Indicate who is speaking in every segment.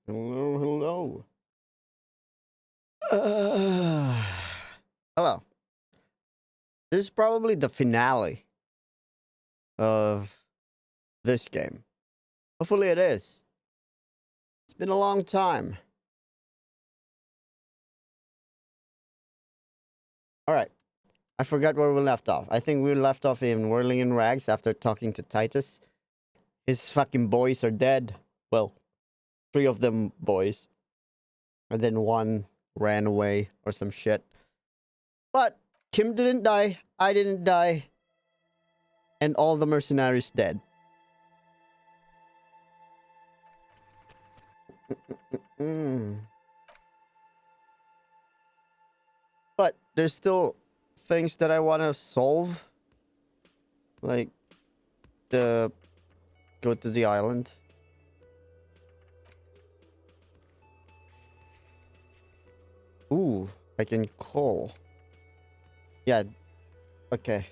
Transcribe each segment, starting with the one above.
Speaker 1: Hello, hello. Uh, hello. This is probably the finale of this game. Hopefully it is. It's been a long time. Alright. I forgot where we left off. I think we left off in Whirling in Rags after talking to Titus. His fucking boys are dead. Well, 3 of them boys. And then 1 ran away or some shit. But Kim didn't die. I didn't die. And all the mercenaries dead. But there's still things that I want to solve. Like, go to the island. Ooh, I can call. Yeah, okay.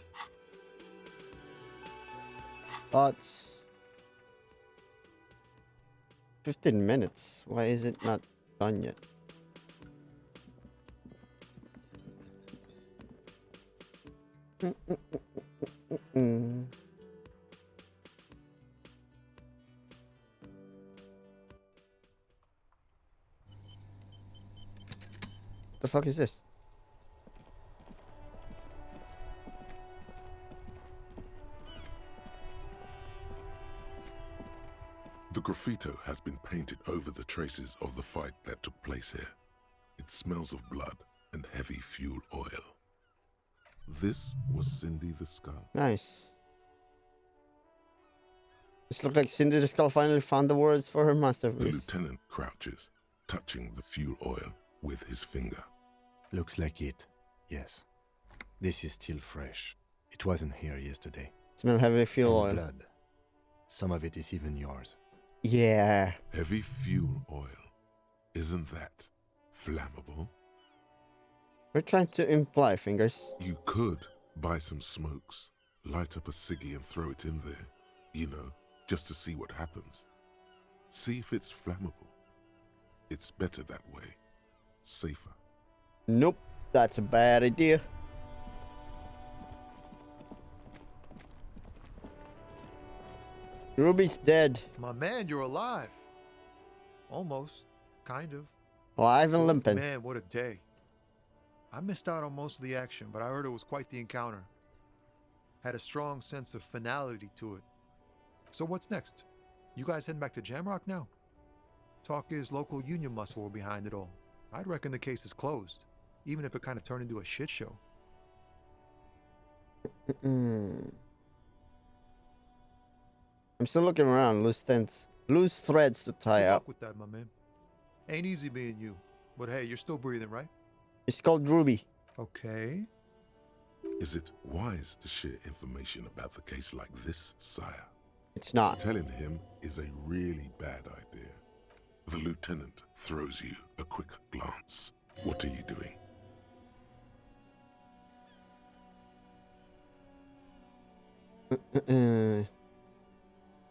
Speaker 1: That's 15 minutes. Why is it not done yet? The fuck is this?
Speaker 2: The graffito has been painted over the traces of the fight that took place here. It smells of blood and heavy fuel oil. This was Cindy the Skull.
Speaker 1: Nice. This looked like Cindy the Skull finally found the words for her masterpiece.
Speaker 2: The lieutenant crouches, touching the fuel oil with his finger.
Speaker 3: Looks like it, yes. This is still fresh. It wasn't here yesterday.
Speaker 1: Smell heavy fuel oil.
Speaker 3: Blood. Some of it is even yours.
Speaker 1: Yeah.
Speaker 2: Heavy fuel oil. Isn't that flammable?
Speaker 1: We're trying to imply, Fingers.
Speaker 2: You could buy some smokes, light up a ciggy and throw it in there. You know, just to see what happens. See if it's flammable. It's better that way. Safer.
Speaker 1: Nope. That's a bad idea. Ruby's dead.
Speaker 4: My man, you're alive. Almost. Kind of.
Speaker 1: Alive and limping.
Speaker 4: Man, what a day. I missed out on most of the action, but I heard it was quite the encounter. Had a strong sense of finality to it. So what's next? You guys heading back to Jamrock now? Talk is local union muscle were behind it all. I'd reckon the case is closed, even if it kind of turned into a shit show.
Speaker 1: I'm still looking around. Loose threads to tie
Speaker 4: Good
Speaker 1: up.
Speaker 4: luck with that, my man. Ain't easy being you, but hey, you're still breathing, right?
Speaker 1: It's called Ruby.
Speaker 4: Okay.
Speaker 2: Is it wise to share information about the case like this, sire?
Speaker 1: It's not.
Speaker 2: Telling him is a really bad idea. The lieutenant throws you a quick glance. What are you doing?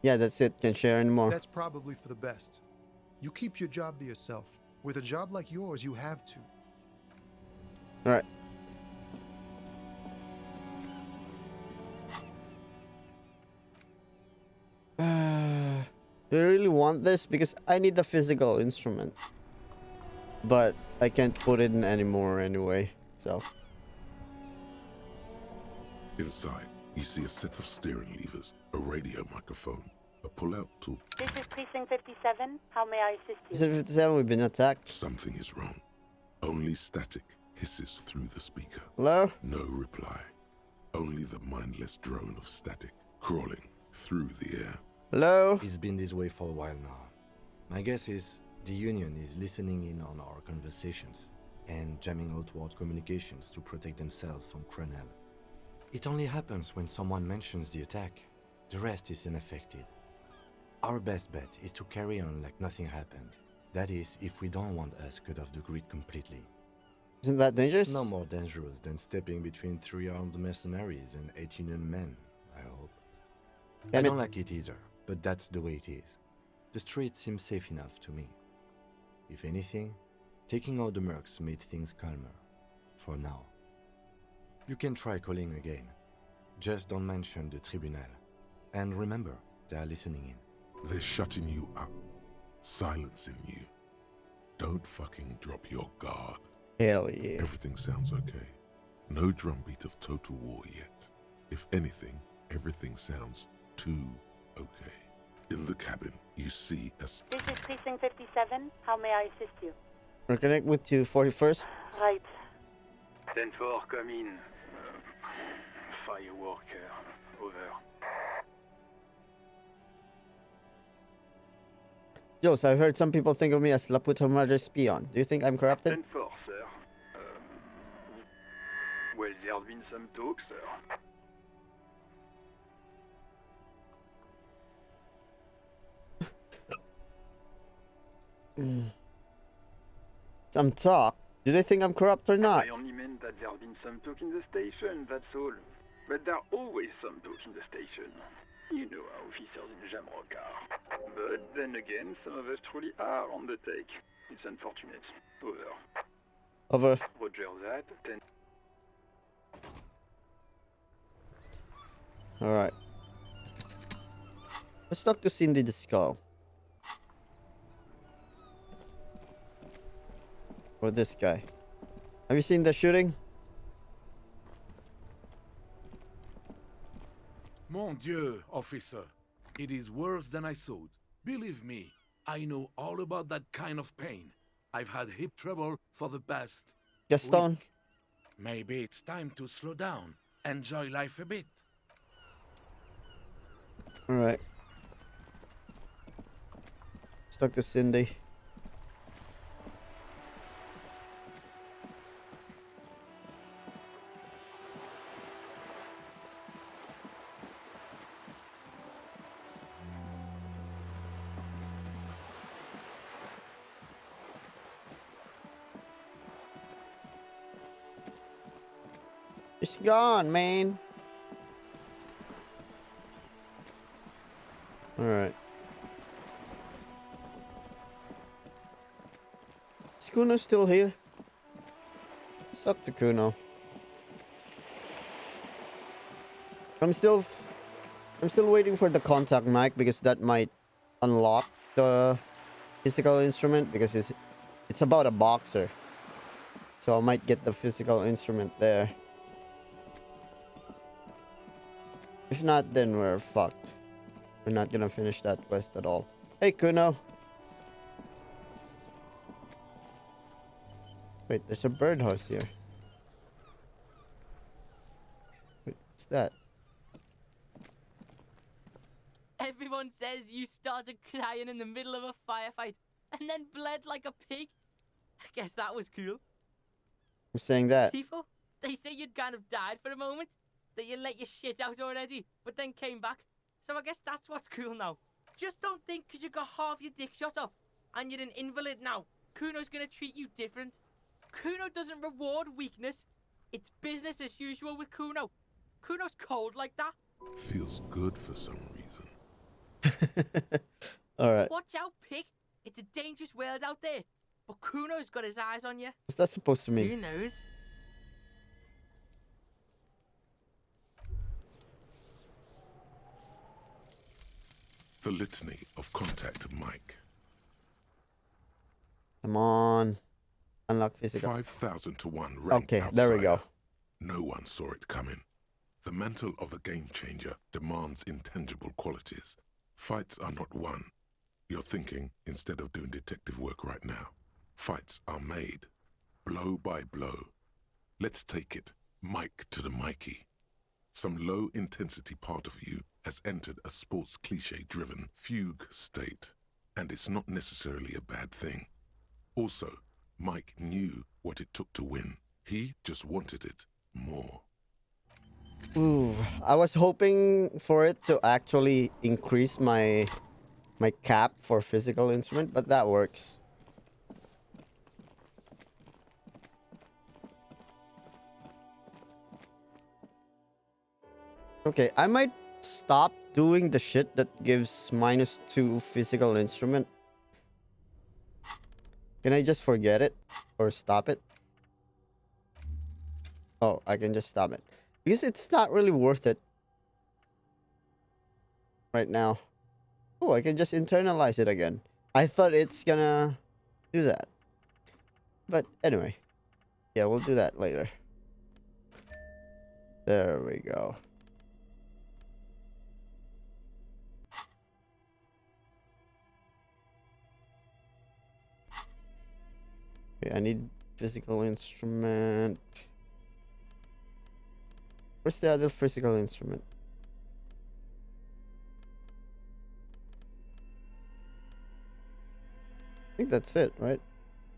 Speaker 1: Yeah, that's it. Can't share anymore.
Speaker 4: That's probably for the best. You keep your job to yourself. With a job like yours, you have to.
Speaker 1: Alright. Do I really want this? Because I need the physical instrument. But I can't put it in anymore anyway, so.
Speaker 2: Inside, you see a set of steering levers, a radio microphone, a pull-out tool.
Speaker 5: This is Precinct 57. How may I assist you?
Speaker 1: 57, we've been attacked.
Speaker 2: Something is wrong. Only static hisses through the speaker.
Speaker 1: Hello?
Speaker 2: No reply. Only the mindless drone of static crawling through the air.
Speaker 1: Hello?
Speaker 3: It's been this way for a while now. My guess is the Union is listening in on our conversations and jamming outward communications to protect themselves from Cronel. It only happens when someone mentions the attack. The rest is unaffected. Our best bet is to carry on like nothing happened. That is, if we don't want us cut off the grid completely.
Speaker 1: Isn't that dangerous?
Speaker 3: No more dangerous than stepping between 3 armed mercenaries and 8 Union men, I hope. I don't like it either, but that's the way it is. The street seems safe enough to me. If anything, taking out the mercs made things calmer. For now. You can try calling again. Just don't mention the tribunal. And remember, they are listening in.
Speaker 2: They're shutting you up, silencing you. Don't fucking drop your guard.
Speaker 1: Hell yeah.
Speaker 2: Everything sounds okay. No drumbeat of total war yet. If anything, everything sounds too okay. In the cabin, you see a...
Speaker 5: This is Precinct 57. How may I assist you?
Speaker 1: Reconnect with 241st.
Speaker 5: Right.
Speaker 6: 10-4, come in. Fireworker, over.
Speaker 1: Jules, I've heard some people think of me as La Puta Madre's peon. Do you think I'm corrupted?
Speaker 6: 10-4, sir. Well, there's been some talk, sir.
Speaker 1: Some talk? Do they think I'm corrupt or not?
Speaker 6: I only meant that there's been some talk in the station, that's all. But there's always some talk in the station. You know how officers in Jamrock are. But then again, some of us truly are on the take. It's unfortunate. Over.
Speaker 1: Over.
Speaker 6: Roger that. 10.
Speaker 1: Alright. Let's talk to Cindy the Skull. Or this guy. Have you seen the shooting?
Speaker 7: Mon Dieu, officer. It is worse than I thought. Believe me, I know all about that kind of pain. I've had hip trouble for the past
Speaker 1: Gaston?
Speaker 7: week. Maybe it's time to slow down, enjoy life a bit.
Speaker 1: Alright. Let's talk to Cindy. It's gone, man. Alright. Is Kuno still here? Suck to Kuno. I'm still waiting for the contact mic because that might unlock the physical instrument because it's about a boxer. So I might get the physical instrument there. If not, then we're fucked. We're not gonna finish that quest at all. Hey, Kuno. Wait, there's a birdhouse here. Wait, what's that?
Speaker 8: Everyone says you started crying in the middle of a firefight and then bled like a pig. I guess that was cool.
Speaker 1: Who's saying that?
Speaker 8: People, they say you'd kind of died for a moment, that you let your shit out already, but then came back. So I guess that's what's cool now. Just don't think because you got half your dick shot off and you're an invalid now, Kuno's gonna treat you different. Kuno doesn't reward weakness. It's business as usual with Kuno. Kuno's cold like that.
Speaker 2: Feels good for some reason.
Speaker 1: Alright.
Speaker 8: Watch out, pig. It's a dangerous world out there. But Kuno's got his eyes on you.
Speaker 1: What's that supposed to mean?
Speaker 8: Who knows?
Speaker 2: The litany of contact Mike.
Speaker 1: Come on. Unlock physical.
Speaker 2: 5,000 to 1 rank
Speaker 1: Okay, there we go.
Speaker 2: outsider. No one saw it coming. The mantle of a game changer demands intangible qualities. Fights are not won. You're thinking instead of doing detective work right now. Fights are made. Blow by blow. Let's take it, Mike to the Mikey. Some low-intensity part of you has entered a sports cliché-driven fugue state, and it's not necessarily a bad thing. Also, Mike knew what it took to win. He just wanted it more.
Speaker 1: Ooh, I was hoping for it to actually increase my cap for physical instrument, but that works. Okay, I might stop doing the shit that gives -2 physical instrument. Can I just forget it? Or stop it? Oh, I can just stop it. Because it's not really worth it. Right now. Oh, I can just internalize it again. I thought it's gonna do that. But anyway. Yeah, we'll do that later. There we go. Okay, I need physical instrument. Where's the other physical instrument? I think that's it, right?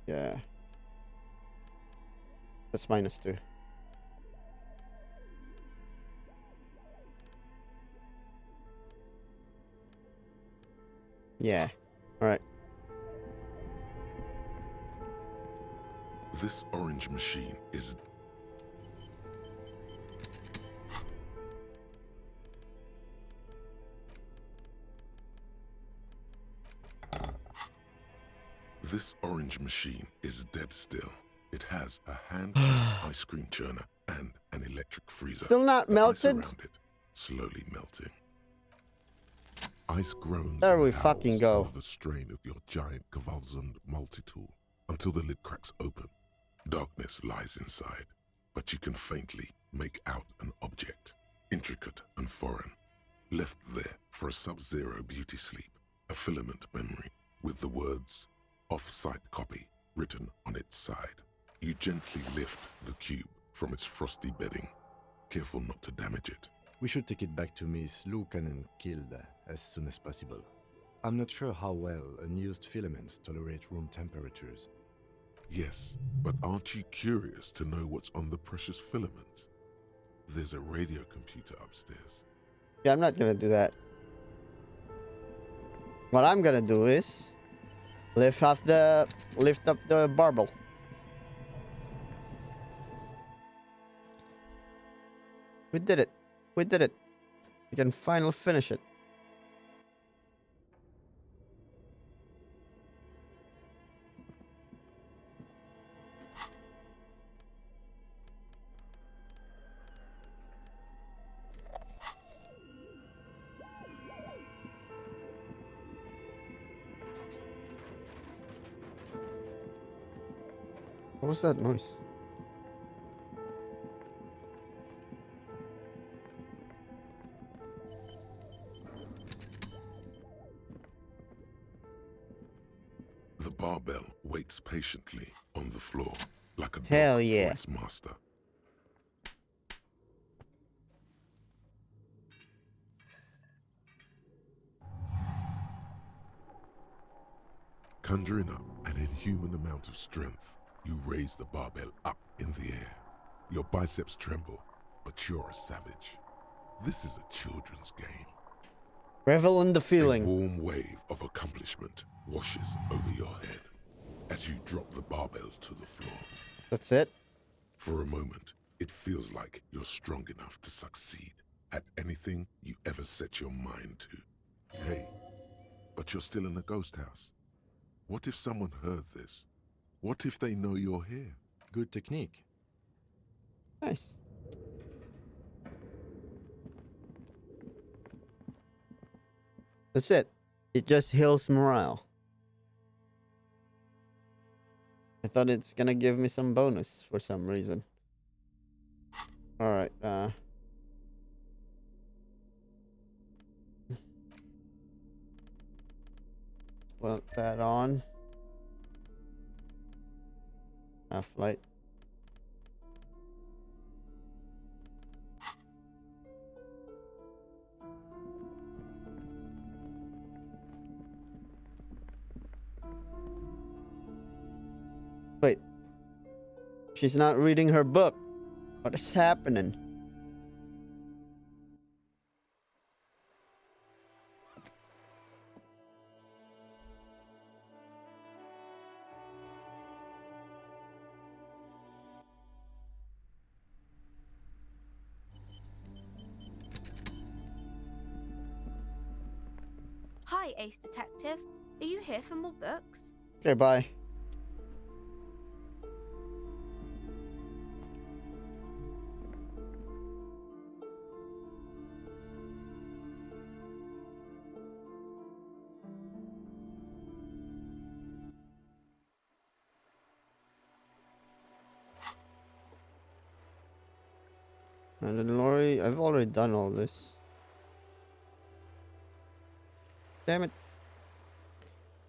Speaker 1: Yeah. That's -2. Yeah. Alright.
Speaker 2: This orange machine is... This orange machine is dead still. It has a hand ice cream churner and an electric freezer.
Speaker 1: Still not
Speaker 2: The ice
Speaker 1: melted?
Speaker 2: around it, slowly melting. Ice groans
Speaker 1: There
Speaker 2: and
Speaker 1: we
Speaker 2: howls
Speaker 1: fucking go.
Speaker 2: under the strain of your giant Kvalsund multi-tool until the lid cracks open. Darkness lies inside, but you can faintly make out an object, intricate and foreign, left there for a sub-zero beauty sleep, a filament memory with the words "off-site copy" written on its side. You gently lift the cube from its frosty bedding, careful not to damage it.
Speaker 3: We should take it back to Miss Lukanen killed as soon as possible. I'm not sure how well unused filaments tolerate room temperatures.
Speaker 2: Yes, but aren't you curious to know what's on the precious filament? There's a radio computer upstairs.
Speaker 1: Yeah, I'm not gonna do that. What I'm gonna do is lift up the barbel. We did it. We did it. We can finally finish it. What was that noise?
Speaker 2: The barbell waits patiently on the floor, like a dog
Speaker 1: Hell
Speaker 2: for
Speaker 1: yeah.
Speaker 2: its master. Conjuring up an inhuman amount of strength, you raise the barbell up in the air. Your biceps tremble, but you're a savage. This is a children's game.
Speaker 1: Revel in the
Speaker 2: A
Speaker 1: feeling.
Speaker 2: warm wave of accomplishment washes over your head as you drop the barbell to the floor.
Speaker 1: That's it?
Speaker 2: For a moment, it feels like you're strong enough to succeed at anything you ever set your mind to. Hey, but you're still in a ghost house. What if someone heard this? What if they know you're here?
Speaker 3: Good technique.
Speaker 1: Nice. That's it. It just heals morale. I thought it's gonna give me some bonus for some reason. Alright, put that on. Half-light. Wait. She's not reading her book. What is happening?
Speaker 9: Hi, Ace Detective. Are you here for more books?
Speaker 1: Okay, bye. And then Lori, I've already done all this. Damn it.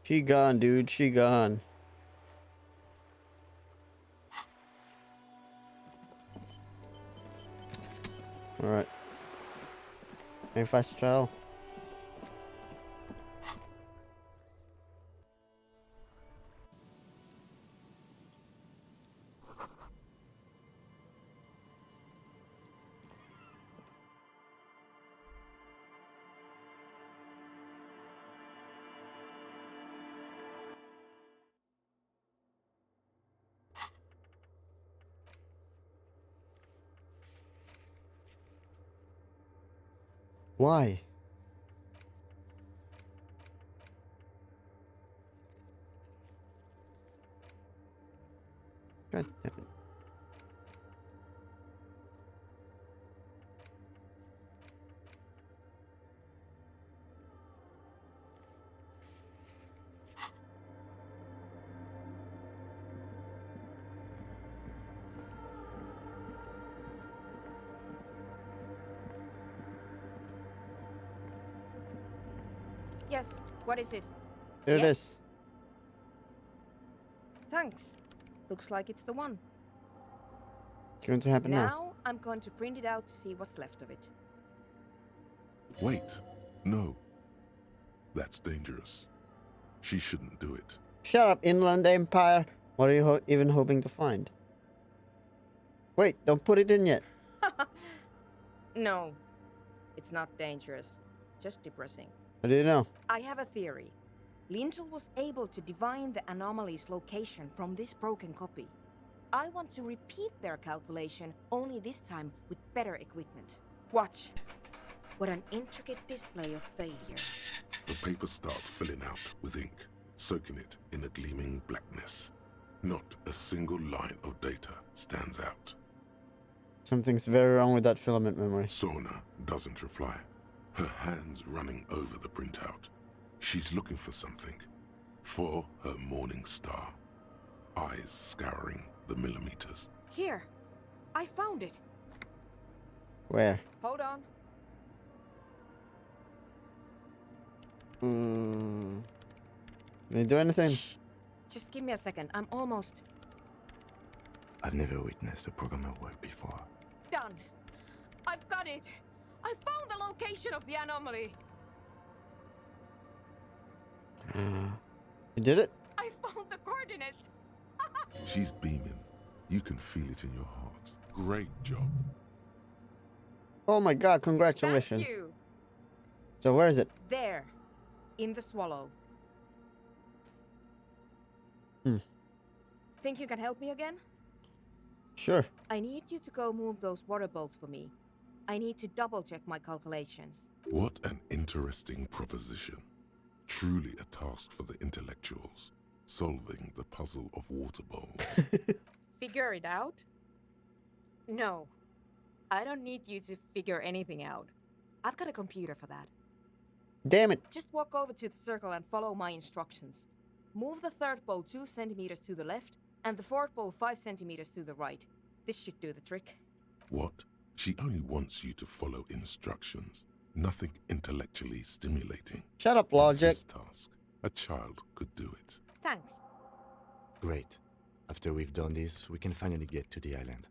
Speaker 1: She gone, dude. She gone. Alright. Any fast travel? Why? God damn it.
Speaker 9: Yes, what is it?
Speaker 1: Here it
Speaker 9: Yes?
Speaker 1: is.
Speaker 9: Thanks. Looks like it's the one.
Speaker 1: What's going to happen now?
Speaker 9: Now I'm going to print it out to see what's left of it.
Speaker 2: Wait. No. That's dangerous. She shouldn't do it.
Speaker 1: Shut up, Inland Empire. What are you even hoping to find? Wait, don't put it in yet.
Speaker 9: No, it's not dangerous. Just depressing.
Speaker 1: How do you know?
Speaker 9: I have a theory. Lintel was able to divine the anomaly's location from this broken copy. I want to repeat their calculation, only this time with better equipment. Watch. What an intricate display of failure.
Speaker 2: The paper starts filling out with ink, soaking it in a gleaming blackness. Not a single line of data stands out.
Speaker 1: Something's very wrong with that filament memory.
Speaker 2: Sorna doesn't reply, her hands running over the printout. She's looking for something. For her morning star. Eyes scouring the millimeters.
Speaker 9: Here. I found it.
Speaker 1: Where?
Speaker 9: Hold on.
Speaker 1: Can you do anything?
Speaker 9: Shh. Just give me a second. I'm almost
Speaker 3: I've never witnessed a programmer work before.
Speaker 9: done. I've got it. I found the location of the anomaly.
Speaker 1: You did it?
Speaker 9: I found the coordinates.
Speaker 2: She's beaming. You can feel it in your heart. Great job.
Speaker 1: Oh my god, congratulations.
Speaker 9: Thank you.
Speaker 1: So where is it?
Speaker 9: There. In the swallow.
Speaker 1: Hmm.
Speaker 9: Think you can help me again?
Speaker 1: Sure.
Speaker 9: I need you to go move those water bolts for me. I need to double check my calculations.
Speaker 2: What an interesting proposition. Truly a task for the intellectuals. Solving the puzzle of water bowls.
Speaker 9: Figure it out? No. I don't need you to figure anything out. I've got a computer for that.
Speaker 1: Damn it.
Speaker 9: Just walk over to the circle and follow my instructions. Move the third bowl 2 centimeters to the left and the fourth bowl 5 centimeters to the right. This should do the trick.
Speaker 2: What? She only wants you to follow instructions. Nothing intellectually stimulating.
Speaker 1: Shut up,
Speaker 2: In
Speaker 1: logic.
Speaker 2: this task, a child could do it.
Speaker 9: Thanks.
Speaker 3: Great. After we've done this, we can finally get to the island.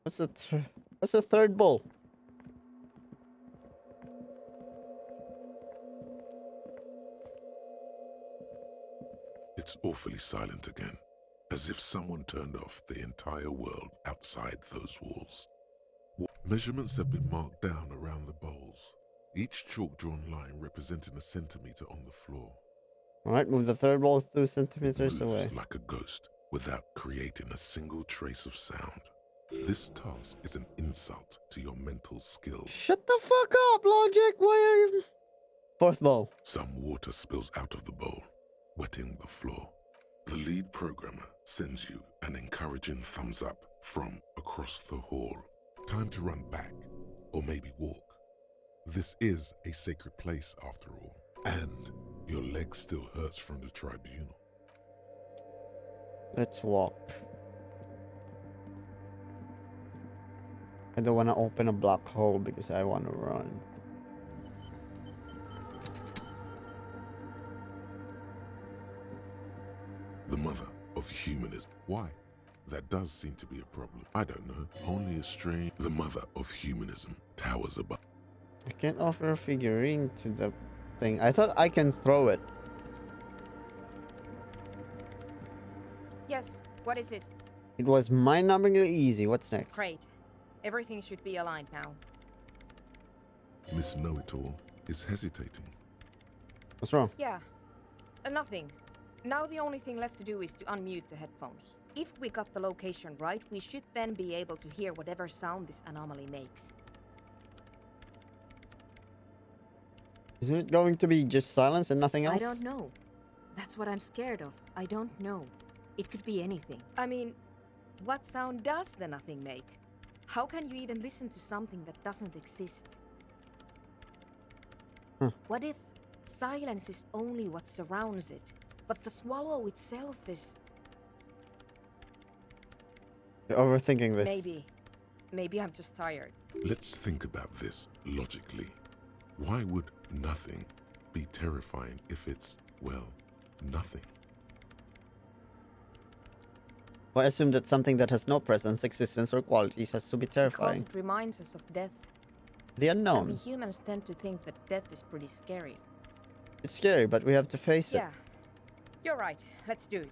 Speaker 1: What's the third bowl?
Speaker 2: It's awfully silent again, as if someone turned off the entire world outside those walls. Measurements have been marked down around the bowls, each chalk-drawn line representing a centimeter on the floor.
Speaker 1: Alright, move the third bowl 2
Speaker 2: It
Speaker 1: centimeters
Speaker 2: moves
Speaker 1: away.
Speaker 2: like a ghost without creating a single trace of sound. This task is an insult to your mental skills.
Speaker 1: Shut the fuck up, logic! Why are you... Fourth bowl.
Speaker 2: Some water spills out of the bowl, wetting the floor. The lead programmer sends you an encouraging thumbs up from across the hall. Time to run back, or maybe walk. This is a sacred place after all, and your leg still hurts from the tribunal.
Speaker 1: Let's walk. I don't want to open a black hole because I want to run.
Speaker 2: The mother of humanism. Why? That does seem to be a problem. I don't know. Only a strange... The mother of humanism towers above.
Speaker 1: I can't offer a figurine to the thing. I thought I can throw it.
Speaker 9: Yes, what is it?
Speaker 1: It was mind-numbingly easy. What's next?
Speaker 9: Great. Everything should be aligned now.
Speaker 2: Miss Know-It-All is hesitating.
Speaker 1: What's wrong?
Speaker 9: Yeah, nothing. Now the only thing left to do is to unmute the headphones. If we got the location right, we should then be able to hear whatever sound this anomaly makes.
Speaker 1: Isn't it going to be just silence and nothing else?
Speaker 9: I don't know. That's what I'm scared of. I don't know. It could be anything. I mean, what sound does the nothing make? How can you even listen to something that doesn't exist? What if silence is only what surrounds it, but the swallow itself is...
Speaker 1: You're overthinking this.
Speaker 9: Maybe. Maybe I'm just tired.
Speaker 2: Let's think about this logically. Why would nothing be terrifying if it's, well, nothing?
Speaker 1: Why assume that something that has no presence, existence, or qualities has to be
Speaker 9: Because
Speaker 1: terrifying?
Speaker 9: it reminds us of death.
Speaker 1: The
Speaker 9: And we
Speaker 1: unknown.
Speaker 9: humans tend to think that death is pretty scary.
Speaker 1: It's scary, but we have to face it.
Speaker 9: Yeah. You're right. Let's do it.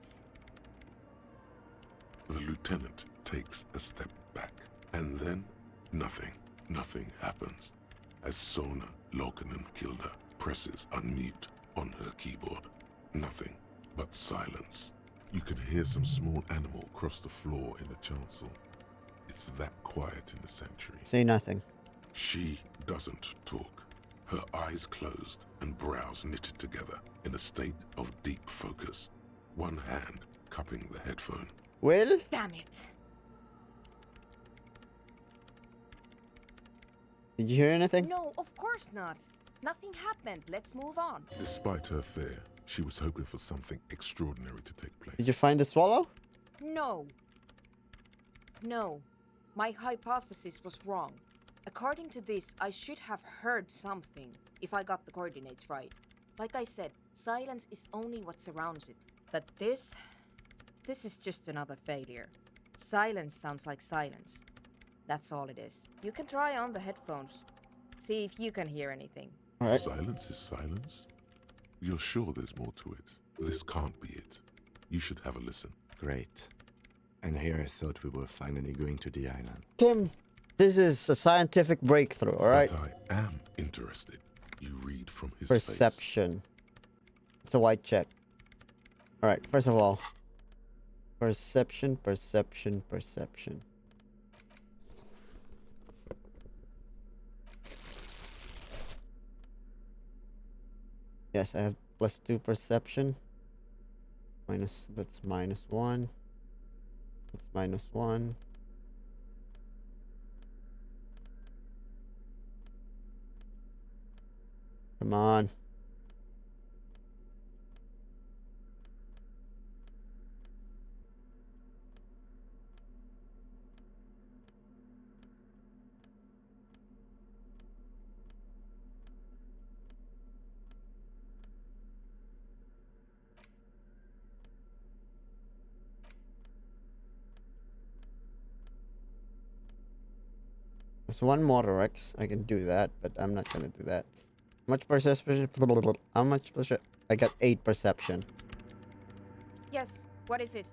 Speaker 2: The lieutenant takes a step back, and then nothing. Nothing happens. As Sona Lokinen-Kilda presses unmute on her keyboard. Nothing but silence. You can hear some small animal cross the floor in the chancel. It's that quiet in the sanctuary.
Speaker 1: Say nothing.
Speaker 2: She doesn't talk. Her eyes closed and brows knitted together in a state of deep focus. One hand cupping the headphone.
Speaker 1: Will?
Speaker 9: Damn it.
Speaker 1: Did you hear anything?
Speaker 9: No, of course not. Nothing happened. Let's move on.
Speaker 2: Despite her fear, she was hoping for something extraordinary to take place.
Speaker 1: Did you find the swallow?
Speaker 9: No. No. My hypothesis was wrong. According to this, I should have heard something, if I got the coordinates right. Like I said, silence is only what surrounds it. But this is just another failure. Silence sounds like silence. That's all it is. You can try on the headphones. See if you can hear anything.
Speaker 1: All right.
Speaker 2: Silence is silence? You're sure there's more to it? This can't be it. You should have a listen.
Speaker 3: Great. And here I thought we were finally going to the island.
Speaker 1: Tim, this is a scientific breakthrough, all right?
Speaker 2: But I am interested. You read from his
Speaker 1: Perception. It's a white check. All right, first of all. Perception, perception, perception. Yes, I have +2 perception. That's -1. That's -1. Come on. There's one more Rex. I can do that, but I'm not gonna do that. How much perception? How much perception? I got 8 perception.
Speaker 9: Yes, what is it?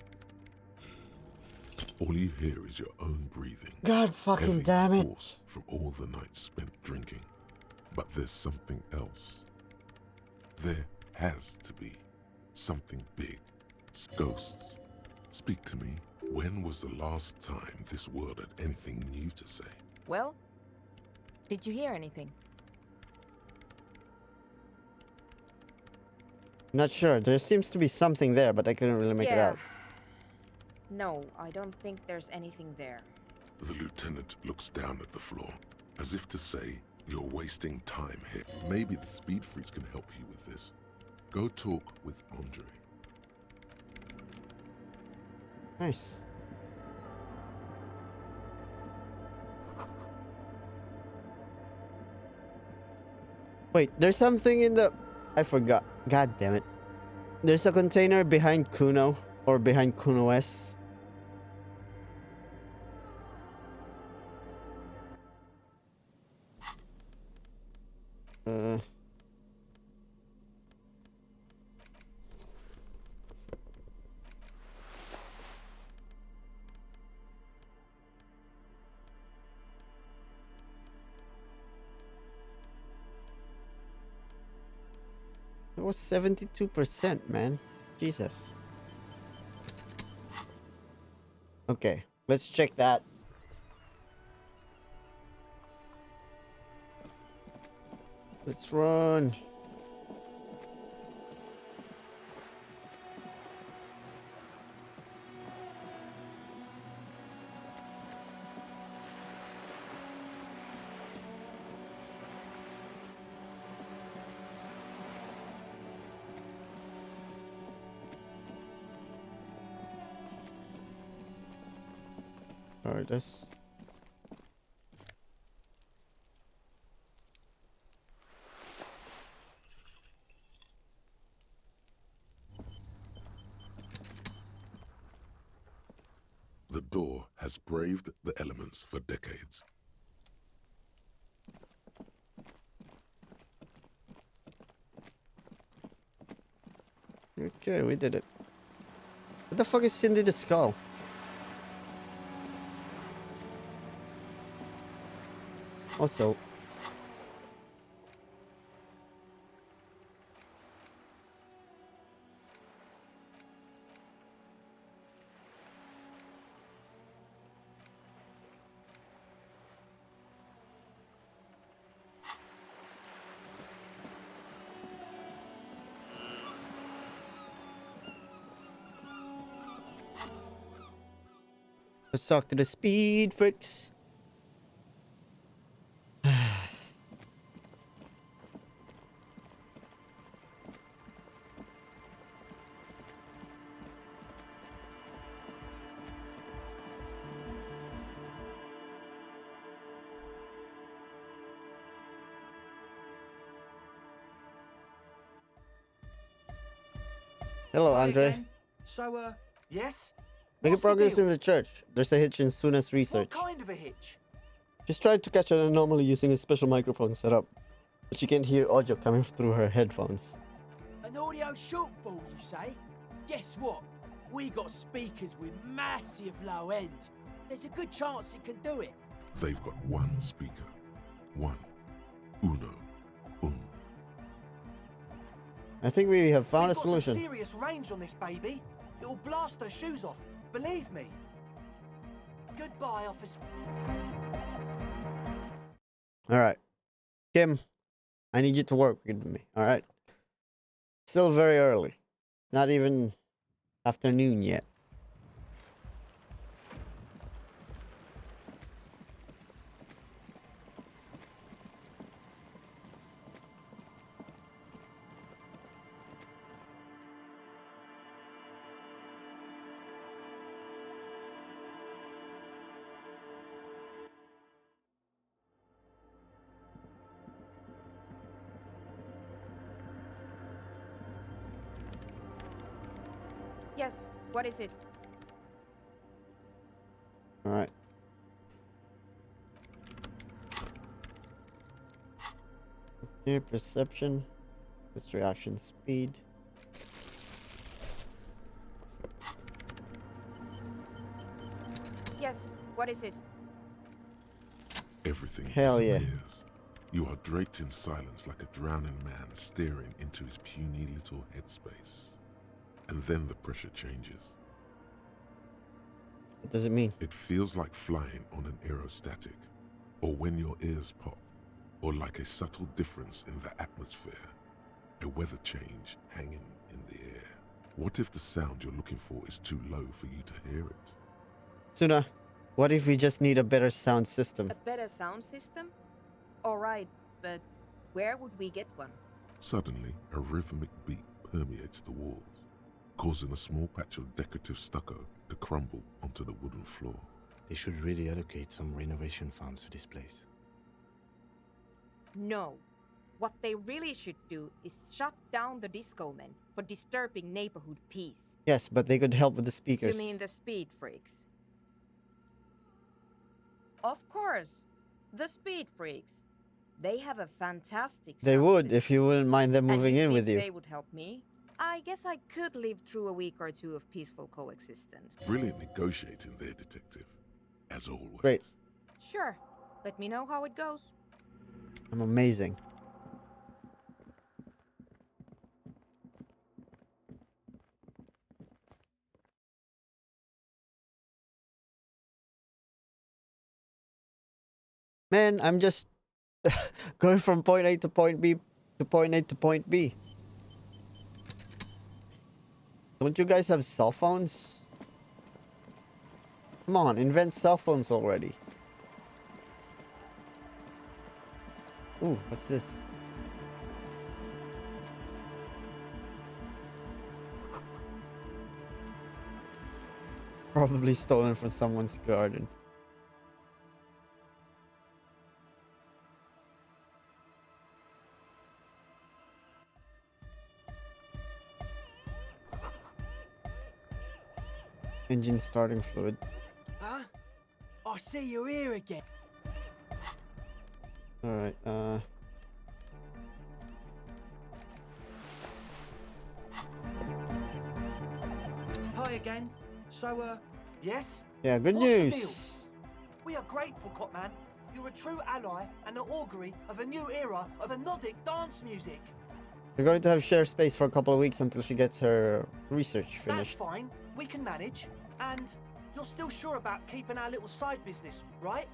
Speaker 2: All you hear is your own breathing.
Speaker 1: God fucking
Speaker 2: Heavy,
Speaker 1: damn it.
Speaker 2: hoarse from all the nights spent drinking. But there's something else. There has to be something big. Ghosts. Speak to me. When was the last time this world had anything new to say?
Speaker 9: Well, did you hear anything?
Speaker 1: Not sure. There seems to be something there, but I couldn't really make it out.
Speaker 9: No, I don't think there's anything there.
Speaker 2: The lieutenant looks down at the floor, as if to say, you're wasting time here. Maybe the speed freaks can help you with this. Go talk with Andre.
Speaker 1: Nice. Wait, there's something in the... I forgot. God damn it. There's a container behind Kuno. Or behind Kuno S. Uh... It was 72%, man. Jesus. Okay, let's check that. Let's run. Alright, this.
Speaker 2: The door has braved the elements for decades.
Speaker 1: Okay, we did it. What the fuck is Cindy the Skull? Also, let's talk to the speed freaks. Hello,
Speaker 10: Hi
Speaker 1: Andre.
Speaker 10: again. So, yes?
Speaker 1: Making
Speaker 10: What's the
Speaker 1: progress
Speaker 10: deal?
Speaker 1: in the church. There's a hitch in Suna's research.
Speaker 10: What kind of a hitch?
Speaker 1: She's tried to catch an anomaly using a special microphone setup, but she can't hear audio coming through her headphones.
Speaker 11: An audio shortfall, you say? Guess what? We got speakers with massive low end. There's a good chance it can do it.
Speaker 2: They've got one speaker. One. Uno. Un.
Speaker 1: I think we have found
Speaker 10: We've
Speaker 1: a
Speaker 10: got some
Speaker 1: solution.
Speaker 10: serious range on this baby. It'll blast her shoes off. Believe me. Goodbye, officer.
Speaker 1: Alright. Kim, I need you to work with me, alright? Still very early. Not even afternoon yet.
Speaker 9: Yes, what is it?
Speaker 1: Alright. Okay, perception. This reaction speed.
Speaker 9: Yes, what is it?
Speaker 2: Everything
Speaker 1: Hell yeah.
Speaker 2: disappears. You are draped in silence like a drowning man staring into his puny little headspace. And then the pressure changes.
Speaker 1: What does it mean?
Speaker 2: It feels like flying on an aerostatic, or when your ears pop, or like a subtle difference in the atmosphere, a weather change hanging in the air. What if the sound you're looking for is too low for you to hear it?
Speaker 1: Suna, what if we just need a better sound system?
Speaker 9: A better sound system? Alright, but where would we get one?
Speaker 2: Suddenly, a rhythmic beat permeates the walls. causing a small patch of decorative stucco to crumble onto the wooden floor.
Speaker 3: They should really allocate some renovation funds to this place.
Speaker 9: No. What they really should do is shut down the disco men for disturbing neighborhood peace.
Speaker 1: Yes, but they could help with the speakers.
Speaker 9: You mean the speed freaks? Of course. The speed freaks. They have a fantastic
Speaker 1: They
Speaker 9: sound
Speaker 1: would,
Speaker 9: system.
Speaker 1: if you wouldn't mind them moving in with you.
Speaker 9: They would help me. I guess I could live through a week or two of peaceful coexistence.
Speaker 2: Brilliant negotiating there, detective. As always.
Speaker 1: Great.
Speaker 9: Sure. Let me know how it goes.
Speaker 1: I'm amazing. Man, I'm just going from point A to point B to point A to point B. Don't you guys have cell phones? Come on, invent cell phones already. Ooh, what's this? Probably stolen from someone's garden. Engine starting fluid.
Speaker 11: Huh? I see you're here again.
Speaker 1: Alright,
Speaker 10: Hi again. So, yes?
Speaker 1: yeah, good
Speaker 10: What's the
Speaker 1: news.
Speaker 10: We are grateful, Copman. You're a true ally and the augury of a new era of Nordic dance music.
Speaker 1: We're going to have share space for a couple of weeks until she gets her research
Speaker 10: That's
Speaker 1: finished.
Speaker 10: fine. We can manage. And you're still sure about keeping our little side business, right?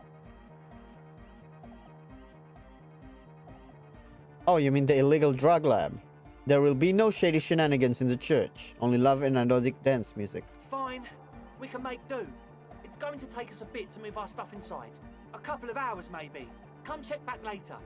Speaker 1: Oh, you mean the illegal drug lab? There will be no shady shenanigans in the church. Only love and Nordic dance music.
Speaker 10: Fine. We can make do. It's going to take us a bit to move our stuff inside. A couple of hours, maybe. Come check back later.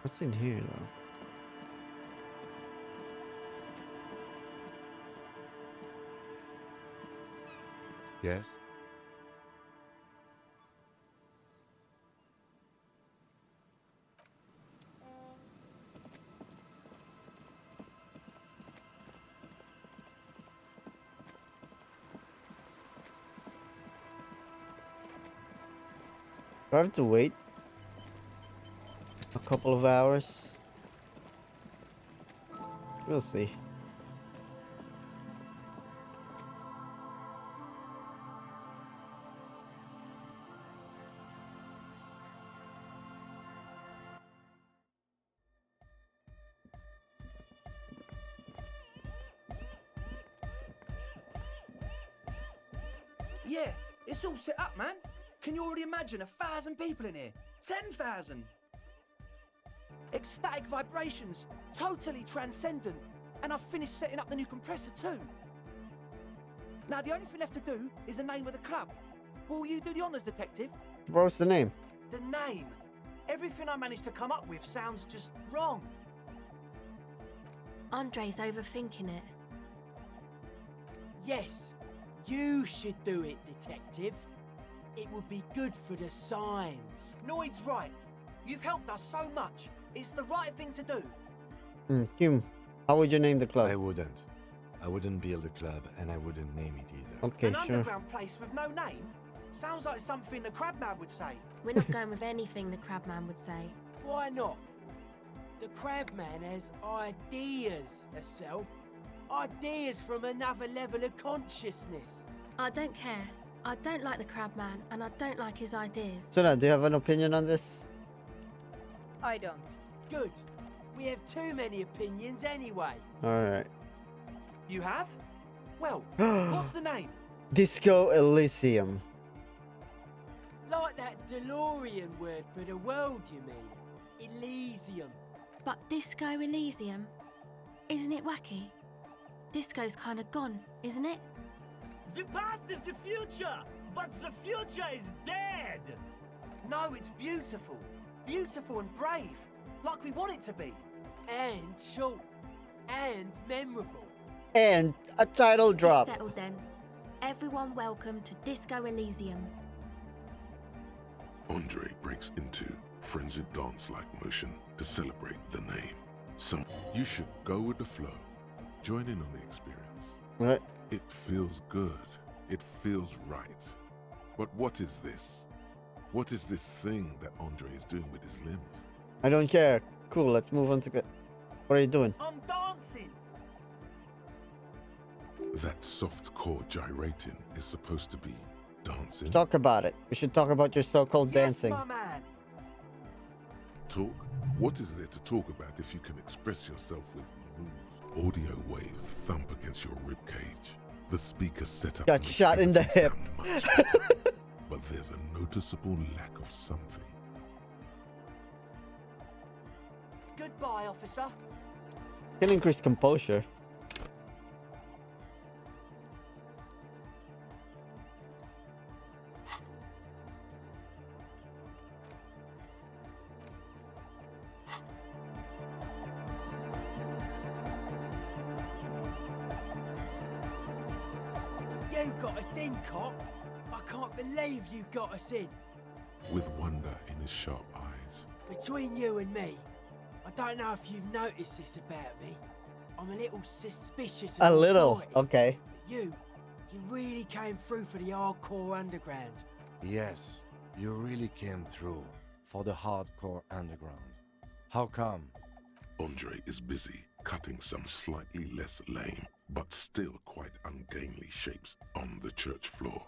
Speaker 1: What's in here, though?
Speaker 3: Yes?
Speaker 1: Do I have to wait a couple of hours? We'll see.
Speaker 12: Yeah, it's all set up, man. Can you already imagine 1,000 people in here? 10,000!
Speaker 10: Ecstatic vibrations, totally transcendent. And I've finished setting up the new compressor too. Now the only thing left to do is the name of the club. Will you do the honors, detective?
Speaker 1: What's the name?
Speaker 10: The name. Everything I managed to come up with sounds just wrong.
Speaker 13: Andre's overthinking it.
Speaker 11: Yes, you should do it, detective. It would be good for the signs.
Speaker 10: Noid's right. You've helped us so much. It's the right thing to do.
Speaker 1: Kim, how would you name the club?
Speaker 3: I wouldn't. I wouldn't build a club, and I wouldn't name it either.
Speaker 1: Okay,
Speaker 10: An
Speaker 1: sure.
Speaker 10: underground place with no name? Sounds like something the Crabman would say.
Speaker 13: We're not going with anything the Crabman would say.
Speaker 11: Why not? The Crabman has ideas, Estelle. Ideas from another level of consciousness.
Speaker 13: I don't care. I don't like the Crabman, and I don't like his ideas.
Speaker 1: Suna, do you have an opinion on this?
Speaker 9: I don't.
Speaker 11: Good. We have too many opinions anyway.
Speaker 1: Alright.
Speaker 10: You have? Well, what's the name?
Speaker 1: Disco Elysium.
Speaker 11: Like that DeLorean word for the world, you mean? Elysium.
Speaker 13: But Disco Elysium? Isn't it wacky? Disco's kinda gone, isn't it?
Speaker 14: The past is the future, but the future is dead.
Speaker 10: No, it's beautiful. Beautiful and brave. Like we want it to be.
Speaker 11: And short. And memorable.
Speaker 1: And a title drop.
Speaker 13: Settled then. Everyone welcome to Disco Elysium.
Speaker 2: Andre breaks into frenzied dance-like motion to celebrate the name. You should go with the flow. Join in on the experience.
Speaker 1: Right.
Speaker 2: It feels good. It feels right. But what is this? What is this thing that Andre is doing with his limbs?
Speaker 1: I don't care. Cool, let's move on to it. What are you doing?
Speaker 14: I'm dancing.
Speaker 2: That soft core gyrating is supposed to be dancing.
Speaker 1: Talk about it. We should talk about your so-called dancing.
Speaker 10: My man.
Speaker 2: Talk? What is there to talk about if you can express yourself with moves? Audio waves thump against your ribcage. The speakers set up
Speaker 1: Got shot in the hip.
Speaker 2: But there's a noticeable lack of something.
Speaker 10: Goodbye, officer.
Speaker 1: Can increase composure.
Speaker 11: You got us in, cop. I can't believe you got us in.
Speaker 2: With wonder in his sharp eyes.
Speaker 11: Between you and me, I don't know if you've noticed this about me. I'm a little suspicious of
Speaker 1: A little,
Speaker 11: authority,
Speaker 1: okay.
Speaker 11: But you really came through for the hardcore underground.
Speaker 3: Yes, you really came through for the hardcore underground. How come?
Speaker 2: Andre is busy cutting some slightly less lame, but still quite ungainly shapes on the church floor.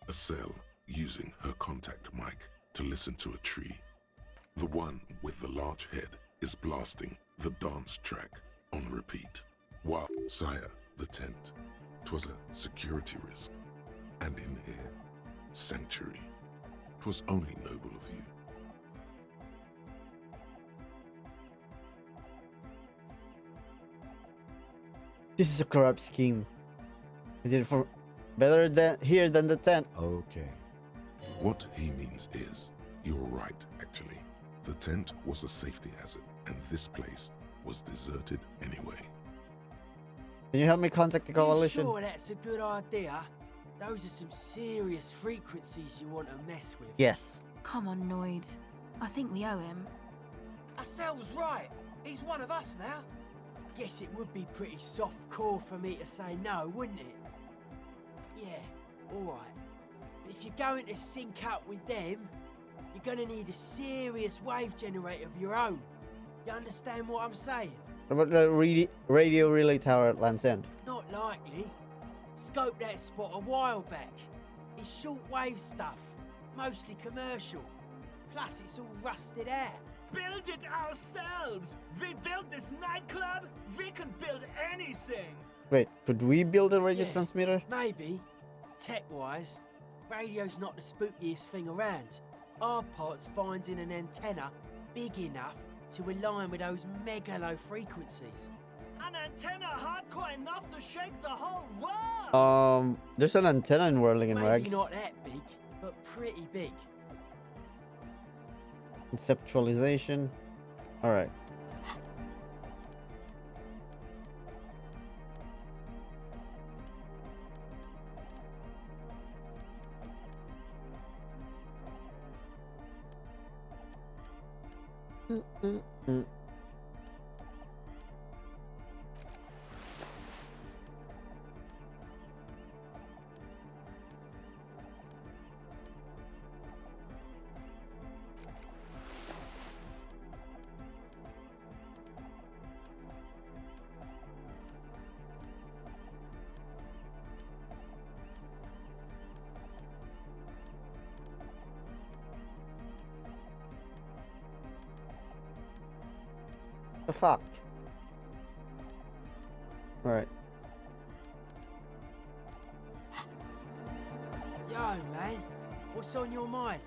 Speaker 2: Estelle using her contact mic to listen to a tree. The one with the large head is blasting the dance track on repeat. While Sire, the tent, 'twas a security risk. And in here, sanctuary. 'Twas only noble of you.
Speaker 1: This is a corrupt scheme. I did it for better than here than the tent.
Speaker 3: Okay.
Speaker 2: What he means is, you're right, actually. The tent was a safety hazard, and this place was deserted anyway.
Speaker 1: Can you help me contact the coalition?
Speaker 11: You sure that's a good idea? Those are some serious frequencies you want to mess with.
Speaker 1: Yes.
Speaker 13: Come on, Noid. I think we owe him.
Speaker 10: Estelle's right. He's one of us now.
Speaker 11: Guess it would be pretty soft core for me to say no, wouldn't it? Yeah, alright. But if you're going to sync up with them, you're gonna need a serious wave generator of your own. You understand what I'm saying?
Speaker 1: What about the radio relay tower at Land's End?
Speaker 11: Not likely. Scoped that spot a while back. It's shortwave stuff, mostly commercial. Plus it's all rusted out.
Speaker 14: Build it ourselves. We built this nightclub. We can build anything.
Speaker 1: Wait, could we build a radio
Speaker 11: Yeah,
Speaker 1: transmitter?
Speaker 11: Maybe. Tech-wise, radio's not the spookiest thing around. Our part's finding an antenna big enough to align with those megalo frequencies.
Speaker 14: An antenna hardcore enough to shake the whole world.
Speaker 1: There's an antenna in Whirling and
Speaker 11: Maybe
Speaker 1: Rags.
Speaker 11: not that big, but pretty big.
Speaker 1: Conceptualization. Alright. The fuck? Right.
Speaker 11: Yo, man, what's on your mind?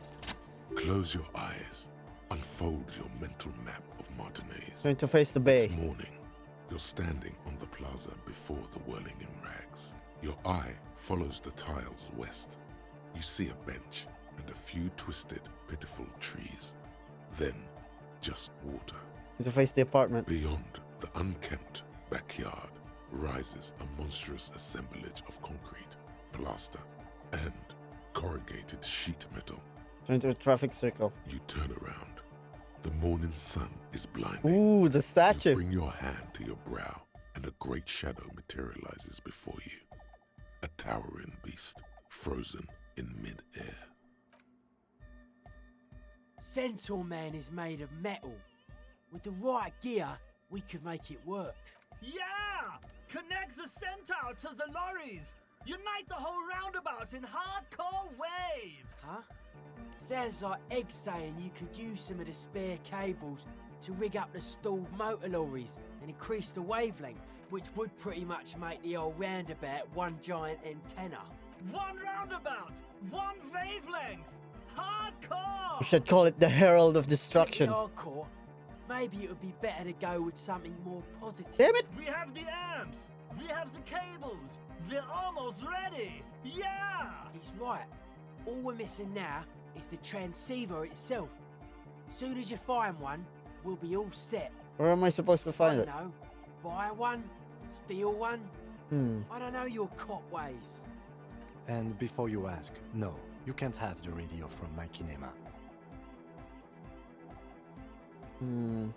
Speaker 2: Close your eyes. A Unfold your mental map of Martinez.
Speaker 1: Going to face the bay.
Speaker 2: It's morning. You're standing on the plaza before the whirling in rags. Your eye follows the tiles west. You see a bench and a few twisted, pitiful trees. Then, just water.
Speaker 1: Going to face the apartment.
Speaker 2: Beyond the unkempt backyard rises a monstrous assemblage of concrete, plaster, and corrugated sheet metal.
Speaker 1: Going to a traffic circle.
Speaker 2: You turn around. The morning sun is blinding.
Speaker 1: Ooh, the statue.
Speaker 2: You bring your hand to your brow, and a great shadow materializes before you. A towering beast, frozen in mid-air.
Speaker 11: Centaur Man is made of metal. With the right gear, we could make it work.
Speaker 14: Yeah! Connect the centaur to the lorries! Unite the whole roundabout in hardcore waves!
Speaker 11: Huh? Sounds like Egg saying you could use some of the spare cables to rig up the stalled motor lorries and increase the wavelength, which would pretty much make the old roundabout one giant antenna.
Speaker 14: One roundabout! One wavelength! Hardcore!
Speaker 1: We should call it the Herald of
Speaker 11: Pretty
Speaker 1: Destruction.
Speaker 11: hardcore. Maybe it would be better to go with something more positive.
Speaker 1: Damn it!
Speaker 14: We have the amps! We have the cables! We're almost ready! Yeah!
Speaker 11: He's right. All we're missing now is the transceiver itself. Soon as you find one, we'll be all set.
Speaker 1: Where am I supposed to
Speaker 11: I
Speaker 1: find
Speaker 11: don't
Speaker 1: it?
Speaker 11: know. Buy one? Steal one?
Speaker 1: Hmm.
Speaker 11: I don't know your cop ways.
Speaker 3: And before you ask, no, you can't have the radio from my kinema.
Speaker 1: Hmm.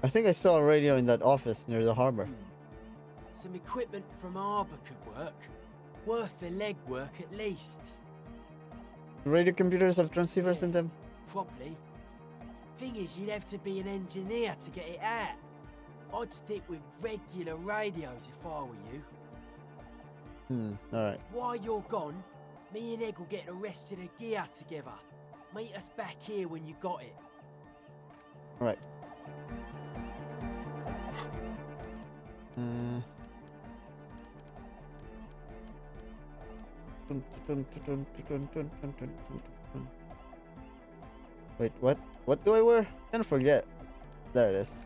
Speaker 1: I think I saw a radio in that office near the harbor.
Speaker 11: Some equipment from Arbor could work. Worth the legwork at least.
Speaker 1: Radio computers have transceivers in them?
Speaker 11: Probably. Thing is, you'd have to be an engineer to get it out. I'd stick with regular radios if I were you.
Speaker 1: Alright.
Speaker 11: While you're gone, me and Egg will get the rest of the gear together. Meet us back here when you got it.
Speaker 1: Alright. Wait, what? What do I wear? I kind of forget. There it is.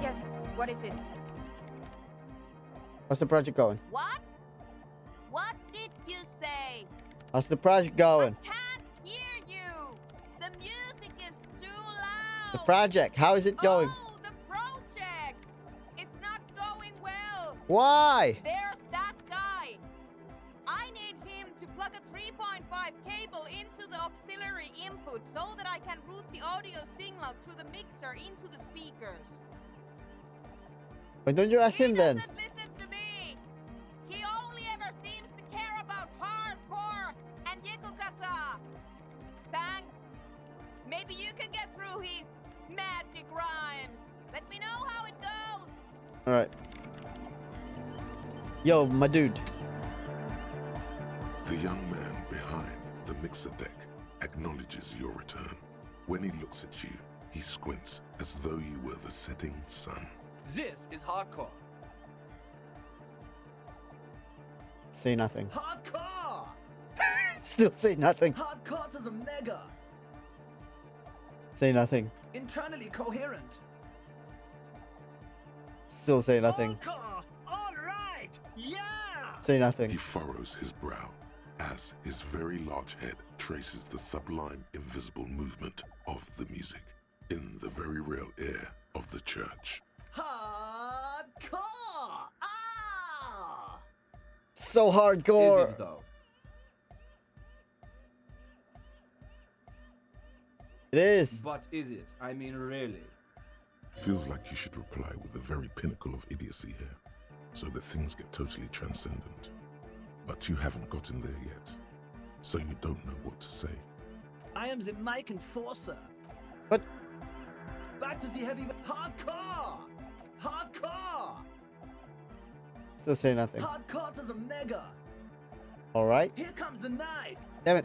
Speaker 9: Yes, what is it?
Speaker 1: How's the project going?
Speaker 15: What? What did you say?
Speaker 1: How's the project going?
Speaker 15: Can't hear you. The music is too loud.
Speaker 1: The project, how is it going?
Speaker 15: Oh, the project. It's not going well.
Speaker 1: Why?
Speaker 15: There's that guy. I need him to plug a 3.5 cable into the auxiliary input so that I can route the audio signal through the mixer into the speakers.
Speaker 1: Why don't you ask him then?
Speaker 15: Doesn't listen to me. He only ever seems to care about hardcore and Yekokata. Thanks. Maybe you can get through his magic rhymes. Let me know how it goes.
Speaker 1: Alright. Yo, my dude.
Speaker 2: The young man behind the mixer deck acknowledges your return. When he looks at you, he squints as though you were the setting sun.
Speaker 12: This is hardcore.
Speaker 1: Say nothing.
Speaker 12: Hardcore!
Speaker 1: Still say nothing.
Speaker 12: Hardcore to the mega.
Speaker 1: Say nothing.
Speaker 12: Internally coherent.
Speaker 1: Still say nothing.
Speaker 14: Hardcore! All right! Yeah!
Speaker 1: Say nothing.
Speaker 2: He furrows his brow as his very large head traces the sublime invisible movement of the music in the very real air of the church.
Speaker 12: Hardcore! Ah!
Speaker 1: So hardcore.
Speaker 12: Is it though?
Speaker 1: It is.
Speaker 12: But is it? I mean, really?
Speaker 2: Feels like you should reply with the very pinnacle of idiocy here, so that things get totally transcendent. But you haven't gotten there yet, so you don't know what to say.
Speaker 12: I am the mic enforcer.
Speaker 1: What?
Speaker 12: Back to the heavy... Hardcore! Hardcore!
Speaker 1: Still say nothing.
Speaker 12: Hardcore to the mega.
Speaker 1: Alright.
Speaker 12: Here comes the night.
Speaker 1: Damn it.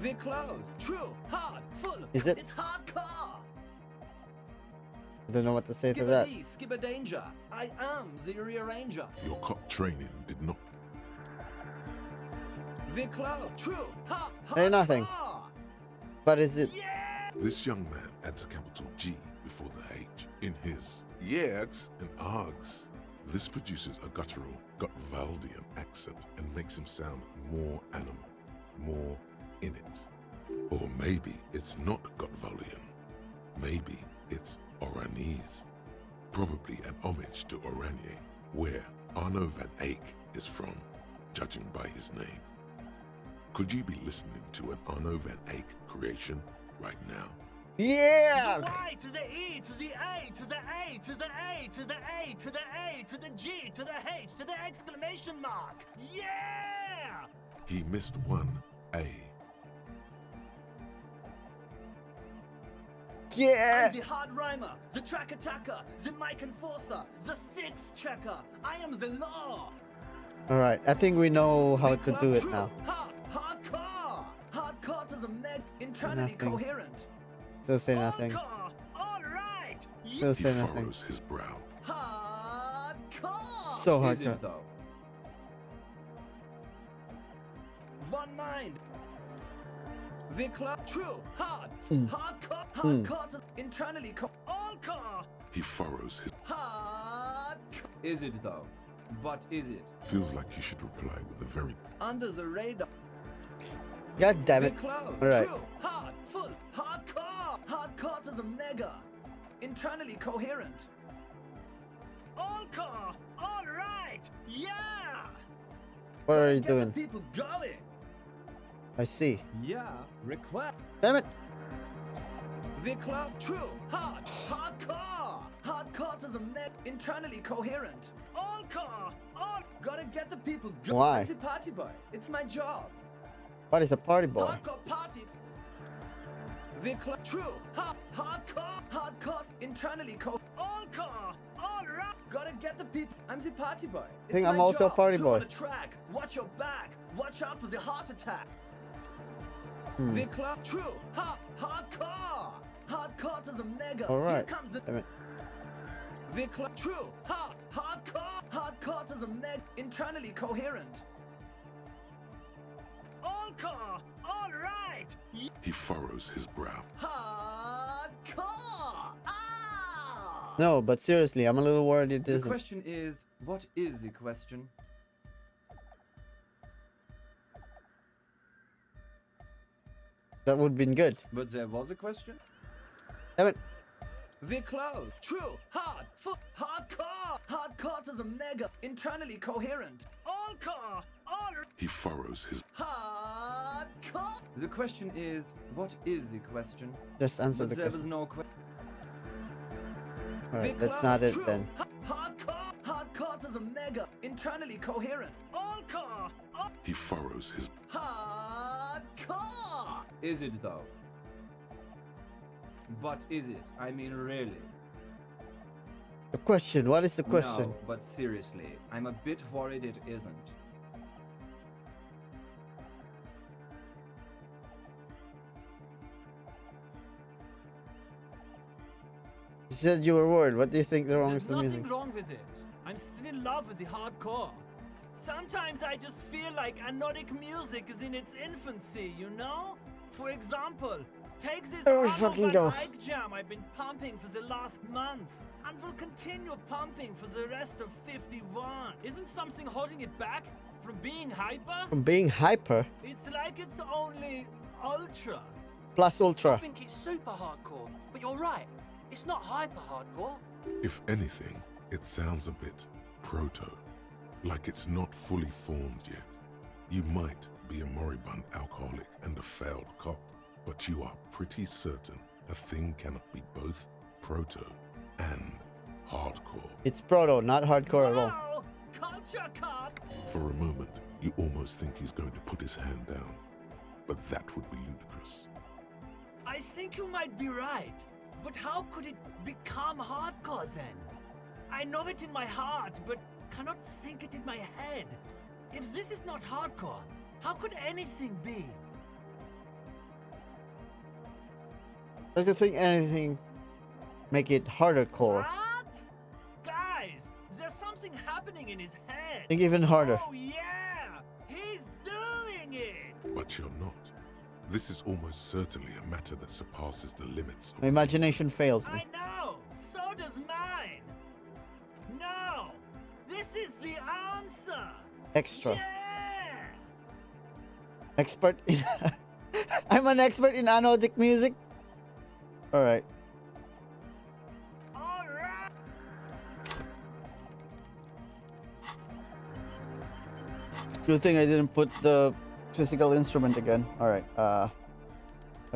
Speaker 12: We're close. True. Hard. Full.
Speaker 1: Is it?
Speaker 12: It's hardcore.
Speaker 1: I don't know what to say to
Speaker 12: Skibber
Speaker 1: that.
Speaker 12: Lee, Skibber Danger. I am the rearranger.
Speaker 2: Your cop training did not.
Speaker 12: Viclo, true. Ha, ha,
Speaker 1: Say nothing.
Speaker 12: ha.
Speaker 1: But is it?
Speaker 2: This young man adds a capital G before the H in his yegs and args. This produces a guttural, Gotwaldian accent and makes him sound more animal, more in it. Or maybe it's not Gotwaldian. Maybe it's Oranese. Probably an homage to Oranje, where Arno van Eyck is from, judging by his name. Could you be listening to an Arno van Eyck creation right now?
Speaker 1: Yeah!
Speaker 14: To the Y, to the E, to the A, to the A, to the A, to the A, to the A, to the G, to the H, to the exclamation mark. Yeah!
Speaker 2: He missed one A.
Speaker 1: Yeah!
Speaker 12: I'm the hard rhymer, the track attacker, the mic enforcer, the sixth checker. I am the law.
Speaker 1: Alright, I think we know how to do it now.
Speaker 12: Hardcore. Hardcore to the meg. Internally
Speaker 1: Nothing.
Speaker 12: coherent.
Speaker 1: Still say nothing.
Speaker 14: All right.
Speaker 1: Still say
Speaker 2: He
Speaker 1: nothing.
Speaker 2: furrows his brow.
Speaker 12: Hardcore.
Speaker 1: So
Speaker 12: Is it
Speaker 1: hardcore.
Speaker 12: though? One mind. Vicla, true, hard, hardcore, hardcore to internally all core.
Speaker 2: He furrows his.
Speaker 12: Hard. Is it though? But is it?
Speaker 2: Feels like you should reply with a very.
Speaker 12: Under the radar.
Speaker 1: God damn it. Alright.
Speaker 12: True, hard, full, hardcore. Hardcore to the mega. Internally coherent.
Speaker 14: All core. All right. Yeah.
Speaker 1: What are you
Speaker 12: Get
Speaker 1: doing?
Speaker 12: the people going.
Speaker 1: I see.
Speaker 12: Yeah, request.
Speaker 1: Damn it.
Speaker 12: Vicla, true, hard, hardcore. Hardcore to the meg. Internally coherent.
Speaker 14: All core. All.
Speaker 12: Gotta get the people going.
Speaker 1: Why?
Speaker 12: I'm the party boy. It's my job.
Speaker 1: What is a party boy?
Speaker 12: Hardcore party. Vicla, true, hardcore, hardcore. Internally all core. All right. Gotta get the people. I'm the party boy.
Speaker 1: I think
Speaker 12: It's
Speaker 1: I'm
Speaker 12: my
Speaker 1: also a
Speaker 12: job.
Speaker 1: party
Speaker 12: Two
Speaker 1: boy.
Speaker 12: on the track. Watch your back. Watch out for the heart attack.
Speaker 1: Hmm.
Speaker 12: Vicla, true, hardcore. Hardcore to the mega.
Speaker 1: Alright.
Speaker 12: Here comes the
Speaker 1: Damn it.
Speaker 12: Vicla, true, hardcore. Hardcore to the meg. Internally coherent.
Speaker 14: All core. All right.
Speaker 2: He furrows his brow.
Speaker 12: Hardcore. Ah!
Speaker 1: No, but seriously, I'm a little worried it
Speaker 12: The
Speaker 1: isn't.
Speaker 12: question is, what is the question?
Speaker 1: That would have been good.
Speaker 12: But there was a question?
Speaker 1: Damn it.
Speaker 12: Viclo, true, hard, hardcore. Hardcore to the mega. Internally coherent.
Speaker 14: All core. All.
Speaker 2: He furrows his.
Speaker 12: Hardcore. The question is, what is the question?
Speaker 1: Just answer
Speaker 12: But
Speaker 1: the
Speaker 12: there was
Speaker 1: question.
Speaker 12: no question.
Speaker 1: Alright, that's not it then.
Speaker 12: Hardcore. Hardcore to the mega. Internally coherent.
Speaker 14: All core. All.
Speaker 2: He furrows his.
Speaker 12: Hardcore. Is it though? But is it? I mean, really?
Speaker 1: The question, what is the question?
Speaker 12: No, but seriously, I'm a bit worried it isn't.
Speaker 1: You said you were worried. What do you think the wrong
Speaker 14: There's
Speaker 1: is the
Speaker 14: nothing
Speaker 1: music?
Speaker 14: wrong with it. I'm still in love with the hardcore. Sometimes I just feel like anodic music is in its infancy, you know? For example, take this
Speaker 1: There we
Speaker 14: Arno
Speaker 1: fucking
Speaker 14: van
Speaker 1: go.
Speaker 14: Eyck jam I've been pumping for the last months, and will continue pumping for the rest of 51. Isn't something holding it back from being hyper?
Speaker 1: From being hyper
Speaker 14: It's like it's only ultra.
Speaker 1: plus
Speaker 14: I
Speaker 1: ultra.
Speaker 14: think it's super hardcore, but you're right. It's not hyper hardcore.
Speaker 2: If anything, it sounds a bit proto. Like it's not fully formed yet. You might be a moribund alcoholic and a failed cop, but you are pretty certain a thing cannot be both proto and hardcore.
Speaker 1: It's proto, not hardcore at all.
Speaker 14: Wow, culture cop.
Speaker 2: For a moment, you almost think he's going to put his hand down, but that would be ludicrous.
Speaker 14: I think you might be right, but how could it become hardcore then? I know it in my heart, but cannot think it in my head. If this is not hardcore, how could anything be?
Speaker 1: Does it think anything? make it harder core.
Speaker 14: What? Guys, there's something happening in his head.
Speaker 1: Think even harder.
Speaker 14: Oh yeah, he's doing it.
Speaker 2: But you're not. This is almost certainly a matter that surpasses the limits of
Speaker 1: My imagination fails me.
Speaker 14: I know. So does mine. No, this is the answer.
Speaker 1: Extra.
Speaker 14: Yeah.
Speaker 1: Expert in I'm an expert in anodic music. Alright.
Speaker 14: All right.
Speaker 1: Good thing I didn't put the physical instrument again. Alright, I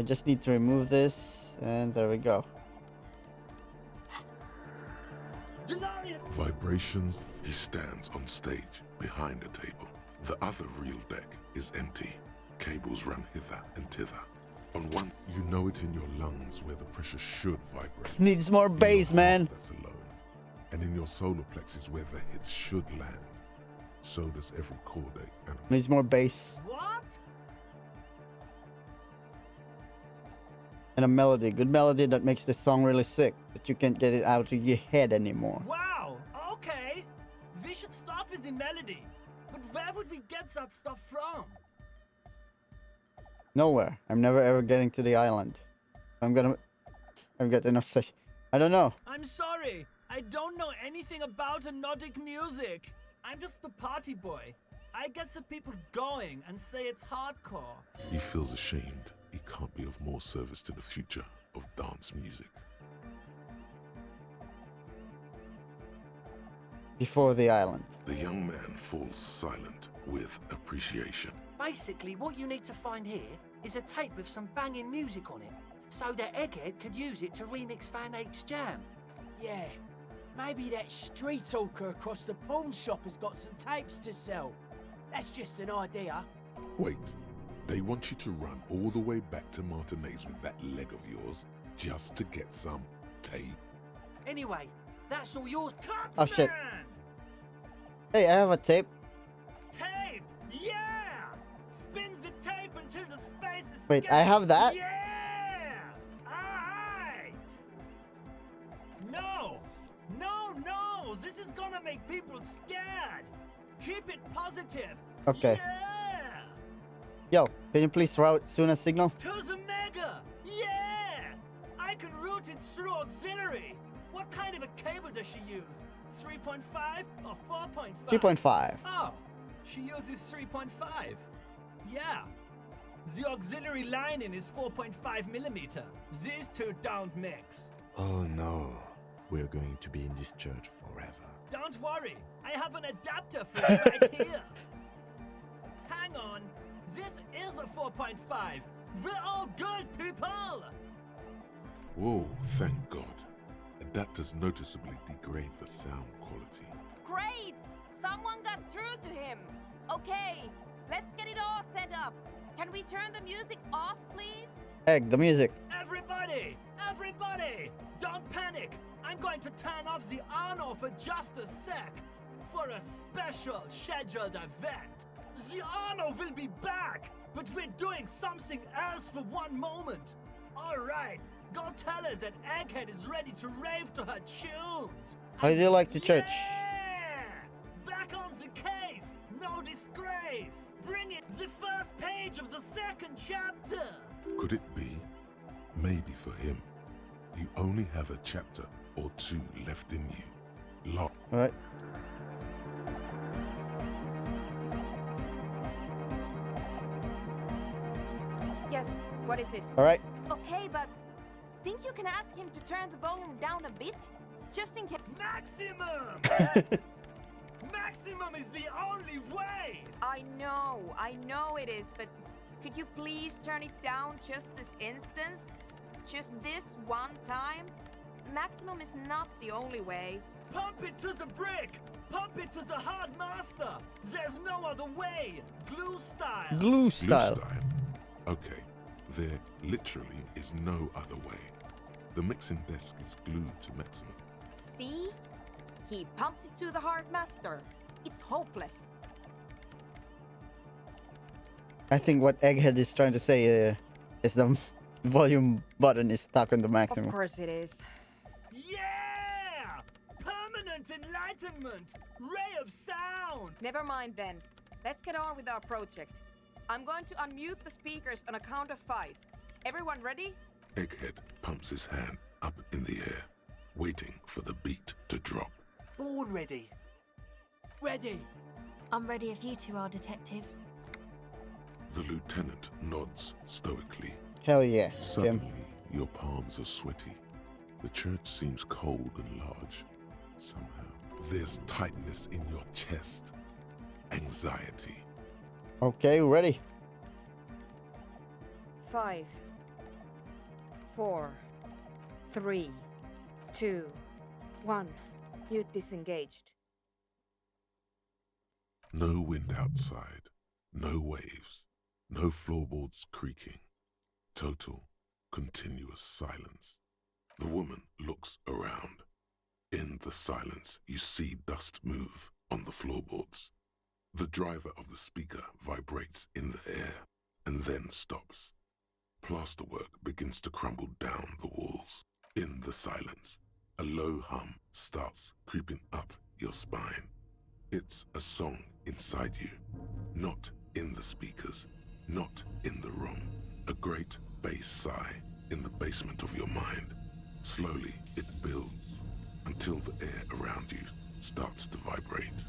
Speaker 1: just need to remove this, and there we go.
Speaker 2: vibrations. He stands on stage behind a table. The other real deck is empty. Cables run hither and thither. On one, you know it in your lungs where the pressure should vibrate.
Speaker 1: Needs more bass, man.
Speaker 2: That's alone. And in your solar plexus where the hits should land. So does every chordate and
Speaker 1: Needs more bass.
Speaker 14: What?
Speaker 1: And a melody. Good melody that makes the song really sick. That you can't get it out of your head anymore.
Speaker 14: Wow, okay. We should start with the melody. But where would we get that stuff from?
Speaker 1: Nowhere. I'm never ever getting to the island. I've got enough session. I don't know.
Speaker 14: I'm sorry. I don't know anything about Nordic music. I'm just the party boy. I get the people going and say it's hardcore.
Speaker 2: he feels ashamed he can't be of more service to the future of dance music.
Speaker 1: Before the island.
Speaker 2: The young man falls silent with appreciation.
Speaker 10: Basically, what you need to find here is a tape with some banging music on it, so that Egghead could use it to remix Fan 8's jam.
Speaker 11: Yeah, maybe that street hawker across the pawn shop has got some tapes to sell. That's just an idea.
Speaker 2: Wait, they want you to run all the way back to Martinez with that leg of yours just to get some tape?
Speaker 10: Anyway, that's all yours. Cut,
Speaker 1: Oh shit.
Speaker 10: man!
Speaker 1: Hey, I have a tape.
Speaker 14: Tape! Yeah! Spins the tape until the space is
Speaker 1: Wait, I have that?
Speaker 14: Yeah! Alright! No! No, no! This is gonna make people scared! Keep it positive!
Speaker 1: Okay.
Speaker 14: Yeah!
Speaker 1: Yo, can you please route Suna's signal?
Speaker 14: To the mega! Yeah! I can route it through auxiliary! What kind of a cable does she use? 3.5 or 4.5?
Speaker 1: 3.5.
Speaker 14: Oh, she uses 3.5. Yeah. The auxiliary lining is 4.5 millimeter. These two don't mix.
Speaker 3: Oh no, we're going to be in this church forever.
Speaker 14: Don't worry, I have an adapter for it right here. Hang on, this is a 4.5. We're all good people.
Speaker 2: Whoa, thank God. Adapters noticeably degrade the sound quality.
Speaker 15: Great! Someone got through to him. Okay, let's get it all set up. Can we turn the music off, please?
Speaker 1: Egg, the music.
Speaker 14: Everybody! Everybody! Don't panic! I'm going to turn off the Arno for just a sec. For a special scheduled event. The Arno will be back, but we're doing something else for one moment. Alright, go tell her that Egghead is ready to rave to her tunes.
Speaker 1: How do you like the church?
Speaker 14: Yeah! Back on the case! No disgrace! Bring it! The first page of the second chapter!
Speaker 2: Could it be? Maybe for him, you only have a chapter or two left in you.
Speaker 1: Alright.
Speaker 9: Yes, what is it?
Speaker 1: Alright.
Speaker 9: Okay, but think you can ask him to turn the volume down a bit? Just in case.
Speaker 14: Maximum! Maximum is the only way!
Speaker 15: I know it is, but could you please turn it down just this instance? Just this one time? Maximum is not the only way.
Speaker 14: Pump it to the brick! Pump it to the hard master! There's no other way! Glue style!
Speaker 1: Glue style.
Speaker 2: Okay, there literally is no other way. The mixing desk is glued to maximum.
Speaker 9: See? He pumps it to the hard master. It's hopeless.
Speaker 1: I think what Egghead is trying to say is the volume button is stuck on the maximum.
Speaker 9: Of course it is.
Speaker 14: Yeah! Permanent enlightenment! Ray of sound!
Speaker 9: Never mind then. Let's get on with our project. I'm going to unmute the speakers on a count of 5. Everyone ready?
Speaker 2: Egghead pumps his hand up in the air, waiting for the beat to drop.
Speaker 11: Born ready. Ready.
Speaker 13: I'm ready if you two are detectives.
Speaker 2: The lieutenant nods stoically.
Speaker 1: Hell yeah, Kim.
Speaker 2: Suddenly, your palms are sweaty. The church seems cold and large. Somehow, there's tightness in your chest. Anxiety.
Speaker 1: Okay, ready.
Speaker 9: 5, 4, 3, 2, 1. Mute disengaged.
Speaker 2: No wind outside. No waves. No floorboards creaking. Total, continuous silence. The woman looks around. In the silence, you see dust move on the floorboards. The driver of the speaker vibrates in the air and then stops. Plasterwork begins to crumble down the walls. In the silence, a low hum starts creeping up your spine. It's a song inside you, not in the speakers, not in the room. A great bass sigh in the basement of your mind. Slowly, it builds until the air around you starts to vibrate.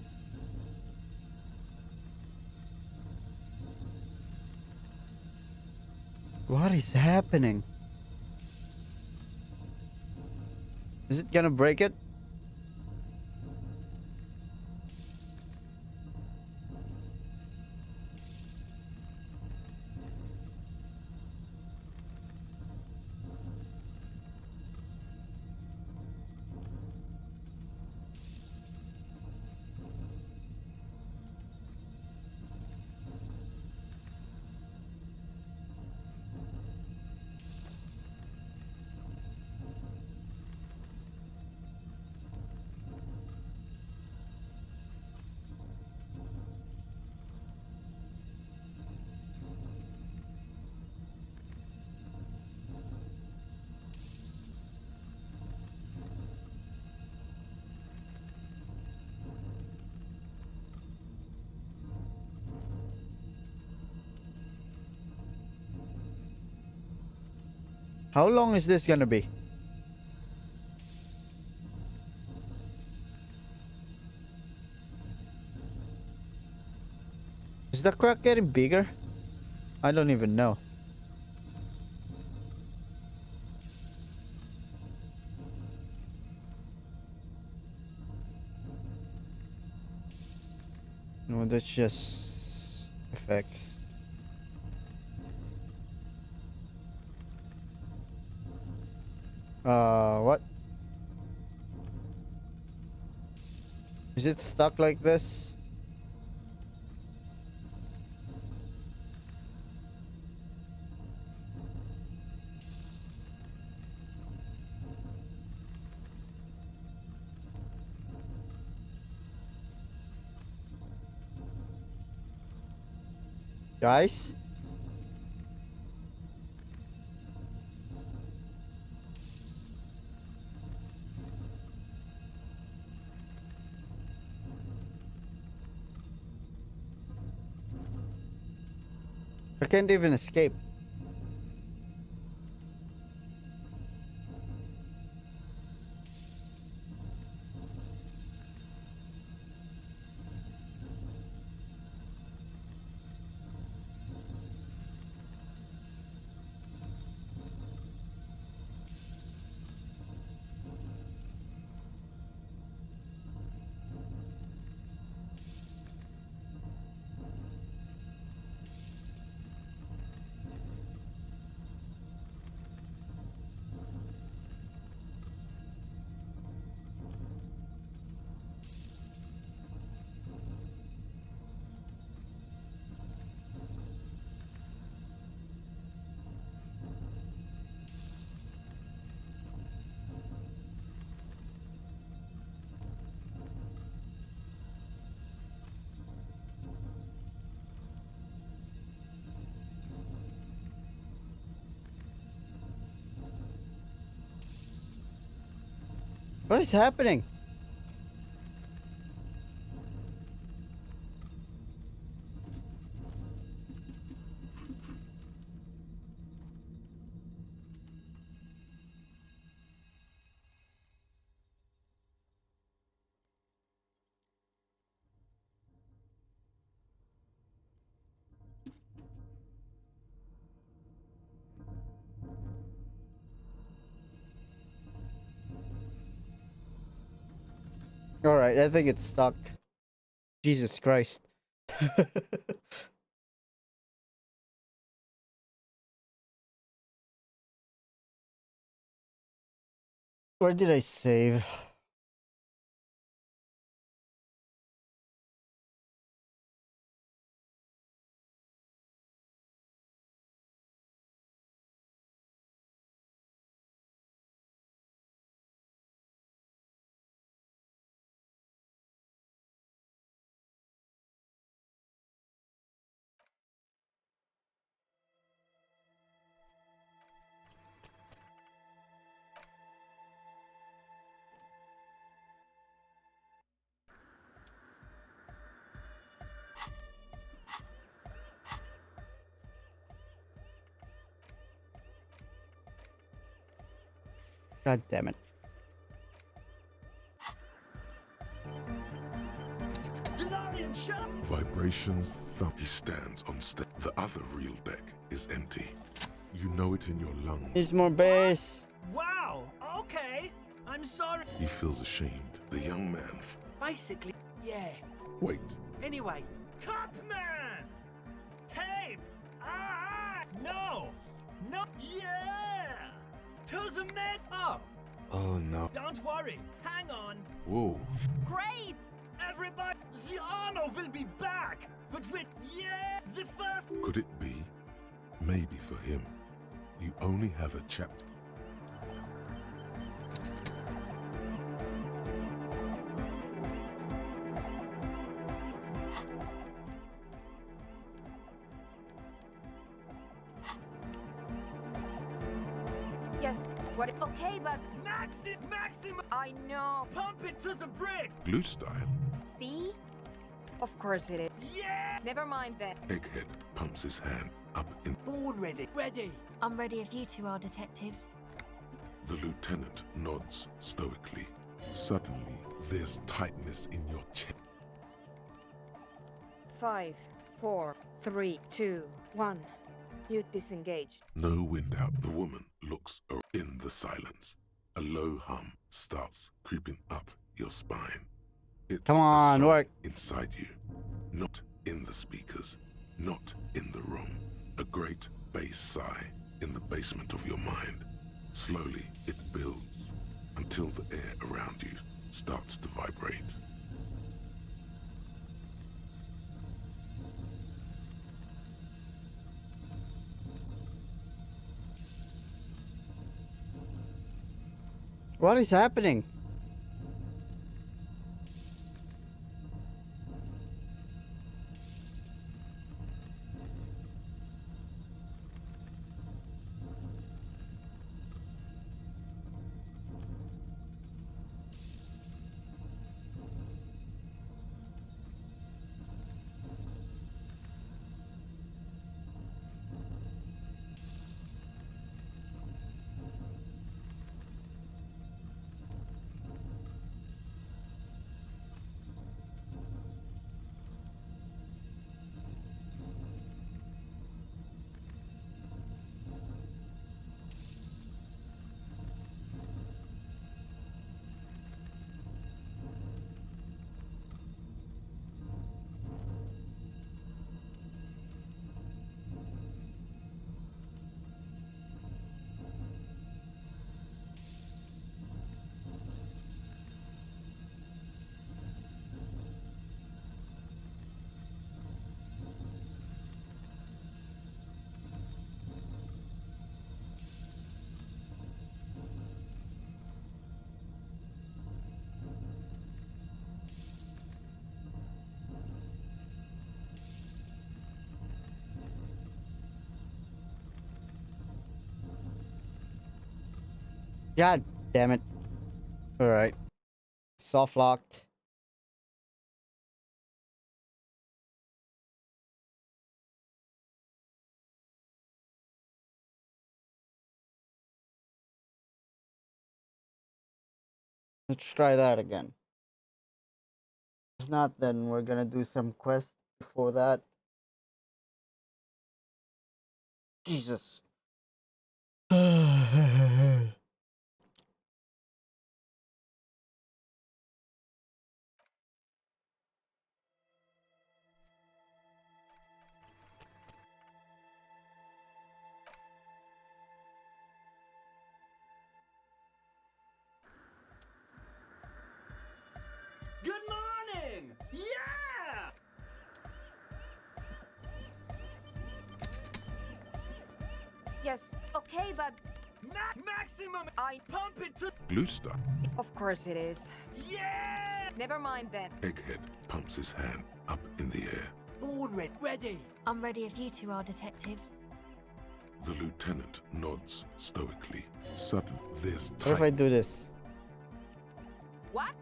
Speaker 1: What is happening? Is it gonna break it? How long is this gonna be? Is the crack getting bigger? I don't even know. No, that's just effects. What? Is it stuck like this? Guys? I can't even escape. What is happening? Alright, I think it's stuck. Jesus Christ. Where did I save? God damn it.
Speaker 2: Vibrations thump. He stands on step. The other Wryll deck is empty. You know it in your lungs.
Speaker 1: Needs more bass.
Speaker 14: Wow, okay. I'm sorry.
Speaker 2: He feels ashamed. The young man.
Speaker 11: Basically, yeah.
Speaker 2: Wait.
Speaker 14: Anyway, Cupman! Tape! No! No! Yeah! To the med. Oh,
Speaker 3: Oh no.
Speaker 14: don't worry. Hang on.
Speaker 2: Whoa.
Speaker 15: Great!
Speaker 14: Everybody, the honor will be back. But with, yeah, the first.
Speaker 2: Could it be? Maybe for him. You only have a chapter.
Speaker 15: Yes, what? Okay, but
Speaker 14: Maxim!
Speaker 15: I know.
Speaker 14: Pump it to the brick!
Speaker 2: Glue style.
Speaker 15: See? Of course it is.
Speaker 14: Yeah!
Speaker 15: Never mind then.
Speaker 2: Egghead pumps his hand up in.
Speaker 11: Born ready. Ready.
Speaker 13: I'm ready if you two are detectives.
Speaker 2: The lieutenant nods stoically. Suddenly, there's tightness in your chest.
Speaker 9: 5, 4, 3, 2, 1. You disengaged.
Speaker 2: No wind out. The woman looks in the silence. A low hum starts creeping up your spine. It's
Speaker 1: Come
Speaker 2: a
Speaker 1: on,
Speaker 2: sigh
Speaker 1: work.
Speaker 2: inside you, not in the speakers, not in the room. A great bass sigh in the basement of your mind. Slowly, it builds until the air around you starts to vibrate.
Speaker 1: What is happening? God damn it. Alright. Soft locked. Let's try that again. If not, then we're gonna do some quests before that. Jesus.
Speaker 12: Good morning! Yeah!
Speaker 9: Yes, okay, but
Speaker 14: Maximum!
Speaker 9: I
Speaker 14: Pump it to...
Speaker 2: Glue stuff.
Speaker 9: Of course it is.
Speaker 14: Yeah!
Speaker 9: Never mind then.
Speaker 2: Egghead pumps his hand up in the air.
Speaker 11: Born ready.
Speaker 13: I'm ready if you two are detectives.
Speaker 2: The lieutenant nods stoically. Suddenly, there's
Speaker 1: What if I do this?
Speaker 9: What?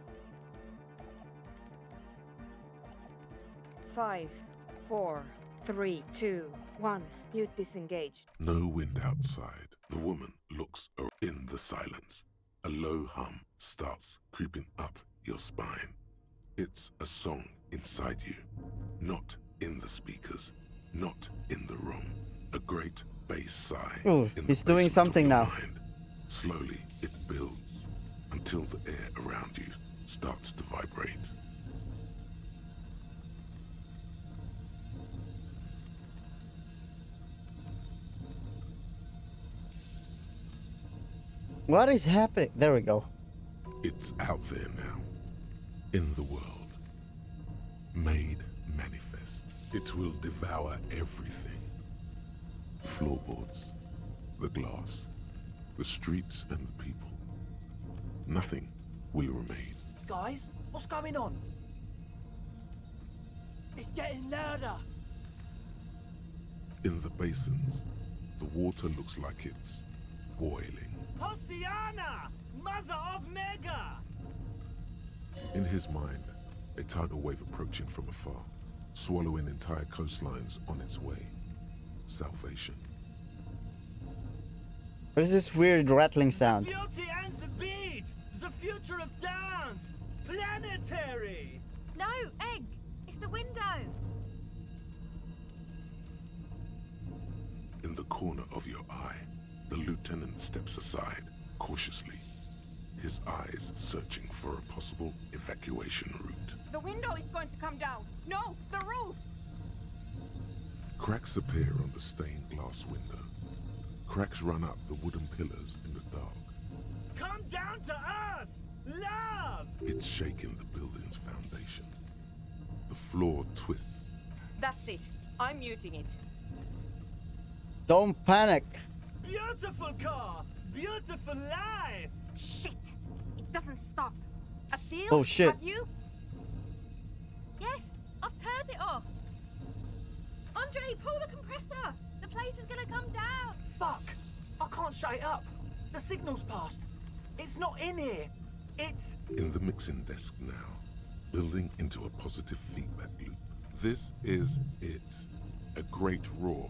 Speaker 9: 5, 4, 3, 2, 1. Mute disengaged.
Speaker 2: no wind outside. The woman looks in the silence. A low hum starts creeping up your spine. It's a song inside you, not in the speakers, not in the room. A great bass sigh.
Speaker 1: Oh,
Speaker 2: in
Speaker 1: he's
Speaker 2: the
Speaker 1: doing
Speaker 2: basement of
Speaker 1: something
Speaker 2: your
Speaker 1: now.
Speaker 2: mind. Slowly, it builds until the air around you starts to vibrate.
Speaker 1: What is happening? There we go.
Speaker 2: It's out there now, in the world. Made manifest. It will devour everything. The floorboards, the glass, the streets and the people. Nothing will remain.
Speaker 11: Guys, what's going on? It's getting louder.
Speaker 2: In the basins, the water looks like it's boiling.
Speaker 14: Hosiana! Mother of Mega!
Speaker 2: In his mind, a tidal wave approaching from afar, swallowing entire coastlines on its way. Salvation.
Speaker 1: What is this weird rattling sound?
Speaker 14: Beauty and the beat! The future of dance! Planetary!
Speaker 13: No, Egg! It's the window!
Speaker 2: In the corner of your eye, the lieutenant steps aside, cautiously, his eyes searching for a possible evacuation route.
Speaker 15: The window is going to come down. No, the roof!
Speaker 2: Cracks appear on the stained glass window. Cracks run up the wooden pillars in the dark.
Speaker 14: Come down to us! Love!
Speaker 2: It's shaking the building's foundation. The floor twists.
Speaker 15: That's it. I'm muting it.
Speaker 1: Don't panic.
Speaker 14: Beautiful car! Beautiful life!
Speaker 15: Shit! It doesn't stop. A seal?
Speaker 1: Oh, shit.
Speaker 15: Have you?
Speaker 13: Yes, I've turned it off. Andre, pull the compressor. The place is gonna come down.
Speaker 11: Fuck! I can't shut it up. The signal's passed. It's not in here. It's...
Speaker 2: In the mixing desk now, building into a positive feedback loop. This is it. A great roar.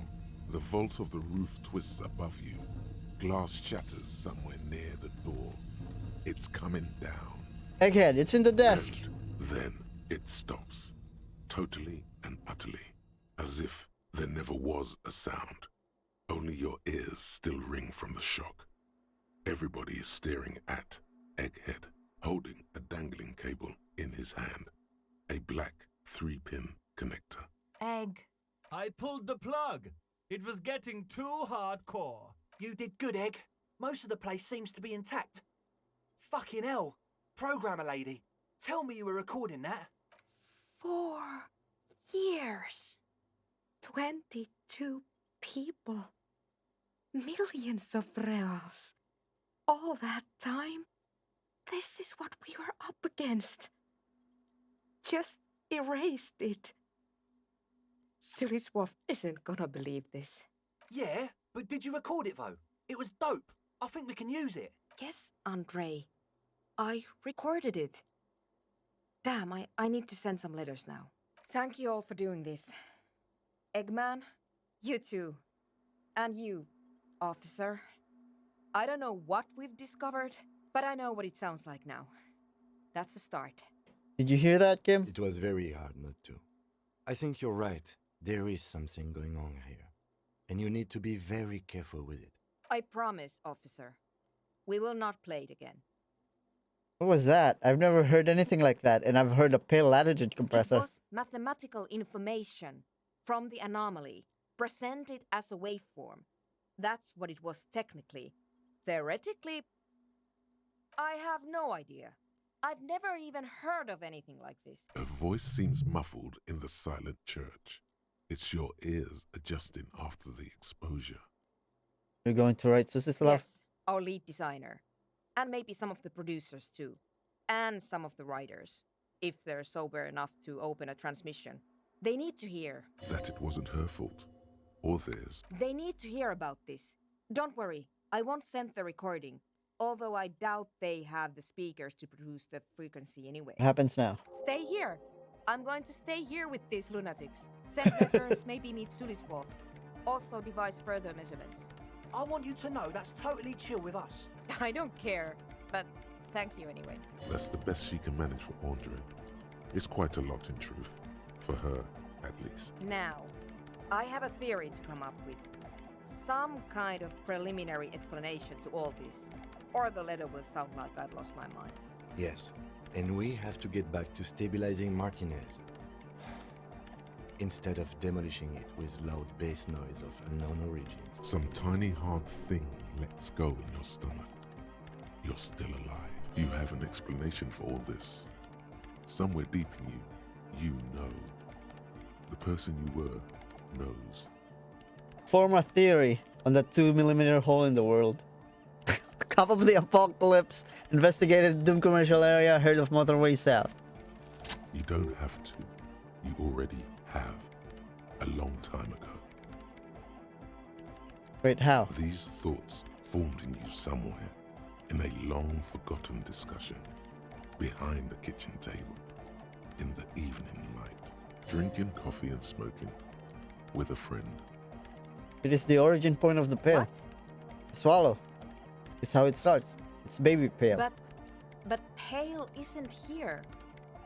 Speaker 2: The vault of the roof twists above you. Glass shatters somewhere near the door. It's coming down.
Speaker 1: Egghead, it's in the desk.
Speaker 2: And then it stops. Totally and utterly. As if there never was a sound. Only your ears still ring from the shock. Everybody is staring at Egghead, holding a dangling cable in his hand. A black 3-pin connector.
Speaker 13: Egg.
Speaker 14: I pulled the plug. It was getting too hardcore.
Speaker 11: You did good, Egg. Most of the place seems to be intact. Fucking hell. Programmer lady, tell me you were recording that.
Speaker 9: 4 years. 22 people. Millions of reals. All that time? This is what we were up against. Just erased it. Suliswolf isn't gonna believe this.
Speaker 11: Yeah, but did you record it though? It was dope. I think we can use it.
Speaker 9: Yes, Andre. I recorded it. Damn, I need to send some letters now. Thank you all for doing this. Eggman, you too. And you, officer. I don't know what we've discovered, but I know what it sounds like now. That's the start.
Speaker 1: Did you hear that, Kim?
Speaker 3: It was very hard not to. I think you're right. There is something going on here. And you need to be very careful with it.
Speaker 9: I promise, officer. We will not play it again.
Speaker 1: What was that? I've never heard anything like that, and I've heard a pale latitude compressor.
Speaker 9: It was mathematical information from the anomaly, presented as a waveform. That's what it was technically. Theoretically, I have no idea. I've never even heard of anything like this.
Speaker 2: Her voice seems muffled in the silent church. It's your ears adjusting after the exposure.
Speaker 1: You're going to write Susislav?
Speaker 9: Yes, our lead designer. And maybe some of the producers too. And some of the writers. If they're sober enough to open a transmission. They need to hear.
Speaker 2: That it wasn't her fault. Or theirs.
Speaker 9: They need to hear about this. Don't worry, I won't send the recording. Although I doubt they have the speakers to produce the frequency anyway.
Speaker 1: What happens now?
Speaker 9: Stay here. I'm going to stay here with these lunatics. Send letters, maybe meet Suliswolf. Also devise further measurements.
Speaker 10: I want you to know that's totally chill with us.
Speaker 9: I don't care, but thank you anyway.
Speaker 2: That's the best she can manage for Andre. It's quite a lot in truth. For her, at least.
Speaker 9: Now, I have a theory to come up with. Some kind of preliminary explanation to all this. Or the letter will sound like I've lost my mind.
Speaker 3: Yes. And we have to get back to stabilizing Martinez. Instead of demolishing it with loud bass noise of unknown origins.
Speaker 2: Some tiny hard thing lets go in your stomach. You're still alive. You have an explanation for all this. Somewhere deep in you, you know. The person you were knows.
Speaker 1: Form a theory on the 2mm hole in the world. Cop of the apocalypse. Investigated Doom commercial area. Heard of motorway south.
Speaker 2: You don't have to. You already have. A long time ago.
Speaker 1: Wait, how?
Speaker 2: These thoughts formed in you somewhere. In a long forgotten discussion. Behind a kitchen table. In the evening light. Drinking coffee and smoking. With a friend.
Speaker 1: It is the origin point of the pale.
Speaker 9: What?
Speaker 1: Swallow. It's how it starts. It's baby pale.
Speaker 9: But Pale isn't here.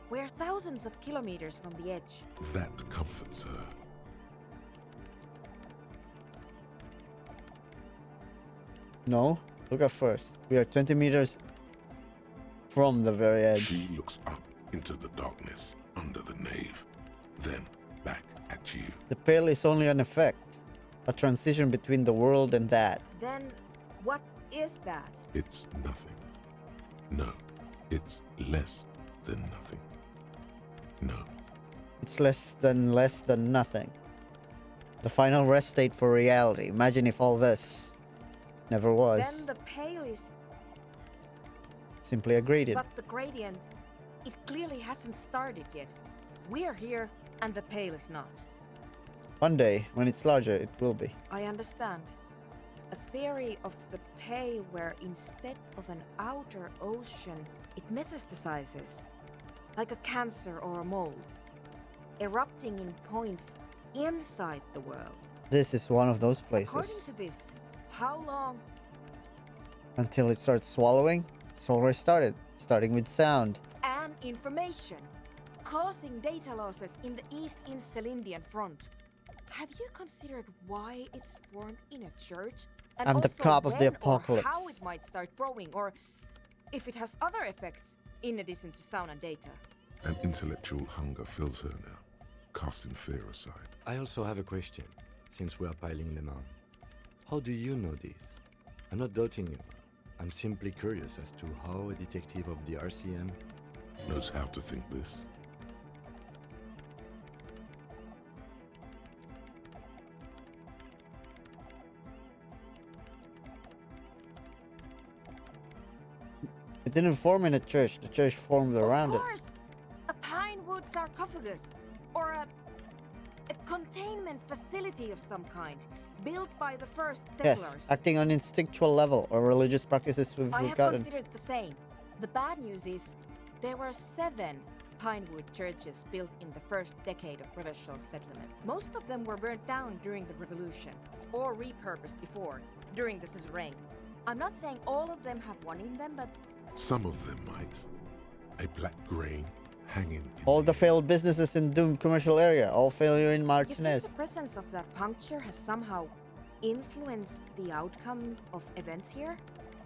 Speaker 9: We're thousands of kilometers from the edge.
Speaker 2: That comforts her.
Speaker 1: No, look at first. We are 20 meters from the very edge.
Speaker 2: She looks up into the darkness under the nave, then back at you.
Speaker 1: The pale is only an effect, a transition between the world and that.
Speaker 9: Then what is that?
Speaker 2: It's nothing. No, it's less than nothing. No.
Speaker 1: It's less than nothing. The final rest state for reality. Imagine if all this never was.
Speaker 9: Then the Pale is...
Speaker 1: Simply a gradient.
Speaker 9: But the gradient, it clearly hasn't started yet. We're here, and the Pale is not.
Speaker 1: One day, when it's larger, it will be.
Speaker 9: I understand. A theory of the Pale where instead of an outer ocean, it metastasizes. Like a cancer or a mole. Erupting in points inside the world.
Speaker 1: This is one of those places.
Speaker 9: According to this, how long?
Speaker 1: Until it starts swallowing, it's already started. Starting with sound.
Speaker 9: And information. Causing data losses in the East Insulindian front. Have you considered why it's formed in a church? And
Speaker 1: I'm the
Speaker 9: also
Speaker 1: cop of the
Speaker 9: when or
Speaker 1: apocalypse.
Speaker 9: how it might start growing, or if it has other effects in addition to sound and data.
Speaker 2: An intellectual hunger fills her now, casting fear aside.
Speaker 3: I also have a question, since we are piling them on. How do you know this? I'm not doubting you. I'm simply curious as to how a detective of the RCM
Speaker 2: knows how to think this.
Speaker 1: It didn't form in a church. The church formed around
Speaker 9: Of course! A pine wood sarcophagus. Or a containment facility of some kind. Built by the first
Speaker 1: it. Yes,
Speaker 9: settlers.
Speaker 1: acting on instinctual level or religious practices we've
Speaker 9: I have
Speaker 1: forgotten.
Speaker 9: considered the same. The bad news is there were 7 pinewood churches built in the first decade of provincial settlement. Most of them were burnt down during the revolution, or repurposed before, during the suzerain. I'm not saying all of them have one in them, but
Speaker 2: Some of them might. A black grain hanging in
Speaker 1: All the failed businesses in doomed commercial area, all failure in
Speaker 9: you think
Speaker 1: Martinez.
Speaker 9: the presence of that puncture has somehow influenced the outcome of events here?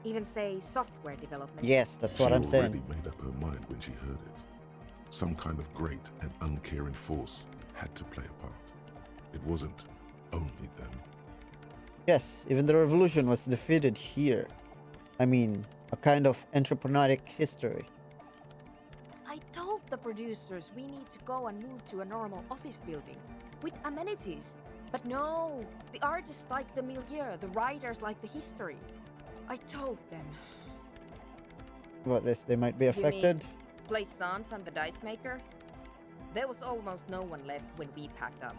Speaker 9: Even say software development?
Speaker 1: Yes, that's what I'm
Speaker 2: She
Speaker 1: saying.
Speaker 2: already made up her mind when she heard it. Some kind of great and uncaring force had to play a part. It wasn't only them.
Speaker 1: Yes, even the revolution was defeated here. I mean, a kind of entrepreneuric history.
Speaker 9: I told the producers we need to go and move to a normal office building with amenities. But no, the artists like the milieu, the writers like the history. I told them.
Speaker 1: What this? They might be
Speaker 9: You mean
Speaker 1: affected.
Speaker 9: Plaisance and the dice maker? There was almost no one left when we packed up.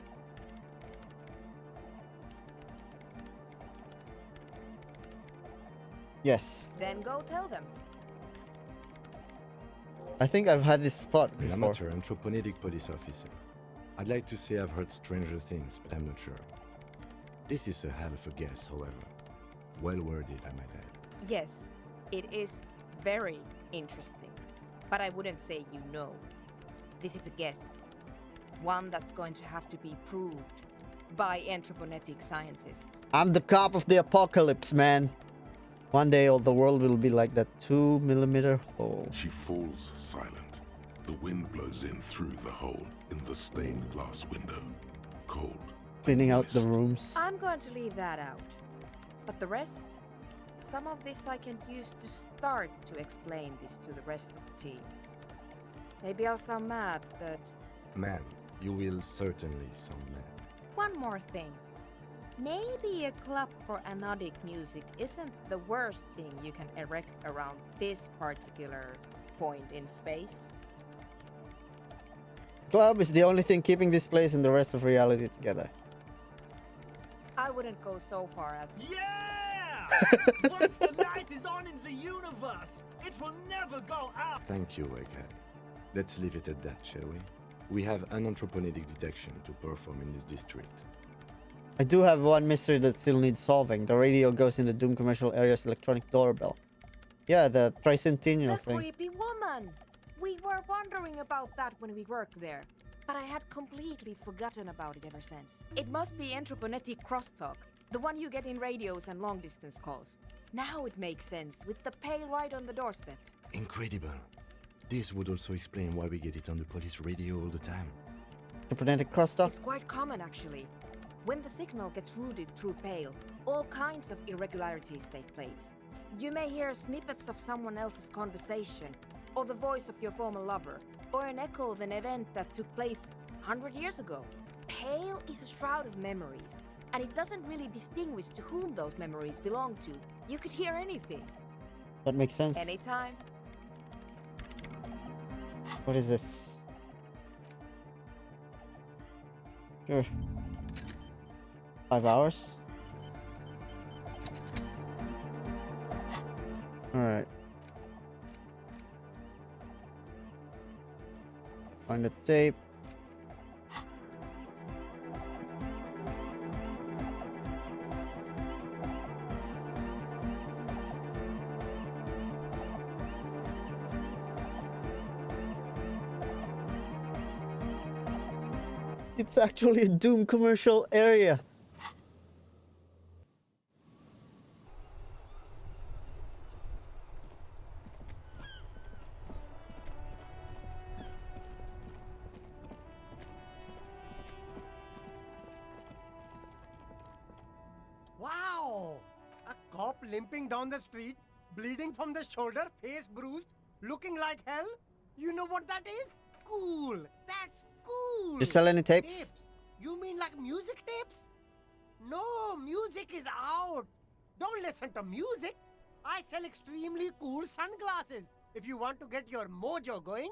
Speaker 1: Yes,
Speaker 9: Then go tell them.
Speaker 1: I think I've had this thought
Speaker 3: An
Speaker 1: before.
Speaker 3: amateur anthroponic police officer. I'd like to say I've heard stranger things, but I'm not sure. This is a hell of a guess, however. Well worded, I might add.
Speaker 9: Yes, it is very interesting. But I wouldn't say you know. This is a guess. One that's going to have to be proved by anthroponetic scientists.
Speaker 1: I'm the cop of the apocalypse, man. One day all the world will be like that 2mm hole.
Speaker 2: She falls silent. The wind blows in through the hole in the stained glass window. Cold.
Speaker 1: Cleaning out the rooms.
Speaker 9: I'm going to leave that out. But the rest? Some of this I can use to start to explain this to the rest of the team. Maybe I'll sound mad, but
Speaker 3: Ma'am, you will certainly sound mad.
Speaker 9: one more thing. Maybe a club for anodic music isn't the worst thing you can erect around this particular point in space.
Speaker 1: Club is the only thing keeping this place and the rest of reality together.
Speaker 9: I wouldn't go so far as
Speaker 14: Yeah! Once the light is on in the universe, it will never go out.
Speaker 3: Thank you, Egghead. Let's leave it at that, shall we? We have an anthroponic detection to perform in this district.
Speaker 1: I do have one mystery that still needs solving. The radio goes in the Doom commercial area's electronic doorbell. Yeah, the tricentennial
Speaker 9: the
Speaker 1: thing.
Speaker 9: creepy woman. We were wondering about that when we worked there, but I had completely forgotten about it ever since. It must be anthroponetic crosstalk, the one you get in radios and long-distance calls. Now it makes sense, with the pail right on the doorstep.
Speaker 3: Incredible. This would also explain why we get it on the police radio all the time.
Speaker 1: Cybernetic crosstalk?
Speaker 9: It's quite common, actually. When the signal gets routed through pail, all kinds of irregularities take place. You may hear snippets of someone else's conversation, or the voice of your former lover, or an echo of an event that took place 100 years ago. Pale is a shroud of memories, and it doesn't really distinguish to whom those memories belong to. You could hear anything.
Speaker 1: That makes sense.
Speaker 9: Anytime.
Speaker 1: What is this? Sure. 5 hours? Alright. Find the tape. It's actually a Doom commercial area.
Speaker 16: Wow! A cop limping down the street, bleeding from the shoulder, face bruised, looking like hell? You know what that is? Cool! That's cool!
Speaker 1: You sell any tapes?
Speaker 16: You mean like music tapes? No, music is out! Don't listen to music! I sell extremely cool sunglasses if you want to get your mojo going.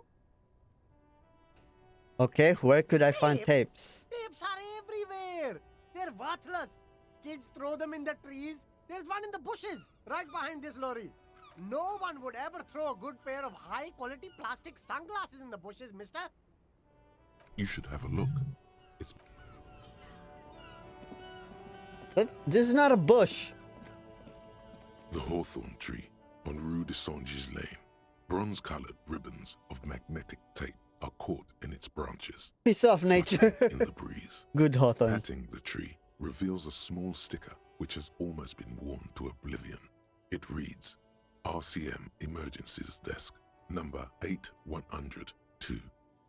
Speaker 1: Okay, where could I find tapes?
Speaker 16: Tapes are everywhere! They're worthless! Kids throw them in the trees. There's one in the bushes, right behind this lorry. No one would ever throw a good pair of high-quality plastic sunglasses in the bushes, mister.
Speaker 2: You should have a look. It's
Speaker 1: This is not a bush.
Speaker 2: the hawthorn tree on Rue de Saint-Gilles Lane. Bronze-colored ribbons of magnetic tape are caught in its branches.
Speaker 1: Piece of nature.
Speaker 2: In the breeze.
Speaker 1: Good hawthorn.
Speaker 2: Patting the tree reveals a small sticker which has almost been worn to oblivion. It reads, RCM Emergencies Desk, number 8102.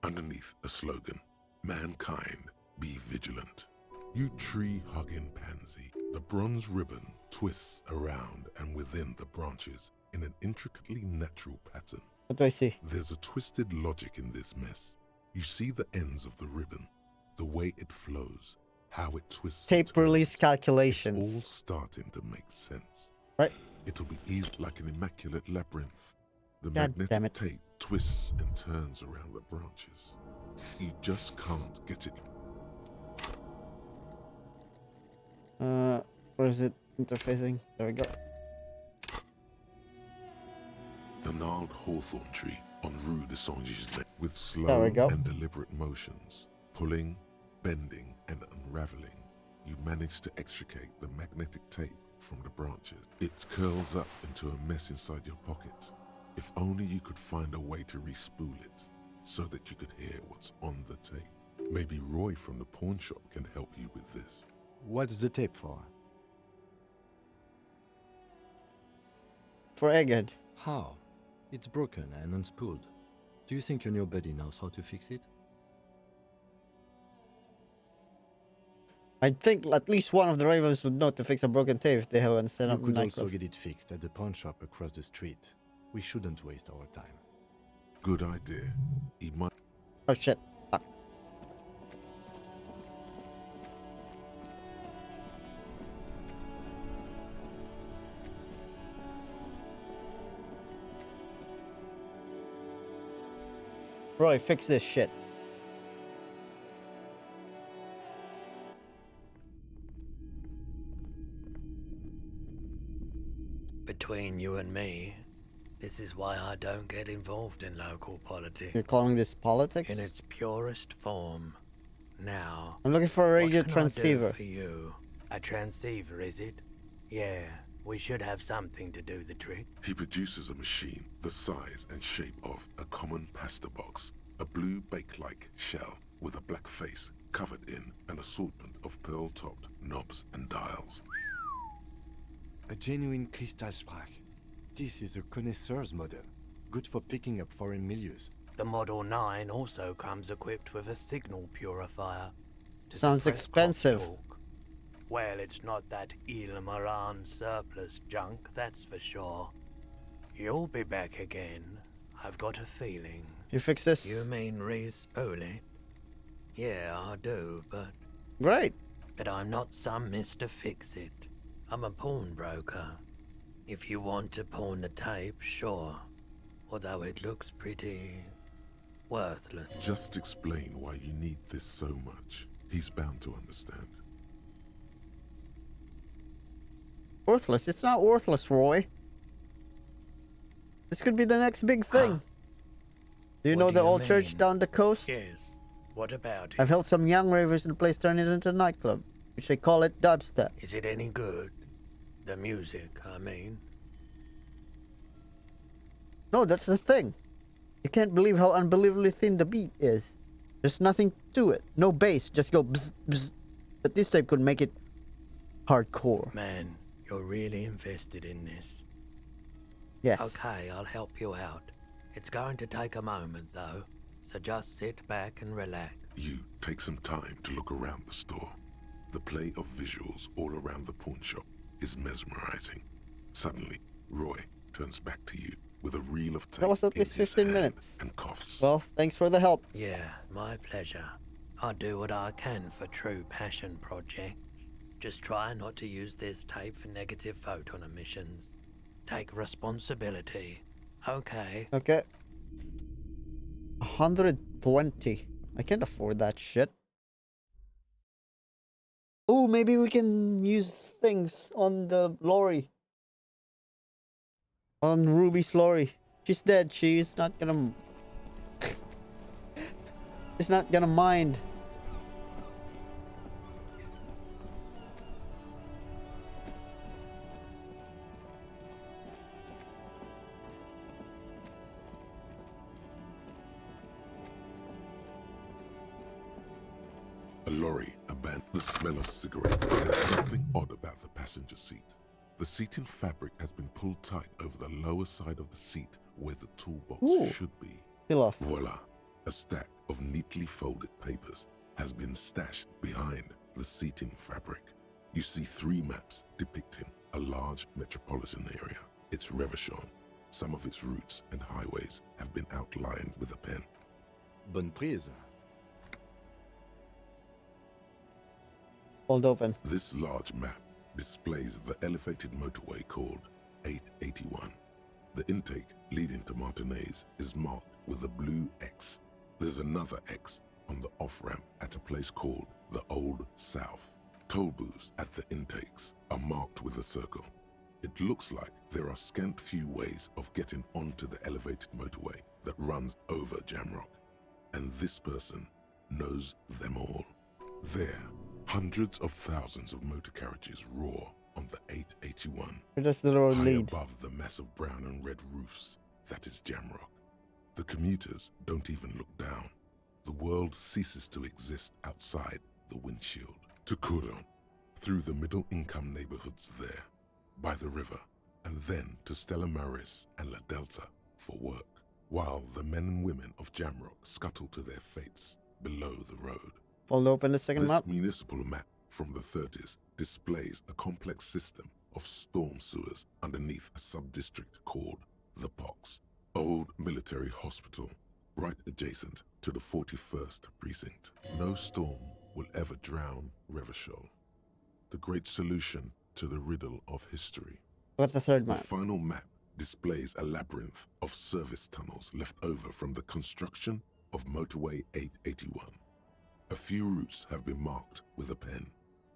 Speaker 2: Underneath a slogan, Mankind, be vigilant. You tree-hugging pansy. The bronze ribbon twists around and within the branches in an intricately natural pattern.
Speaker 1: What do I see?
Speaker 2: There's a twisted logic in this mess. You see the ends of the ribbon, the way it flows, how it twists.
Speaker 1: Tape release calculations.
Speaker 2: It's all starting to make sense.
Speaker 1: Right.
Speaker 2: It'll be easy like an immaculate labyrinth. The
Speaker 1: God damn
Speaker 2: magnetic
Speaker 1: it.
Speaker 2: tape twists and turns around the branches. You just can't get it.
Speaker 1: Where is it interfacing? There we go.
Speaker 2: The gnarled hawthorn tree on Rue de Saint-Gilles with
Speaker 1: There
Speaker 2: slow
Speaker 1: we go.
Speaker 2: and deliberate motions, pulling, bending, and unraveling, you manage to extricate the magnetic tape from the branches. It curls up into a mess inside your pocket. If only you could find a way to re-spool it, so that you could hear what's on the tape. Maybe Roy from the pawn shop can help you with this.
Speaker 3: What's the tape for?
Speaker 1: For Egghead.
Speaker 3: How? It's broken and unspooled. Do you think your new buddy knows how to fix it?
Speaker 1: I think at least one of the Ravens would know to fix a broken tape if they haven't set
Speaker 3: You
Speaker 1: up a
Speaker 3: could also
Speaker 1: nightclub.
Speaker 3: get it fixed at the pawn shop across the street. We shouldn't waste our time.
Speaker 2: Good idea. He might.
Speaker 1: Oh shit. Fuck. Roy, fix this shit.
Speaker 17: Between you and me, this is why I don't get involved in local politics.
Speaker 1: You're calling this politics?
Speaker 17: In its purest form. Now,
Speaker 1: I'm looking for a radio
Speaker 17: what can
Speaker 1: transceiver.
Speaker 17: I do for you? A transceiver, is it? Yeah, we should have something to do the trick.
Speaker 2: He produces a machine the size and shape of a common pasta box, a blue bake-like shell with a black face covered in an assortment of pearl-topped knobs and dials.
Speaker 3: A genuine crystal sprague. This is a connoisseur's model, good for picking up foreign milieus.
Speaker 17: The Model 9 also comes equipped with a signal purifier. to
Speaker 1: Sounds
Speaker 17: suppress
Speaker 1: expensive.
Speaker 17: crosstalk. Well, it's not that Il Moran surplus junk, that's for sure. You'll be back again. I've got a feeling.
Speaker 1: You fix this?
Speaker 17: You mean re-spool it? Yeah, I do, but...
Speaker 1: Great.
Speaker 17: But I'm not some Mr. Fix-It. I'm a pawnbroker. If you want to pawn the tape, sure. Although it looks pretty... worthless.
Speaker 2: Just explain why you need this so much. He's bound to understand.
Speaker 1: Worthless? It's not worthless, Roy. This could be the next big thing. Do you
Speaker 17: What
Speaker 1: know
Speaker 17: do
Speaker 1: the
Speaker 17: you
Speaker 1: old church
Speaker 17: mean?
Speaker 1: down the coast?
Speaker 17: Yes. What about it?
Speaker 1: I've helped some young ravers in the place turn it into a nightclub, which they call it dubstep.
Speaker 17: Is it any good? The music, I mean.
Speaker 1: No, that's the thing. You can't believe how unbelievably thin the beat is. There's nothing to it. No bass, just go bzz, bzz. But this tape could make it hardcore.
Speaker 17: Man, you're really invested in this.
Speaker 1: Yes.
Speaker 17: Okay, I'll help you out. It's going to take a moment, though, so just sit back and relax.
Speaker 2: You take some time to look around the store. The play of visuals all around the pawn shop is mesmerizing. Suddenly, Roy turns back to you with a reel of tape
Speaker 1: That was at
Speaker 2: in
Speaker 1: least
Speaker 2: his
Speaker 1: 15
Speaker 2: hand
Speaker 1: minutes.
Speaker 2: and coughs.
Speaker 1: Well, thanks for the help.
Speaker 17: Yeah, my pleasure. I'll do what I can for true passion projects. Just try not to use this tape for negative photon emissions. Take responsibility. Okay.
Speaker 1: Okay. 120. I can't afford that shit. Oh, maybe we can use things on the lorry. On Ruby's Lori. She's dead. She's not gonna... She's not gonna mind.
Speaker 2: A lorry abandoned. The smell of cigarette. There's something odd about the passenger seat. The seating fabric has been pulled tight over the lower side of the seat where the toolbox should be.
Speaker 1: Peel off.
Speaker 2: Voila! A stack of neatly folded papers has been stashed behind the seating fabric. You see 3 maps depicting a large metropolitan area. It's Revachol. Some of its routes and highways have been outlined with a pen.
Speaker 3: Bonne prise.
Speaker 1: Hold open.
Speaker 2: This large map displays the elevated motorway called 881. The intake leading to Martinez is marked with a blue X. There's another X on the off-ramp at a place called the Old South. Toll booths at the intakes are marked with a circle. It looks like there are scant few ways of getting onto the elevated motorway that runs over Jamrock, and this person knows them all. There, hundreds of thousands of motor carriages roar on the 881.
Speaker 1: Where does the road
Speaker 2: high
Speaker 1: lead?
Speaker 2: above the massive brown and red roofs, that is Jamrock. The commuters don't even look down. The world ceases to exist outside the windshield. To Couron, through the middle-income neighborhoods there, by the river, and then to Stella Maris and La Delta for work, while the men and women of Jamrock scuttle to their fates below the road.
Speaker 1: Fold open the second map.
Speaker 2: This municipal map from the 30s displays a complex system of storm sewers underneath a sub-district called the Pox, old military hospital, right adjacent to the 41st precinct. No storm will ever drown Revachol. The great solution to the riddle of history.
Speaker 1: What's the third map?
Speaker 2: The final map displays a labyrinth of service tunnels left over from the construction of motorway 881. A few routes have been marked with a pen,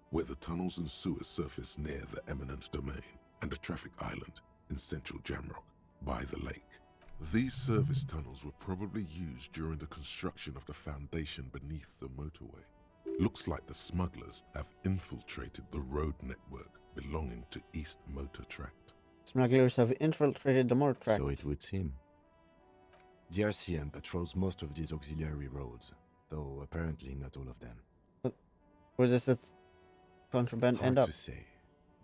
Speaker 2: where the tunnels and sewers surface near the eminent domain and a traffic island in central Jamrock by the lake. These service tunnels were probably used during the construction of the foundation beneath the motorway. Looks like the smugglers have infiltrated the road network belonging to East Motor Tract.
Speaker 1: Smugglers have infiltrated the motor tract.
Speaker 3: So it would seem. The RCM patrols most of these auxiliary roads, though apparently not all of them.
Speaker 1: But where does this contraband end up?
Speaker 3: Hard to say.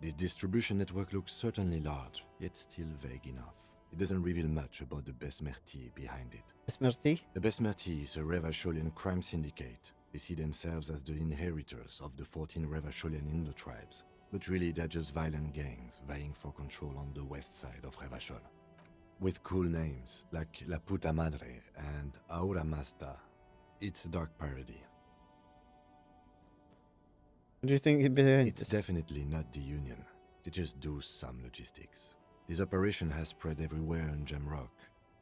Speaker 3: This distribution network looks certainly large, yet still vague enough. It doesn't reveal much about the Besmerti behind it.
Speaker 1: Besmerti?
Speaker 3: The Besmerti is a Revacholian crime syndicate. They see themselves as the inheritors of the 14 Revacholian Indo-tribes, but really they're just violent gangs vying for control on the west side of Revachol. With cool names like La Puta Madre and Aura Masta, it's a dark parody.
Speaker 1: What do you think it behind
Speaker 3: It's definitely not the Union. They just do some logistics. This operation has spread everywhere in Jamrock.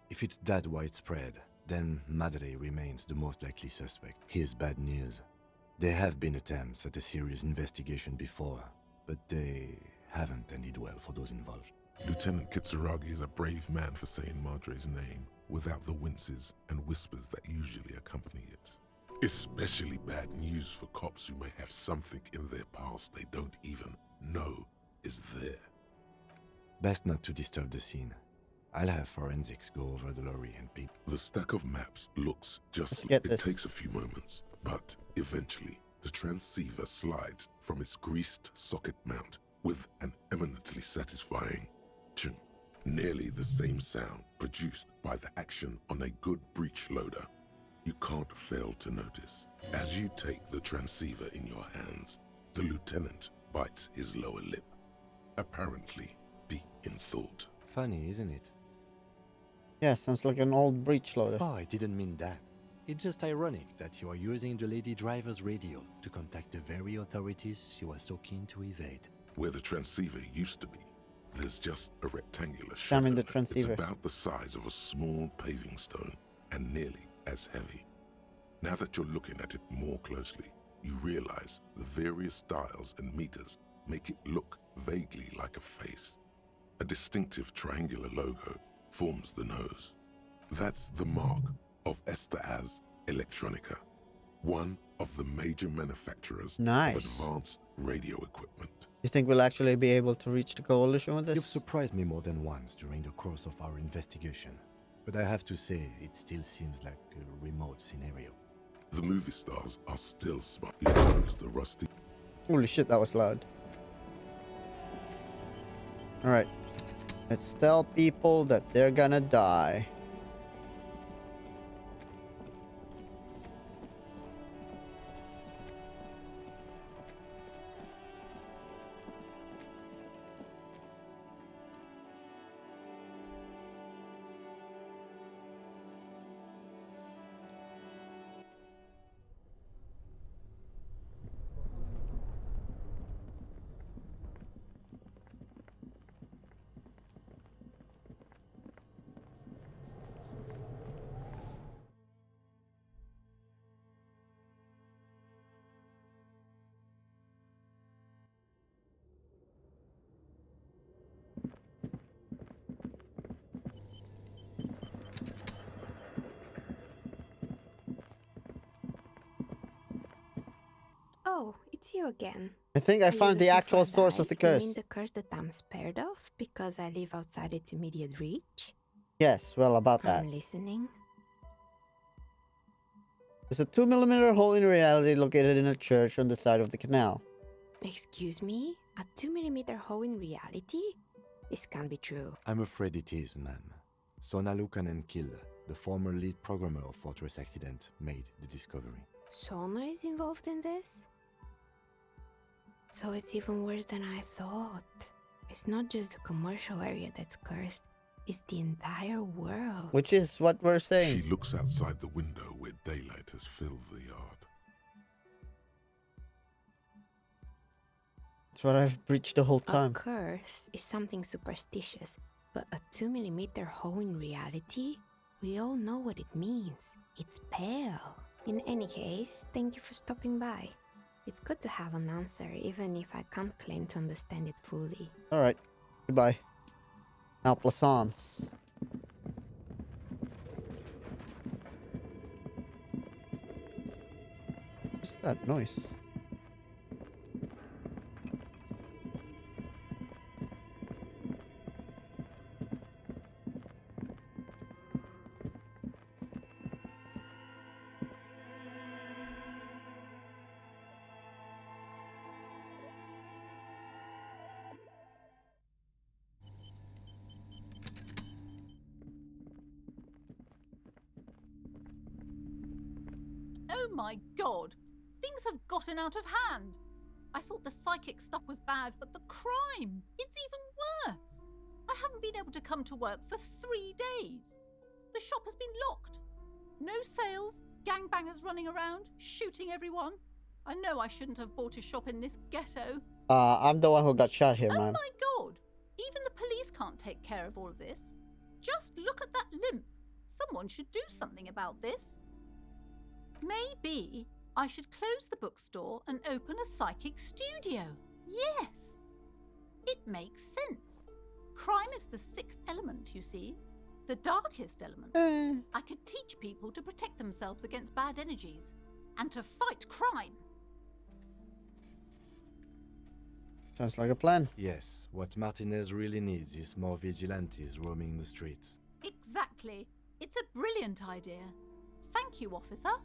Speaker 3: If it's that widespread, then Madre remains the most likely suspect. Here's bad news. There have been attempts at a serious investigation before, but they haven't ended well for those involved.
Speaker 2: Lieutenant Kitsuragi is a brave man for saying Madre's name without the winces and whispers that usually accompany it. Especially bad news for cops who may have something in their past they don't even know is there.
Speaker 3: Best not to disturb the scene. I'll have forensics go over the lorry and people.
Speaker 2: The stack of maps looks just...
Speaker 1: get
Speaker 2: It
Speaker 1: this.
Speaker 2: takes a few moments, but eventually the transceiver slides from its greased socket mount with an eminently satisfying ching. Nearly the same sound produced by the action on a good breech loader. You can't fail to notice. As you take the transceiver in your hands, the lieutenant bites his lower lip, apparently deep in thought.
Speaker 3: Funny, isn't it?
Speaker 1: Yeah, sounds like an old breech loader.
Speaker 3: Oh, I didn't mean that. It's just ironic that you are using the lady driver's radio to contact the very authorities you are so keen to evade.
Speaker 2: Where the transceiver used to be, there's just a rectangular shape.
Speaker 1: Examine the transceiver.
Speaker 2: It's about the size of a small paving stone and nearly as heavy. Now that you're looking at it more closely, you realize the various dials and meters make it look vaguely like a face. A distinctive triangular logo forms the nose. That's the mark of Esteaz Electronica, one of the major manufacturers
Speaker 1: Nice.
Speaker 2: of advanced radio equipment.
Speaker 1: You think we'll actually be able to reach the coalition with this?
Speaker 3: You've surprised me more than once during the course of our investigation, but I have to say, it still seems like a remote scenario.
Speaker 2: The movie stars are still smart. You use the rusty...
Speaker 1: Holy shit, that was loud. Alright. Let's tell people that they're gonna die.
Speaker 18: Oh, it's you again.
Speaker 1: I think I
Speaker 18: Are you
Speaker 1: found the
Speaker 18: looking
Speaker 1: actual
Speaker 18: for a
Speaker 1: source of the
Speaker 18: dive? You
Speaker 1: curse.
Speaker 18: mean the curse that I'm spared of because I live outside its immediate reach?
Speaker 1: Yes, well, about that.
Speaker 18: I'm listening.
Speaker 1: There's a 2mm hole in reality located in a church on the side of the canal.
Speaker 18: Excuse me? A 2mm hole in reality? This can't be true.
Speaker 3: I'm afraid it is, ma'am. Sona Lukanen-Kill, the former lead programmer of Fortress Accident, made the discovery.
Speaker 18: Sona is involved in this? So it's even worse than I thought. It's not just the commercial area that's cursed, it's the entire world.
Speaker 1: Which is what we're saying.
Speaker 2: She looks outside the window where daylight has filled the yard.
Speaker 1: That's what I've preached the whole time.
Speaker 18: A curse is something superstitious, but a 2mm hole in reality? We all know what it means. It's pale. In any case, thank you for stopping by. It's good to have an answer, even if I can't claim to understand it fully.
Speaker 1: Alright, goodbye. Now, Plaisance. What's that noise?
Speaker 19: Oh my god! Things have gotten out of hand! I thought the psychic stuff was bad, but the crime! It's even worse! I haven't been able to come to work for 3 days. The shop has been locked. No sales, gangbangers running around, shooting everyone. I know I shouldn't have bought a shop in this ghetto.
Speaker 1: I'm the one who got shot here,
Speaker 19: Oh
Speaker 1: man.
Speaker 19: my god! Even the police can't take care of all of this. Just look at that limp. Someone should do something about this. Maybe I should close the bookstore and open a psychic studio. Yes! It makes sense. Crime is the 6th element, you see. The darkest element. I could teach people to protect themselves against bad energies and to fight crime.
Speaker 1: Sounds like a plan.
Speaker 3: Yes, what Martinez really needs is more vigilantes roaming the streets.
Speaker 19: Exactly. It's a brilliant idea. Thank you, officer.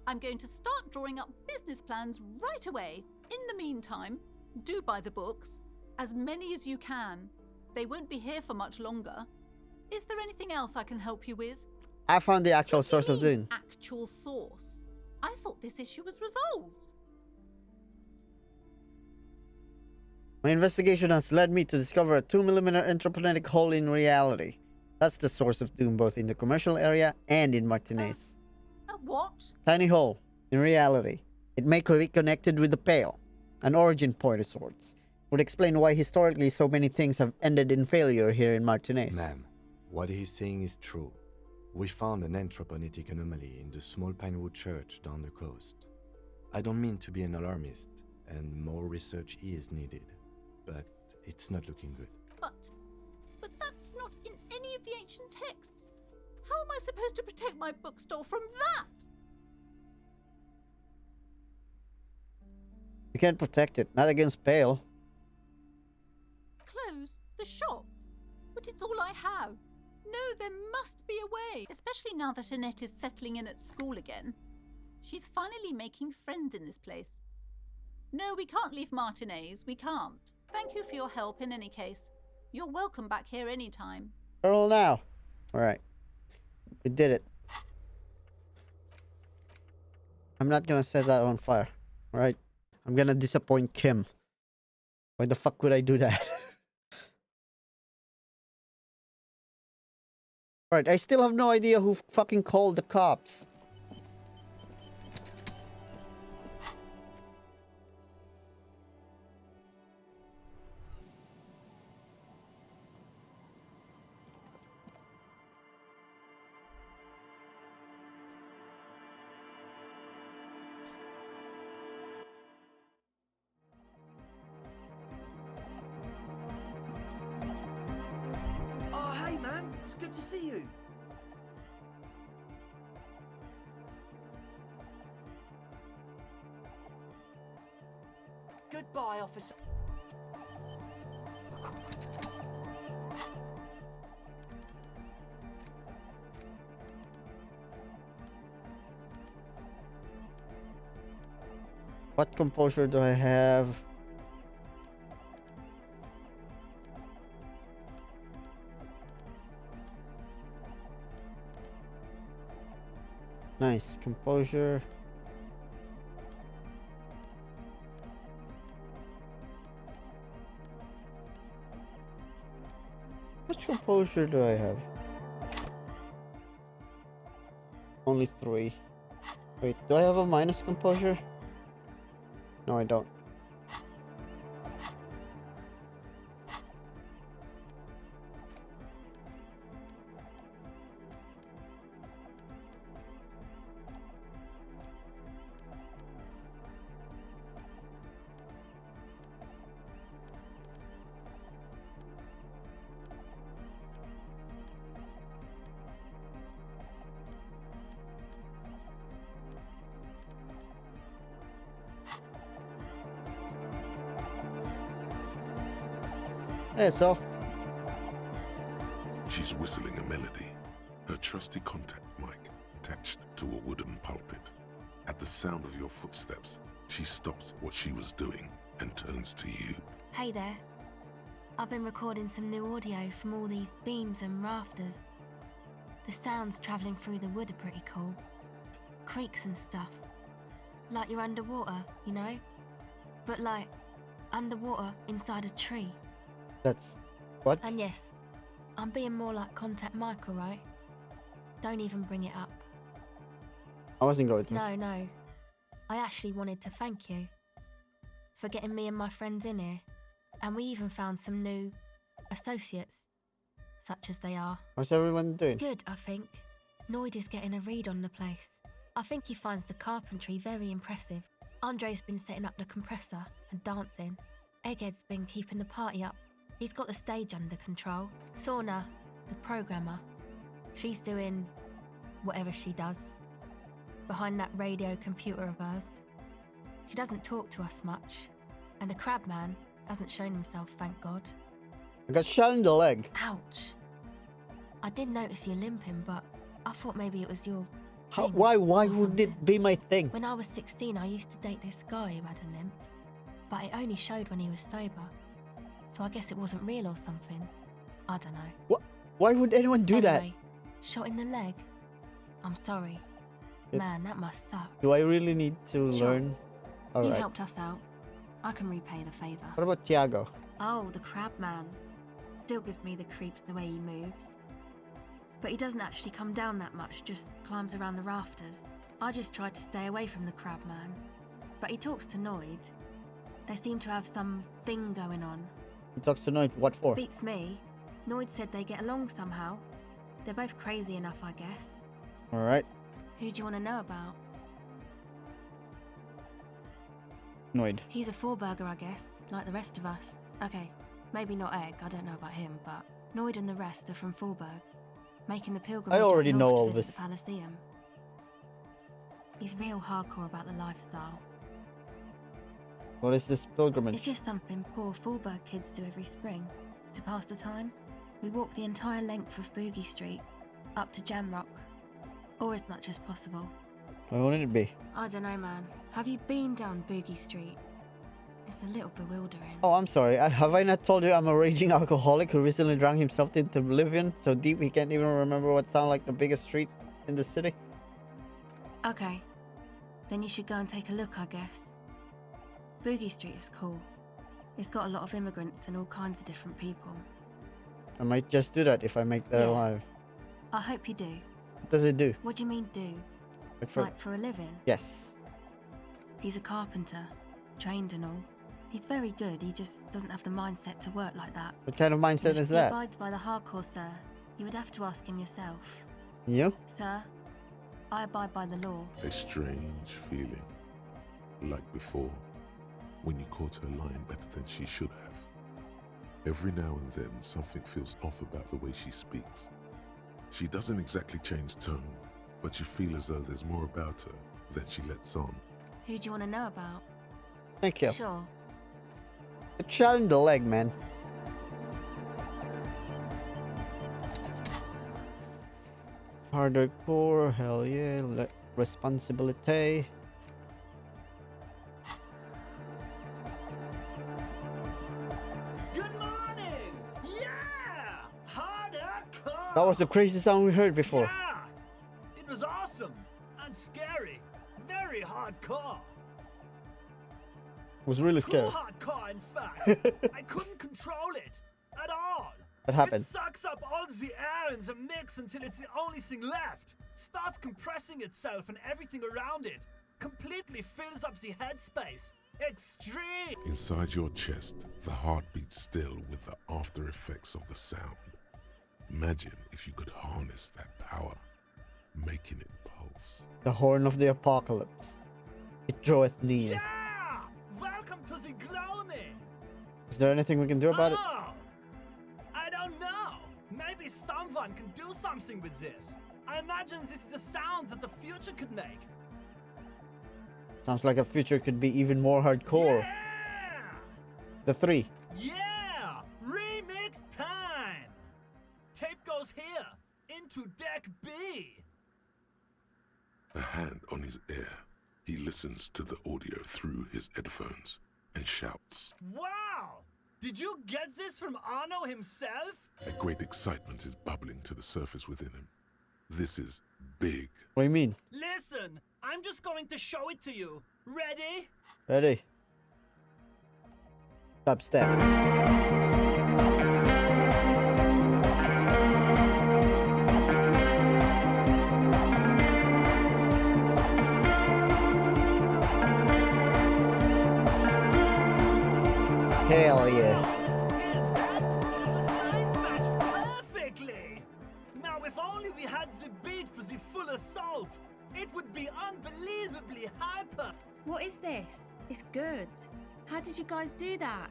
Speaker 19: I'm going to start drawing up business plans right away. In the meantime, do buy the books. As many as you can. They won't be here for much longer. Is there anything else I can help you with?
Speaker 1: I found the actual source of Dune.
Speaker 19: Actual source? I thought this issue was resolved.
Speaker 1: My investigation has led me to discover a 2mm intraplanetic hole in reality. That's the source of Doom both in the commercial area and in Martinez.
Speaker 19: A what?
Speaker 1: Tiny hole in reality. It may be connected with the Pale, an origin point of sorts. Would explain why historically so many things have ended in failure here in Martinez.
Speaker 3: Ma'am, what he's saying is true. We found an anthroponetic anomaly in the small Pinewood church down the coast. I don't mean to be an alarmist, and more research is needed, but it's not looking good.
Speaker 19: But texts. How am I supposed to protect my bookstore from that?
Speaker 1: You can't protect it. Not against Pale.
Speaker 19: Close the shop. But it's all I have. No, there must be a way. Especially now that Annette is settling in at school again. She's finally making friends in this place. No, we can't leave Martinez. We can't. Thank you for your help in any case. You're welcome back here anytime.
Speaker 1: Earl now. Alright. We did it. I'm not gonna set that on fire. Alright? I'm gonna disappoint Kim. Why the fuck would I do that? Alright, I still have no idea who fucking called the cops.
Speaker 10: Oh, hey, man. It's good to see you. Goodbye, officer.
Speaker 1: What composure do I have? Nice composure. Which composure do I have? Only 3. Wait, do I have a minus composure? No, I don't. Hey, so.
Speaker 2: She's whistling a melody, her trusty contact mic attached to a wooden pulpit. At the sound of your footsteps, she stops what she was doing and turns to you.
Speaker 13: Hey there. I've been recording some new audio from all these beams and rafters. The sounds travelling through the wood are pretty cool. Creaks and stuff. Like you're underwater, you know? But like, underwater inside a tree.
Speaker 1: That's... what?
Speaker 13: And yes, I'm being more like Contact Michael, right? Don't even bring it up.
Speaker 1: I wasn't going to.
Speaker 13: No. I actually wanted to thank you for getting me and my friends in here. And we even found some new associates, such as they are.
Speaker 1: How's everyone doing?
Speaker 13: Good, I think. Noid is getting a read on the place. I think he finds the carpentry very impressive. Andre's been setting up the compressor and dancing. Egghead's been keeping the party up. He's got the stage under control. Sauna, the programmer, she's doing whatever she does behind that radio computer of hers. She doesn't talk to us much, and the crab man hasn't shown himself, thank God.
Speaker 1: I got shot in the leg.
Speaker 13: Ouch. I did notice you limping, but I thought maybe it was your
Speaker 1: How,
Speaker 13: thing
Speaker 1: why
Speaker 13: or
Speaker 1: would it be my thing?
Speaker 13: When I was 16, I used to date this guy who had a limp, but it only showed when he was sober. So I guess it wasn't real or something. I don't know.
Speaker 1: What? Why would anyone do
Speaker 13: Anyway, shot in the leg? I'm sorry.
Speaker 1: It-
Speaker 13: Man, that must suck.
Speaker 1: that? Do I really need to learn?
Speaker 13: You
Speaker 1: Alright.
Speaker 13: helped us out. I can repay the favour.
Speaker 1: What about Tiago?
Speaker 13: Oh, the crab man. Still gives me the creeps the way he moves. But he doesn't actually come down that much, just climbs around the rafters. I just tried to stay away from the crab man. But he talks to Noid. They seem to have some thing going on.
Speaker 1: He talks to Noid. What for?
Speaker 13: Beats me. Noid said they get along somehow. They're both crazy enough, I guess.
Speaker 1: Alright.
Speaker 13: Who do you want to know about?
Speaker 1: Noid.
Speaker 13: He's a four-burger, I guess, like the rest of us. Okay, maybe not Egg, I don't know about him, but Noid and the rest are from Forberg. making the pilgrimage
Speaker 1: already
Speaker 13: up
Speaker 1: know
Speaker 13: north
Speaker 1: all
Speaker 13: to visit
Speaker 1: this.
Speaker 13: the Coliseum. He's real hardcore about the lifestyle.
Speaker 1: What is this pilgrimage?
Speaker 13: It's just something poor Fallberg kids do every spring. To pass the time, we walk the entire length of Boogie Street, up to Jamrock, or as much as possible.
Speaker 1: Why wouldn't it be?
Speaker 13: I don't know, man. Have you been down Boogie Street? It's a little bewildering.
Speaker 1: Oh, I'm sorry. Have I not told you I'm a raging alcoholic who recently drank himself into oblivion so deep he can't even remember what sounded like the biggest street in the city?
Speaker 13: Okay, then you should go and take a look, I guess. Boogie Street is cool. It's got a lot of immigrants and all kinds of different people.
Speaker 1: I might just do that if I make that
Speaker 13: Yeah.
Speaker 1: alive.
Speaker 13: I hope you do.
Speaker 1: What does it do?
Speaker 13: What do you mean do? Like for a living?
Speaker 1: Yes.
Speaker 13: He's a carpenter, trained and all. He's very good, he just doesn't have the mindset to work like that.
Speaker 1: What kind of mindset is
Speaker 13: He
Speaker 1: that?
Speaker 13: abides by the hardcore, sir. You would have to ask him yourself.
Speaker 1: You?
Speaker 13: Sir, I abide by the law.
Speaker 2: A strange feeling. Like before, when you caught her lying better than she should have. Every now and then, something feels off about the way she speaks. She doesn't exactly change tone, but you feel as though there's more about her than she lets on.
Speaker 13: Who do you want to know about?
Speaker 1: Thank you.
Speaker 13: Sure.
Speaker 1: A shot in the leg, man. Harder core, hell yeah. Responsibility.
Speaker 14: Good morning! Yeah! Hardcore!
Speaker 1: That was the craziest sound we heard before.
Speaker 14: Yeah! It was awesome and scary. Very hardcore.
Speaker 1: Was really
Speaker 14: Cool
Speaker 1: scary.
Speaker 14: hardcore, in fact. I couldn't control it at all.
Speaker 1: What happened?
Speaker 14: It sucks up all the air in the mix until it's the only thing left. Starts compressing itself and everything around it. Completely fills up the headspace. Extreme!
Speaker 2: Inside your chest, the heart beats still with the after effects of the sound. Imagine if you could harness that power, making it pulse.
Speaker 1: The horn of the apocalypse. It draweth near.
Speaker 14: Yeah! Welcome to the gloaming!
Speaker 1: Is there anything we can do about it?
Speaker 14: Oh! I don't know. Maybe someone can do something with this. I imagine this is the sounds that the future could make.
Speaker 1: Sounds like a future could be even more hardcore.
Speaker 14: Yeah!
Speaker 1: The 3.
Speaker 14: Yeah! Remix time! Tape goes here, into deck B.
Speaker 2: A hand on his ear, he listens to the audio through his headphones and shouts.
Speaker 14: Wow! Did you get this from Arno himself?
Speaker 2: A great excitement is bubbling to the surface within him. This is big.
Speaker 1: What do you mean?
Speaker 14: Listen, I'm just going to show it to you. Ready?
Speaker 1: Ready? Dubstep. Hell yeah.
Speaker 14: Perfectly! Now if only we had the beat for the full assault, it would be unbelievably hyper!
Speaker 13: What is this? It's good. How did you guys do that?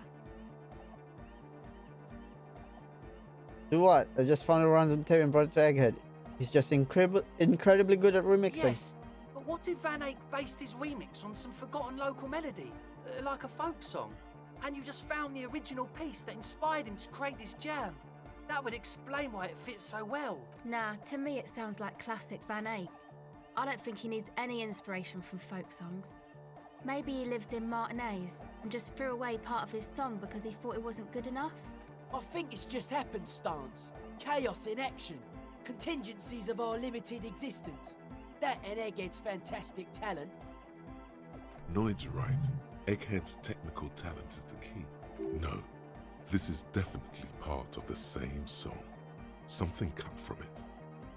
Speaker 1: Do what? I just found a random tape and brought it to Egghead. He's just incredibly good at remixing.
Speaker 10: Yes, but what if Van Eyck based his remix on some forgotten local melody, like a folk song, and you just found the original piece that inspired him to create this jam? That would explain why it fits so well.
Speaker 13: Nah, to me it sounds like classic Van Eyck. I don't think he needs any inspiration from folk songs. Maybe he lives in Martinez and just threw away part of his song because he thought it wasn't good enough.
Speaker 11: I think it's just happenstance. Chaos in action. Contingencies of our limited existence. That and Egghead's fantastic talent.
Speaker 2: Noid's right. Egghead's technical talent is the key. No, this is definitely part of the same song. Something cut from it.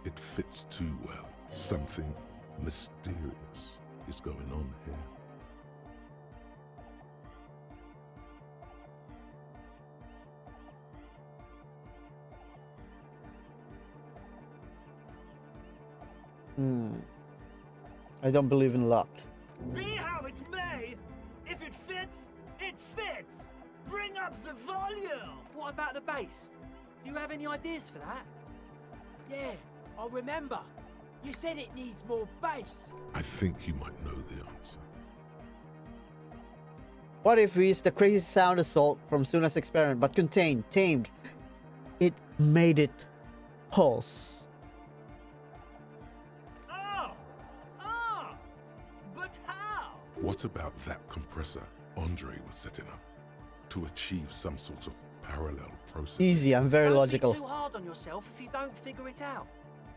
Speaker 2: It fits too well. Something mysterious is going on here.
Speaker 1: I don't believe in luck.
Speaker 14: Be how it may, if it fits, it fits! Bring up the volume!
Speaker 10: What about the bass? Do you have any ideas for that?
Speaker 11: Yeah, I remember. You said it needs more bass.
Speaker 2: I think you might know the answer.
Speaker 1: What if we used the crazy sound assault from Suna's experiment, but contained, tamed? It made it pulse.
Speaker 14: But how?
Speaker 2: What about that compressor Andre was setting up to achieve some sort of parallel process?
Speaker 1: Easy, I'm very
Speaker 10: Don't
Speaker 1: logical.
Speaker 10: be too hard on yourself if you don't figure it out.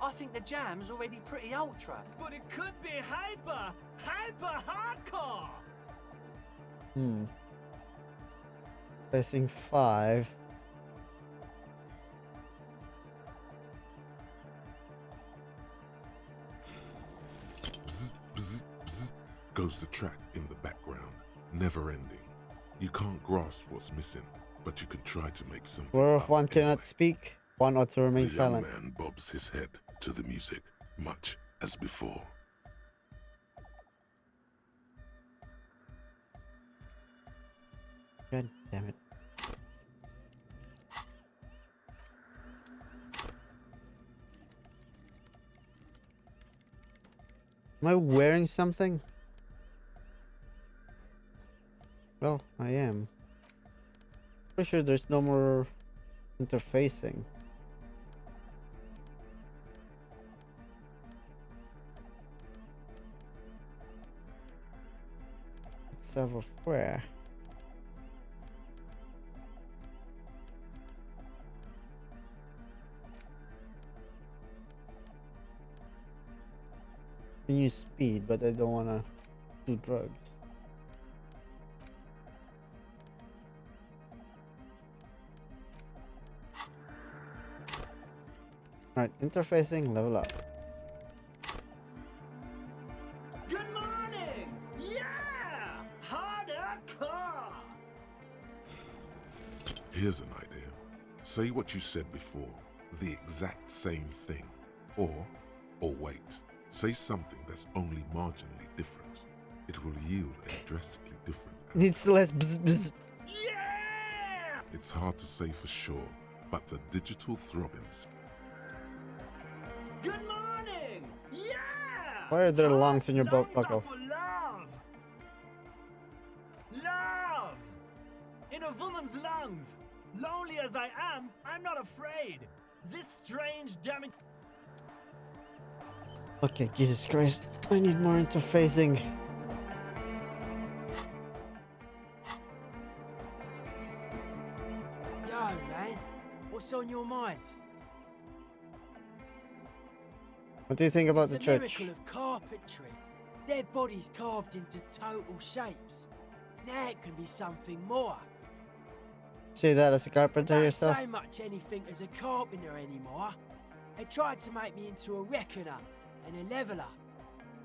Speaker 10: I think the jam's already pretty ultra.
Speaker 14: But it could be hyper hardcore.
Speaker 1: Pressing 5.
Speaker 2: Bzz, bzz, bzz, goes the track in the background, never ending. You can't grasp what's missing, but you can try to make something.
Speaker 1: Whereof one cannot speak, one ought to
Speaker 2: The
Speaker 1: remain
Speaker 2: young
Speaker 1: silent.
Speaker 2: man bobs his head to the music, much as before.
Speaker 1: God damn it. Am I wearing something? Well, I am. Pretty sure there's no more interfacing. It's over where? I can use speed, but I don't wanna do drugs. Alright, interfacing, level up.
Speaker 14: Good morning! Yeah! Hardcore!
Speaker 2: Here's an idea. Say what you said before, the exact same thing. Or wait, say something that's only marginally different. It will yield a drastically different outcome.
Speaker 1: Needs less bzz bzz.
Speaker 2: It's hard to say for sure, but the digital throbbings.
Speaker 14: Good morning! Yeah!
Speaker 1: Why are there lungs in your belt buckle?
Speaker 14: For love! Love! In a woman's lungs! Lonely as I am, I'm not afraid. This strange damage.
Speaker 1: Okay, Jesus Christ. I need more interfacing.
Speaker 11: Yo, man, what's on your mind?
Speaker 1: What do you think about
Speaker 11: It's
Speaker 1: the
Speaker 11: a
Speaker 1: church?
Speaker 11: miracle of carpentry. Dead bodies carved into total shapes. Now it can be something more.
Speaker 1: Say that as a carpenter
Speaker 11: Don't
Speaker 1: yourself?
Speaker 11: say much anything as a carpenter anymore. They tried to make me into a reckoner and a leveler.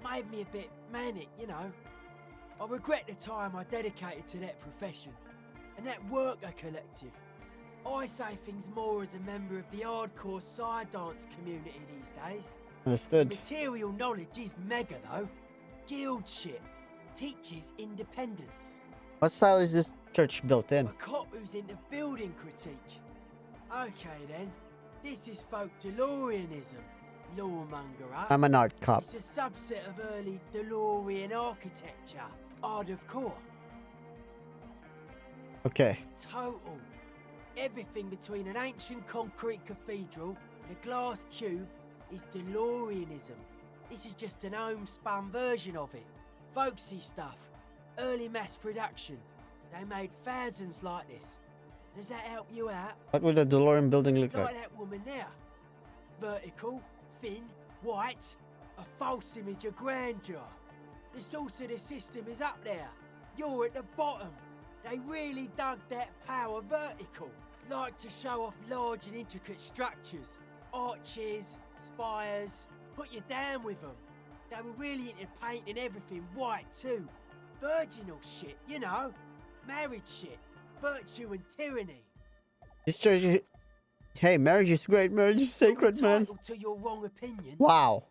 Speaker 11: Made me a bit manic, you know. I regret the time I dedicated to that profession and that worker collective. I say things more as a member of the hardcore side dance community these days.
Speaker 1: Understood.
Speaker 11: Material knowledge is mega though. Guild shit. Teaches independence.
Speaker 1: What style is this church built in?
Speaker 11: A cop who's into building critique. Okay then. This is folk DeLoreanism. Lawmonger, huh?
Speaker 1: I'm an art cop.
Speaker 11: It's a subset of early DeLorean architecture. Art of core.
Speaker 1: Okay.
Speaker 11: Total. Everything between an ancient concrete cathedral and a glass cube is DeLoreanism. This is just an homespun version of it. Folksy stuff. Early mass production. They made thousands like this. Does that help you out?
Speaker 1: What would a DeLorean building look
Speaker 11: Like
Speaker 1: like?
Speaker 11: that woman there. Vertical, thin, white. A false image of grandeur. The source of the system is up there. You're at the bottom. They really dug that power vertical. Like to show off large and intricate structures. Arches, spires. Put you down with them. They were really into painting everything white too. Virginal shit, you know. Marriage shit. Virtue and tyranny.
Speaker 1: This church. Hey, marriage is great. Marriage is sacred, man.
Speaker 11: Entitled to your wrong opinion.
Speaker 1: Wow.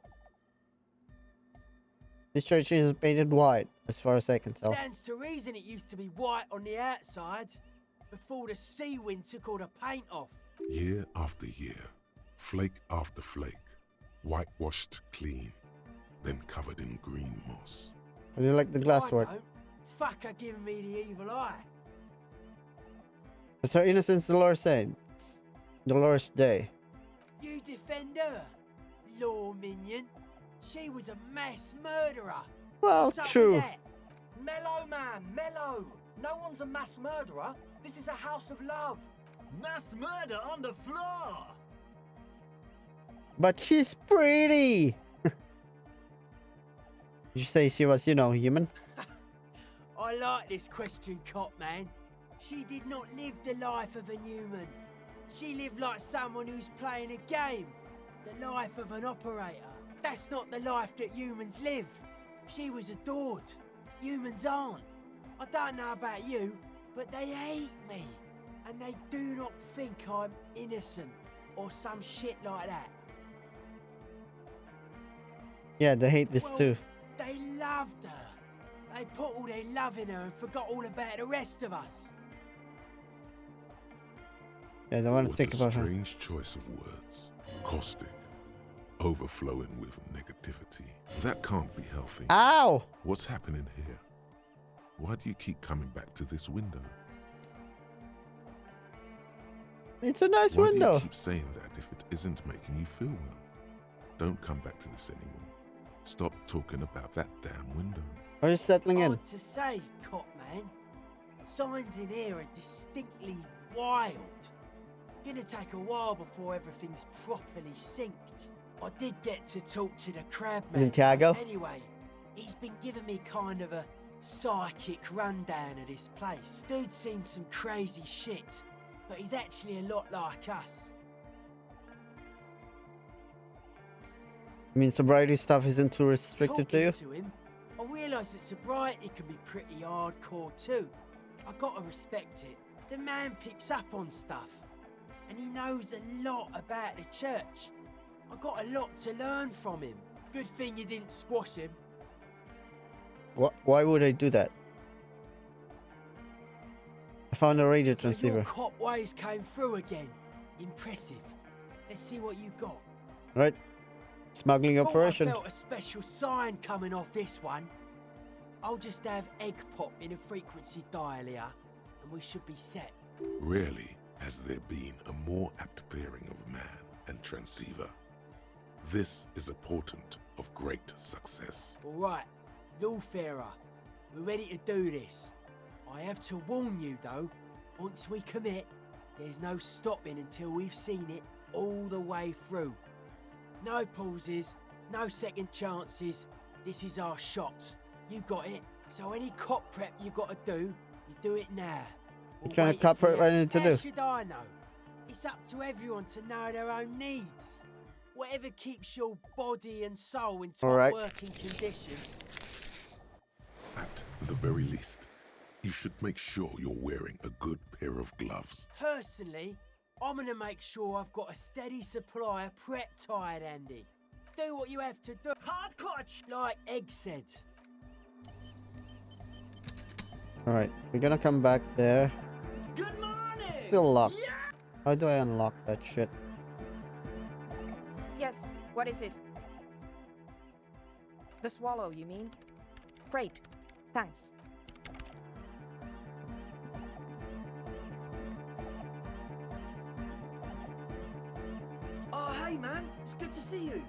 Speaker 1: This church is painted white, as far as I can tell.
Speaker 11: Stands to reason it used to be white on the outside before the sea wind took all the paint off.
Speaker 2: Year after year, Flake after flake, whitewashed clean, then covered in green moss.
Speaker 1: How do you like the glass work?
Speaker 11: I don't. Fuck her giving me the evil eye.
Speaker 1: Is her innocence Dolores said? Dolores Day.
Speaker 11: You defend her, law minion. She was a mass murderer.
Speaker 1: Well,
Speaker 11: What's up with
Speaker 1: true.
Speaker 11: that?
Speaker 14: Mellow, man, mellow. No one's a mass murderer. This is a house of love. Mass murder on the floor.
Speaker 1: But she's pretty. You say she was, you know, human?
Speaker 11: I like this question, cop man. She did not live the life of a human. She lived like someone who's playing a game. The life of an operator. That's not the life that humans live. She was adored. Humans aren't. I don't know about you, but they hate me. And they do not think I'm innocent or some shit like that.
Speaker 1: Yeah, they hate this
Speaker 11: Well,
Speaker 1: too.
Speaker 11: They loved her. They put all their love in her and forgot all about the rest of us.
Speaker 1: Yeah, they want to
Speaker 2: What
Speaker 1: think
Speaker 2: a
Speaker 1: about her.
Speaker 2: strange choice of words. Caustic. Overflowing with negativity. That can't be healthy.
Speaker 1: Ow!
Speaker 2: What's happening here? Why do you keep coming back to this window?
Speaker 1: It's a nice
Speaker 2: Why do
Speaker 1: window.
Speaker 2: you keep saying that if it isn't making you feel well? Don't come back to this anymore. Stop talking about that damn window.
Speaker 1: Are you settling in?
Speaker 11: Hard to say, cop man. Signs in here are distinctly wild. Gonna take a while before everything's properly synced. I did get to talk to the crab man.
Speaker 1: Santiago?
Speaker 11: Anyway, he's been giving me kind of a psychic rundown of this place. Dude's seen some crazy shit, but he's actually a lot like us.
Speaker 1: I mean, sobriety stuff isn't too restrictive to you?
Speaker 11: Talking to him, I realised that sobriety can be pretty hardcore too. I gotta respect it. The man picks up on stuff, and he knows a lot about the church. I got a lot to learn from him. Good thing you didn't squash him.
Speaker 1: Why would I do that? I found a radio
Speaker 11: So
Speaker 1: transceiver.
Speaker 11: your cop ways came through again. Impressive. Let's see what you got.
Speaker 1: Right? Smuggling
Speaker 11: Thought
Speaker 1: operation.
Speaker 11: I felt a special sign coming off this one. I'll just have egg pop in a frequency dial here, and we should be set.
Speaker 2: Rarely has there been a more apt pairing of man and transceiver. This is a portent of great success.
Speaker 11: All right, Lawfarer, we're ready to do this. I have to warn you though, once we commit, there's no stopping until we've seen it all the way through. No pauses, no second chances. This is our shot. You got it. So any cop prep you got to do, you do it now.
Speaker 1: What kind of cop prep I need to
Speaker 11: How
Speaker 1: do?
Speaker 11: should I know? It's up to everyone to know their own needs. Whatever keeps your body and soul in top
Speaker 1: All right.
Speaker 11: working condition.
Speaker 2: At the very least, you should make sure you're wearing a good pair of gloves.
Speaker 11: Personally, I'm gonna make sure I've got a steady supply of prep tired, Andy. Do what you have to do. Hardcore, like Egg said.
Speaker 1: Alright, we're gonna come back there.
Speaker 14: Good morning.
Speaker 1: It's still locked. How do I unlock that shit?
Speaker 9: Yes, what is it? The swallow, you mean? Great, thanks.
Speaker 12: Oh, hey man, it's good to see you.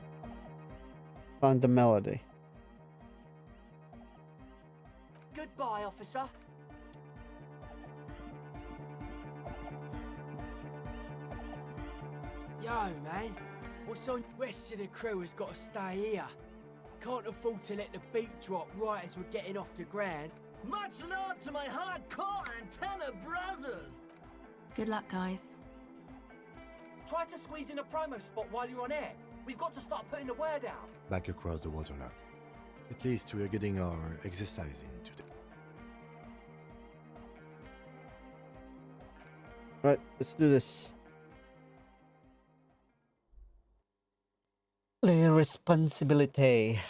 Speaker 1: Found the melody.
Speaker 10: Goodbye, officer.
Speaker 11: Yo, man. What's on? Rest of the crew has got to stay here. Can't afford to let the beat drop right as we're getting off the ground.
Speaker 14: Much love to my hardcore antenna brothers.
Speaker 13: Good luck, guys.
Speaker 10: Try to squeeze in a promo spot while you're on air. We've got to start putting the word out.
Speaker 3: Back across the waterlock. At least we are getting our exercise in today.
Speaker 1: Right, let's do this. The responsibility.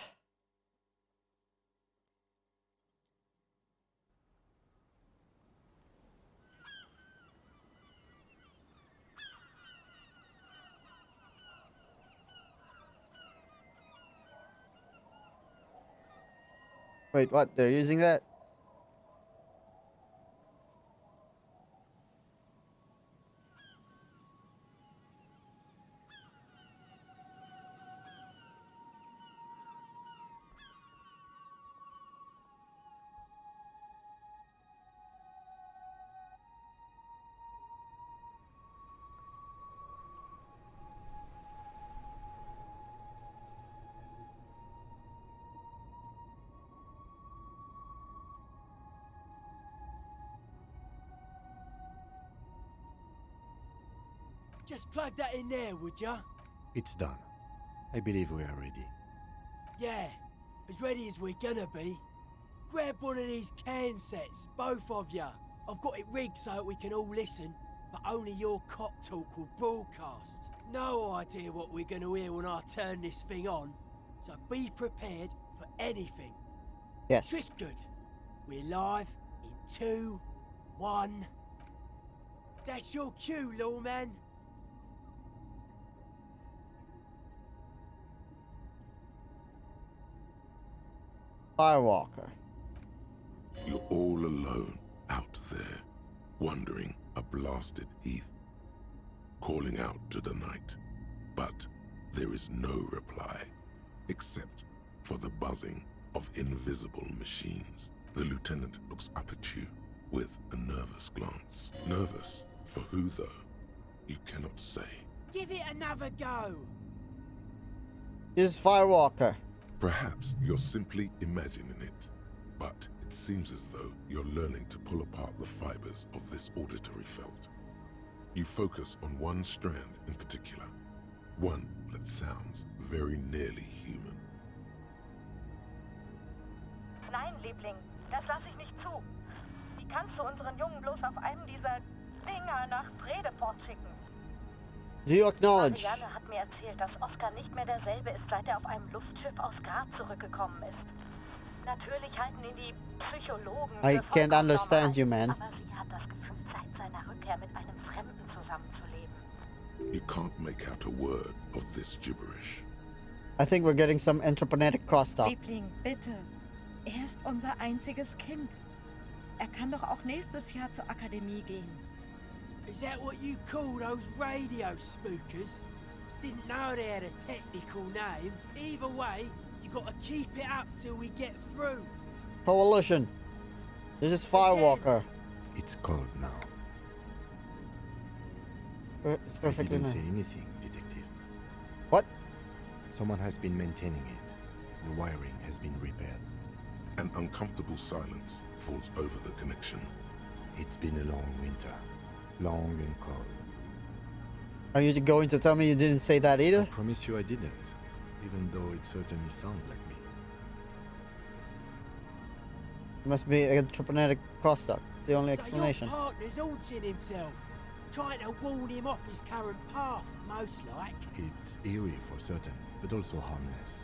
Speaker 1: Wait, what? They're using that?
Speaker 11: Just plug that in there, would ya?
Speaker 3: It's done. I believe we are ready.
Speaker 11: Yeah, as ready as we're gonna be. Grab one of these can sets, both of ya. I've got it rigged so that we can all listen, but only your cop talk will broadcast. No idea what we're gonna hear when I turn this thing on, so be prepared for anything.
Speaker 1: Yes.
Speaker 11: Good. We're live in 2, 1. That's your cue, lawman.
Speaker 1: Firewalker.
Speaker 2: You're all alone out there, wandering a blasted heath, calling out to the night. But there is no reply, except for the buzzing of invisible machines. The lieutenant looks up at you with a nervous glance. Nervous for who, though? You cannot say.
Speaker 11: Give it another go.
Speaker 1: This is Firewalker.
Speaker 2: Perhaps you're simply imagining it, but it seems as though you're learning to pull apart the fibers of this auditory felt. You focus on one strand in particular, one that sounds very nearly human.
Speaker 20: Nein, Liebling, das lasse ich nicht zu. Wie kannst du unseren Jungen bloß auf einem dieser Dinger nach Bredefort schicken?
Speaker 1: Do you acknowledge?
Speaker 20: Marianne hat mir erzählt, dass Oscar nicht mehr derselbe ist, seit er auf einem Luftschiff aus Graz zurückgekommen ist. Natürlich halten ihn die Psychologen
Speaker 1: I
Speaker 20: für
Speaker 1: can't
Speaker 20: vollkommen
Speaker 1: understand
Speaker 20: normal,
Speaker 1: you, man.
Speaker 20: aber sie hat das Gefühl, seit seiner Rückkehr mit einem Fremden zusammenzuleben.
Speaker 2: You can't make out a word of this gibberish.
Speaker 1: I think we're getting some interplanetic crosstalk.
Speaker 21: Liebling, bitte. Er ist unser einziges Kind. Er kann doch auch nächstes Jahr zur Akademie gehen.
Speaker 11: Is that what you call those radio spookers? Didn't know they had a technical name. Either way, you gotta keep it up till we get through.
Speaker 1: Coalition. This is Firewalker.
Speaker 3: It's cold now.
Speaker 1: It's perfectly
Speaker 3: I didn't
Speaker 1: nice.
Speaker 3: say anything, detective.
Speaker 1: What?
Speaker 3: Someone has been maintaining it. The wiring has been repaired.
Speaker 2: An uncomfortable silence falls over the connection.
Speaker 3: It's been a long winter. Long and cold.
Speaker 1: Are you going to tell me you didn't say that either?
Speaker 3: I promise you I didn't, even though it certainly sounds like me.
Speaker 1: It must be interplanetic crosstalk. It's the only explanation.
Speaker 11: So your partner's haunting himself, trying to warn him off his current path, most like.
Speaker 3: It's eerie for certain, but also harmless.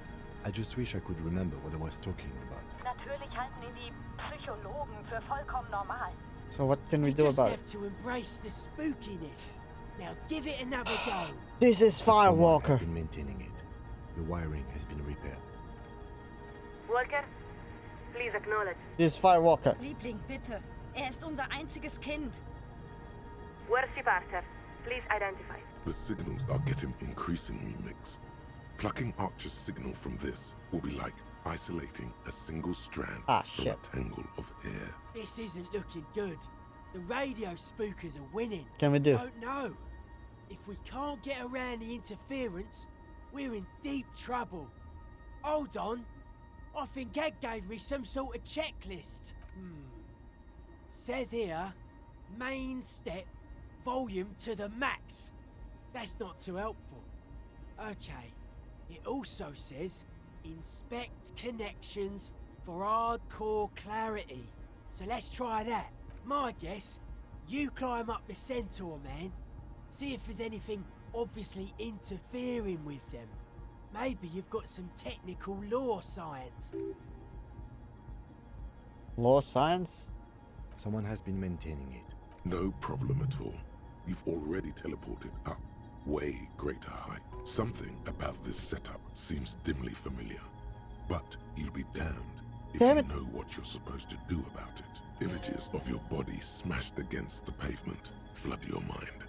Speaker 3: I just wish I could remember what I was talking about.
Speaker 20: Natürlich halten ihn die Psychologen für vollkommen normal.
Speaker 1: So what can we do about it?
Speaker 11: Just have to embrace the spookiness. Now give it another go.
Speaker 1: This is
Speaker 3: Someone
Speaker 1: Firewalker.
Speaker 3: has been maintaining it. The wiring has been repaired.
Speaker 21: Walker, please acknowledge.
Speaker 1: This is Firewalker.
Speaker 21: Liebling, bitte. Er ist unser einziges Kind. Worship Archer, please identify.
Speaker 2: The signals are getting increasingly mixed. Plucking Archer's signal from this will be like isolating a single strand from
Speaker 1: shit.
Speaker 2: a tangle of hair.
Speaker 11: This isn't looking good. The radio spookers are winning.
Speaker 1: Can we do?
Speaker 11: Don't know. If we can't get around the interference, we're in deep trouble. Hold on. I think Gag gave me some sort of checklist. Says here, main step, volume to the max. That's not too helpful. Okay. It also says, inspect connections for hardcore clarity. So let's try that. My guess, you climb up the Centaur, man. See if there's anything obviously interfering with them. Maybe you've got some technical law science.
Speaker 1: Law science?
Speaker 3: Someone has been maintaining it.
Speaker 2: No problem at all. You've already teleported up, way greater height. Something about this setup seems dimly familiar. But you'll be damned if you know what you're supposed to do about it. Images of your body smashed against the pavement flood your mind.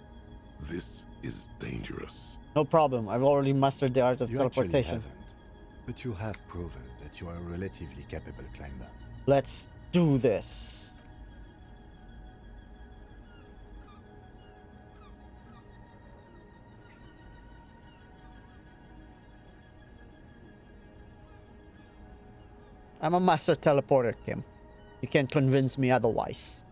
Speaker 2: This is dangerous.
Speaker 1: No problem. I've already mastered the art of
Speaker 3: You
Speaker 1: teleportation.
Speaker 3: actually haven't, but you have proven that you are a relatively capable climber.
Speaker 1: Let's do this. I'm a master teleporter, Kim. You can't convince me otherwise.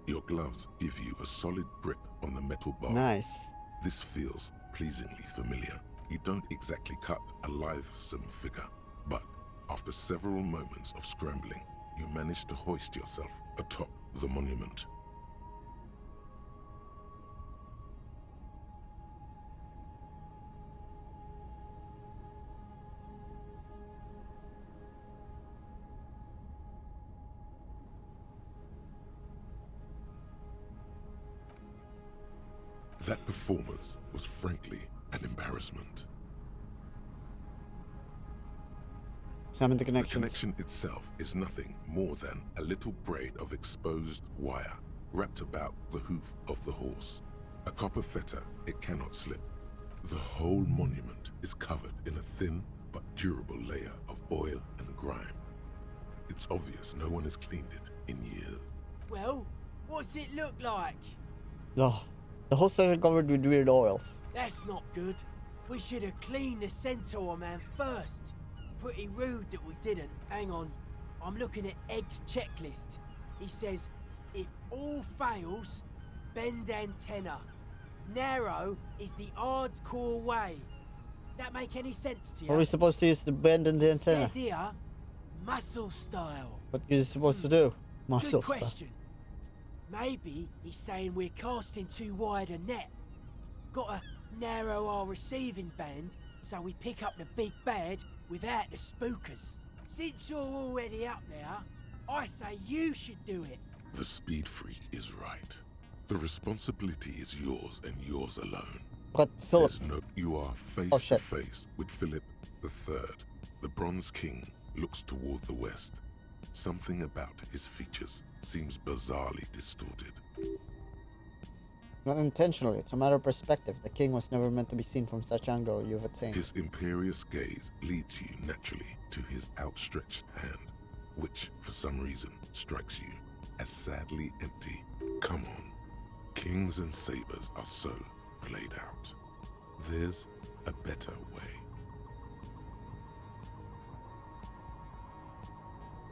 Speaker 2: Your gloves give you a solid grip on the metal bar.
Speaker 1: Nice.
Speaker 2: This feels pleasingly familiar. You don't exactly cut a lithesome figure, but after several moments of scrambling, you manage to hoist yourself atop the monument. That performance was frankly an embarrassment.
Speaker 1: Summon the
Speaker 2: The
Speaker 1: connections.
Speaker 2: connection itself is nothing more than a little braid of exposed wire wrapped about the hoof of the horse. A copper fetter, it cannot slip. The whole monument is covered in a thin but durable layer of oil and grime. It's obvious no one has cleaned it in years.
Speaker 11: Well, what's it look like?
Speaker 1: Oh, the whole section covered with weird oils.
Speaker 11: That's not good. We should have cleaned the centaur man first. Pretty rude that we didn't. Hang on. I'm looking at Egg's checklist. He says, if all fails, bend antenna. Narrow is the hardcore way. That make any sense to you?
Speaker 1: Are we supposed to use the bend and the antenna?
Speaker 11: Says here, muscle style.
Speaker 1: What are you supposed to do? Muscle
Speaker 11: Good
Speaker 1: stuff.
Speaker 11: question. Maybe he's saying we're casting too wide a net. Gotta narrow our receiving band so we pick up the big bad without the spookers. Since you're already up there, I say you should do it.
Speaker 2: The speed freak is right. The responsibility is yours and yours alone.
Speaker 1: But Philip...
Speaker 2: You are face to face with Philip III. The Bronze King looks toward the west. Something about his features seems bizarrely distorted.
Speaker 1: Not intentionally, it's a matter of perspective. The king was never meant to be seen from such angle you've attained.
Speaker 2: His imperious gaze leads you naturally to his outstretched hand, which, for some reason, strikes you as sadly empty. Come on. Kings and sabers are so played out. There's a better way.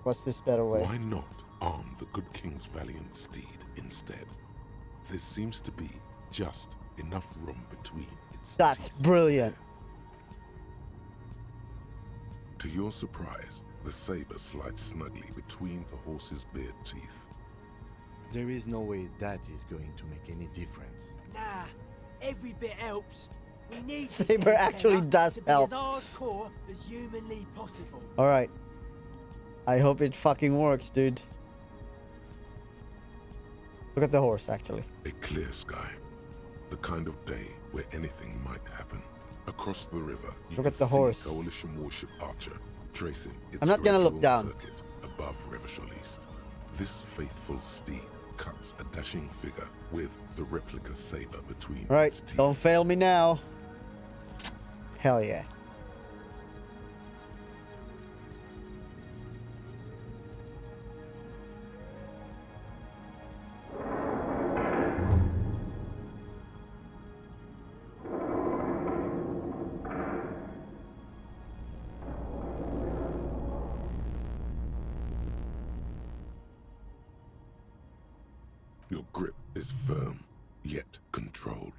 Speaker 1: What's this better way?
Speaker 2: Why not arm the good king's valiant steed instead? There seems to be just enough room between its
Speaker 1: That's
Speaker 2: teeth.
Speaker 1: brilliant.
Speaker 2: To your surprise, the saber slides snugly between the horse's bared teeth.
Speaker 3: There is no way that is going to make any difference.
Speaker 11: Nah, every bit helps. We need this
Speaker 1: Saber
Speaker 11: antenna
Speaker 1: actually does
Speaker 11: to be
Speaker 1: help.
Speaker 11: as hardcore as humanly possible.
Speaker 1: Alright. I hope it fucking works, dude. Look at the horse, actually.
Speaker 2: A clear sky. The kind of day where anything might happen. Across the river, you
Speaker 1: Look
Speaker 2: can
Speaker 1: at the
Speaker 2: see
Speaker 1: horse.
Speaker 2: Coalition warship Archer tracing its
Speaker 1: I'm not gonna look
Speaker 2: gradual
Speaker 1: down.
Speaker 2: circuit above Revachol East. This faithful steed cuts a dashing figure with the replica saber between
Speaker 1: Right,
Speaker 2: its teeth.
Speaker 1: don't fail me now. Hell yeah.
Speaker 2: Your grip is firm, yet controlled.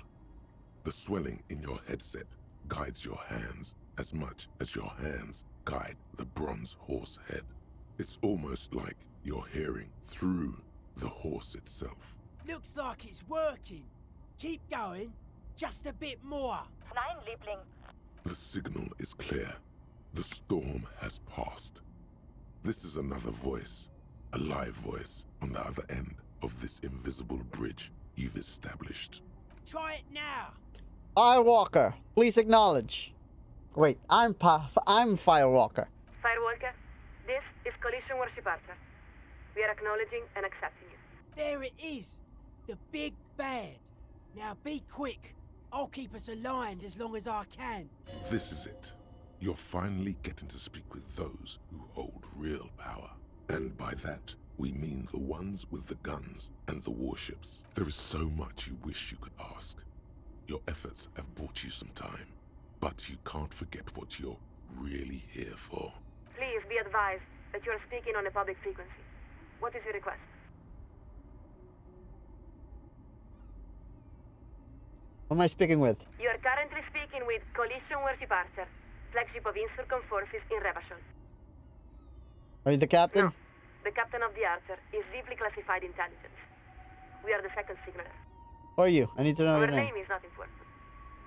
Speaker 2: The swelling in your headset guides your hands as much as your hands guide the bronze horse head. It's almost like you're hearing through the horse itself.
Speaker 11: Looks like it's working. Keep going. Just a bit more.
Speaker 20: Nein, Liebling.
Speaker 2: The signal is clear. The storm has passed. This is another voice, a live voice on the other end of this invisible bridge you've established.
Speaker 11: Try it now.
Speaker 1: Firewalker, please acknowledge. Wait, I'm Firewalker.
Speaker 4: Firewalker, this is Collision Worship Archer. We are acknowledging and accepting you.
Speaker 11: There it is. The big bad. Now be quick. I'll keep us aligned as long as I can.
Speaker 2: This is it. You're finally getting to speak with those who hold real power. And by that, we mean the ones with the guns and the warships. There is so much you wish you could ask. Your efforts have bought you some time, but you can't forget what you're really here for.
Speaker 4: Please be advised that you are speaking on a public frequency. What is your request?
Speaker 1: Who am I speaking with?
Speaker 4: You are currently speaking with Collision Worship Archer, flagship of Insurcom forces in Revachol.
Speaker 1: Are you the captain?
Speaker 4: No. The captain of the Archer is deeply classified intelligence. We are the second signaler.
Speaker 1: Who are you? I need to know
Speaker 4: Our
Speaker 1: your name.
Speaker 4: name is not important.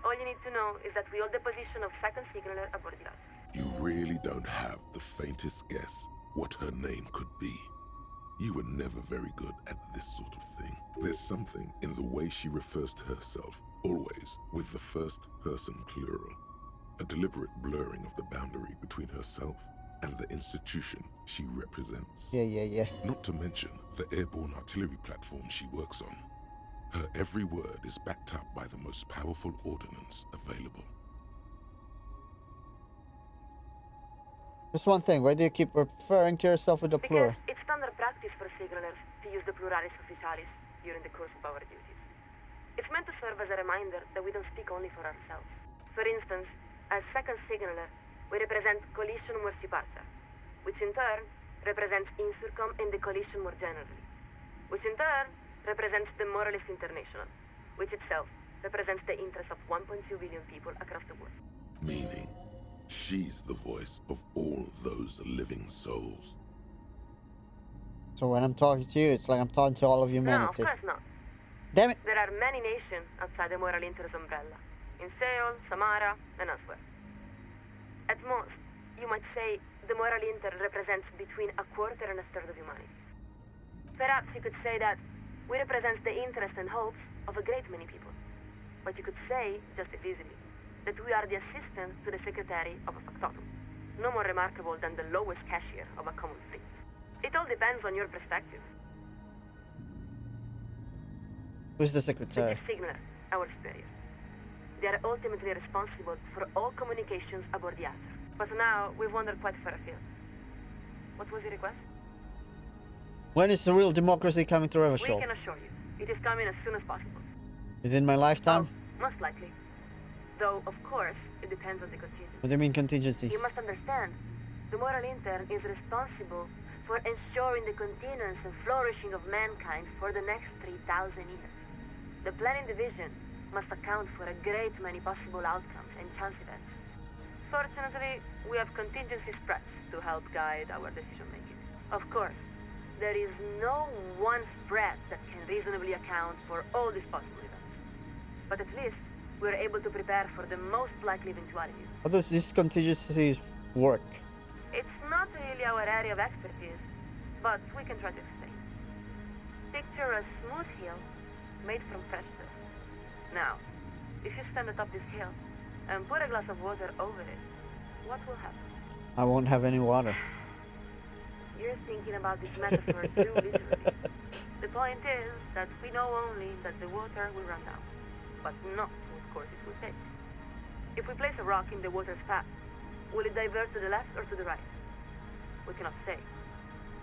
Speaker 4: All you need to know is that we hold the position of second signaler aboard the Archer.
Speaker 2: You really don't have the faintest guess what her name could be. You were never very good at this sort of thing. There's something in the way she refers to herself, always with the first person plural. A deliberate blurring of the boundary between herself and the institution she represents.
Speaker 1: Yeah.
Speaker 2: Not to mention the airborne artillery platform she works on. Her every word is backed up by the most powerful ordnance available.
Speaker 1: Just one thing, why do you keep referring to yourself with the plural?
Speaker 4: Because it's standard practice for signalers to use the pluralis officialis during the course of our duties. It's meant to serve as a reminder that we don't speak only for ourselves. For instance, as second signaler, we represent Collision Worship Archer, which in turn represents Insurcom and the Coalition more generally, which in turn represents the Moralist International, which itself represents the interests of 1.2 billion people across the world.
Speaker 2: Meaning, she's the voice of all those living souls.
Speaker 1: So when I'm talking to you, it's like I'm talking to all of
Speaker 4: No,
Speaker 1: humanity.
Speaker 4: of course not.
Speaker 1: Damn it!
Speaker 4: There are many nations outside the Moral Inter's umbrella, in Seoul, Samara, and elsewhere. At most, you might say the Moral Inter represents between a quarter and a third of humanity. Perhaps you could say that we represent the interests and hopes of a great many people. But you could say, just as easily, that we are the assistant to the secretary of a factotum, no more remarkable than the lowest cashier of a common fleet. It all depends on your perspective.
Speaker 1: Who's the
Speaker 4: The
Speaker 1: secretary?
Speaker 4: chief signaler, our superior. They are ultimately responsible for all communications aboard the Archer. But now, we've wandered quite far afield. What was your request?
Speaker 1: When is the real democracy coming to
Speaker 4: We
Speaker 1: Revachol?
Speaker 4: can assure you, it is coming as soon as possible.
Speaker 1: Within my lifetime?
Speaker 4: Most likely. Though, of course, it depends on the contingency.
Speaker 1: What do you mean contingencies?
Speaker 4: You must understand, the Moral Intern is responsible for ensuring the continuance and flourishing of mankind for the next 3,000 years. The Planning Division must account for a great many possible outcomes and chance events. Fortunately, we have contingency spreads to help guide our decision-making. Of course, there is no one spread that can reasonably account for all these possible events. But at least, we're able to prepare for the most likely eventualities.
Speaker 1: How does these contingencies work?
Speaker 4: It's not really our area of expertise, but we can try to explain. Picture a smooth hill made from fresh dirt. Now, if you stand atop this hill and pour a glass of water over it, what will happen?
Speaker 1: I won't have any water.
Speaker 4: You're thinking about this metaphor too literally. The point is that we know only that the water will run down, but not what course it will take. If we place a rock in the water's path, will it divert to the left or to the right? We cannot say,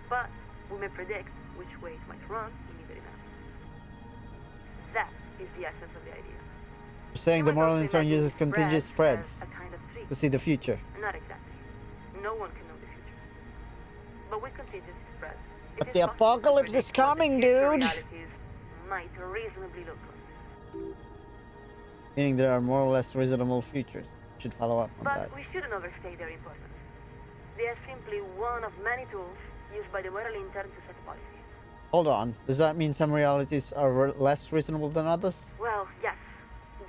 Speaker 4: but we may predict which way it might run in either event. That is the essence of the idea.
Speaker 1: You're saying the moral intern uses contingent spreads
Speaker 4: A kind of tree.
Speaker 1: to see the future.
Speaker 4: Not exactly. No one can know the future. But with contingency spreads,
Speaker 1: But the apocalypse is coming, dude!
Speaker 4: realities might reasonably look like.
Speaker 1: Meaning there are more or less reasonable futures. Should follow up on
Speaker 4: But
Speaker 1: that.
Speaker 4: we shouldn't overstate their importance. They are simply one of many tools used by the moral intern to set policy.
Speaker 1: Hold on. Does that mean some realities are less reasonable than others?
Speaker 4: Well, yes.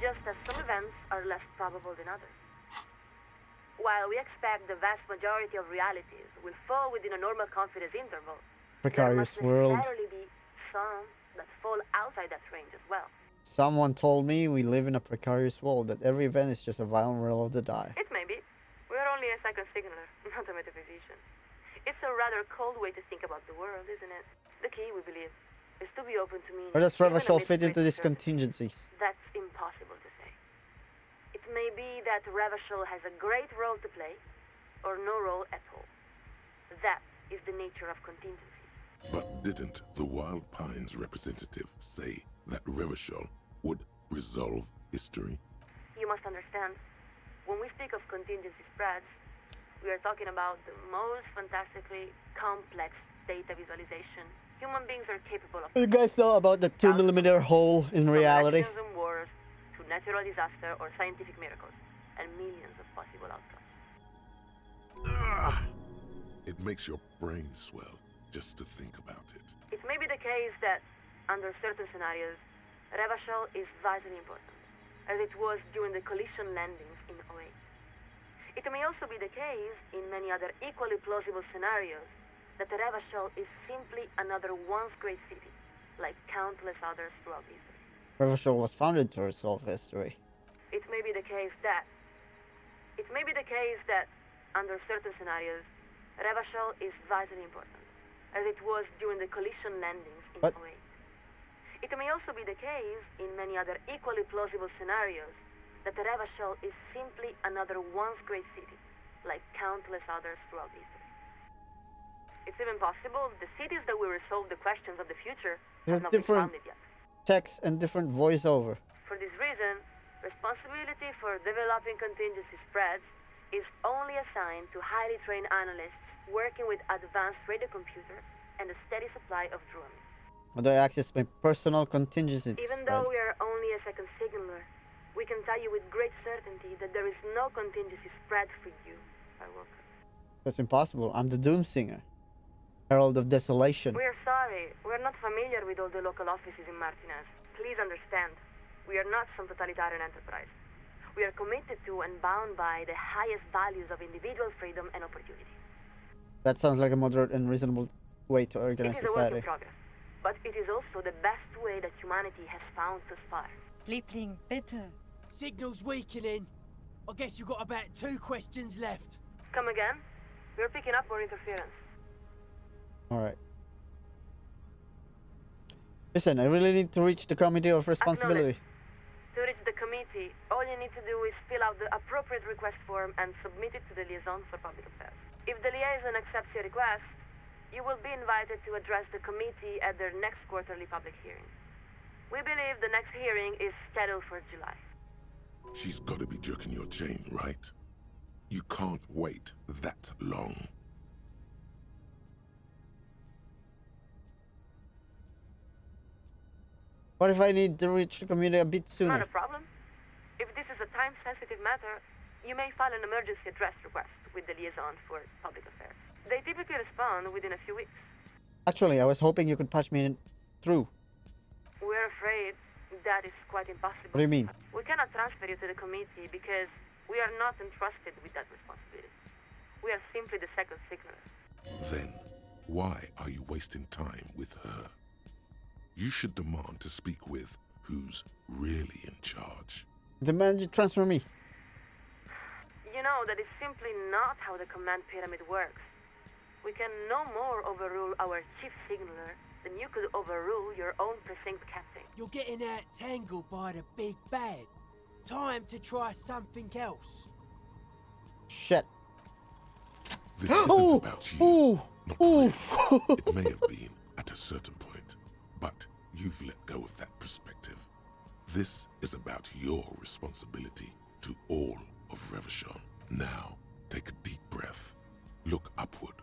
Speaker 4: Just as some events are less probable than others. While we expect the vast majority of realities will fall within a normal confidence interval,
Speaker 1: Precarious
Speaker 4: there
Speaker 1: world.
Speaker 4: must necessarily be some that fall outside that range as well.
Speaker 1: Someone told me we live in a precarious world, that every event is just a violent roll of the die.
Speaker 4: It may be. We're only a second signaler, not a metaphysician. It's a rather cold way to think about the world, isn't it? The key, we believe, is to be open to meaning.
Speaker 1: Where does
Speaker 4: even
Speaker 1: Revachol
Speaker 4: amidst
Speaker 1: fit into
Speaker 4: great
Speaker 1: these
Speaker 4: uncertainty.
Speaker 1: contingencies?
Speaker 4: That's impossible to say. It may be that Revachol has a great role to play, or no role at all. That is the nature of contingencies.
Speaker 2: But didn't the Wild Pines representative say that Revachol would resolve history?
Speaker 4: You must understand, when we speak of contingency spreads, we are talking about the most fantastically complex data visualization human beings are capable of.
Speaker 1: You guys know about the 2mm hole in reality?
Speaker 4: From elections and wars to natural disaster or scientific miracles, and millions of possible outcomes.
Speaker 2: It makes your brain swell just to think about it.
Speaker 4: It may be the case that, under certain scenarios, Revachol is vitally important, as it was during the collision landings in 08. It may also be the case, in many other equally plausible scenarios, that Revachol is simply another once great city, like countless others throughout history.
Speaker 1: Revachol was founded to resolve history.
Speaker 4: It may be the case that, under certain scenarios, Revachol is vitally important, as it was during the collision landings in 08. It may also be the case, in many other equally plausible scenarios, that Revachol is simply another once great city, like countless others throughout history. It's even possible the cities that will resolve the questions of the future
Speaker 1: There's
Speaker 4: have not been
Speaker 1: different
Speaker 4: founded yet.
Speaker 1: text and different voiceover.
Speaker 4: For this reason, responsibility for developing contingency spreads is only assigned to highly trained analysts working with advanced radio computers and a steady supply of drones.
Speaker 1: How do I access my personal contingency
Speaker 4: Even
Speaker 1: spread?
Speaker 4: though we are only a second signaler, we can tell you with great certainty that there is no contingency spread for you, Skywalker.
Speaker 1: That's impossible. I'm the Doom Singer. Herald of Desolation.
Speaker 4: We're sorry. We're not familiar with all the local offices in Martinez. Please understand, we are not some totalitarian enterprise. We are committed to and bound by the highest values of individual freedom and opportunity.
Speaker 1: That sounds like a moderate and reasonable way to
Speaker 4: It
Speaker 1: organize
Speaker 4: is a work
Speaker 1: society.
Speaker 4: in progress, but it is also the best way that humanity has found thus far.
Speaker 21: Liebling, bitte.
Speaker 11: Signal's weakening. I guess you've got about 2 questions left.
Speaker 4: Come again? We're picking up more interference.
Speaker 1: Alright. Listen, I really need to reach the Committee of Responsibility.
Speaker 4: To reach the committee, all you need to do is fill out the appropriate request form and submit it to the Liaison for Public Affairs. If the liaison accepts your request, you will be invited to address the committee at their next quarterly public hearing. We believe the next hearing is scheduled for July.
Speaker 2: She's got to be jerking your chain, right? You can't wait that long.
Speaker 1: What if I need to reach the community a bit sooner?
Speaker 4: Not a problem. If this is a time-sensitive matter, you may file an emergency address request with the Liaison for Public Affairs. They typically respond within a few weeks.
Speaker 1: Actually, I was hoping you could patch me through.
Speaker 4: We're afraid that is quite impossible.
Speaker 1: What do you mean?
Speaker 4: We cannot transfer you to the committee because we are not entrusted with that responsibility. We are simply the second signaler.
Speaker 2: Then, why are you wasting time with her? You should demand to speak with who's really in charge.
Speaker 1: Demand you transfer me.
Speaker 4: You know, that is simply not how the command pyramid works. We can no more overrule our chief signaler than you could overrule your own precinct captain.
Speaker 11: You're getting out-tangled by the big bad. Time to try something else.
Speaker 1: Shit.
Speaker 2: This isn't about you. Not really. It may have been at a certain point, but you've let go of that perspective. This is about your responsibility to all of Revachol. Now, take a deep breath. Look upward.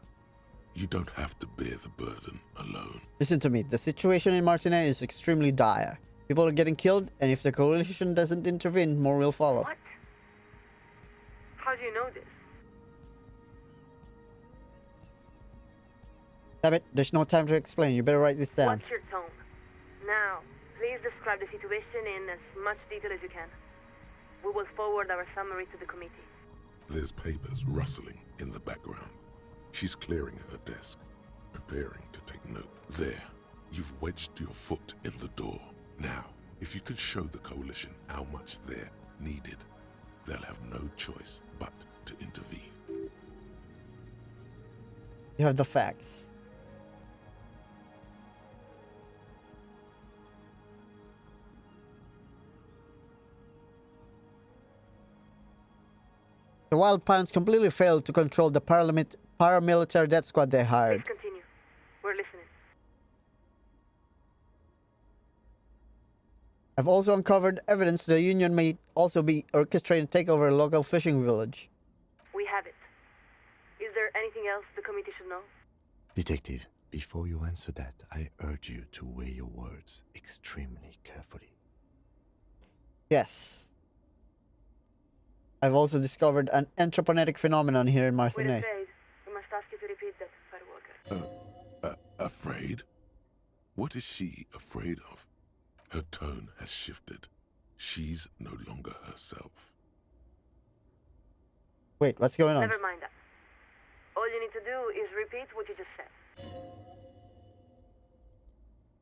Speaker 2: You don't have to bear the burden alone.
Speaker 1: Listen to me. The situation in Martinez is extremely dire. People are getting killed, and if the coalition doesn't intervene, more will follow.
Speaker 4: What? How do you know this?
Speaker 1: Damn it, there's no time to explain. You better write this down.
Speaker 4: What's your tone? Now, please describe the situation in as much detail as you can. We will forward our summary to the committee.
Speaker 2: There's papers rustling in the background. She's clearing her desk, preparing to take note. There, you've wedged your foot in the door. Now, if you can show the Coalition how much they're needed, they'll have no choice but to intervene.
Speaker 1: You have the facts. The Wild Pines completely failed to control the paramilitary death squad they hired.
Speaker 4: Please continue. We're listening.
Speaker 1: I've also uncovered evidence the Union may also be orchestrating to take over a local fishing village.
Speaker 4: We have it. Is there anything else the committee should know?
Speaker 3: Detective, before you answer that, I urge you to weigh your words extremely carefully.
Speaker 1: Yes. I've also discovered an anthroponetic phenomenon here in
Speaker 4: We're
Speaker 1: Marthinay.
Speaker 4: afraid. We must ask you to repeat that, Firewalker.
Speaker 2: Afraid? What is she afraid of? Her tone has shifted. She's no longer herself.
Speaker 1: Wait, what's going on?
Speaker 4: Never mind that. All you need to do is repeat what you just said.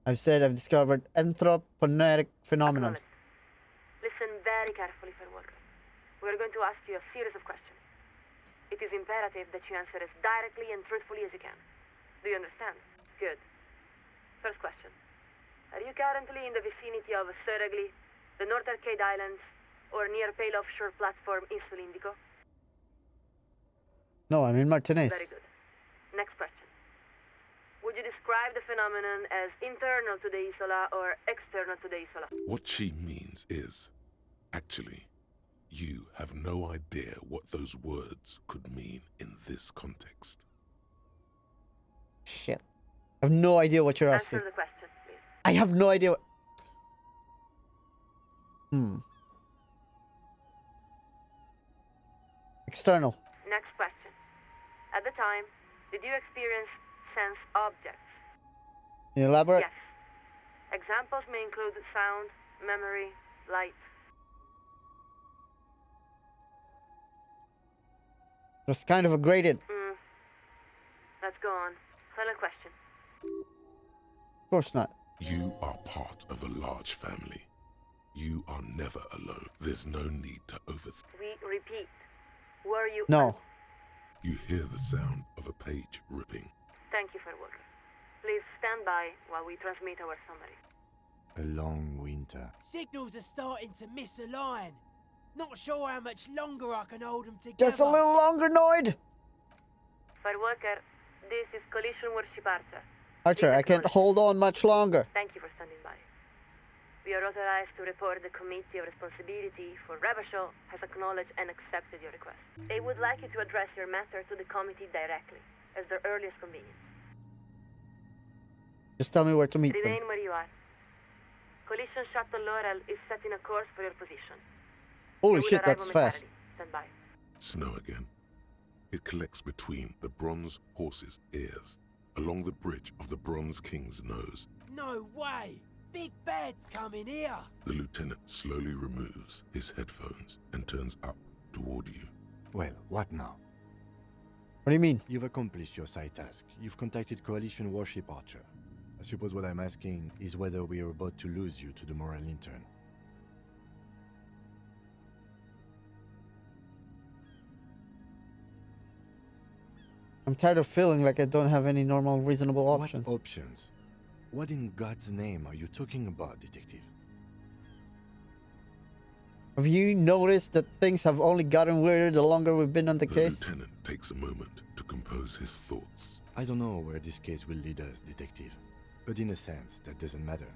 Speaker 1: I've said I've discovered anthroponetic phenomenon.
Speaker 4: Listen very carefully, Firewalker. We're going to ask you a series of questions. It is imperative that you answer as directly and truthfully as you can. Do you understand? Good. First question. Are you currently in the vicinity of Surragli, the North Arcade Islands, or near Pale Offshore Platform in Sulindico?
Speaker 1: No, I'm in Martinez.
Speaker 4: Very good. Next question. Would you describe the phenomenon as internal to the Isola or external to the Isola?
Speaker 2: What she means is, actually, you have no idea what those words could mean in this context.
Speaker 1: Shit. I have no idea what you're asking.
Speaker 4: Answer the question, please.
Speaker 1: I have no idea what... External.
Speaker 4: Next question. At the time, did you experience sense objects?
Speaker 1: Can you elaborate?
Speaker 4: Yes. Examples may include sound, memory, light.
Speaker 1: There's kind of a gradient.
Speaker 4: Let's go on. Final question.
Speaker 1: Of course not.
Speaker 2: You are part of a large family. You are never alone. There's no need to overthink.
Speaker 4: We repeat. Were you...
Speaker 1: No.
Speaker 2: You hear the sound of a page ripping.
Speaker 4: Thank you, Firewalker. Please stand by while we transmit our summary.
Speaker 3: A long winter.
Speaker 11: Signals are starting to misalign. Not sure how much longer I can hold them together.
Speaker 1: Just a little longer, Noid!
Speaker 4: Firewalker, this is Collision Warship Archer.
Speaker 1: Archer, I can't hold on much longer.
Speaker 4: Thank you for standing by. We are authorized to report the Committee of Responsibility for Rebashal has acknowledged and accepted your request. They would like you to address your matter to the committee directly, as their earliest convenience.
Speaker 1: Just tell me where to meet them.
Speaker 4: Remain where you are. Collision Shuttle Laurel is setting a course for your position.
Speaker 1: Holy shit, that's fast.
Speaker 4: Stand by.
Speaker 2: Snow again. It collects between the Bronze Horse's ears, along the bridge of the Bronze King's nose.
Speaker 11: No way! Big Bad's coming here!
Speaker 2: The lieutenant slowly removes his headphones and turns up toward you.
Speaker 3: Well, what now?
Speaker 1: What do you mean?
Speaker 3: You've accomplished your side task. You've contacted Coalition Warship Archer. I suppose what I'm asking is whether we are about to lose you to the Moral Intern.
Speaker 1: I'm tired of feeling like I don't have any normal, reasonable options.
Speaker 3: What options? What in God's name are you talking about, Detective?
Speaker 1: Have you noticed that things have only gotten weirder the longer we've been on the case?
Speaker 2: The lieutenant takes a moment to compose his thoughts.
Speaker 3: I don't know where this case will lead us, Detective. But in a sense, that doesn't matter.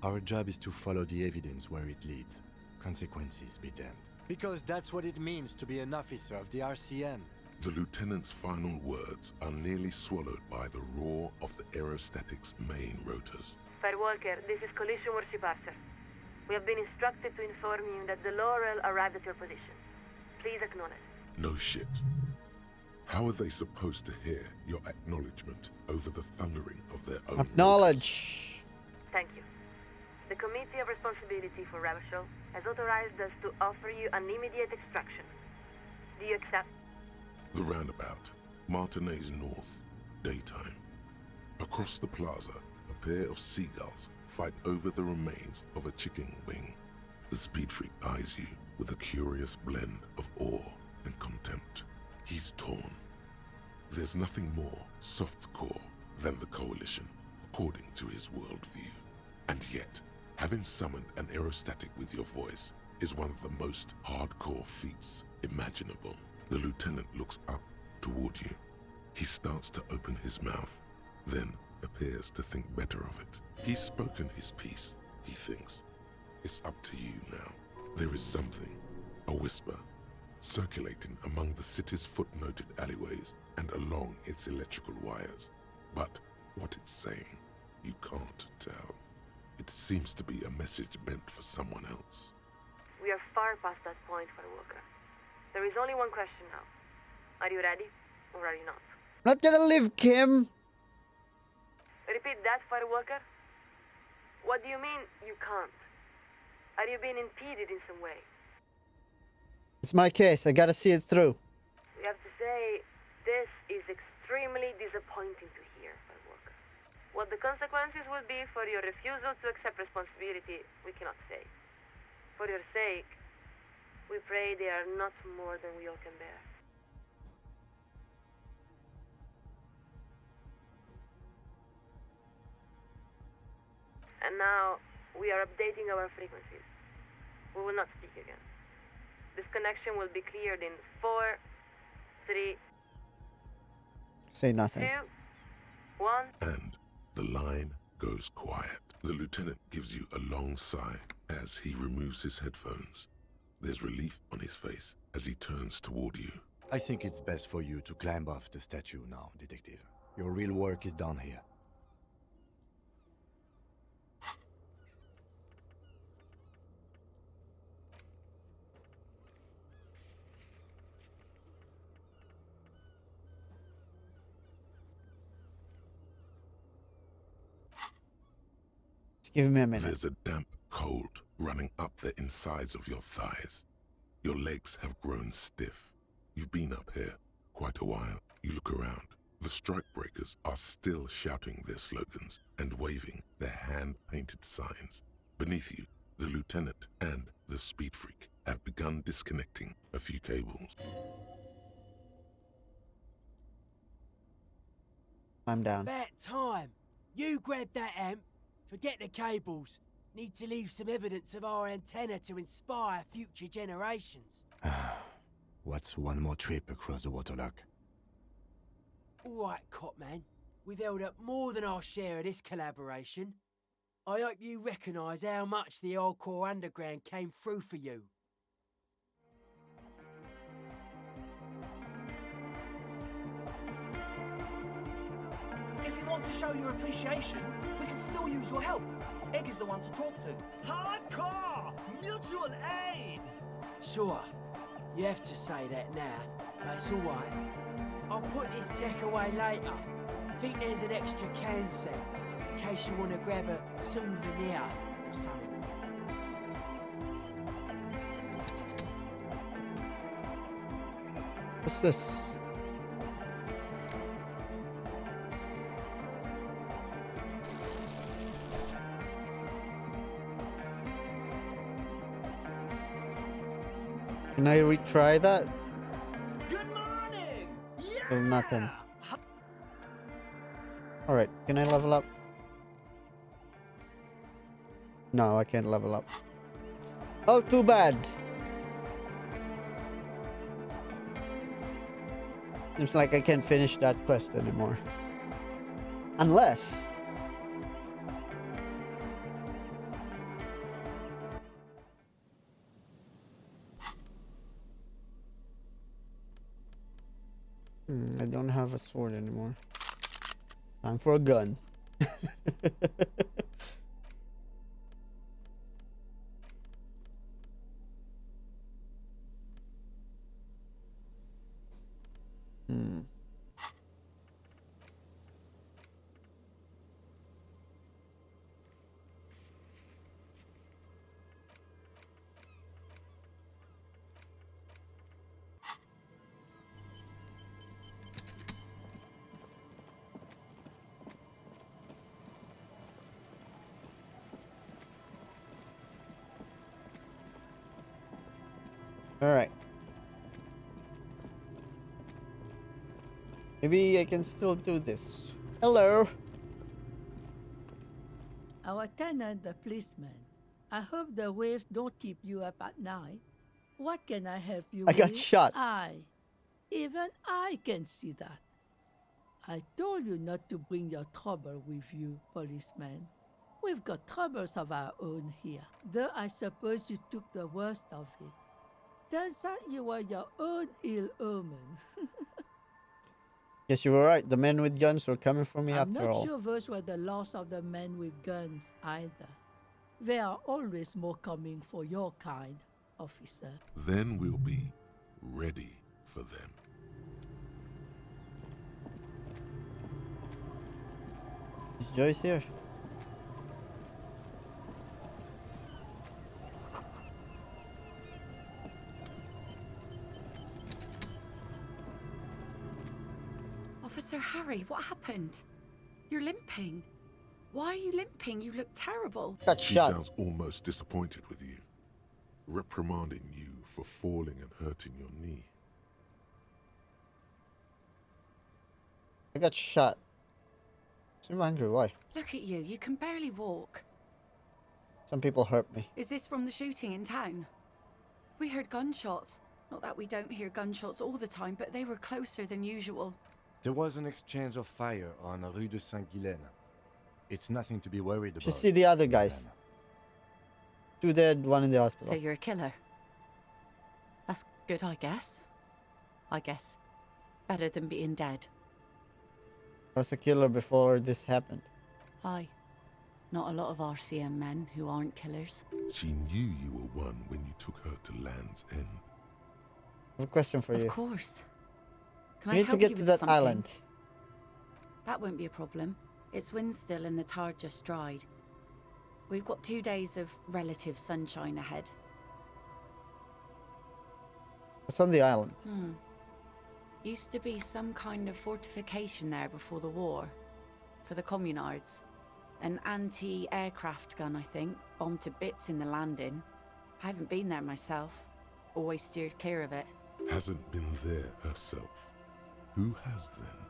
Speaker 3: Our job is to follow the evidence where it leads. Consequences be damned. Because that's what it means to be an officer of the RCM.
Speaker 2: The lieutenant's final words are nearly swallowed by the roar of the aerostatic's main rotors.
Speaker 4: Firewalker, this is Collision Warship Archer. We have been instructed to inform you that the Laurel arrived at your position. Please acknowledge.
Speaker 2: No shit. How are they supposed to hear your acknowledgement over the thundering of their own
Speaker 1: Acknowledge.
Speaker 4: Thank you. The Committee of Responsibility for Rebashal has authorized us to offer you an immediate extraction. Do you accept?
Speaker 2: The roundabout, Martinez North, daytime. Across the plaza, a pair of seagulls fight over the remains of a chicken wing. The speed freak eyes you with a curious blend of awe and contempt. He's torn. There's nothing more softcore than the Coalition, according to his worldview. And yet, having summoned an aerostatic with your voice is one of the most hardcore feats imaginable. The lieutenant looks up toward you. He starts to open his mouth, then appears to think better of it. He's spoken his piece, he thinks. It's up to you now. There is something, a whisper, circulating among the city's footnoted alleyways and along its electrical wires. But what it's saying, you can't tell. It seems to be a message meant for someone else.
Speaker 4: We are far past that point, Firewalker. There is only one question now. Are you ready, or are you not?
Speaker 1: Not gonna live, Kim!
Speaker 4: Repeat that, Firewalker. What do you mean, you can't? Are you being impeded in some way?
Speaker 1: It's my case. I gotta see it through.
Speaker 4: We have to say, this is extremely disappointing to hear, Firewalker. What the consequences will be for your refusal to accept responsibility, we cannot say. For your sake, we pray they are not more than we all can bear. And now, we are updating our frequencies. We will not speak again. This connection will be cleared in 4, 3,
Speaker 1: Say nothing.
Speaker 4: 2, 1.
Speaker 2: And the line goes quiet. The lieutenant gives you a long sigh as he removes his headphones. There's relief on his face as he turns toward you.
Speaker 3: I think it's best for you to climb off the statue now, Detective. Your real work is done here.
Speaker 1: Just give me a minute.
Speaker 2: There's a damp cold running up the insides of your thighs. Your legs have grown stiff. You've been up here quite a while. You look around. The strikebreakers are still shouting their slogans and waving their hand-painted signs. Beneath you, the lieutenant and the speed freak have begun disconnecting a few cables.
Speaker 1: I'm down.
Speaker 11: About time. You grab that amp. Forget the cables. Need to leave some evidence of our antenna to inspire future generations.
Speaker 3: What's one more trip across the waterlock?
Speaker 11: Alright, Copman. We've held up more than our share of this collaboration. I hope you recognise how much the hardcore underground came through for you.
Speaker 14: If you want to show your appreciation, we can still use your help. Egg is the one to talk to. Hardcore! Mutual aid!
Speaker 11: Sure. You have to say that now, but it's alright. I'll put this tech away later. Think there's an extra can set, in case you want to grab a souvenir or something.
Speaker 1: What's this? Can I retry that?
Speaker 14: Good morning!
Speaker 1: Still nothing. Alright, can I level up? No, I can't level up. Oh, too bad. Seems like I can't finish that quest anymore. Unless... I don't have a sword anymore. Time for a gun. Alright. Maybe I can still do this. Hello.
Speaker 5: Our tenant, the policeman. I hope the waves don't keep you up at night. What can I help you
Speaker 1: I
Speaker 5: with?
Speaker 1: got shot.
Speaker 5: Even I can see that. I told you not to bring your trouble with you, policeman. We've got troubles of our own here. Though I suppose you took the worst of it. Turns out you were your own ill omen.
Speaker 1: Yes, you were right. The men with guns were coming for me
Speaker 5: I'm
Speaker 1: after
Speaker 5: not
Speaker 1: all.
Speaker 5: sure those were the last of the men with guns either. There are always more coming for your kind, officer.
Speaker 2: Then we'll be ready for them.
Speaker 1: Is Joyce here?
Speaker 22: Officer Harry, what happened? You're limping. Why are you limping? You look terrible.
Speaker 2: She sounds almost disappointed with you, reprimanding you for falling and hurting your knee.
Speaker 1: I got shot. I'm angry. Why?
Speaker 22: Look at you. You can barely walk.
Speaker 1: Some people hurt me.
Speaker 22: Is this from the shooting in town? We heard gunshots. Not that we don't hear gunshots all the time, but they were closer than usual.
Speaker 3: There was an exchange of fire on Rue de Saint-Guylaine. It's nothing to be worried about.
Speaker 1: Just see the other guys. 2 dead, 1 in the hospital.
Speaker 22: So you're a killer. That's good, I guess. Better than being dead.
Speaker 1: I was a killer before this happened.
Speaker 22: Aye. Not a lot of RCM men who aren't killers.
Speaker 2: She knew you were one when you took her to Land's End.
Speaker 1: I have a question for you.
Speaker 22: Of course. Can
Speaker 1: You
Speaker 22: I
Speaker 1: need to
Speaker 22: help
Speaker 1: get
Speaker 22: you
Speaker 1: to
Speaker 22: with
Speaker 1: that
Speaker 22: something?
Speaker 1: island.
Speaker 22: That won't be a problem. It's wind still and the tar just dried. We've got 2 days of relative sunshine ahead.
Speaker 1: What's on the island?
Speaker 22: Used to be some kind of fortification there before the war. For the communards. An anti-aircraft gun, I think. Bombed to bits in the landing. I haven't been there myself. Always steered clear of it.
Speaker 2: Hasn't been there herself. Who has then?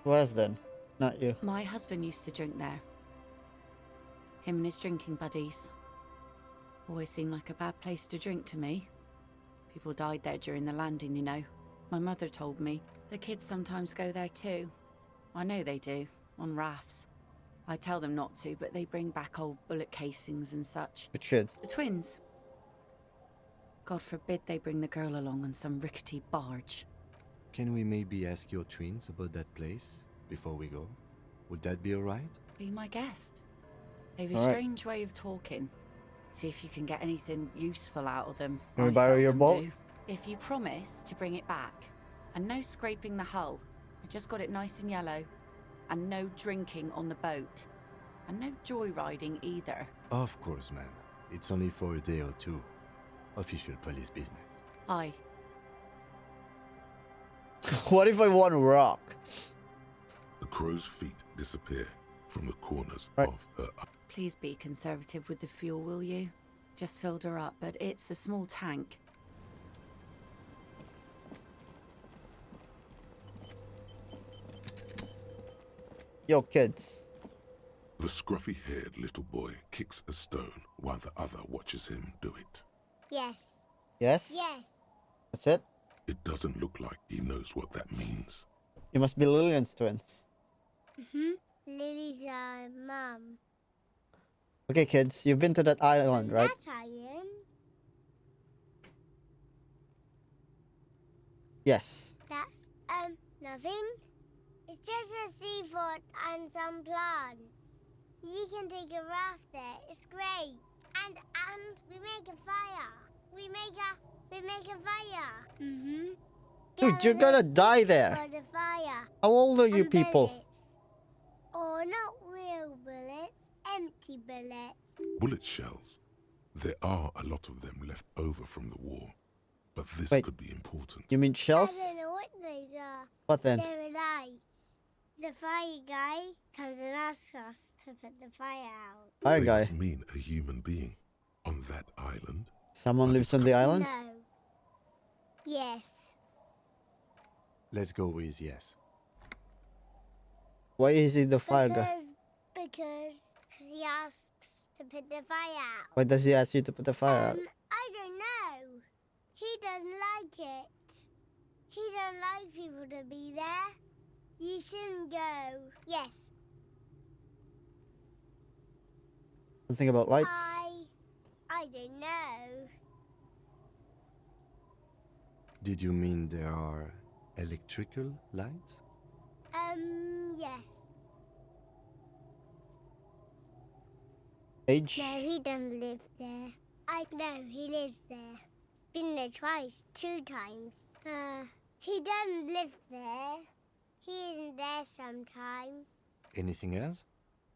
Speaker 1: Who has then? Not you.
Speaker 22: My husband used to drink there. Him and his drinking buddies. Always seemed like a bad place to drink to me. People died there during the landing, you know. My mother told me. The kids sometimes go there too. I know they do, on rafts. I tell them not to, but they bring back old bullet casings and such.
Speaker 1: Which kids?
Speaker 22: The twins. God forbid they bring the girl along on some rickety barge.
Speaker 3: Can we maybe ask your twins about that place before we go? Would that be alright?
Speaker 22: Be my guest. They've a
Speaker 1: All right.
Speaker 22: strange way of talking. See if you can get anything useful out of them.
Speaker 1: Can we
Speaker 22: I
Speaker 1: borrow your
Speaker 22: seldom
Speaker 1: boat?
Speaker 22: do. If you promise to bring it back, and no scraping the hull. I just got it nice and yellow. And no drinking on the boat. And no joyriding either.
Speaker 3: Of course, ma'am. It's only for a day or two. Official police business.
Speaker 22: Aye.
Speaker 1: What if I want rock?
Speaker 2: The crow's feet disappear from the corners of her eye.
Speaker 22: Please be conservative with the fuel, will you? Just filled her up, but it's a small tank.
Speaker 1: Yo, kids.
Speaker 2: The scruffy-haired little boy kicks a stone while the other watches him do it.
Speaker 23: Yes.
Speaker 1: Yes?
Speaker 23: Yes.
Speaker 1: That's it?
Speaker 2: It doesn't look like he knows what that means.
Speaker 1: You must be Lillian's twins.
Speaker 23: Lily's mum.
Speaker 1: Okay, kids, you've been to that island, right?
Speaker 23: That island?
Speaker 1: Yes.
Speaker 23: That's, nothing. It's just a seafort and some plants. You can take a raft there. It's great. And we make a fire. We make a fire.
Speaker 1: Dude, you're gonna die there.
Speaker 23: For the fire.
Speaker 1: How old are you
Speaker 23: And
Speaker 1: people?
Speaker 23: bullets. Oh, not real bullets. Empty bullets.
Speaker 2: Bullet shells. There are a lot of them left over from the war. But this
Speaker 1: Wait.
Speaker 2: could be important.
Speaker 1: You mean shells?
Speaker 23: I don't know what these are.
Speaker 1: What then?
Speaker 23: They're lights. The fire guy comes and asks us to put the fire out.
Speaker 1: Fire
Speaker 2: They
Speaker 1: guy.
Speaker 2: must mean a human being. That island?
Speaker 1: Someone lives on the island?
Speaker 6: No. Yes.
Speaker 3: Let's go with yes.
Speaker 1: Why is he the fire guy?
Speaker 6: Because he asks to put the fire out.
Speaker 1: Why does he ask you to put the fire out?
Speaker 6: I don't know. He doesn't like it. He don't like people to be there. You shouldn't go. Yes.
Speaker 1: Something about lights?
Speaker 6: I don't know.
Speaker 3: Did you mean there are electrical lights?
Speaker 6: Yes.
Speaker 1: Age?
Speaker 6: No, he doesn't live there. I know he lives there. Been there twice, 2 times. He doesn't live there. He isn't there sometimes.
Speaker 3: Anything else?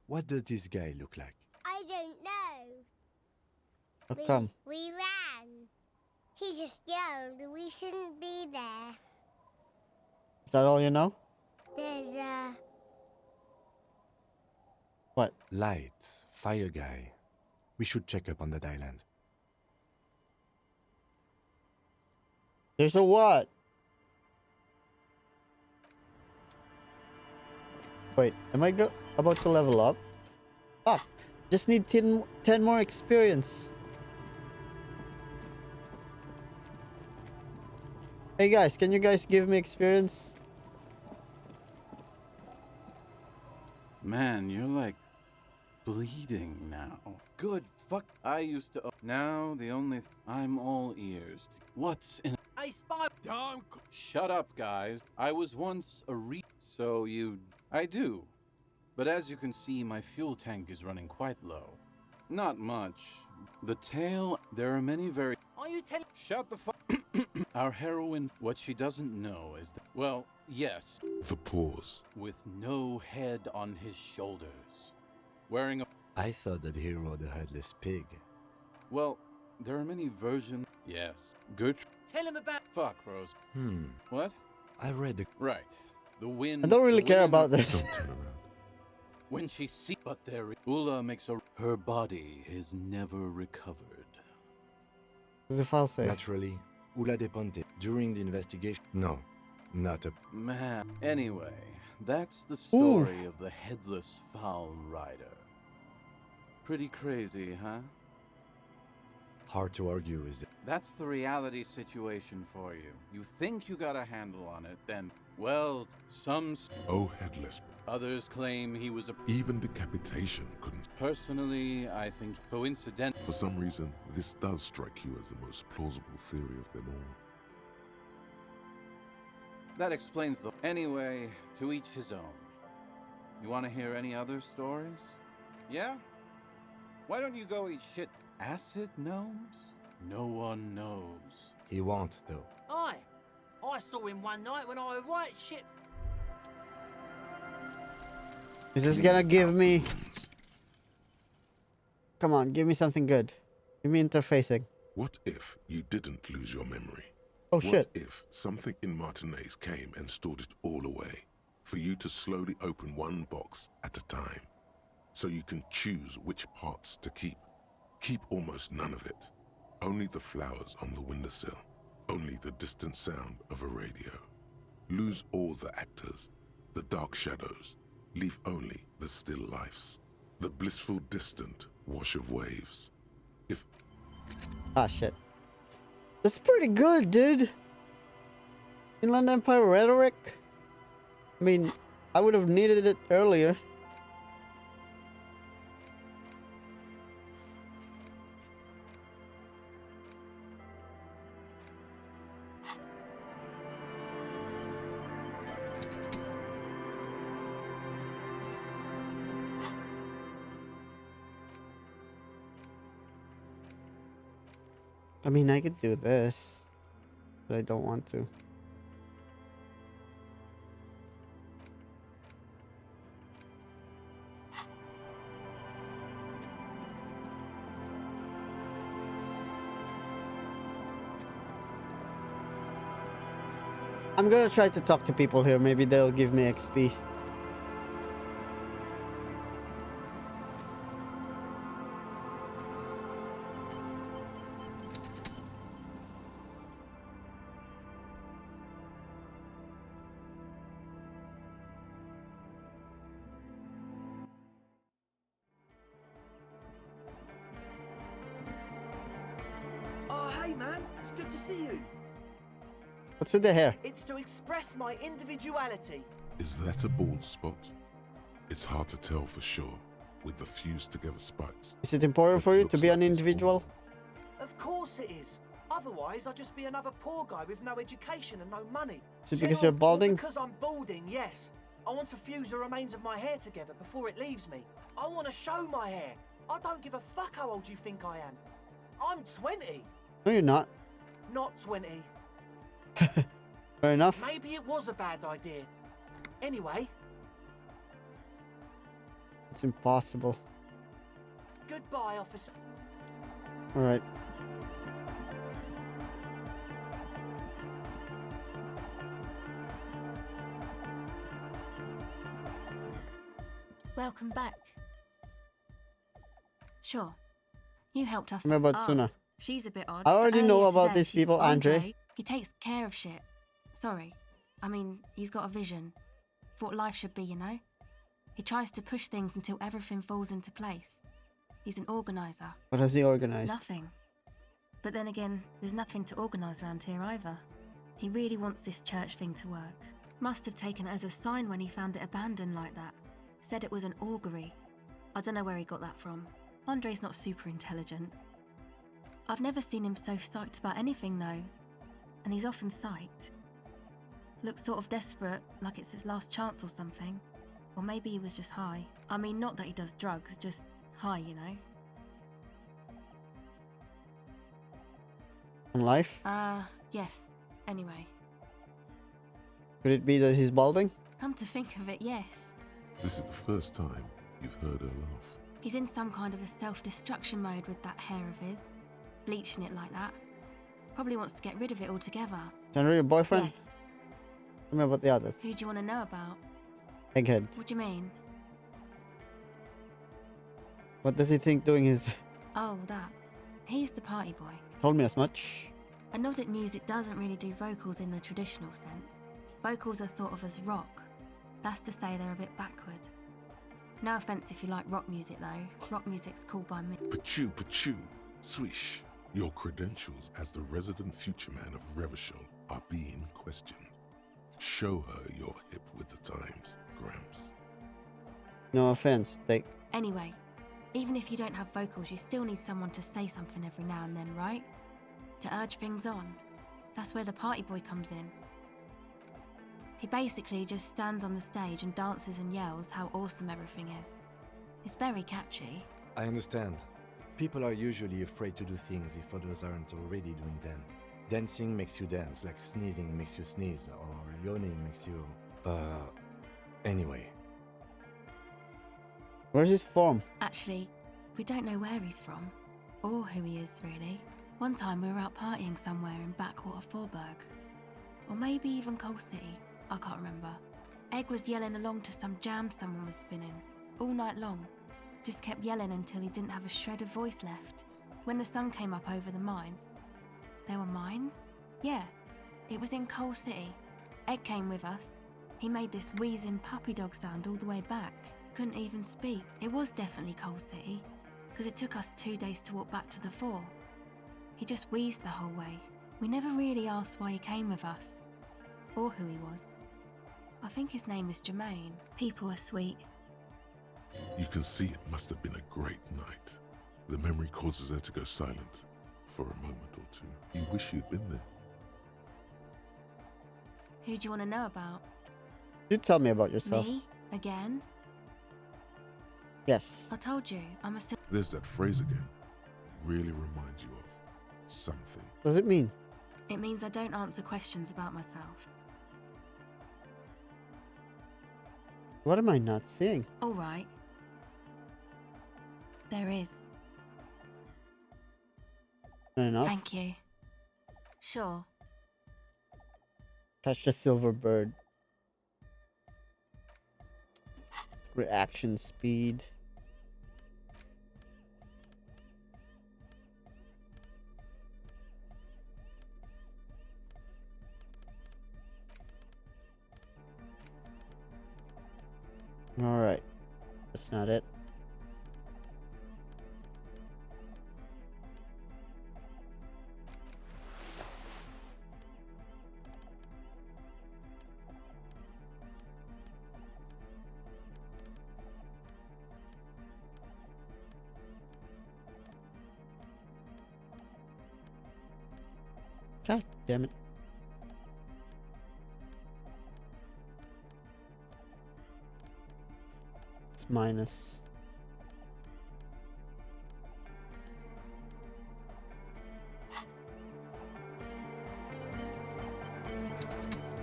Speaker 3: What does this guy look like?
Speaker 6: I don't know.
Speaker 1: How come?
Speaker 6: We ran. He just yelled we shouldn't be there.
Speaker 1: Is that all you know?
Speaker 6: There's
Speaker 1: What?
Speaker 3: Lights, fire guy. We should check up on that island.
Speaker 1: There's a what? Wait, am I about to level up? Fuck. Just need 10 more experience. Hey guys, can you guys give me experience?
Speaker 7: Man, you're like bleeding now. Good fuck. I used to. Now the only. I'm all ears. What's in.
Speaker 14: I spy. Don't.
Speaker 7: Shut up, guys. I was once a so you. I do. But as you can see, my fuel tank is running quite low. Not much. The tail. There are many very.
Speaker 14: Are you telling?
Speaker 7: Shut the fuck. Our heroine. What she doesn't know is that. Well, yes.
Speaker 2: The pause.
Speaker 7: With no head on his shoulders. Wearing a.
Speaker 3: I thought that he rode a headless pig.
Speaker 7: Well, there are many versions. Yes. Good.
Speaker 14: Tell him about.
Speaker 7: Fuck, Rose. What?
Speaker 3: I read the.
Speaker 7: Right. The wind.
Speaker 1: I don't really care about this.
Speaker 7: When she see, but there, Ula makes her body is never recovered.
Speaker 1: What does the file say?
Speaker 3: Naturally, Ula de Ponte during the investigation. No, not a.
Speaker 7: Man. Anyway, that's the story of the headless foul rider. Pretty crazy, huh?
Speaker 3: Hard to argue, is it?
Speaker 7: That's the reality situation for you. You think you got a handle on it, then, well, some.
Speaker 2: Oh, headless.
Speaker 7: Others claim he was a.
Speaker 2: Even decapitation couldn't.
Speaker 7: Personally, I think coincidentally.
Speaker 2: For some reason, this does strike you as the most plausible theory of them all.
Speaker 7: That explains the. Anyway, to each his own. You want to hear any other stories? Yeah? Why don't you go eat shit? Acid gnomes? No one knows.
Speaker 3: He won't, though.
Speaker 14: I saw him one night when I was right shit.
Speaker 1: Is this gonna give me... Come on, give me something good. Give me interfacing.
Speaker 2: What if you didn't lose your memory?
Speaker 1: Oh, shit.
Speaker 2: What if something in Martinez came and stored it all away, for you to slowly open one box at a time, so you can choose which parts to keep? Keep almost none of it. Only the flowers on the windowsill. Only the distant sound of a radio. Lose all the actors, the dark shadows. Leave only the still lifes. The blissful distant wash of waves. If...
Speaker 1: Ah, shit. That's pretty good, dude. Inland Empire rhetoric? I mean, I would have needed it earlier. I mean, I could do this, but I don't want to. I'm gonna try to talk to people here. Maybe they'll give me XP.
Speaker 12: Good to see you.
Speaker 1: What's with the hair?
Speaker 12: It's to express my individuality.
Speaker 2: Is that a bald spot? It's hard to tell for sure, with the fused together spikes.
Speaker 1: Is it important for you to be an individual?
Speaker 12: Of course it is. Otherwise, I'd just be another poor guy with no education and no money.
Speaker 1: Is it because you're balding?
Speaker 12: Because I'm balding, yes. I want to fuse the remains of my hair together before it leaves me. I want to show my hair. I don't give a fuck how old you think I am. I'm 20.
Speaker 1: No, you're not.
Speaker 12: Not 20.
Speaker 1: Fair enough.
Speaker 12: Maybe it was a bad idea. Anyway.
Speaker 1: It's impossible.
Speaker 12: Goodbye, officer.
Speaker 1: Alright.
Speaker 13: Welcome back. Sure. You helped us.
Speaker 1: What about
Speaker 13: Ah,
Speaker 1: Suna?
Speaker 13: She's a bit odd.
Speaker 1: I already know
Speaker 13: Earlier
Speaker 1: about
Speaker 13: today,
Speaker 1: these people, Andre.
Speaker 13: He takes care of shit. Sorry. I mean, he's got a vision. For what life should be, you know? He tries to push things until everything falls into place. He's an organizer.
Speaker 1: What has he organized?
Speaker 13: Nothing. But then again, there's nothing to organise around here either. He really wants this church thing to work. Must have taken it as a sign when he found it abandoned like that. Said it was an augury. I don't know where he got that from. Andre's not super intelligent. I've never seen him so psyched about anything though. And he's often psyched. Looks sort of desperate, like it's his last chance or something. Or maybe he was just high. I mean, not that he does drugs, just high, you know?
Speaker 1: On life?
Speaker 13: Yes. Anyway.
Speaker 1: Could it be that he's balding?
Speaker 13: Come to think of it, yes.
Speaker 2: This is the first time you've heard her laugh.
Speaker 13: He's in some kind of a self-destruction mode with that hair of his. Bleaching it like that. Probably wants to get rid of it altogether.
Speaker 1: Henry, your boyfriend?
Speaker 13: Yes.
Speaker 1: Tell me about the others.
Speaker 13: Who do you want to know about?
Speaker 1: Egghead.
Speaker 13: What do you mean?
Speaker 1: What does he think doing his...
Speaker 13: Oh, that. He's the party boy.
Speaker 1: Told me as much.
Speaker 13: Anodic music doesn't really do vocals in the traditional sense. Vocals are thought of as rock. That's to say they're a bit backward. No offence if you like rock music though. Rock music's cool by me.
Speaker 2: Pachoo, swish. Your credentials as the resident future man of Revachol are being questioned. Show her you're hip with the times, Gramps.
Speaker 1: No offense, they...
Speaker 13: Anyway, even if you don't have vocals, you still need someone to say something every now and then, right? To urge things on. That's where the party boy comes in. He basically just stands on the stage and dances and yells how awesome everything is. It's very catchy.
Speaker 3: I understand. People are usually afraid to do things if others aren't already doing them. Dancing makes you dance, like sneezing makes you sneeze, or yawning makes you... Anyway.
Speaker 1: Where's his from?
Speaker 13: Actually, we don't know where he's from. Or who he is, really. One time we were out partying somewhere in backwater Forburg. Or maybe even Coal City. I can't remember. Egg was yelling along to some jam someone was spinning. All night long. Just kept yelling until he didn't have a shred of voice left. When the sun came up over the mines. There were mines? Yeah. It was in Coal City. Egg came with us. He made this wheezing puppy dog sound all the way back. Couldn't even speak. It was definitely Coal City. Because it took us 2 days to walk back to the fort. He just wheezed the whole way. We never really asked why he came with us. Or who he was. I think his name is Jermaine. People are sweet.
Speaker 2: You can see it must have been a great night. The memory causes her to go silent for a moment or two. You wish you'd been there.
Speaker 13: Who do you want to know about?
Speaker 1: You tell me about yourself.
Speaker 13: Me? Again?
Speaker 1: Yes.
Speaker 13: I told you, I'm a...
Speaker 2: There's that phrase again. Really reminds you of something.
Speaker 1: What does it mean?
Speaker 13: It means I don't answer questions about myself.
Speaker 1: What am I not seeing?
Speaker 13: All right. There is.
Speaker 1: Fair enough.
Speaker 13: Thank you. Sure.
Speaker 1: Catch the silver bird. Reaction speed. Alright. That's not it. God damn it. It's minus.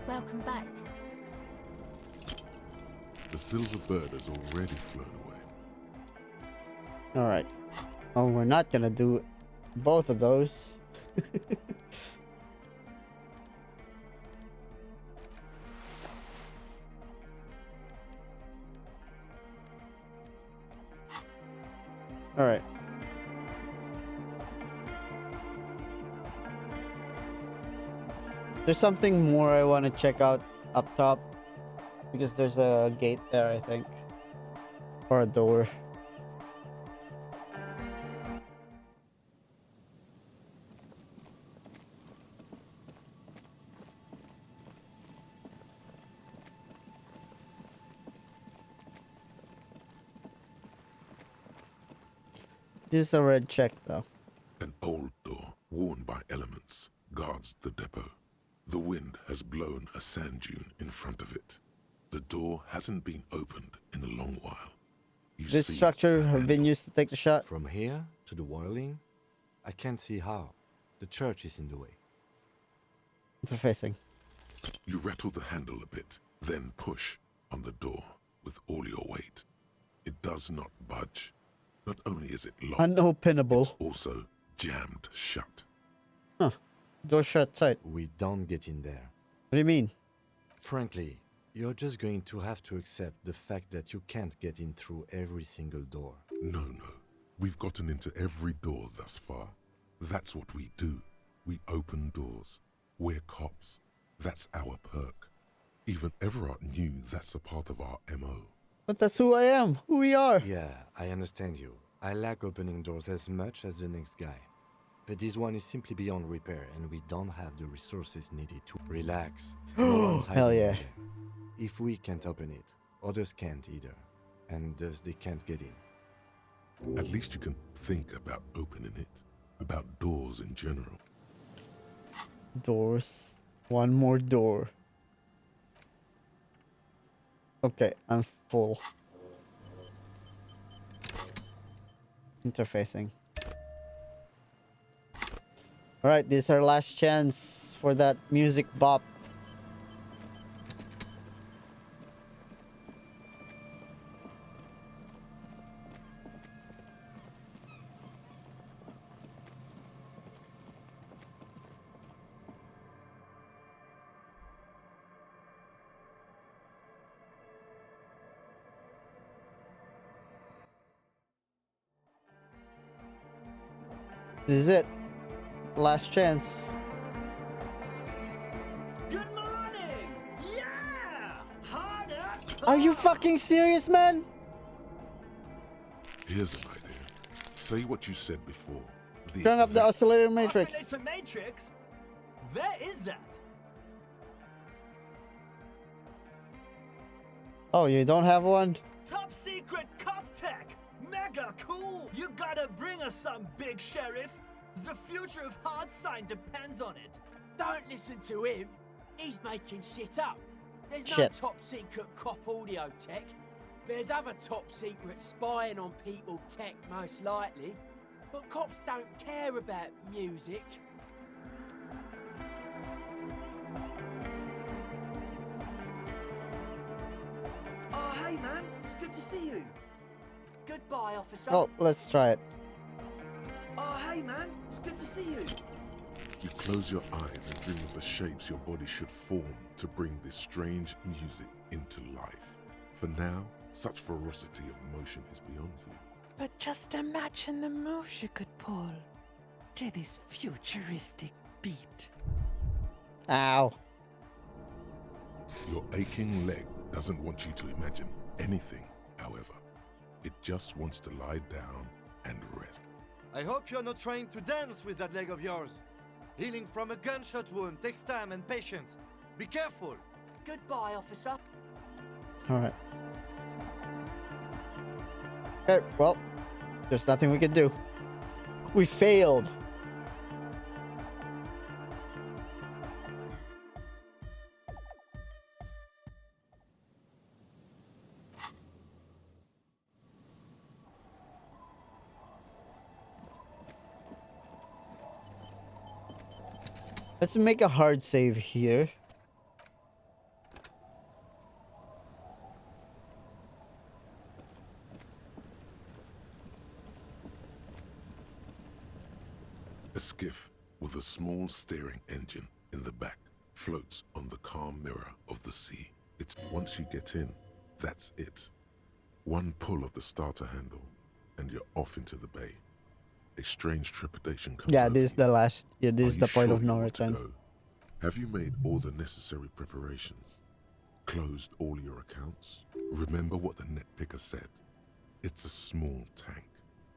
Speaker 13: Welcome back.
Speaker 2: The silver bird has already flown away.
Speaker 1: Alright. Oh, we're not gonna do both of those. Alright. There's something more I want to check out up top. Because there's a gate there, I think. Or a door. This is a red check, though.
Speaker 2: An old door, worn by elements, guards the depot. The wind has blown a sand dune in front of it. The door hasn't been opened in a long while.
Speaker 1: This structure have been used to take the shot.
Speaker 3: From here to the whirling, I can't see how. The church is in the way.
Speaker 1: Interfacing.
Speaker 2: You rattle the handle a bit, then push on the door with all your weight. It does not budge. Not only is it locked,
Speaker 1: Unopenable.
Speaker 2: it's also jammed shut.
Speaker 1: Huh. Door shut tight.
Speaker 3: We don't get in there.
Speaker 1: What do you mean?
Speaker 3: Frankly, you're just going to have to accept the fact that you can't get in through every single door.
Speaker 2: No. We've gotten into every door thus far. That's what we do. We open doors. We're cops. That's our perk. Even Everard knew that's a part of our MO.
Speaker 1: But that's who I am. Who we are.
Speaker 3: Yeah, I understand you. I like opening doors as much as the next guy. But this one is simply beyond repair, and we don't have the resources needed to relax. No one's
Speaker 1: Hell
Speaker 3: hiding
Speaker 1: yeah.
Speaker 3: in there. If we can't open it, others can't either. And thus they can't get in.
Speaker 2: At least you can think about opening it. About doors in general.
Speaker 1: Doors. One more door. Okay, I'm full. Interfacing. Alright, this is our last chance for that music bop. This is it. Last chance.
Speaker 14: Good morning! Yeah! Hard up!
Speaker 1: Are you fucking serious, man?
Speaker 2: Here's an idea. Say what you said before.
Speaker 1: Turn up the oscillator matrix.
Speaker 14: Oscillator matrix? Where is that?
Speaker 1: Oh, you don't have one?
Speaker 14: Top secret cop tech! Mega cool! You gotta bring us some, big sheriff! The future of hard sign depends on it.
Speaker 11: Don't listen to him. He's making shit up. There's no
Speaker 1: Shit.
Speaker 11: top secret cop audio tech. There's other top secret spying on people tech, most likely. But cops don't care about music.
Speaker 10: Oh, hey, man. It's good to see you.
Speaker 11: Goodbye, officer.
Speaker 1: Oh, let's try it.
Speaker 10: Oh, hey, man. It's good to see you.
Speaker 2: You close your eyes and dream of the shapes your body should form to bring this strange music into life. For now, such ferocity of motion is beyond you.
Speaker 8: But just imagine the moves you could pull to this futuristic beat.
Speaker 1: Ow.
Speaker 2: Your aching leg doesn't want you to imagine anything, however. It just wants to lie down and rest.
Speaker 15: I hope you're not trying to dance with that leg of yours. Healing from a gunshot wound takes time and patience. Be careful.
Speaker 11: Goodbye, officer.
Speaker 1: Alright. Okay, well, there's nothing we can do. We failed. Let's make a hard save here.
Speaker 2: A skiff with a small steering engine in the back floats on the calm mirror of the sea. It's once you get in, that's it. One pull of the starter handle, and you're off into the bay. A strange trepidation comes
Speaker 1: Yeah,
Speaker 2: over
Speaker 1: this is
Speaker 2: you.
Speaker 1: the last. Yeah, this
Speaker 2: Are
Speaker 1: is
Speaker 2: you
Speaker 1: the point
Speaker 2: sure
Speaker 1: of
Speaker 2: you
Speaker 1: no
Speaker 2: want to
Speaker 1: return.
Speaker 2: go? Have you made all the necessary preparations? Closed all your accounts? Remember what the net picker said. It's a small tank.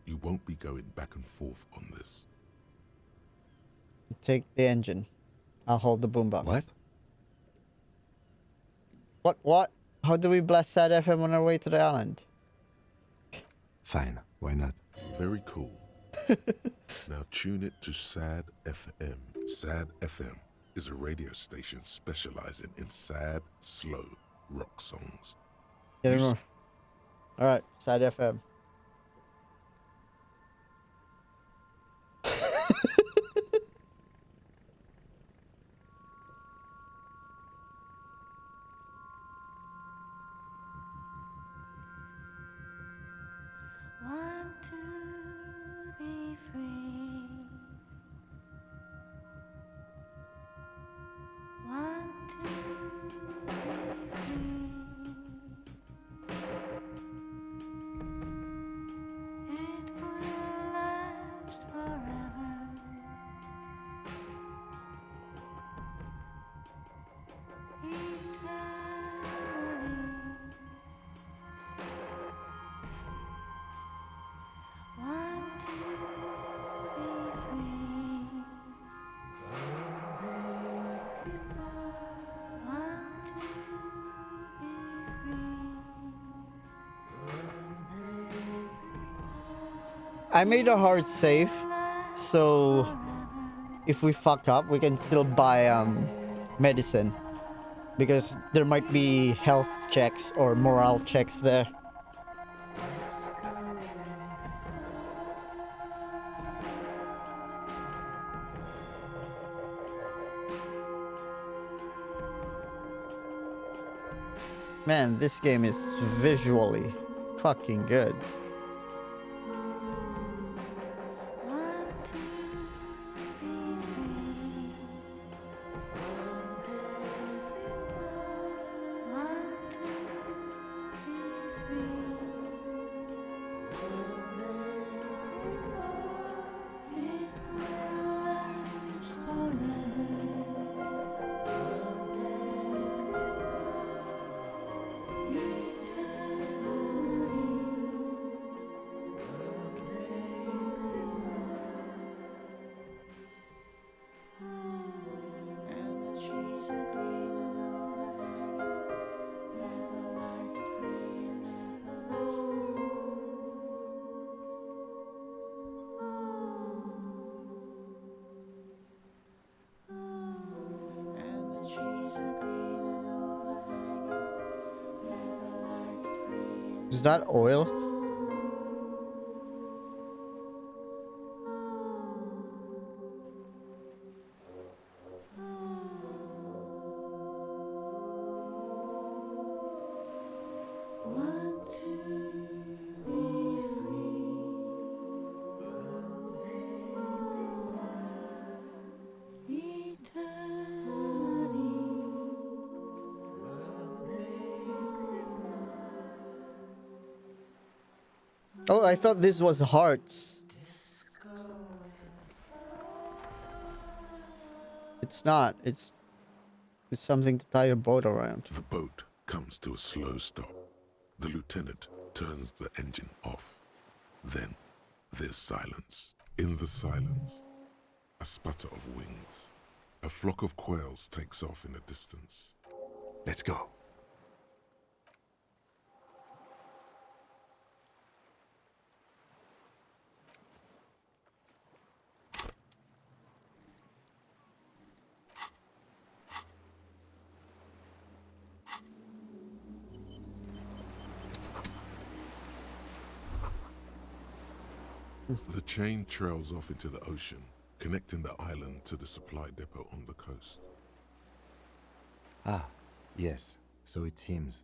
Speaker 2: You won't be going back and forth on this.
Speaker 1: Take the engine. I'll hold the boombox.
Speaker 3: What?
Speaker 1: What? How do we blast Sad FM on our way to the island?
Speaker 3: Fine, why not?
Speaker 2: Very cool. Now tune it to Sad FM. Sad FM is a radio station specializing in sad, slow rock songs.
Speaker 1: Get it more. Alright, Sad FM.
Speaker 16: Want to be free. Want to be free. It will last forever. Eternally. Want to be free. Want to be free.
Speaker 1: I made a hard save, so if we fuck up, we can still buy medicine, because there might be health checks or morale checks there. Man, this game is visually fucking good.
Speaker 16: Want to be free. Want to be free. It will last forever.
Speaker 1: Is that oil?
Speaker 16: Want to be free. Eternally.
Speaker 1: Oh, I thought this was hearts. It's not. It's something to tie your boat around.
Speaker 2: The boat comes to a slow stop. The lieutenant turns the engine off. Then there's silence. In the silence, a sputter of wings. A flock of quails takes off in the distance.
Speaker 3: Let's go.
Speaker 2: The chain trails off into the ocean, connecting the island to the supply depot on the coast.
Speaker 3: Ah, yes. So it seems.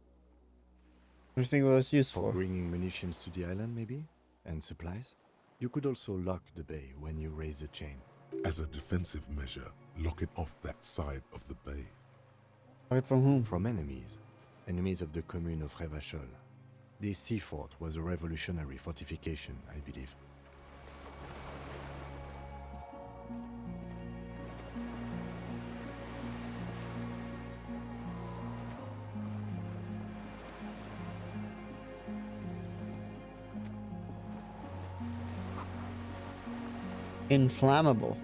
Speaker 1: What do you think it was used
Speaker 3: For
Speaker 1: for?
Speaker 3: bringing munitions to the island, maybe? And supplies? You could also lock the bay when you raise the chain.
Speaker 2: As a defensive measure, lock it off that side of the bay.
Speaker 1: Lock it from whom?
Speaker 3: From enemies. Enemies of the commune of Revachol. This sea fort was a revolutionary fortification, I believe.
Speaker 1: Inflammable.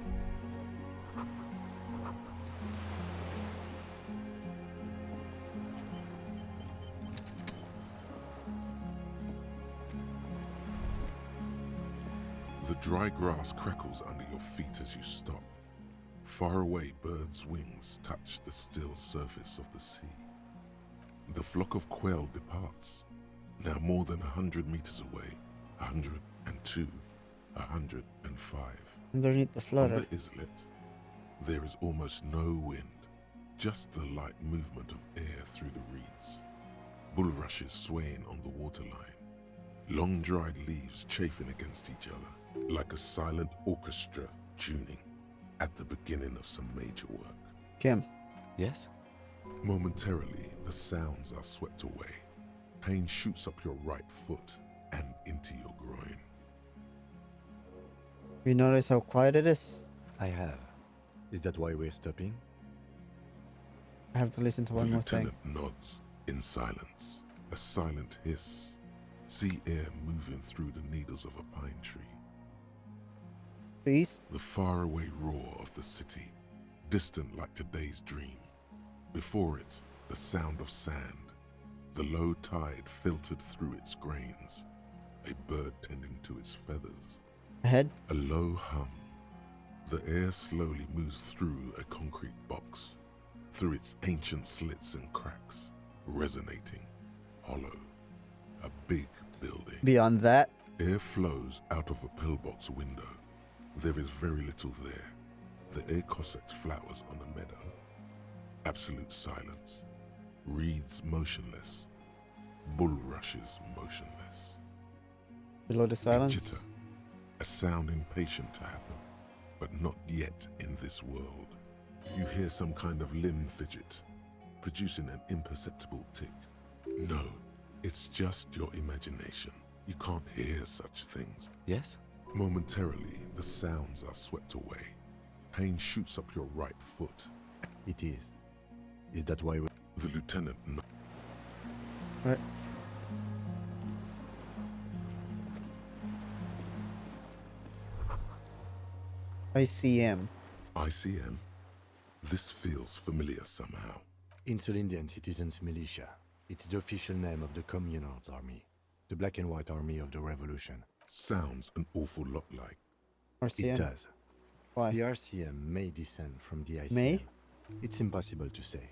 Speaker 2: The dry grass crackles under your feet as you stop. Far away, birds' wings touch the still surface of the sea. The flock of quail departs, now more than 100 meters away, 102, 105.
Speaker 1: Underneath the
Speaker 2: On
Speaker 1: flutter.
Speaker 2: the islet, there is almost no wind, just the light movement of air through the reeds. Bulrushes swaying on the waterline. Long dried leaves chafing against each other, like a silent orchestra tuning at the beginning of some major work.
Speaker 1: Kim.
Speaker 3: Yes?
Speaker 2: Momentarily, the sounds are swept away. Pain shoots up your right foot and into your groin.
Speaker 1: You notice how quiet it is?
Speaker 3: I have. Is that why we're stopping?
Speaker 1: I have to listen to one
Speaker 2: The
Speaker 1: more thing.
Speaker 2: lieutenant nods in silence, a silent hiss. Sea air moving through the needles of a pine tree.
Speaker 1: East.
Speaker 2: The faraway roar of the city, distant like today's dream. Before it, the sound of sand, the low tide filtered through its grains, a bird tending to its feathers.
Speaker 1: Ahead.
Speaker 2: A low hum. The air slowly moves through a concrete box, through its ancient slits and cracks, resonating, hollow. A big building.
Speaker 1: Beyond that,
Speaker 2: air flows out of a pillbox window. There is very little there. The air cossets flowers on a meadow. Absolute silence. Reeds motionless. Bulrushes motionless.
Speaker 1: below the
Speaker 2: A
Speaker 1: silence.
Speaker 2: jitter. A sound impatient to happen, but not yet in this world. You hear some kind of limb fidget, producing an imperceptible tick. No. It's just your imagination. You can't hear such things.
Speaker 3: Yes?
Speaker 2: Momentarily, the sounds are swept away. Pain shoots up your right foot.
Speaker 3: It is. Is that why we...
Speaker 2: The lieutenant...
Speaker 1: Right. ICM.
Speaker 2: ICM? This feels familiar somehow.
Speaker 3: Insulindian Citizens Militia. It's the official name of the Communards Army, the black and white army of the revolution.
Speaker 2: Sounds an awful lot like
Speaker 1: RCM.
Speaker 3: It does.
Speaker 1: Why?
Speaker 3: The RCM may descend from the ICM.
Speaker 1: May?
Speaker 3: It's impossible to say.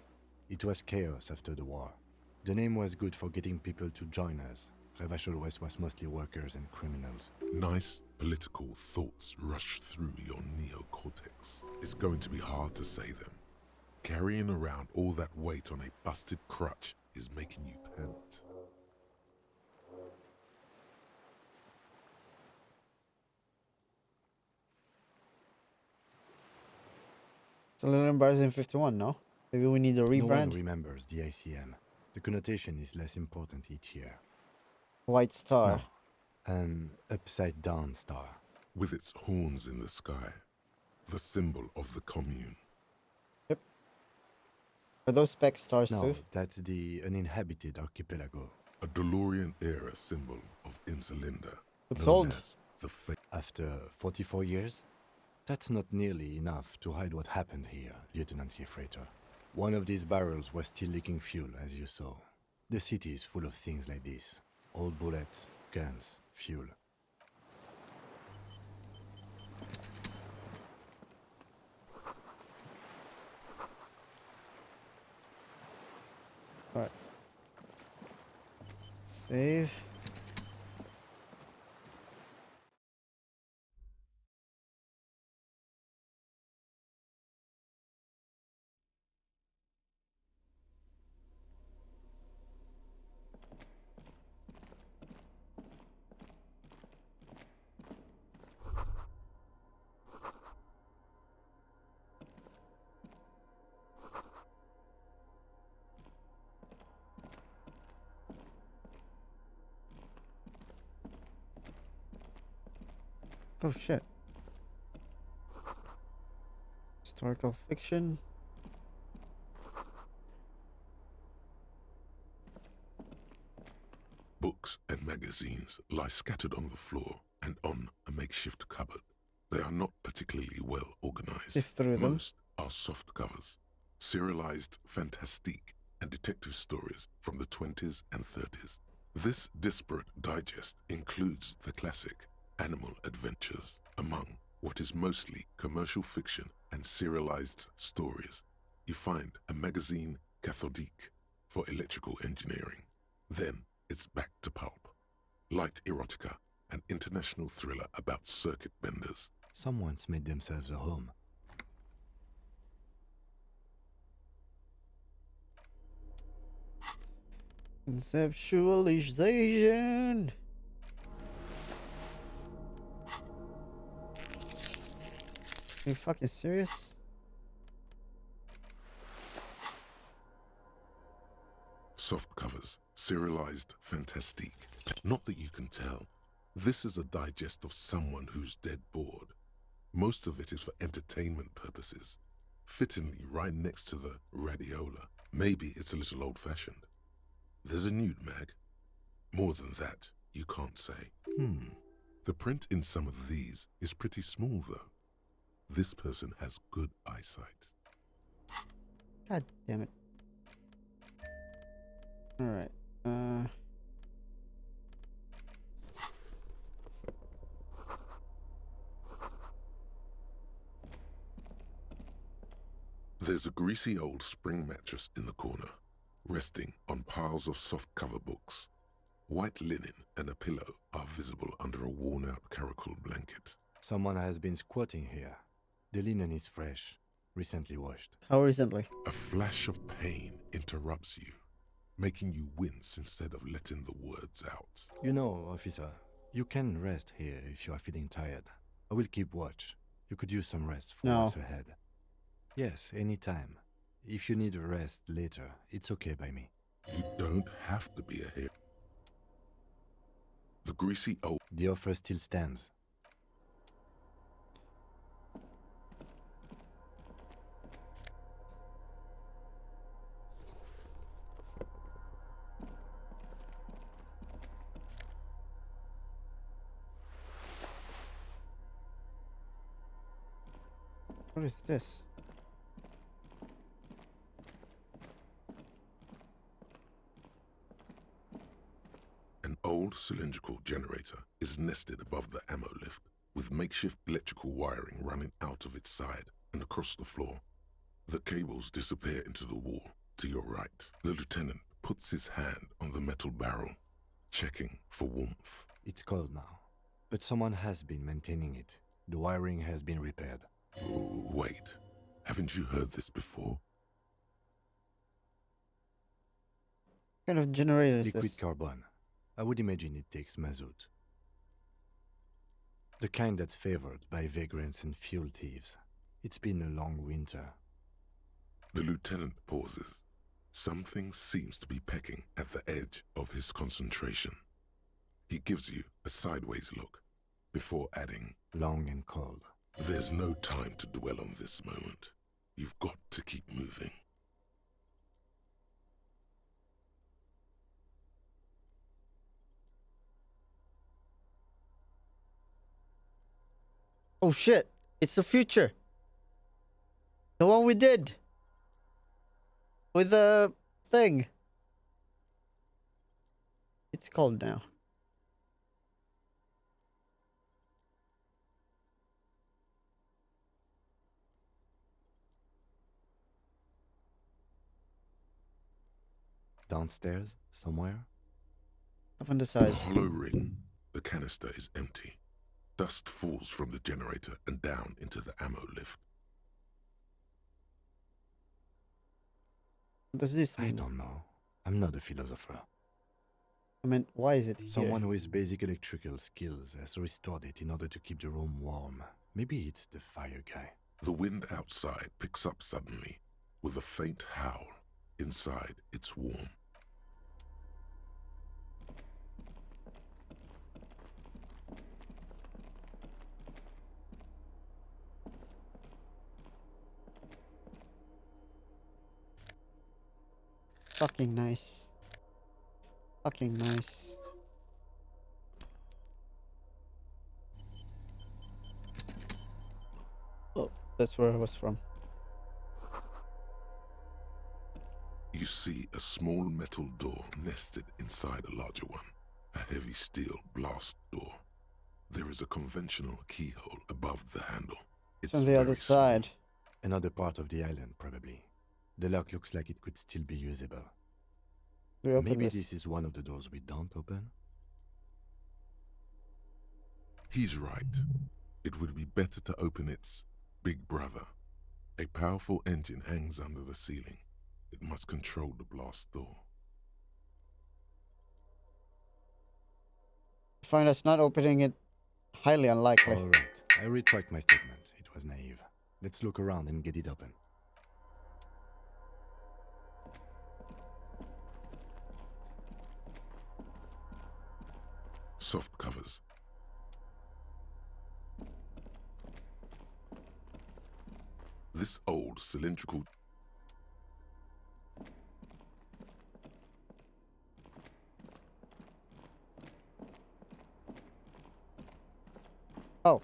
Speaker 3: It was chaos after the war. The name was good for getting people to join us. Revachol West was mostly workers and criminals.
Speaker 2: nice political thoughts rush through your neocortex. It's going to be hard to say them. Carrying around all that weight on a busted crutch is making you pant.
Speaker 1: It's a little embarrassing 51, no? Maybe we need a
Speaker 3: No one
Speaker 1: rebrand.
Speaker 3: remembers the ICM. The connotation is less important each year.
Speaker 1: White star.
Speaker 3: No. An upside-down star.
Speaker 2: With its horns in the sky, the symbol of the commune.
Speaker 1: Are those spec stars
Speaker 3: No,
Speaker 1: too?
Speaker 3: that's the uninhabited archipelago.
Speaker 2: A DeLorean-era symbol of Insulinda.
Speaker 1: It's
Speaker 2: known
Speaker 1: old.
Speaker 2: as the fate.
Speaker 3: After 44 years? That's not nearly enough to hide what happened here, Lieutenant Gefreiter. One of these barrels was still leaking fuel, as you saw. The city is full of things like this. Old bullets, guns, fuel.
Speaker 1: Alright. Save. Oh shit. Historical fiction.
Speaker 2: Books and magazines lie scattered on the floor and on a makeshift cupboard. They are not particularly well organized.
Speaker 1: Sift through them.
Speaker 2: Most are soft covers, serialized fantastique and detective stories from the 20s and 30s. This disparate digest includes the classic animal adventures among what is mostly commercial fiction and serialized stories. You find a magazine cathodique for electrical engineering. Then it's back to pulp. Light erotica, an international thriller about circuit benders.
Speaker 3: Someone's made themselves a home.
Speaker 1: Conceptualization. Are you fucking serious?
Speaker 2: Soft covers, serialized fantastique. Not that you can tell. This is a digest of someone who's dead bored. Most of it is for entertainment purposes. Fittingly right next to the radiola. Maybe it's a little old-fashioned. There's a nude mag. More than that, you can't say. The print in some of these is pretty small, though. This person has good eyesight.
Speaker 1: God damn it. Alright.
Speaker 2: There's a greasy old spring mattress in the corner, resting on piles of soft cover books. White linen and a pillow are visible under a worn-out caracal blanket.
Speaker 3: Someone has been squatting here. The linen is fresh, recently washed.
Speaker 1: How recently?
Speaker 2: A flash of pain interrupts you, making you wince instead of letting the words out.
Speaker 3: You know, officer, you can rest here if you are feeling tired. I will keep watch. You could use some rest for what's ahead. Yes, anytime. If you need a rest later, it's okay by me.
Speaker 2: You don't have to be a hero. The greasy old...
Speaker 3: The offer still stands.
Speaker 1: What is this?
Speaker 2: An old cylindrical generator is nested above the ammo lift, with makeshift electrical wiring running out of its side and across the floor. The cables disappear into the wall to your right. The lieutenant puts his hand on the metal barrel, checking for warmth.
Speaker 3: It's cold now, but someone has been maintaining it. The wiring has been repaired.
Speaker 2: Wait, haven't you heard this before?
Speaker 1: What kind of generator is
Speaker 3: Liquid
Speaker 1: this?
Speaker 3: carbon. I would imagine it takes mazout. The kind that's favored by vagrants and fuel thieves. It's been a long winter.
Speaker 2: The lieutenant pauses. Something seems to be pecking at the edge of his concentration. He gives you a sideways look before adding,
Speaker 3: long and cold.
Speaker 2: There's no time to dwell on this moment. You've got to keep moving.
Speaker 1: Oh shit! It's the future! The one we did! With the thing! It's cold now.
Speaker 3: Downstairs, somewhere?
Speaker 1: Up on the side.
Speaker 2: A hollow ring. The canister is empty. Dust falls from the generator and down into the ammo lift.
Speaker 1: What does this mean?
Speaker 3: I don't know. I'm not a philosopher.
Speaker 1: I mean, why is it here?
Speaker 3: Someone with basic electrical skills has restored it in order to keep the room warm. Maybe it's the fire guy.
Speaker 2: The wind outside picks up suddenly, with a faint howl. Inside, it's warm.
Speaker 1: Fucking nice. Fucking nice. Oh, that's where I was from.
Speaker 2: You see a small metal door nested inside a larger one. A heavy steel blast door. There is a conventional keyhole above the handle.
Speaker 1: It's on the other side.
Speaker 3: Another part of the island, probably. The lock looks like it could still be usable.
Speaker 1: We open
Speaker 3: Maybe
Speaker 1: this.
Speaker 3: this is one of the doors we don't open?
Speaker 2: He's right. It would be better to open its big brother. A powerful engine hangs under the ceiling. It must control the blast door.
Speaker 1: I find us not opening it highly unlikely.
Speaker 3: All right, I retract my statement. It was naive. Let's look around and get it open.
Speaker 2: Soft covers. This old cylindrical
Speaker 1: Oh.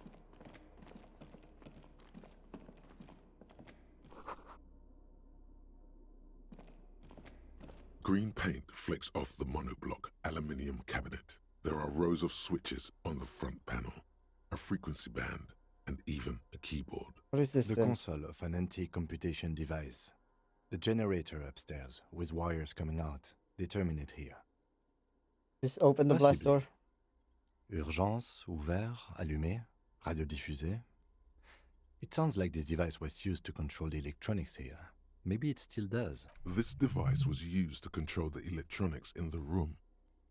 Speaker 2: green paint flecks off the monoblock aluminium cabinet. There are rows of switches on the front panel, a frequency band, and even a keyboard.
Speaker 1: What is this
Speaker 3: The
Speaker 1: then?
Speaker 3: console of an anti-computation device. The generator upstairs, with wires coming out, they terminate here.
Speaker 1: Just open the blast door.
Speaker 3: Urgence, ouvert, allumé, radiodiffusé. It sounds like this device was used to control the electronics here. Maybe it still does.
Speaker 2: This device was used to control the electronics in the room.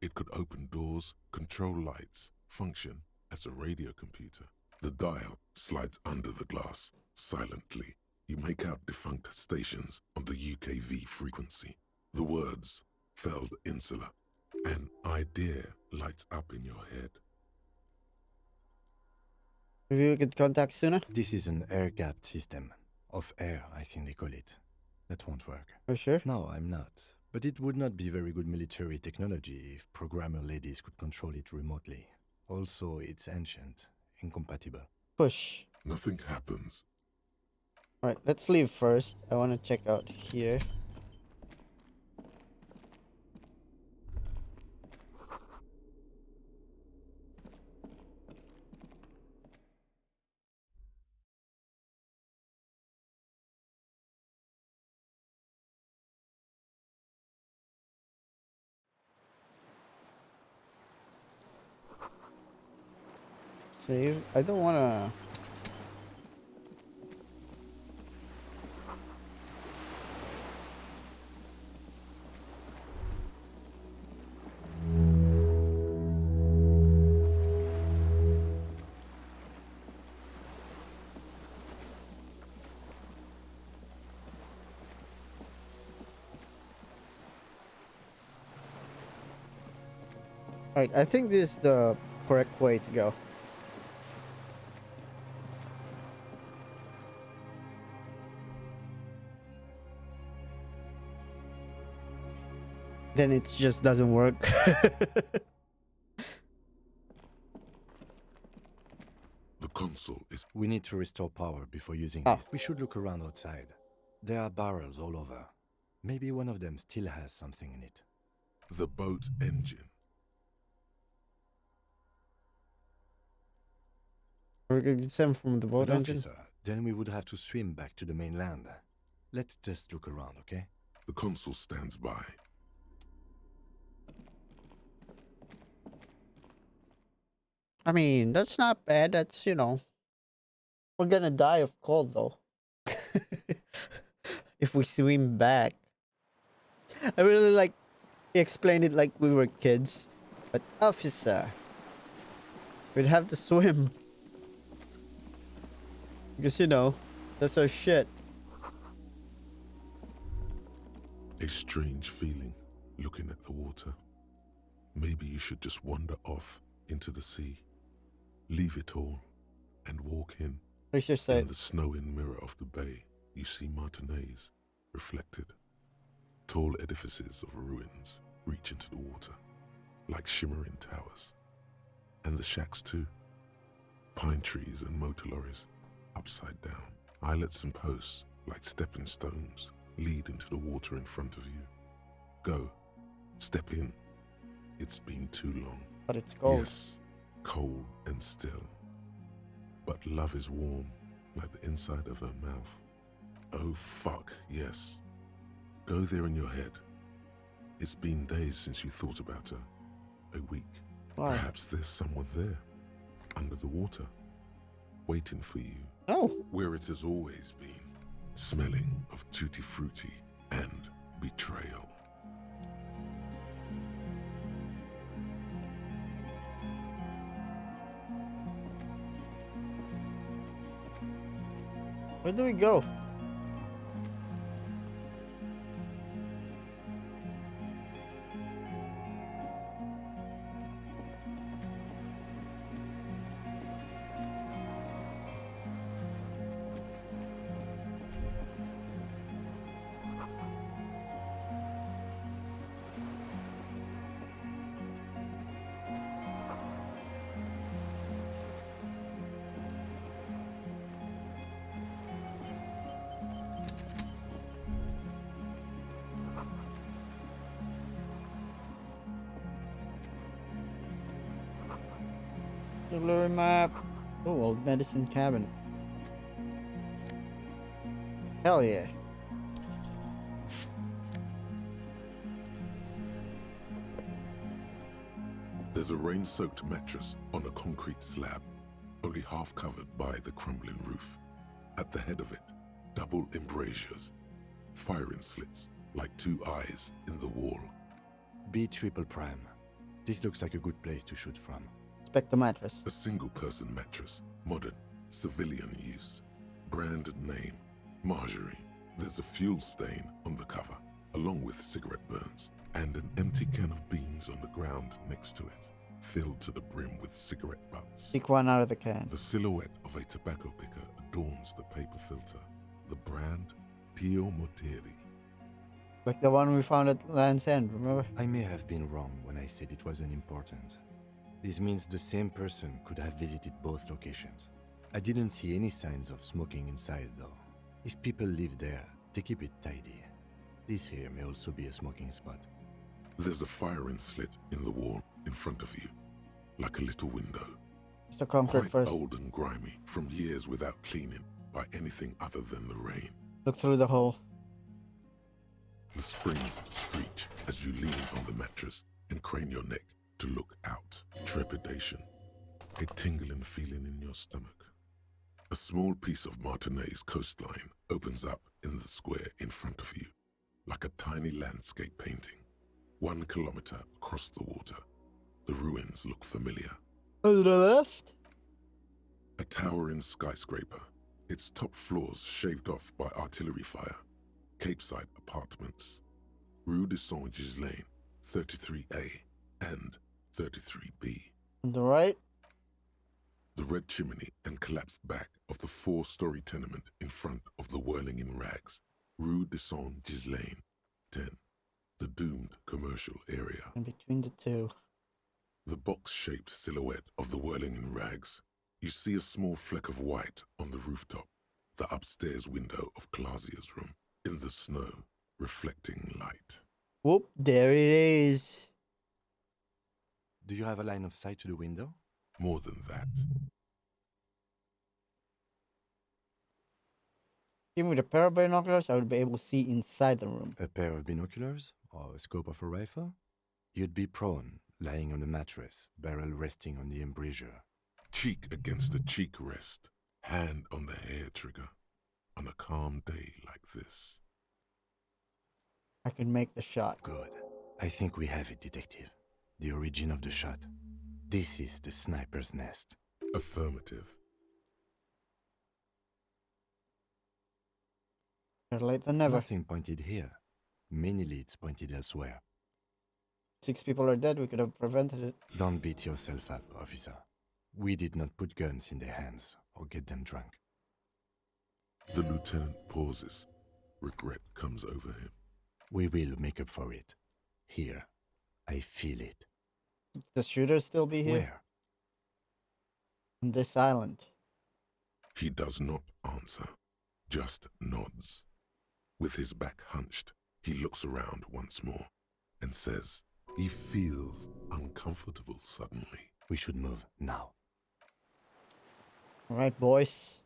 Speaker 2: It could open doors, control lights, function as a radio computer. The dial slides under the glass. Silently, you make out defunct stations on the UKV frequency. The words, Feld Insula. An idea lights up in your head.
Speaker 1: Maybe we could contact sooner?
Speaker 3: This is an air-gapped system. Of air, I think they call it. That won't work.
Speaker 1: For sure?
Speaker 3: No, I'm not. But it would not be very good military technology if programmer ladies could control it remotely. Also, it's ancient, incompatible.
Speaker 1: Push.
Speaker 2: Nothing happens.
Speaker 1: Alright, let's leave first. I want to check out here. Save. I don't want to... Alright, I think this is the correct way to go. Then it just doesn't work.
Speaker 2: The console is...
Speaker 3: We need to restore power before using
Speaker 1: Ah.
Speaker 3: it. We should look around outside. There are barrels all over. Maybe one of them still has something in it.
Speaker 2: The boat engine.
Speaker 1: We're going to get some from the boat
Speaker 3: But
Speaker 1: engine.
Speaker 3: officer, then we would have to swim back to the mainland. Let's just look around, okay?
Speaker 2: The console stands by.
Speaker 1: I mean, that's not bad. That's, you know... We're gonna die of cold, though. If we swim back. I really like... He explained it like we were kids. But, officer... We'd have to swim. Because, you know, that's our shit.
Speaker 2: A strange feeling, looking at the water. Maybe you should just wander off into the sea. Leave it all and walk in.
Speaker 1: What's your
Speaker 2: In the snowy mirror of the bay, you see Martinez reflected. Tall edifices of ruins reach into the water, like shimmering towers. And the shacks too. Pine trees and motor lorries, upside down. Islets and posts, like stepping stones, lead into the water in front of you. Go. Step in. It's been too long.
Speaker 1: But it's cold.
Speaker 2: Yes, cold and still. But love is warm, like the inside of her mouth. Oh fuck, yes. Go there in your head. It's been days since you thought about her. A week.
Speaker 1: Why?
Speaker 2: Perhaps there's someone there, under the water, waiting for you.
Speaker 1: Oh.
Speaker 2: Where it has always been, smelling of tutti frutti and betrayal.
Speaker 1: Where do we go? Delivery map. Oh, old medicine cabin. Hell yeah.
Speaker 2: There's a rain-soaked mattress on a concrete slab, only half covered by the crumbling roof. At the head of it, double embrasures, firing slits like two eyes in the wall.
Speaker 3: B triple prime. This looks like a good place to shoot from.
Speaker 1: Inspect the mattress.
Speaker 2: A single-person mattress, modern, civilian use. Brand name, Marjorie. There's a fuel stain on the cover, along with cigarette burns, and an empty can of beans on the ground next to it, filled to the brim with cigarette butts.
Speaker 1: Take one out of the can.
Speaker 2: The silhouette of a tobacco picker adorns the paper filter. The brand, Tio Moteri.
Speaker 1: Like the one we found at Land's End, remember?
Speaker 3: I may have been wrong when I said it wasn't important. This means the same person could have visited both locations. I didn't see any signs of smoking inside, though. If people live there, they keep it tidy. This here may also be a smoking spot.
Speaker 2: There's a firing slit in the wall in front of you, like a little window.
Speaker 1: It's the concrete
Speaker 2: Quite
Speaker 1: first.
Speaker 2: old and grimy from years without cleaning by anything other than the rain.
Speaker 1: Look through the hole.
Speaker 2: The springs screech as you lean on the mattress and crane your neck to look out. Trepidation. A tingling feeling in your stomach. A small piece of Martinez coastline opens up in the square in front of you, like a tiny landscape painting. 1 kilometer across the water. The ruins look familiar.
Speaker 1: On the left?
Speaker 2: A towering skyscraper, its top floors shaved off by artillery fire. Capeside apartments. Rue de Saint-Ghislain, 33A and 33B.
Speaker 1: On the right?
Speaker 2: The red chimney and collapsed back of the 4-story tenement in front of the Whirling in Rags, Rue de Saint-Ghislain, 10. The doomed commercial area.
Speaker 1: And between the two.
Speaker 2: The box-shaped silhouette of the Whirling in Rags. You see a small fleck of white on the rooftop, the upstairs window of Clausia's room, in the snow, reflecting light.
Speaker 1: Whoop, there it is.
Speaker 3: Do you have a line of sight to the window?
Speaker 2: More than that.
Speaker 1: Give me the pair of binoculars, I would be able to see inside the room.
Speaker 3: A pair of binoculars? Or a scope of a rifle? You'd be prone, lying on a mattress, barrel resting on the embrasure.
Speaker 2: Cheek against the cheek rest, hand on the hair trigger, on a calm day like this.
Speaker 1: I can make the shot.
Speaker 3: Good. I think we have it, Detective. The origin of the shot. This is the sniper's nest.
Speaker 2: Affirmative.
Speaker 1: Better late than never.
Speaker 3: Nothing pointed here. Many leads pointed elsewhere.
Speaker 1: 6 people are dead, we could have prevented it.
Speaker 3: Don't beat yourself up, officer. We did not put guns in their hands or get them drunk.
Speaker 2: The lieutenant pauses. Regret comes over him.
Speaker 3: We will make up for it. Here. I feel it.
Speaker 1: The shooter still be here?
Speaker 3: Where?
Speaker 1: On this island.
Speaker 2: He does not answer, just nods. With his back hunched, he looks around once more and says he feels uncomfortable suddenly.
Speaker 3: We should move now.
Speaker 1: All right, boys.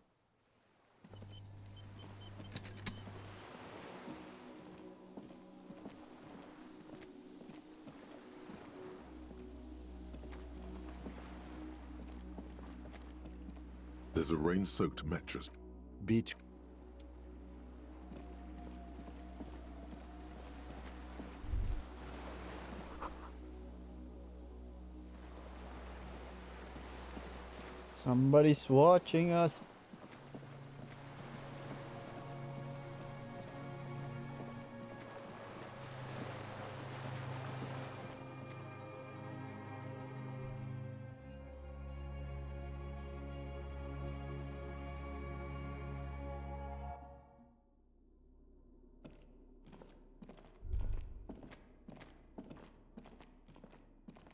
Speaker 2: There's a rain-soaked mattress.
Speaker 3: Beach.
Speaker 1: Somebody's watching us.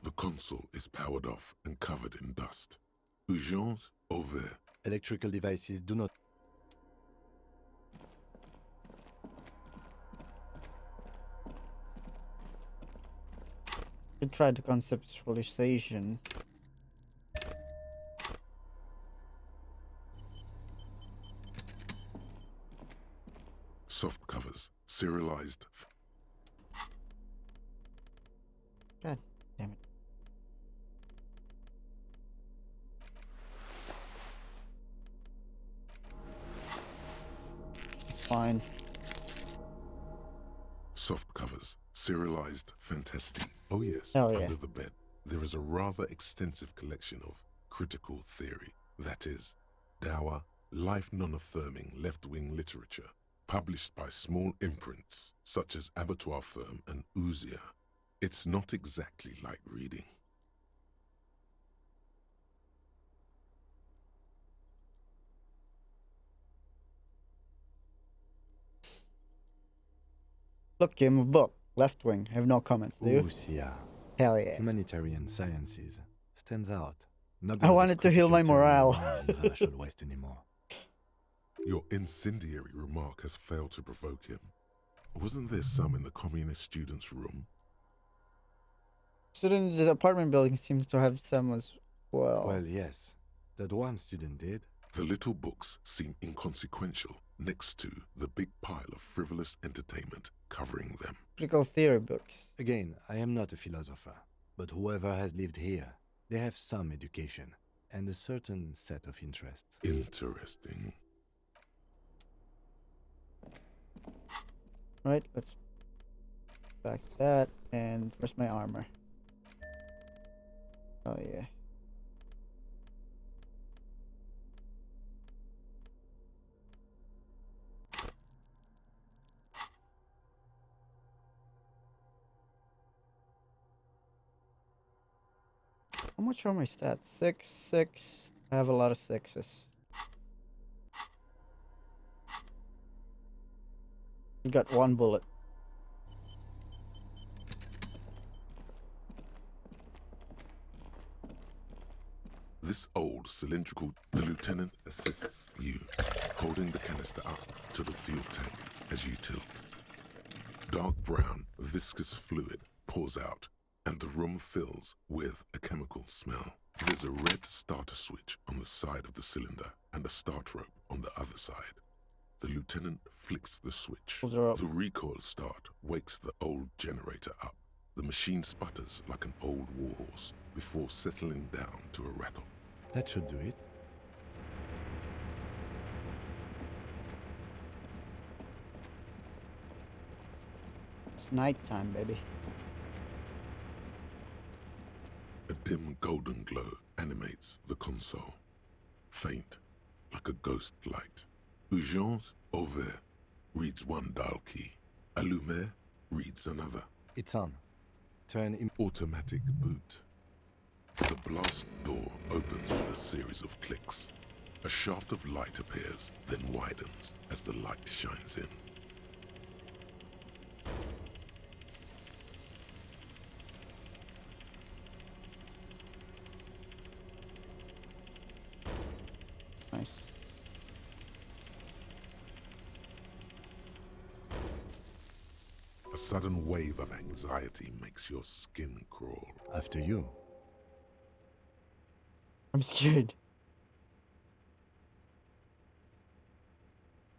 Speaker 2: The console is powered off and covered in dust. Urgence over.
Speaker 3: Electrical devices do not.
Speaker 1: We tried the conceptualization.
Speaker 2: Soft covers, serialized.
Speaker 1: God damn it. Fine.
Speaker 2: Soft covers, serialized fantastique. Oh yes,
Speaker 1: Hell yeah.
Speaker 2: under the bed, there is a rather extensive collection of critical theory, that is, dour, life non-affirming left-wing literature, published by small imprints such as Abattoir Firm and Ouzia. It's not exactly light reading.
Speaker 1: Look, game of book. Left wing. Have no comments, do you?
Speaker 3: Ouzia.
Speaker 1: Hell yeah.
Speaker 3: Humanitarian sciences stands out. Not
Speaker 1: I wanted to heal my morale.
Speaker 3: West anymore.
Speaker 2: Your incendiary remark has failed to provoke him. Wasn't there some in the communist students' room?
Speaker 1: Student in the apartment building seems to have some as well.
Speaker 3: Well, yes. That one student did.
Speaker 2: The little books seem inconsequential next to the big pile of frivolous entertainment covering them.
Speaker 1: Critical theory books.
Speaker 3: Again, I am not a philosopher, but whoever has lived here, they have some education and a certain set of interests.
Speaker 2: Interesting.
Speaker 1: Right, let's back that. And where's my armor? Oh yeah. How much are my stats? 6, 6. I have a lot of 6s. You got 1 bullet.
Speaker 2: This old cylindrical, the lieutenant assists you, holding the canister up to the fuel tank as you tilt. Dark brown, viscous fluid pours out, and the room fills with a chemical smell. There's a red starter switch on the side of the cylinder and a start rope on the other side. The lieutenant flicks the switch. The recoil start wakes the old generator up. The machine sputters like an old warhorse before settling down to a rattle.
Speaker 3: That should do it.
Speaker 1: It's nighttime, baby.
Speaker 2: A dim golden glow animates the console. Faint, like a ghost light. Urgence over reads one dial key. Allumer reads another.
Speaker 3: It's on. Turn in.
Speaker 2: Automatic boot. The blast door opens with a series of clicks. A shaft of light appears, then widens as the light shines in. A sudden wave of anxiety makes your skin crawl.
Speaker 3: After you.
Speaker 1: I'm scared.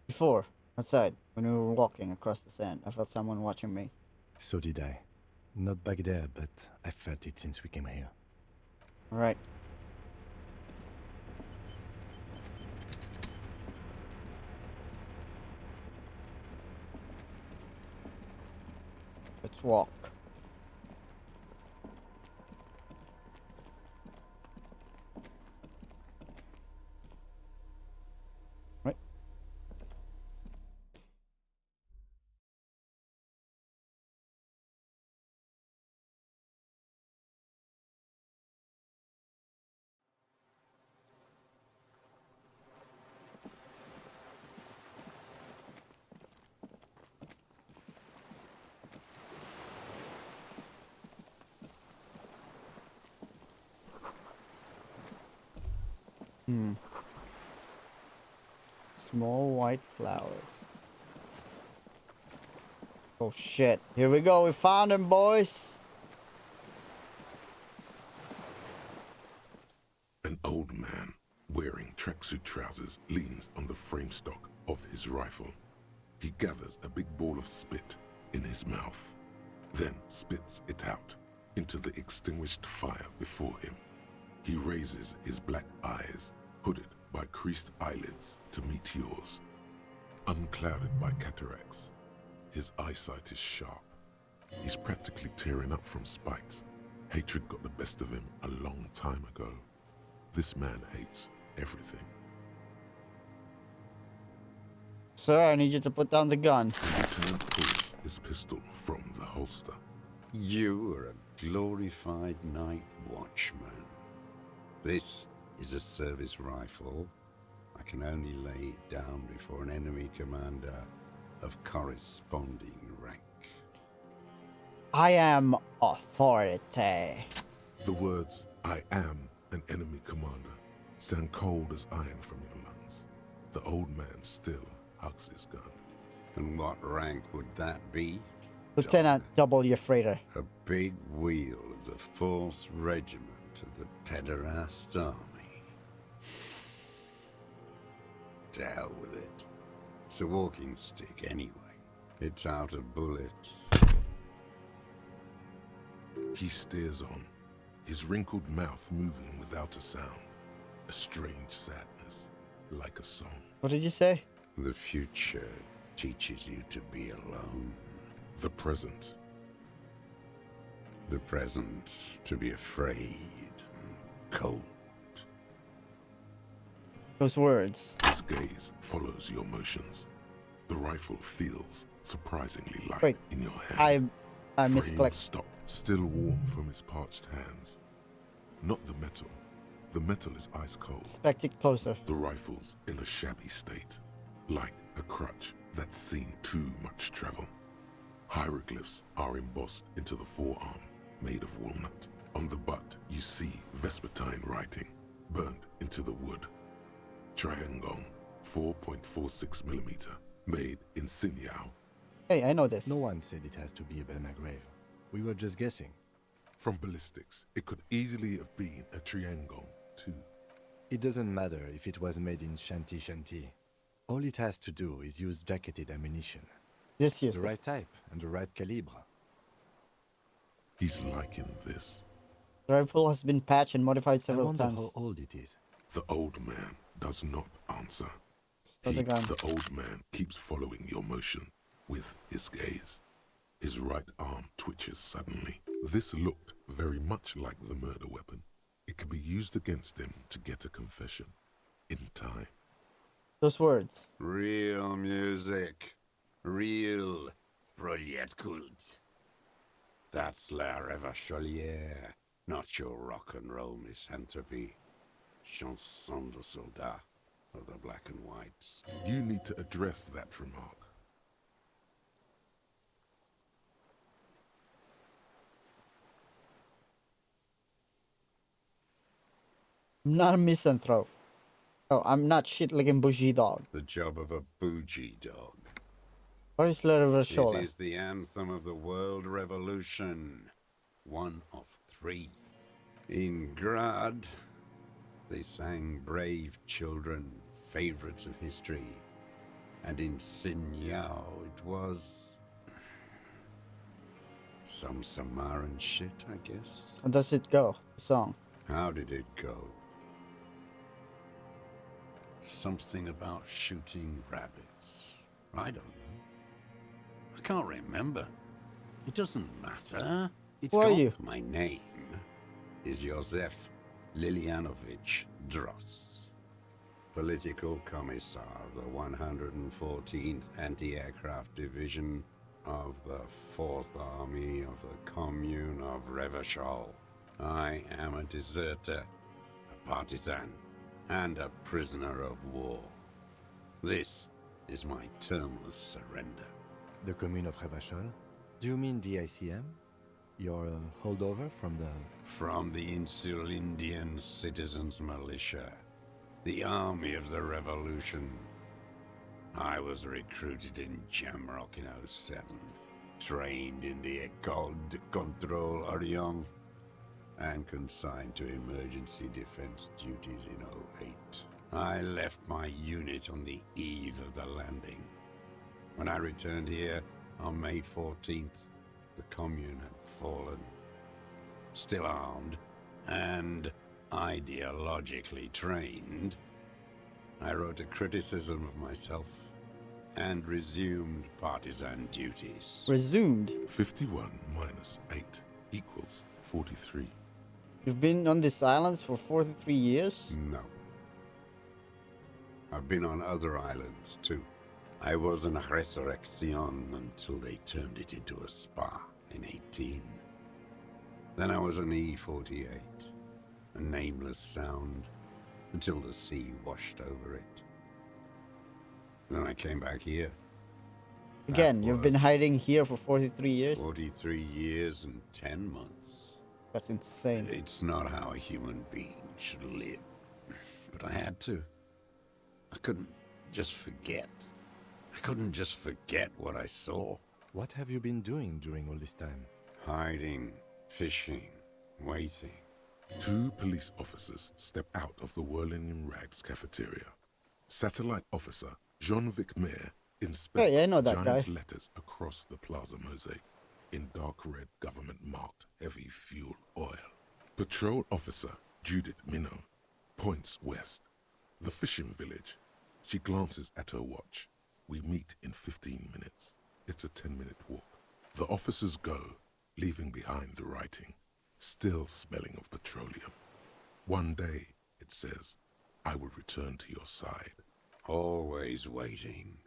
Speaker 1: Before, outside, when we were walking across the sand, I felt someone watching me.
Speaker 3: So did I. Not back there, but I felt it since we came here.
Speaker 1: Alright. Let's walk. Right. Small white flowers. Oh shit. Here we go. We found him, boys.
Speaker 2: An old man wearing tracksuit trousers leans on the frame stock of his rifle. He gathers a big ball of spit in his mouth, then spits it out into the extinguished fire before him. He raises his black eyes, hooded by creased eyelids, to meet yours. Unclouded by cataracts, his eyesight is sharp. He's practically tearing up from spite. Hatred got the best of him a long time ago. This man hates everything.
Speaker 1: Sir, I need you to put down the gun.
Speaker 2: Lieutenant pulls his pistol from the holster.
Speaker 17: You are a glorified night watchman. This is a service rifle. I can only lay it down before an enemy commander of corresponding rank.
Speaker 1: I am authority.
Speaker 2: The words, "I am an enemy commander," sound cold as iron from your lungs. The old man still hugs his gun.
Speaker 17: And what rank would that be?
Speaker 1: Lieutenant, double your freighter.
Speaker 17: A big wheel of the 4th Regiment of the Pederast Army. To hell with it. It's a walking stick anyway. It's out of bullets.
Speaker 2: He stares on, his wrinkled mouth moving without a sound. A strange sadness, like a song.
Speaker 1: What did you say?
Speaker 17: The future teaches you to be alone.
Speaker 2: The present.
Speaker 17: The present to be afraid and cold.
Speaker 1: Those words.
Speaker 2: His gaze follows your motions. The rifle feels surprisingly light
Speaker 1: Wait,
Speaker 2: in your hand.
Speaker 1: I
Speaker 2: Frame
Speaker 1: misclicked.
Speaker 2: stop, still warm from his parched hands. Not the metal. The metal is ice cold.
Speaker 1: Inspect it closer.
Speaker 2: The rifle's in a shabby state, like a crutch that's seen too much travel. Hieroglyphs are embossed into the forearm, made of walnut. On the butt, you see Vespertine writing, burned into the wood. Triangle, 4.46mm, made in Sinyao.
Speaker 1: Hey, I know this.
Speaker 3: No one said it has to be a Belmagrave. We were just guessing.
Speaker 2: From ballistics, it could easily have been a triangle, too.
Speaker 3: It doesn't matter if it was made in Shanti Shanti. All it has to do is use jacketed ammunition.
Speaker 1: This
Speaker 3: The right type and the right calibre.
Speaker 2: He's liking this.
Speaker 1: The rifle has been patched and modified
Speaker 3: I
Speaker 1: several
Speaker 3: wonder
Speaker 1: times.
Speaker 3: how old it is.
Speaker 2: The old man does not answer.
Speaker 1: Start the gun.
Speaker 2: The old man keeps following your motion with his gaze. His right arm twitches suddenly. This looked very much like the murder weapon. It could be used against him to get a confession. In time.
Speaker 1: Those words.
Speaker 17: Real music. Real Proletkult. That's La Revacholière, not your rock and roll misanthropy. Chanson de soldat of the black and whites.
Speaker 2: You need to address that remark.
Speaker 1: I'm not a misanthrope. Oh, I'm not shit-licking bougie dog.
Speaker 17: The job of a bougie dog.
Speaker 1: What is Le
Speaker 17: It
Speaker 1: Revolution?
Speaker 17: is the anthem of the world revolution. One of 3. In Grad, they sang Brave Children, favorites of history. And in Sinyao, it was some Samaran shit, I guess.
Speaker 1: How does it go? The song.
Speaker 17: How did it go? Something about shooting rabbits. I don't know. I can't remember. It doesn't matter. It's
Speaker 1: Who are
Speaker 17: got
Speaker 1: you?
Speaker 17: My name is Josef Lilianovich Dross, Political Commissar of the 114th Anti-Aircraft Division of the 4th Army of the Commune of Revachol. I am a deserter, a partisan, and a prisoner of war. This is my termless surrender.
Speaker 3: The Commune of Revachol? Do you mean the ICM? You're a holdover from the...
Speaker 17: From the Insulindian Citizens Militia, the army of the revolution. I was recruited in Jamrock in 07, trained in the École de Contrôle Orient, and consigned to emergency defense duties in 08. I left my unit on the eve of the landing. When I returned here on May 14th, the commune had fallen. Still armed and ideologically trained, I wrote a criticism of myself and resumed partisan duties.
Speaker 1: Resumed?
Speaker 2: 51 minus 8 equals 43.
Speaker 1: You've been on this island for 43 years?
Speaker 17: No. I've been on other islands, too. I was an resurrection until they turned it into a spa in 18. Then I was an E-48, a nameless sound, until the sea washed over it. Then I came back here.
Speaker 1: Again, you've been hiding here for 43 years?
Speaker 17: 43 years and 10 months.
Speaker 1: That's insane.
Speaker 17: It's not how a human being should live. But I had to. I couldn't just forget. I couldn't just forget what I saw.
Speaker 3: What have you been doing during all this time?
Speaker 17: Hiding, fishing, waiting.
Speaker 2: 2 police officers step out of the Whirling in Rags cafeteria. Satellite officer Jean-Vic Mayer inspects
Speaker 1: Hey, I know that
Speaker 2: giant
Speaker 1: guy.
Speaker 2: letters across the plaza mosaic in dark red government-marked heavy fuel oil. Patrol officer Judith Minot points west. The fishing village. She glances at her watch. We meet in 15 minutes. It's a 10-minute walk. The officers go, leaving behind the writing, still smelling of petroleum. One day, it says, I will return to your side.
Speaker 17: Always waiting.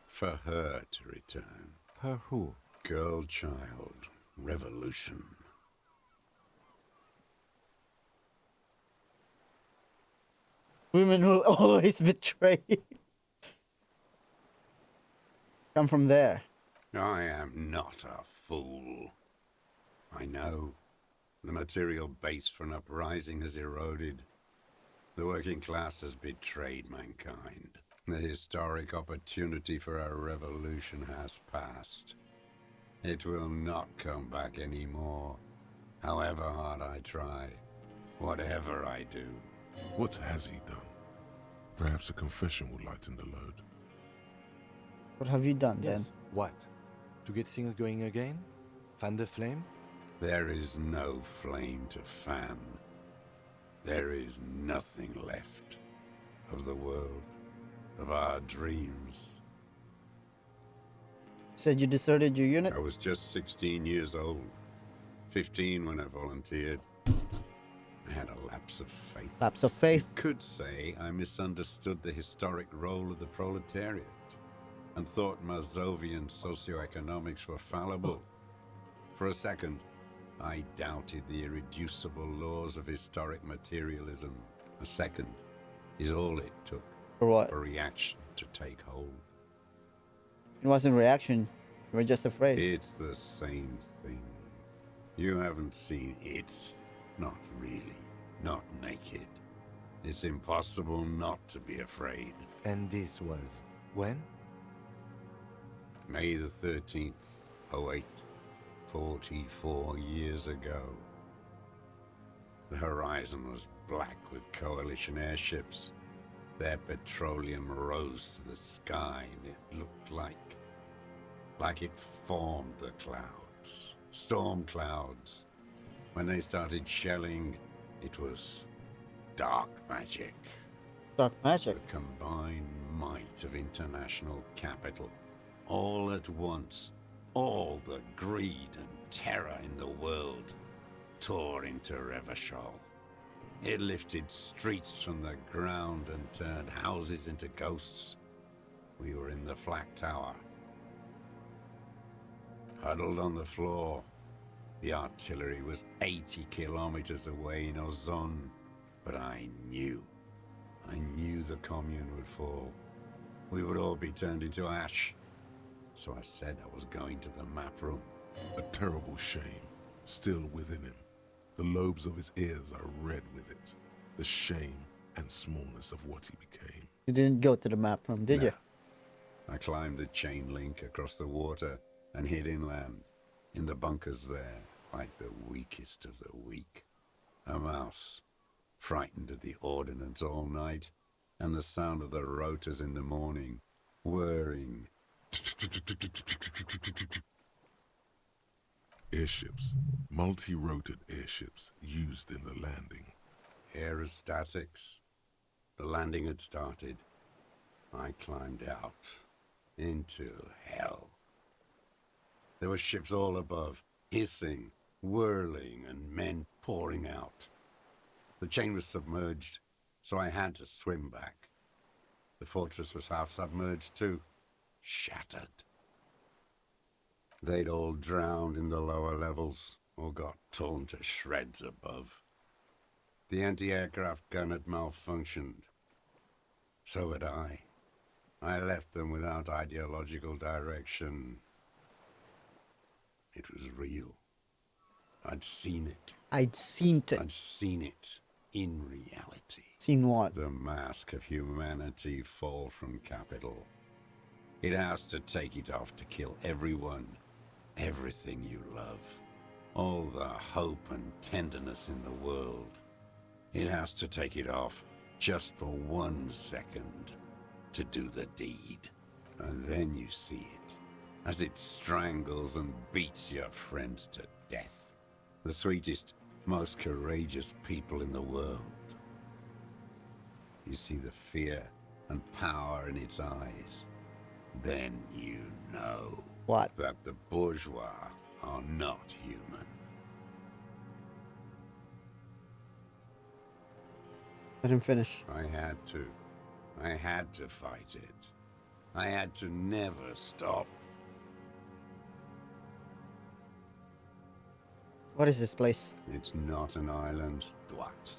Speaker 17: For her to return.
Speaker 3: Her who?
Speaker 17: Girl child. Revolution.
Speaker 1: Women will always betray. Come from there.
Speaker 17: I am not a fool. I know. The material base for an uprising has eroded. The working class has betrayed mankind. The historic opportunity for a revolution has passed. It will not come back anymore, however hard I try, whatever I do.
Speaker 2: What has he done? Perhaps a confession will lighten the load.
Speaker 1: What have you done then?
Speaker 3: Yes. What? To get things going again? Fan the flame?
Speaker 17: There is no flame to fan. There is nothing left of the world, of our dreams.
Speaker 1: Said you deserted your unit?
Speaker 17: I was just 16 years old. 15 when I volunteered. I had a lapse of faith.
Speaker 1: Lapse of faith?
Speaker 17: You could say I misunderstood the historic role of the proletariat and thought Mazovian socioeconomics were fallible. For a second, I doubted the irreducible laws of historic materialism. A second is all it took
Speaker 1: For what?
Speaker 17: for reaction to take hold.
Speaker 1: It wasn't reaction. You were just afraid.
Speaker 17: It's the same thing. You haven't seen it. Not really. Not naked. It's impossible not to be afraid.
Speaker 3: And this was when?
Speaker 17: May the 13th, 08, 44 years ago. The horizon was black with coalition airships. Their petroleum rose to the sky and it looked like it formed the clouds, storm clouds. When they started shelling, it was dark magic.
Speaker 1: Dark magic?
Speaker 17: The combined might of international capital. All at once, all the greed and terror in the world tore into Revachol. It lifted streets from the ground and turned houses into ghosts. We were in the flak tower, huddled on the floor. The artillery was 80 kilometers away in Ozon, but I knew the commune would fall. We would all be turned into ash. So I said I was going to the map room.
Speaker 2: A terrible shame still within him. The lobes of his ears are red with it. The shame and smallness of what he became.
Speaker 1: You didn't go to the map room, did you?
Speaker 17: I climbed the chain link across the water and hid inland, in the bunkers there, like the weakest of the weak. A mouse, frightened at the ordnance all night, and the sound of the rotors in the morning, whirring.
Speaker 2: Airships, multi-rotored airships used in the landing.
Speaker 17: Aerostatics. The landing had started. I climbed out into hell. There were ships all above, hissing, whirling, and men pouring out. The chain was submerged, so I had to swim back. The fortress was half submerged too, shattered. They'd all drowned in the lower levels, or got torn to shreds above. The anti-aircraft gun had malfunctioned. So had I. I left them without ideological direction. It was real. I'd seen it.
Speaker 1: I'd seen it.
Speaker 17: I'd seen it in reality.
Speaker 1: Seen what?
Speaker 17: The mask of humanity fall from capital. It has to take it off to kill everyone, everything you love, all the hope and tenderness in the world. It has to take it off just for 1 second to do the deed. And then you see it, as it strangles and beats your friends to death. The sweetest, most courageous people in the world. You see the fear and power in its eyes. Then you know
Speaker 1: what?
Speaker 17: That the bourgeois are not human.
Speaker 1: Let him finish.
Speaker 17: I had to fight it. I had to never stop.
Speaker 1: What is this place?
Speaker 17: It's not an island, Dwat.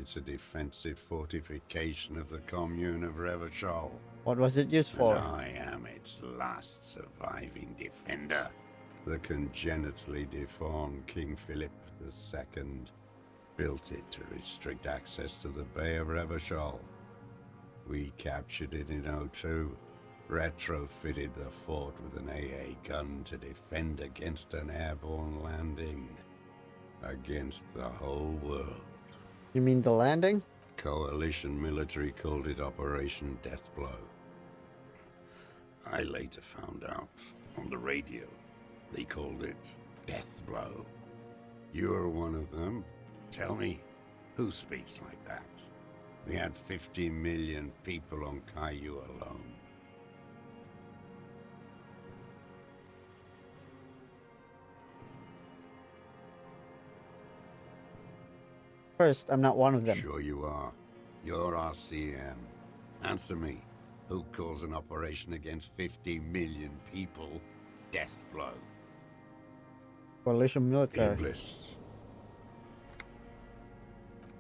Speaker 17: It's a defensive fortification of the commune of Revachol.
Speaker 1: What was it used for?
Speaker 17: And I am its last surviving defender. The congenitally deformed King Philip II built it to restrict access to the Bay of Revachol. We captured it in '02, retrofitted the fort with an AA gun to defend against an airborne landing. Against the whole world.
Speaker 1: You mean the landing?
Speaker 17: Coalition military called it Operation Deathblow. I later found out on the radio they called it Deathblow. You're one of them. Tell me, who speaks like that? We had 50 million people on Caillou alone.
Speaker 1: First, I'm not one of them.
Speaker 17: Sure you are. You're RCM. Answer me. Who calls an operation against 50 million people Deathblow?
Speaker 1: Coalition military.
Speaker 17: Iblis.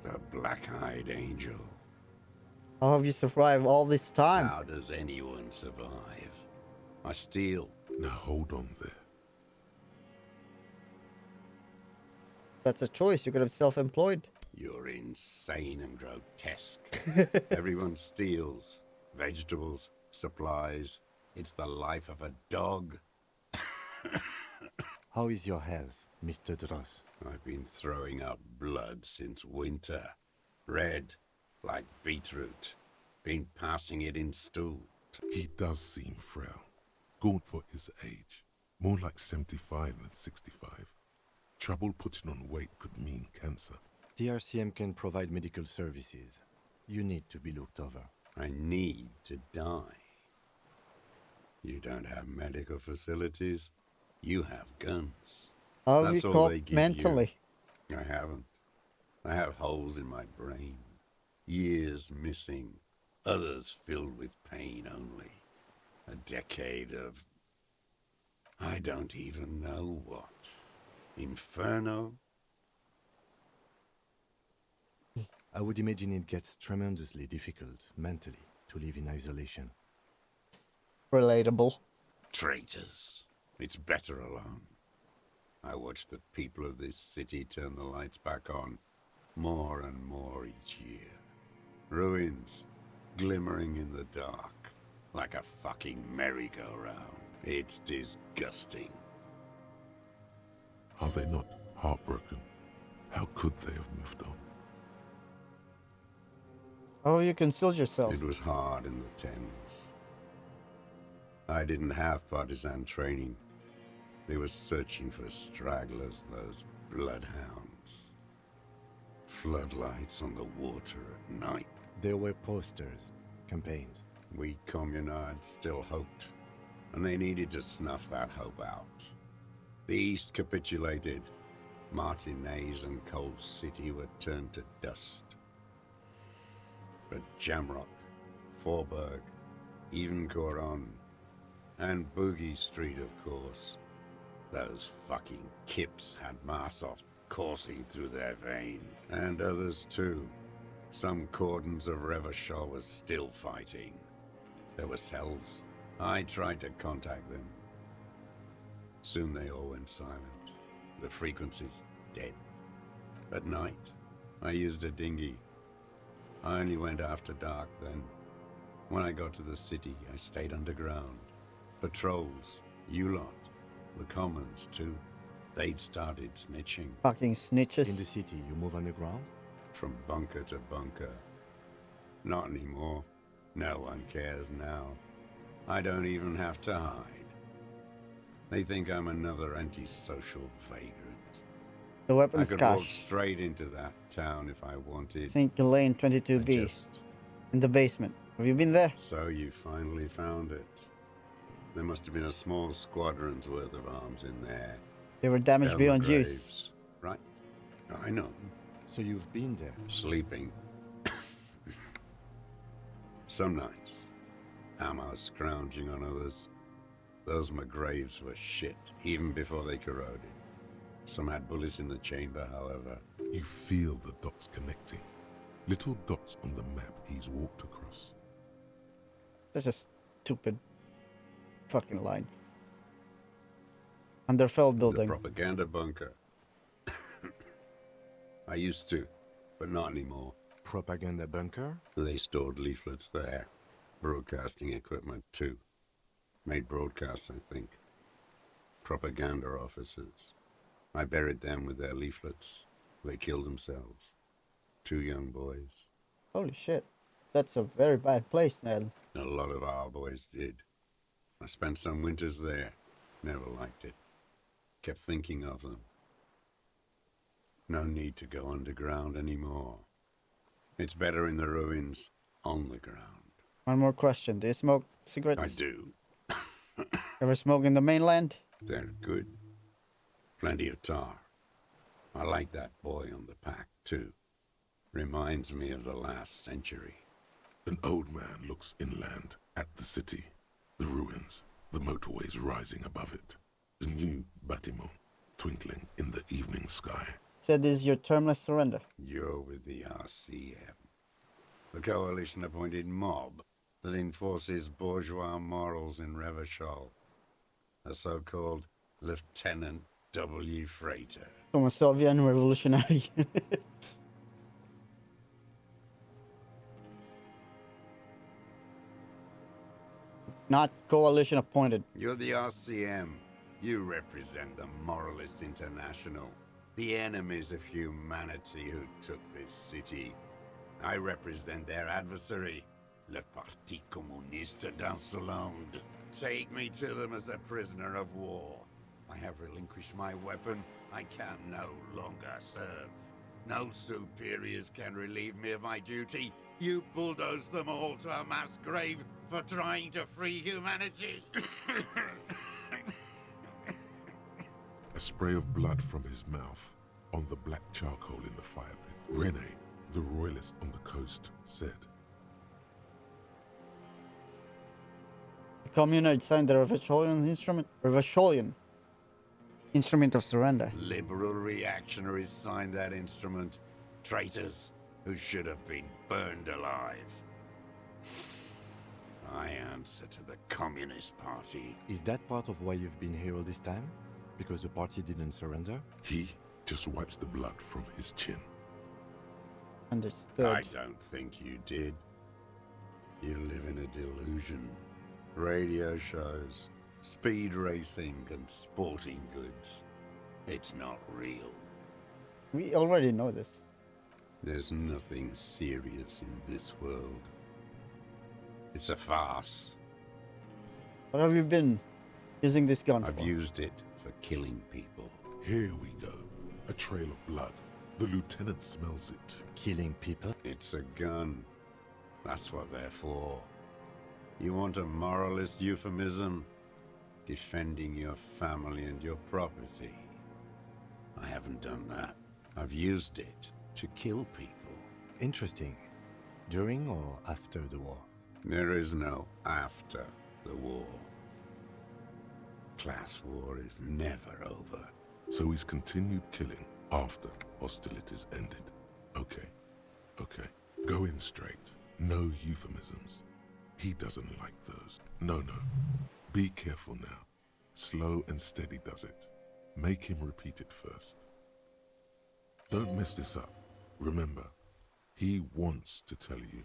Speaker 17: The black-eyed angel.
Speaker 1: How have you survived all this time?
Speaker 17: How does anyone survive? I steal.
Speaker 2: Now hold on there.
Speaker 1: That's a choice. You could have self-employed.
Speaker 17: You're insane and grotesque. Everyone steals. Vegetables, supplies, It's the life of a dog.
Speaker 3: How is your health, Mr. Dross?
Speaker 17: I've been throwing up blood since winter. Red, like beetroot. Been passing it in stool.
Speaker 2: He does seem frail. Gaunt for his age. More like 75 than 65. Trouble putting on weight could mean cancer.
Speaker 3: The RCM can provide medical services. You need to be looked over.
Speaker 17: I need to die. You don't have medical facilities. You have guns.
Speaker 1: How have
Speaker 17: That's
Speaker 1: you
Speaker 17: all
Speaker 1: coped
Speaker 17: they give
Speaker 1: mentally?
Speaker 17: you. I haven't. I have holes in my brain. Years missing. Others filled with pain only. A decade of... I don't even know what. Inferno?
Speaker 3: I would imagine it gets tremendously difficult, mentally, to live in isolation.
Speaker 1: Relatable.
Speaker 17: Traitors. It's better alone. I watch the people of this city turn the lights back on more and more each year. Ruins, glimmering in the dark, like a fucking merry-go-round. It's disgusting.
Speaker 2: Are they not heartbroken? How could they have moved on?
Speaker 1: How you concealed yourself?
Speaker 17: It was hard in the Thames. I didn't have partisan training. They were searching for stragglers, those bloodhounds. Floodlights on the water at night.
Speaker 3: There were posters, campaigns.
Speaker 17: We communards still hoped, and they needed to snuff that hope out. The East capitulated. Martinez and Cold City were turned to dust. But Jamrock, Forburg, even Coron, and Boogie Street, of course. Those fucking kips had Marsov coursing through their veins. And others too. Some cordons of Revachol was still fighting. There were cells. I tried to contact them. Soon they all went silent. The frequencies dead. At night, I used a dinghy. I only went after dark then. When I got to the city, I stayed underground. Patrols, you lot, the commons too. They'd started snitching.
Speaker 1: Fucking snitches.
Speaker 3: In the city, you move underground?
Speaker 17: From bunker to bunker. Not anymore. No one cares now. I don't even have to hide. They think I'm another antisocial vagrant.
Speaker 1: The weapons
Speaker 17: I could walk
Speaker 1: cache.
Speaker 17: straight into that town if I wanted.
Speaker 1: St. Elaine 22B. In the basement. Have you been there?
Speaker 17: So you finally found it. There must have been a small squadron's worth of arms in there.
Speaker 1: They were damaged
Speaker 17: Elmer
Speaker 1: beyond
Speaker 17: Graves,
Speaker 1: use.
Speaker 17: Right? I know.
Speaker 3: So you've been there?
Speaker 17: Sleeping. Some nights. Ammo scrounging on others. Those McGraves were shit, even before they corroded. Some had bullets in the chamber, however.
Speaker 2: You feel the dots connecting. Little dots on the map he's walked across.
Speaker 1: That's a stupid fucking line. Underfell
Speaker 17: The
Speaker 1: building.
Speaker 17: propaganda bunker. I used to, but not anymore.
Speaker 3: Propaganda bunker?
Speaker 17: They stored leaflets there. Broadcasting equipment, too. Made broadcasts, I think. Propaganda officers. I buried them with their leaflets. They killed themselves. 2 young boys.
Speaker 1: Holy shit. That's a very bad place, Ned.
Speaker 17: A lot of our boys did. I spent some winters there. Never liked it. Kept thinking of them. No need to go underground anymore. It's better in the ruins, on the ground.
Speaker 1: One more question. Do you smoke cigarettes?
Speaker 17: I do.
Speaker 1: Ever smoke in the mainland?
Speaker 17: They're good. Plenty of tar. I like that boy on the pack, too. Reminds me of the last century.
Speaker 2: An old man looks inland at the city, the ruins, the motorways rising above it, the new bâtiment twinkling in the evening sky.
Speaker 1: Said this is your termless surrender.
Speaker 17: You're with the RCM. The coalition-appointed mob that enforces bourgeois morals in Revachol. A so-called Lieutenant W. Freighter.
Speaker 1: From a Soviet revolutionary. not coalition appointed.
Speaker 17: You're the RCM. You represent the Moralist International, the enemies of humanity who took this city. I represent their adversary, le Parti Communiste d'Insolande. Take me to them as a prisoner of war. I have relinquished my weapon. I can no longer serve. No superiors can relieve me of my duty. You bulldoze them all to a mass grave for trying to free humanity.
Speaker 2: A spray of blood from his mouth on the black charcoal in the fire pit. Rene, the royalist on the coast, said,
Speaker 1: The Communards signed the Revacholian instrument of surrender.
Speaker 17: Liberal reactionaries signed that instrument. Traitors who should have been burned alive. I answer to the Communist Party.
Speaker 3: Is that part of why you've been here all this time? Because the party didn't surrender?
Speaker 2: He just wipes the blood from his chin.
Speaker 1: Understood.
Speaker 17: I don't think you did. You live in a delusion. Radio shows, speed racing, and sporting goods. It's not real.
Speaker 1: We already know this.
Speaker 17: There's nothing serious in this world. It's a farce.
Speaker 1: What have you been using this gun
Speaker 17: I've
Speaker 1: for?
Speaker 17: used it for killing people.
Speaker 2: Here we go. A trail of blood. The lieutenant smells it.
Speaker 3: Killing people?
Speaker 17: It's a gun. That's what they're for. You want a moralist euphemism? Defending your family and your property. I haven't done that. I've used it to kill people.
Speaker 3: Interesting. During or after the war?
Speaker 17: There is no after the war. Class war is never over.
Speaker 2: So he's continued killing after hostilities ended. Okay. Okay. Go in straight. No euphemisms. He doesn't like those. No. Be careful now. Slow and steady does it. Make him repeat it first. Don't mess this up. Remember, he wants to tell you.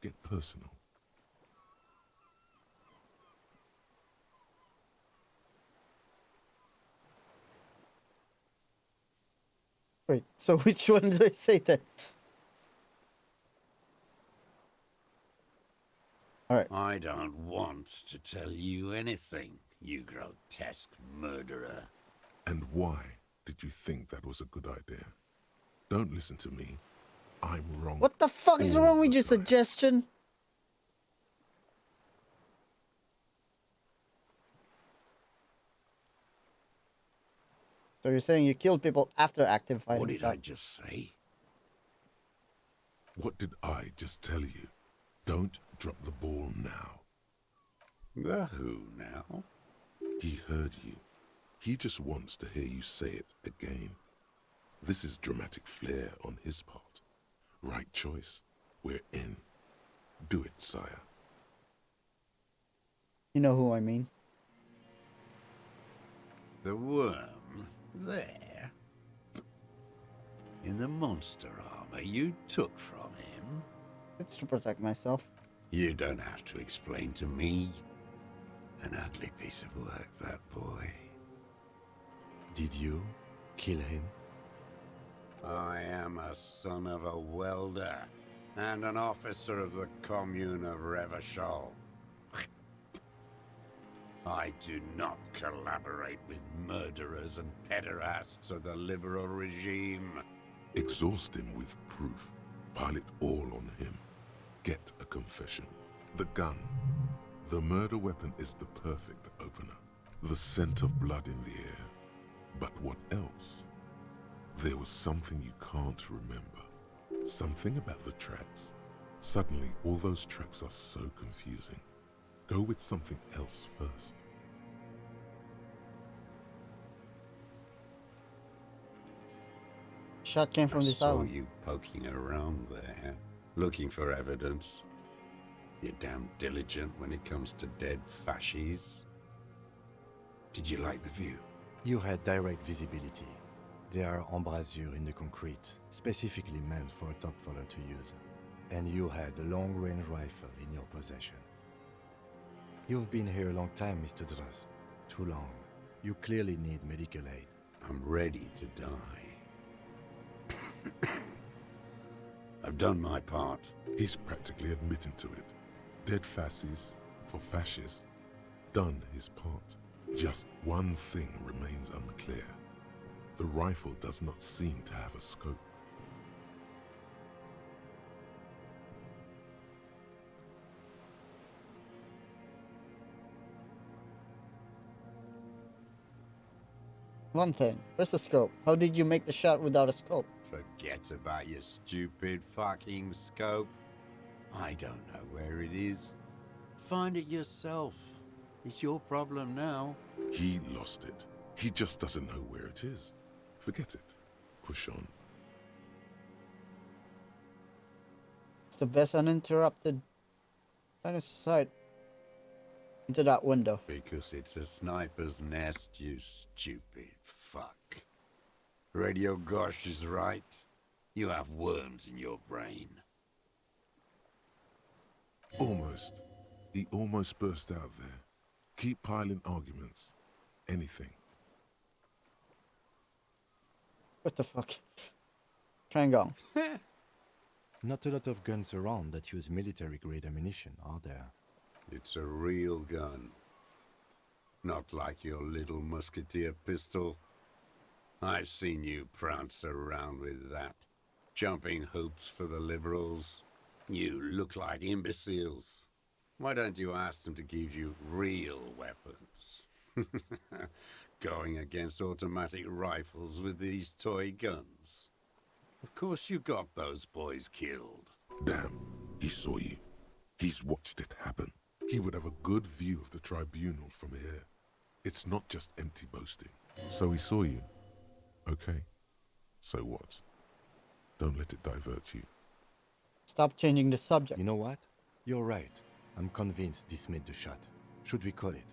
Speaker 2: Get personal.
Speaker 1: Wait, so which one do I say then? Alright.
Speaker 17: I don't want to tell you anything, you grotesque murderer.
Speaker 2: And why did you think that was a good idea? Don't listen to me. I'm wrong.
Speaker 1: What the fuck is wrong with your suggestion? So you're saying you killed people after active fighting?
Speaker 17: What did
Speaker 1: stuff?
Speaker 17: I just say?
Speaker 2: What did I just tell you? Don't drop the ball now.
Speaker 17: The who now?
Speaker 2: He heard you. He just wants to hear you say it again. This is dramatic flair on his part. Right choice. We're in. Do it, sire.
Speaker 1: You know who I mean.
Speaker 17: The worm there? In the monster armor you took from him?
Speaker 1: It's to protect myself.
Speaker 17: You don't have to explain to me. An ugly piece of work, that boy.
Speaker 3: Did you kill him?
Speaker 17: I am a son of a welder and an officer of the commune of Revachol. I do not collaborate with murderers and pederasts of the liberal regime.
Speaker 2: Exhaust him with proof. Pile it all on him. Get a confession. The gun. The murder weapon is the perfect opener. The scent of blood in the air. But what else? There was something you can't remember. Something about the tracks. Suddenly, all those tracks are so confusing. Go with something else first.
Speaker 1: Shot came from this
Speaker 17: I saw
Speaker 1: island.
Speaker 17: you poking around there, looking for evidence. You're damn diligent when it comes to dead fascies. Did you like the view?
Speaker 3: You had direct visibility. There are embrasures in the concrete, specifically meant for a top follower to use. And you had a long-range rifle in your possession. You've been here a long time, Mr. Dras. Too long. You clearly need medical aid.
Speaker 17: I'm ready to die. I've done my part.
Speaker 2: He's practically admitting to it. Dead fascists for fascists. Done his part. Just one thing remains unclear. The rifle does not seem to have a scope.
Speaker 1: One thing. Where's the scope? How did you make the shot without a scope?
Speaker 17: Forget about your stupid fucking scope. I don't know where it is. Find it yourself. It's your problem now.
Speaker 2: He lost it. He just doesn't know where it is. Forget it. Push on.
Speaker 1: It's the best uninterrupted kind of sight into that window.
Speaker 17: Because it's a sniper's nest, you stupid fuck. Radio Gosh is right. You have worms in your brain.
Speaker 2: Almost. He almost burst out there. Keep piling arguments. Anything.
Speaker 1: What the fuck? Try and go.
Speaker 3: Not a lot of guns around that use military-grade ammunition, are there?
Speaker 17: It's a real gun. Not like your little musketeer pistol. I've seen you prance around with that. Jumping hoops for the Liberals. You look like imbeciles. Why don't you ask them to give you real weapons? Going against automatic rifles with these toy guns. Of course you got those boys killed.
Speaker 2: Damn, he saw you. He's watched it happen. He would have a good view of the tribunal from here. It's not just empty boasting. So he saw you. Okay. So what? Don't let it divert you.
Speaker 1: Stop changing the subject.
Speaker 3: You know what? You're right. I'm convinced this made the shot. Should we call it?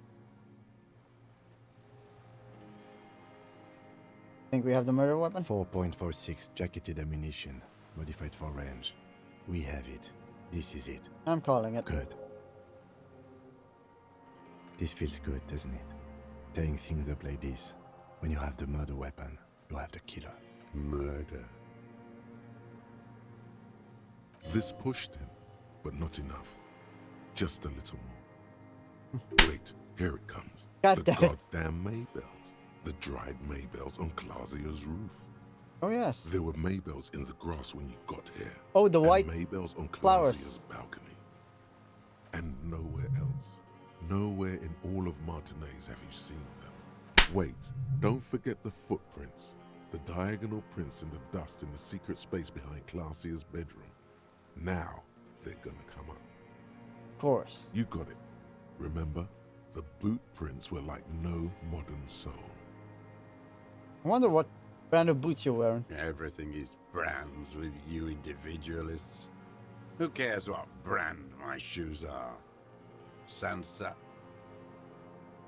Speaker 1: Think we have the murder weapon?
Speaker 3: 4.46 jacketed ammunition, modified for range. We have it. This is it.
Speaker 1: I'm calling it.
Speaker 3: Good. This feels good, doesn't it? Tearing things up like this. When you have the murder weapon, you have the killer.
Speaker 17: Murder.
Speaker 2: This pushed him, but not enough. Just a little more. Wait, here it comes. The goddamn Maybells. The dried Maybells on Clausia's roof.
Speaker 1: Oh yes.
Speaker 2: There were Maybells in the grass when you got here.
Speaker 1: Oh, the white
Speaker 2: Maybells on
Speaker 1: flowers.
Speaker 2: Clausia's balcony. And nowhere else. Nowhere in all of Martinez have you seen them. Wait, don't forget the footprints. The diagonal prints in the dust in the secret space behind Clausia's bedroom. Now they're gonna come up.
Speaker 1: Of course.
Speaker 2: You got it. Remember? The boot prints were like no modern soul.
Speaker 1: I wonder what brand of boots you're wearing.
Speaker 17: Everything is brands with you individualists. Who cares what brand my shoes are? Sansa.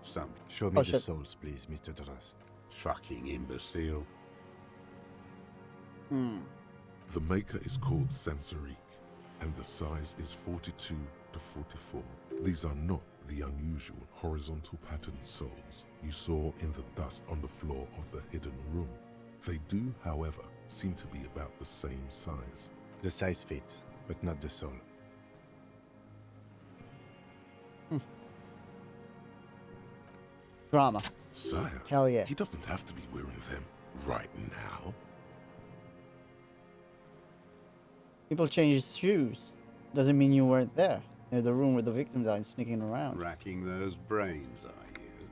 Speaker 17: Something.
Speaker 3: Show me the soles, please, Mr. Dras.
Speaker 17: Fucking imbecile.
Speaker 2: The maker is called Sansarique, and the size is 42 to 44. These are not the unusual horizontal patterned soles you saw in the dust on the floor of the hidden room. They do, however, seem to be about the same size.
Speaker 3: The size fits, but not the sole.
Speaker 1: Drama.
Speaker 2: Sire,
Speaker 1: hell yeah.
Speaker 2: He doesn't have to be wearing them right now.
Speaker 1: People change shoes. Doesn't mean you weren't there. Near the room where the victim died, sneaking around.
Speaker 17: Racking those brains, are you?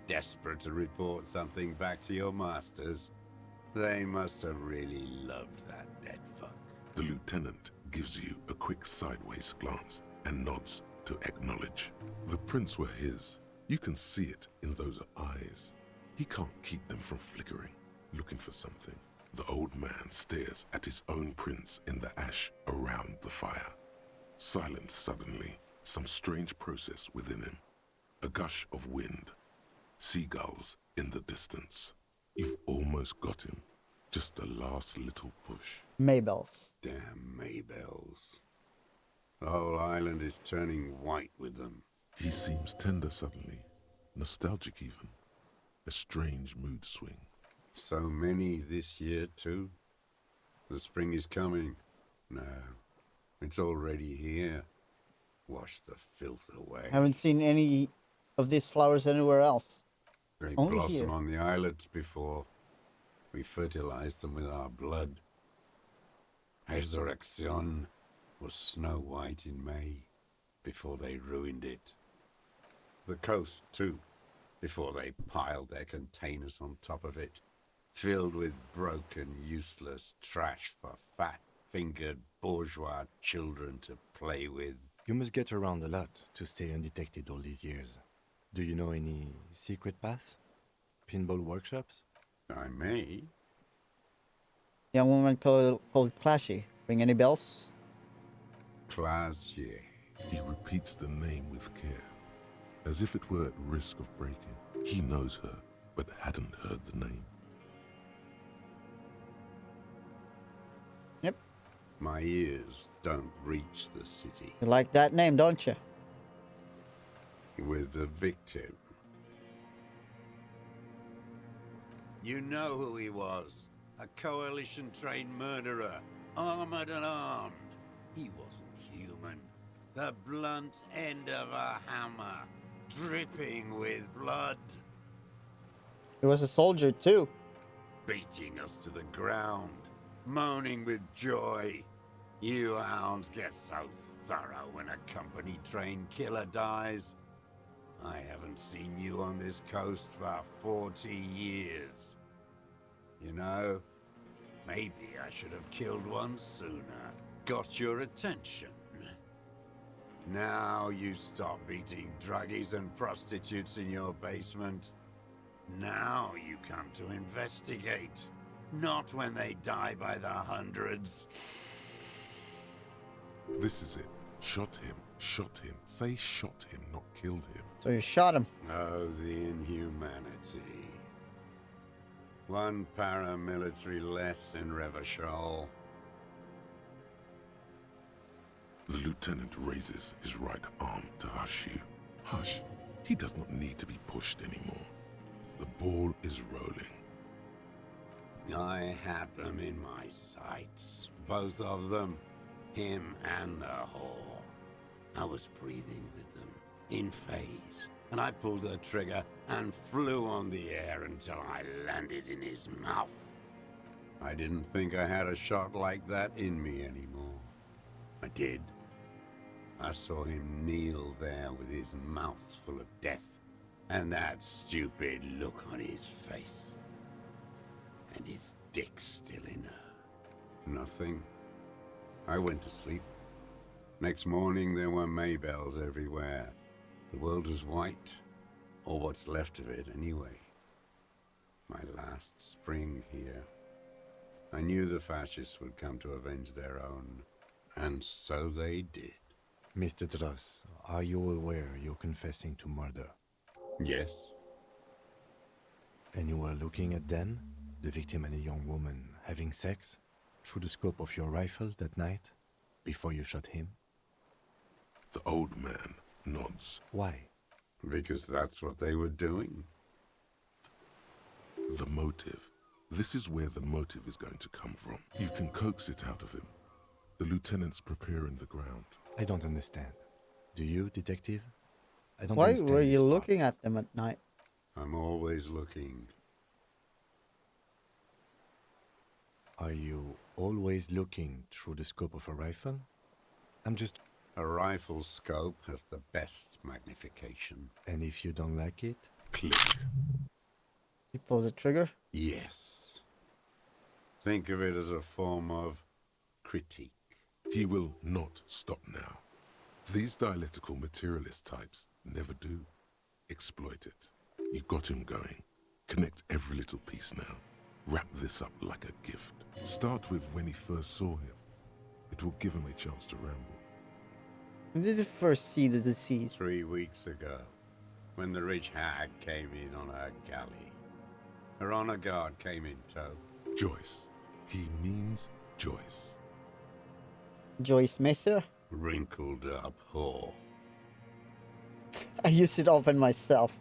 Speaker 17: Desperate to report something back to your masters? They must have really loved that dead fuck.
Speaker 2: The lieutenant gives you a quick sideways glance and nods to acknowledge. The prints were his. You can see it in those eyes. He can't keep them from flickering, looking for something. The old man stares at his own prints in the ash around the fire. Silent suddenly, some strange process within him. A gush of wind. Seagulls in the distance. You've almost got him. Just the last little push.
Speaker 1: Maybells.
Speaker 17: Damn Maybells. The whole island is turning white with them.
Speaker 2: He seems tender suddenly, nostalgic even. A strange mood swing.
Speaker 17: So many this year, too? The spring is coming. No, it's already here. Wash the filth away.
Speaker 1: Haven't seen any of these flowers anywhere else.
Speaker 17: They
Speaker 1: Only
Speaker 17: blossom
Speaker 1: here.
Speaker 17: on the islets before we fertilize them with our blood. Resurrection was snow white in May, before they ruined it. The coast, too, before they piled their containers on top of it, filled with broken, useless trash for fat-fingered bourgeois children to play with.
Speaker 3: You must get around a lot to stay undetected all these years. Do you know any secret paths? Pinball workshops?
Speaker 17: I may.
Speaker 1: Young woman called Clashy. Ring any bells?
Speaker 17: Classier.
Speaker 2: He repeats the name with care, as if it were at risk of breaking. He knows her, but hadn't heard the name.
Speaker 1: Yep.
Speaker 17: My ears don't reach the city.
Speaker 1: You like that name, don't you?
Speaker 17: With the victim. You know who he was. A coalition-trained murderer, armored and armed. He wasn't human. The blunt end of a hammer, dripping with blood.
Speaker 1: He was a soldier too.
Speaker 17: Beating us to the ground, moaning with joy. You hounds get so thorough when a company-trained killer dies. I haven't seen you on this coast for 40 years. You know, maybe I should have killed one sooner. Got your attention. Now you stop beating druggies and prostitutes in your basement. Now you come to investigate. Not when they die by the hundreds.
Speaker 2: This is it. Shot him. Shot him. Say shot him, not killed him.
Speaker 1: So you shot him.
Speaker 17: Oh, the inhumanity. One paramilitary less in Revachol.
Speaker 2: The lieutenant raises his right arm to hush you. Hush. He does not need to be pushed anymore. The ball is rolling.
Speaker 17: I had them in my sights. Both of them. Him and the whore. I was breathing with them, in phase. And I pulled the trigger and flew on the air until I landed in his mouth. I didn't think I had a shot like that in me anymore. I did. I saw him kneel there with his mouth full of death, and that stupid look on his face. And his dick still in her. Nothing. I went to sleep. Next morning there were Maybells everywhere. The world was white, or what's left of it anyway. My last spring here. I knew the fascists would come to avenge their own, and so they did.
Speaker 3: Mr. Dross, are you aware you're confessing to murder?
Speaker 17: Yes.
Speaker 3: And you were looking at Dan, the victim and a young woman, having sex, through the scope of your rifle that night, before you shot him?
Speaker 2: The old man nods.
Speaker 3: Why?
Speaker 17: Because that's what they were doing.
Speaker 2: The motive. This is where the motive is going to come from. You can coax it out of him. The lieutenant's preparing the ground.
Speaker 3: I don't understand. Do you, detective? I don't
Speaker 1: Why
Speaker 3: understand
Speaker 1: were you
Speaker 3: this part.
Speaker 1: looking at them at night?
Speaker 17: I'm always looking.
Speaker 3: Are you always looking through the scope of a rifle? I'm just...
Speaker 17: A rifle scope has the best magnification.
Speaker 3: And if you don't like it?
Speaker 2: Click.
Speaker 1: You pull the trigger?
Speaker 17: Yes. Think of it as a form of critique.
Speaker 2: He will not stop now. These dialectical materialist types never do. Exploit it. You got him going. Connect every little piece now. Wrap this up like a gift. Start with when he first saw him. It will give him a chance to ramble.
Speaker 1: When did you first see the deceased?
Speaker 17: 3 weeks ago, when the rich hag came in on her galley. Her honor guard came in tow.
Speaker 2: Joyce. He means Joyce.
Speaker 1: Joyce Mesa?
Speaker 17: Wrinkled up whore.
Speaker 1: I use it often myself.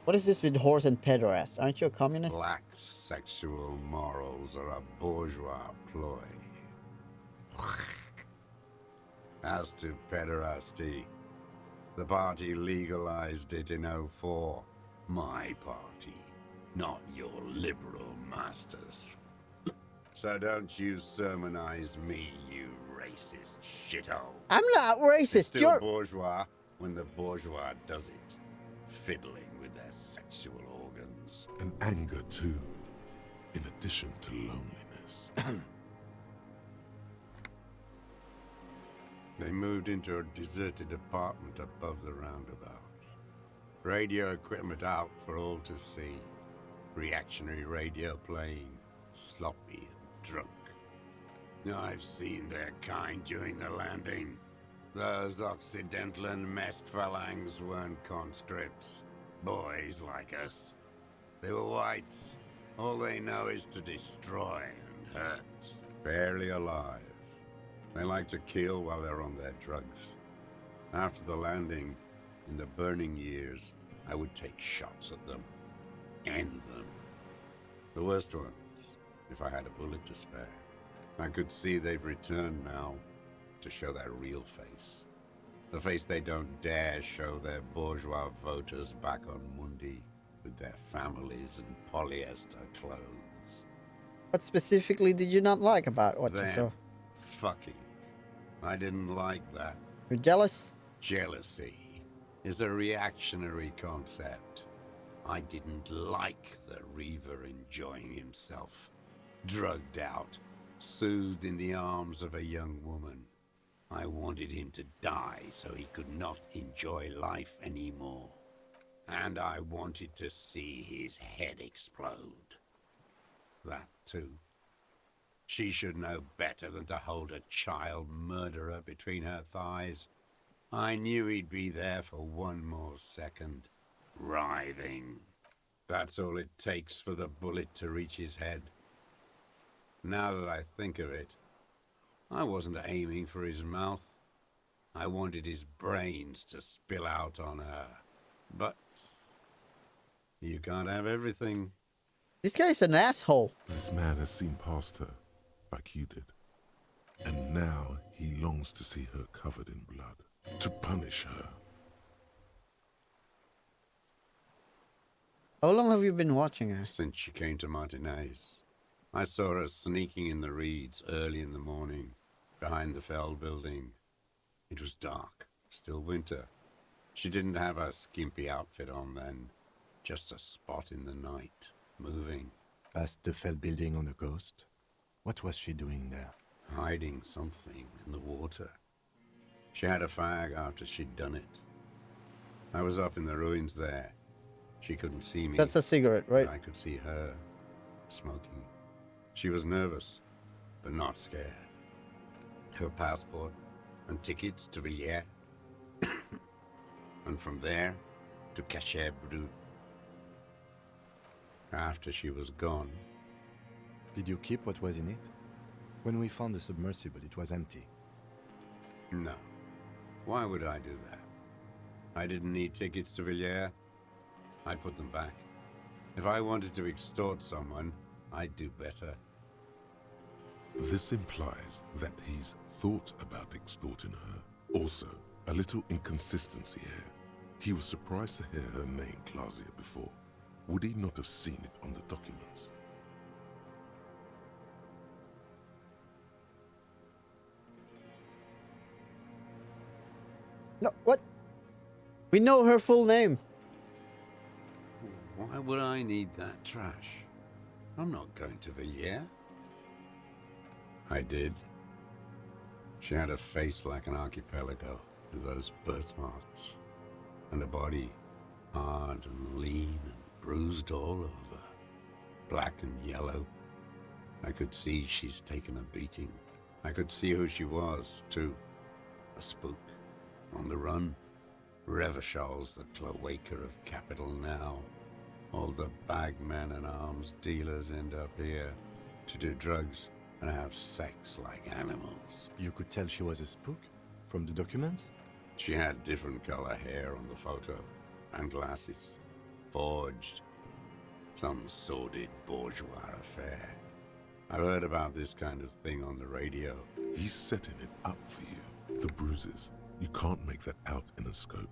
Speaker 1: What is this with horse and pederast? Aren't you a communist?
Speaker 17: Black sexual morals are a bourgeois ploy. As to pederasty, the party legalized it in '04. My party, not your liberal masters. So don't you sermonize me, you racist shithole.
Speaker 1: I'm not racist,
Speaker 17: It's still
Speaker 1: you're...
Speaker 17: bourgeois when the bourgeois does it. Fiddling with their sexual organs.
Speaker 2: And anger, too, in addition to loneliness.
Speaker 17: They moved into a deserted apartment above the roundabout. Radio equipment out for all to see. Reactionary radio playing, sloppy and drunk. I've seen their kind during the landing. Those Occidental and masked phalangs weren't conscripts. Boys like us. They were whites. All they know is to destroy and hurt. Barely alive. They like to kill while they're on their drugs. After the landing, in the burning years, I would take shots at them. End them. The worst ones, if I had a bullet to spare. I could see they've returned now to show their real face. The face they don't dare show their bourgeois voters back on Mundi with their families and polyester clothes.
Speaker 1: What specifically did you not like about what you saw?
Speaker 17: Fucking. I didn't like that.
Speaker 1: You're jealous?
Speaker 17: Jealousy is a reactionary concept. I didn't like the Reaver enjoying himself, drugged out, soothed in the arms of a young woman. I wanted him to die so he could not enjoy life anymore. And I wanted to see his head explode. That too. She should know better than to hold a child murderer between her thighs. I knew he'd be there for one more second, writhing. That's all it takes for the bullet to reach his head. Now that I think of it, I wasn't aiming for his mouth. I wanted his brains to spill out on her. But you can't have everything.
Speaker 1: This guy's an asshole.
Speaker 2: This man has seen past her, like you did. And now he longs to see her covered in blood, to punish her.
Speaker 1: How long have you been watching her?
Speaker 17: Since she came to Martinez. I saw her sneaking in the reeds early in the morning, behind the Fell building. It was dark, still winter. She didn't have her skimpy outfit on then, just a spot in the night, moving.
Speaker 3: Past the Fell building on a ghost? What was she doing there?
Speaker 17: Hiding something in the water. She had a fag after she'd done it. I was up in the ruins there. She couldn't see me.
Speaker 1: That's a cigarette, right?
Speaker 17: I could see her, smoking. She was nervous, but not scared. Her passport and tickets to Villiers. And from there to Cachet Brut. After she was gone.
Speaker 3: Did you keep what was in it? When we found the submersible, it was empty.
Speaker 17: No. Why would I do that? I didn't need tickets to Villiers. I put them back. If I wanted to extort someone, I'd do better.
Speaker 2: This implies that he's thought about extorting her. Also, a little inconsistency here. He was surprised to hear her name Clausia before. Would he not have seen it on the documents?
Speaker 1: No, what? We know her full name.
Speaker 17: Why would I need that trash? I'm not going to Villiers. I did. She had a face like an archipelago with those birthmarks, and a body hard and lean and bruised all over, black and yellow. I could see she's taken a beating. I could see who she was, too. A spook, on the run. Revershal's the cloaca of capital now. All the bagmen and arms dealers end up here to do drugs and have sex like animals.
Speaker 3: You could tell she was a spook? From the documents?
Speaker 17: She had different color hair on the photo, and glasses. Forged. Some sordid bourgeois affair. I've heard about this kind of thing on the radio.
Speaker 2: He's setting it up for you. The bruises. You can't make that out in a scope.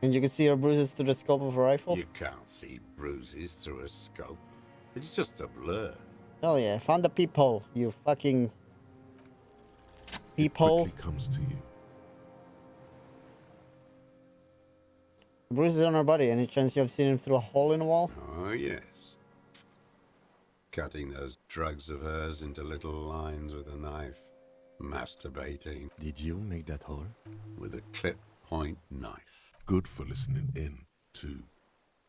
Speaker 1: And you can see her bruises through the scope of a rifle?
Speaker 17: You can't see bruises through a scope. It's just a blur.
Speaker 1: Hell yeah, found the peephole, you fucking peephole.
Speaker 2: Quickly comes to you.
Speaker 1: Bruises on her body. Any chance you have seen him through a hole in the wall?
Speaker 17: Oh, yes. Cutting those drugs of hers into little lines with a knife. Masturbating.
Speaker 3: Did you make that hole?
Speaker 17: With a clip point knife.
Speaker 2: Good for listening in, too.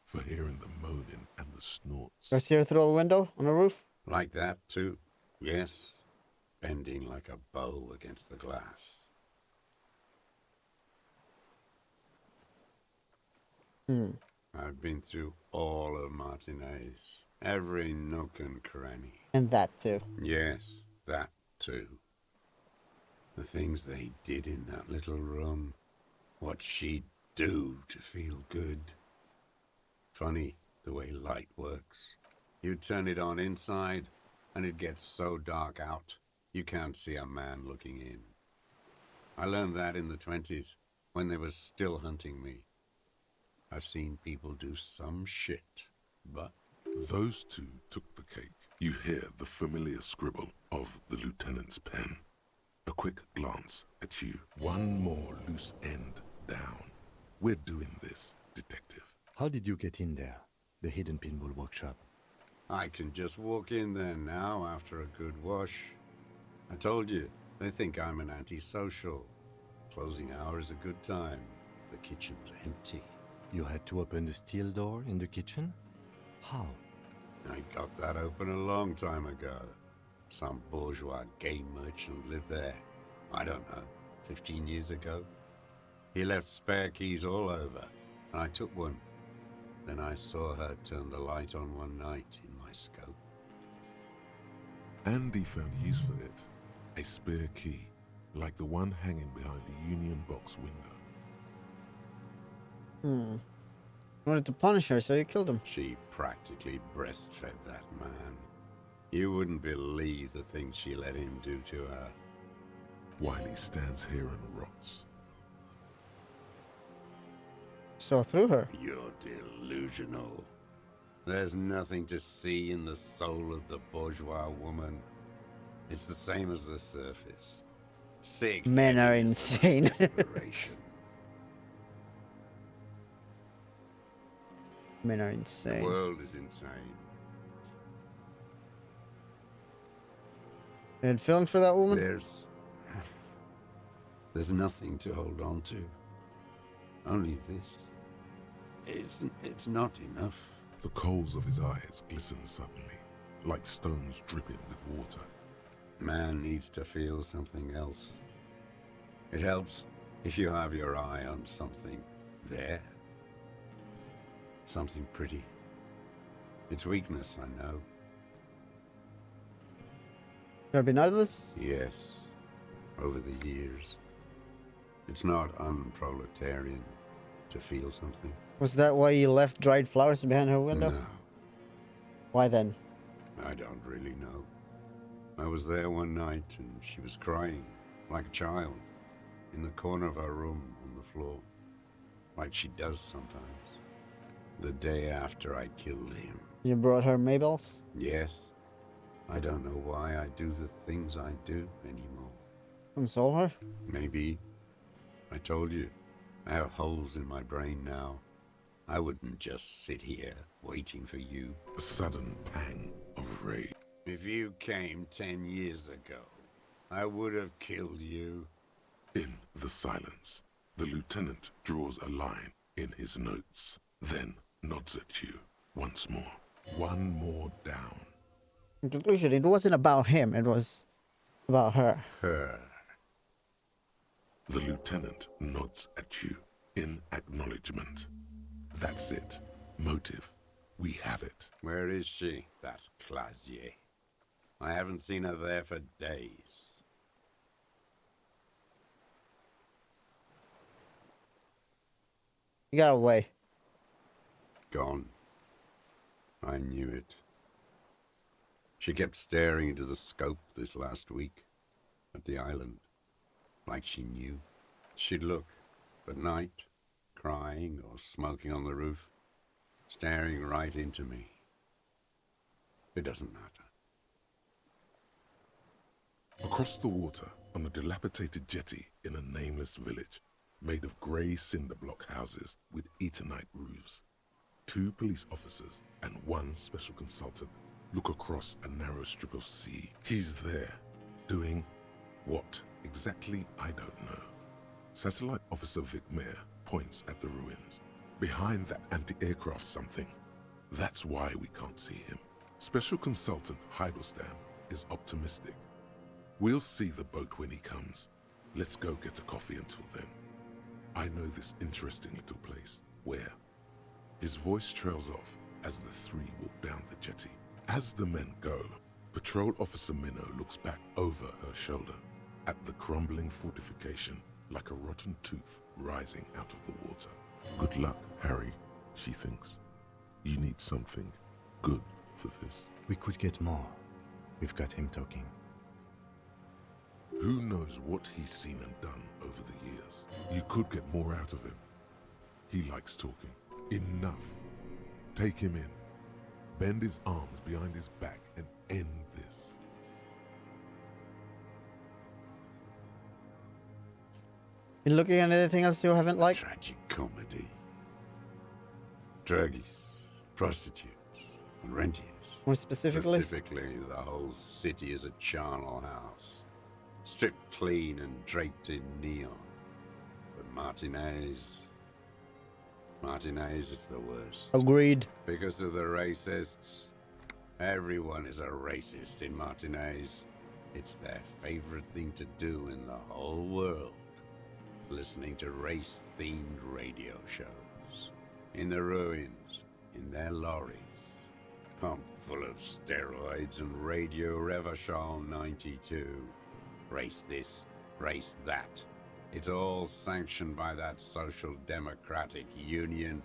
Speaker 2: For hearing the moaning and the snorts.
Speaker 1: I see her through a window on the roof?
Speaker 17: Like that, too. Yes. Bending like a bow against the glass. I've been through all of Martinez. Every nook and cranny.
Speaker 1: And that, too.
Speaker 17: Yes, that, too. The things they did in that little room. What she'd do to feel good. Funny the way light works. You turn it on inside, and it gets so dark out, you can't see a man looking in. I learned that in the 20s, when they were still hunting me. I've seen people do some shit, but...
Speaker 2: Those two took the cake. You hear the familiar scribble of the lieutenant's pen. A quick glance at you. One more loose end down. We're doing this, detective.
Speaker 3: How did you get in there? The hidden pinball workshop.
Speaker 17: I can just walk in there now after a good wash. I told you, they think I'm an antisocial. Closing hour is a good time. The kitchen's empty.
Speaker 3: You had to open the steel door in the kitchen? How?
Speaker 17: I got that open a long time ago. Some bourgeois game merchant lived there. I don't know, 15 years ago. He left spare keys all over, and I took one. Then I saw her turn the light on one night in my scope.
Speaker 2: Andy found use for it. A spare key, like the one hanging behind the Union Box window.
Speaker 1: You wanted to punish her, so you killed him.
Speaker 17: She practically breastfed that man. You wouldn't believe the things she let him do to her.
Speaker 2: Wiley stands here and rots.
Speaker 1: Saw through her.
Speaker 17: You're delusional. There's nothing to see in the soul of the bourgeois woman. It's the same as the surface. Sick.
Speaker 1: Men are insane. Men are insane.
Speaker 17: The world is insane.
Speaker 1: You had feelings for that woman?
Speaker 17: There's nothing to hold on to. Only this. It's not enough.
Speaker 2: The coals of his eyes glisten suddenly, like stones dripping with water.
Speaker 17: Man needs to feel something else. It helps if you have your eye on something there. Something pretty. It's weakness, I know.
Speaker 1: There been others?
Speaker 17: Yes, over the years. It's not unproletarian to feel something.
Speaker 1: Was that why you left dried flowers behind her window?
Speaker 17: No.
Speaker 1: Why then?
Speaker 17: I don't really know. I was there one night and she was crying, like a child, in the corner of her room on the floor, like she does sometimes. The day after I killed him.
Speaker 1: You brought her Mabel's?
Speaker 17: Yes. I don't know why I do the things I do anymore.
Speaker 1: Console her?
Speaker 17: Maybe. I told you, I have holes in my brain now. I wouldn't just sit here waiting for you.
Speaker 2: A sudden pang of rage.
Speaker 17: If you came 10 years ago, I would have killed you.
Speaker 2: In the silence, the lieutenant draws a line in his notes, then nods at you once more. One more down.
Speaker 1: In conclusion, it wasn't about him, it was about her.
Speaker 17: Her.
Speaker 2: The lieutenant nods at you in acknowledgement. That's it. Motive. We have it.
Speaker 17: Where is she? That Clasier. I haven't seen her there for days.
Speaker 1: He got away.
Speaker 17: Gone. I knew it. She kept staring into the scope this last week at the island, like she knew. She'd look at night, crying or smoking on the roof, staring right into me. It doesn't matter.
Speaker 2: Across the water, on a dilapidated jetty in a nameless village, made of grey cinder block houses with Eternite roofs, 2 police officers and 1 special consultant look across a narrow strip of sea. He's there, doing what exactly, I don't know. Satellite Officer Vic Mayer points at the ruins. Behind that anti-aircraft something. That's why we can't see him. Special Consultant Heidelstein is optimistic. We'll see the boat when he comes. Let's go get a coffee until then. I know this interesting little place. Where? His voice trails off as the 3 walk down the jetty. As the men go, Patrol Officer Minnow looks back over her shoulder at the crumbling fortification like a rotten tooth rising out of the water. Good luck, Harry, she thinks. You need something good for this.
Speaker 3: We could get more. We've got him talking.
Speaker 2: Who knows what he's seen and done over the years? You could get more out of him. He likes talking. Enough. Take him in. Bend his arms behind his back and end this.
Speaker 1: You looking at anything else you haven't liked?
Speaker 17: Tragic comedy. Druggies, prostitutes, and rentiers.
Speaker 1: More specifically?
Speaker 17: Specifically, the whole city is a charnel house. Stripped clean and draped in neon. But Martinez is the worst.
Speaker 1: Agreed.
Speaker 17: Because of the racists. Everyone is a racist in Martinez. It's their favorite thing to do in the whole world. Listening to race-themed radio shows. In the ruins, in their lorries. Pumped full of steroids and Radio Revachol 92. Race this, race that. It's all sanctioned by that Social Democratic Union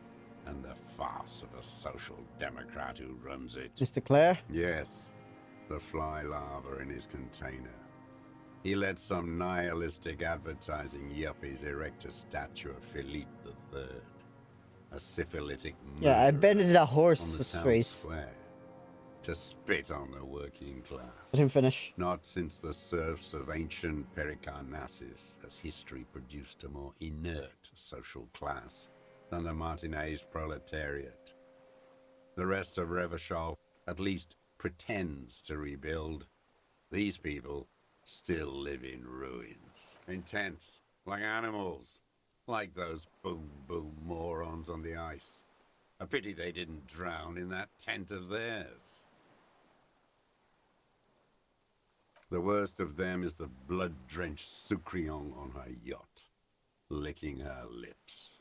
Speaker 17: and the farce of a Social Democrat who runs it.
Speaker 1: Mr. Clare?
Speaker 17: Yes, the fly larva in his container. He let some nihilistic advertising yuppies erect a statue of Philippe III, a syphilitic
Speaker 1: Yeah, I bet it's a
Speaker 17: on the
Speaker 1: horse's
Speaker 17: town
Speaker 1: face.
Speaker 17: square, to spit on the working class.
Speaker 1: Let him finish.
Speaker 17: Not since the serfs of ancient Pericarnassus has history produced a more inert social class than the Martinez proletariat. The rest of Revachol at least pretends to rebuild. These people still live in ruins, in tents, like animals, like those boom morons on the ice. A pity they didn't drown in that tent of theirs. The worst of them is the blood-drenched Sucrion on her yacht, licking her lips.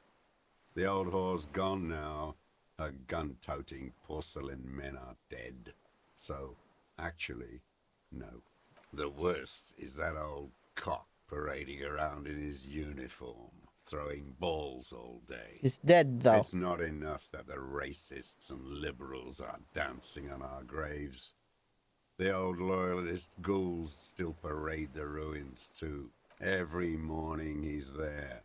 Speaker 17: The old whore's gone now. Her gun-toting porcelain men are dead. So, actually, no. The worst is that old cock parading around in his uniform, throwing balls all day.
Speaker 1: He's dead, though.
Speaker 17: It's not enough that the racists and liberals are dancing on our graves. The old loyalist ghouls still parade the ruins, too. Every morning he's there,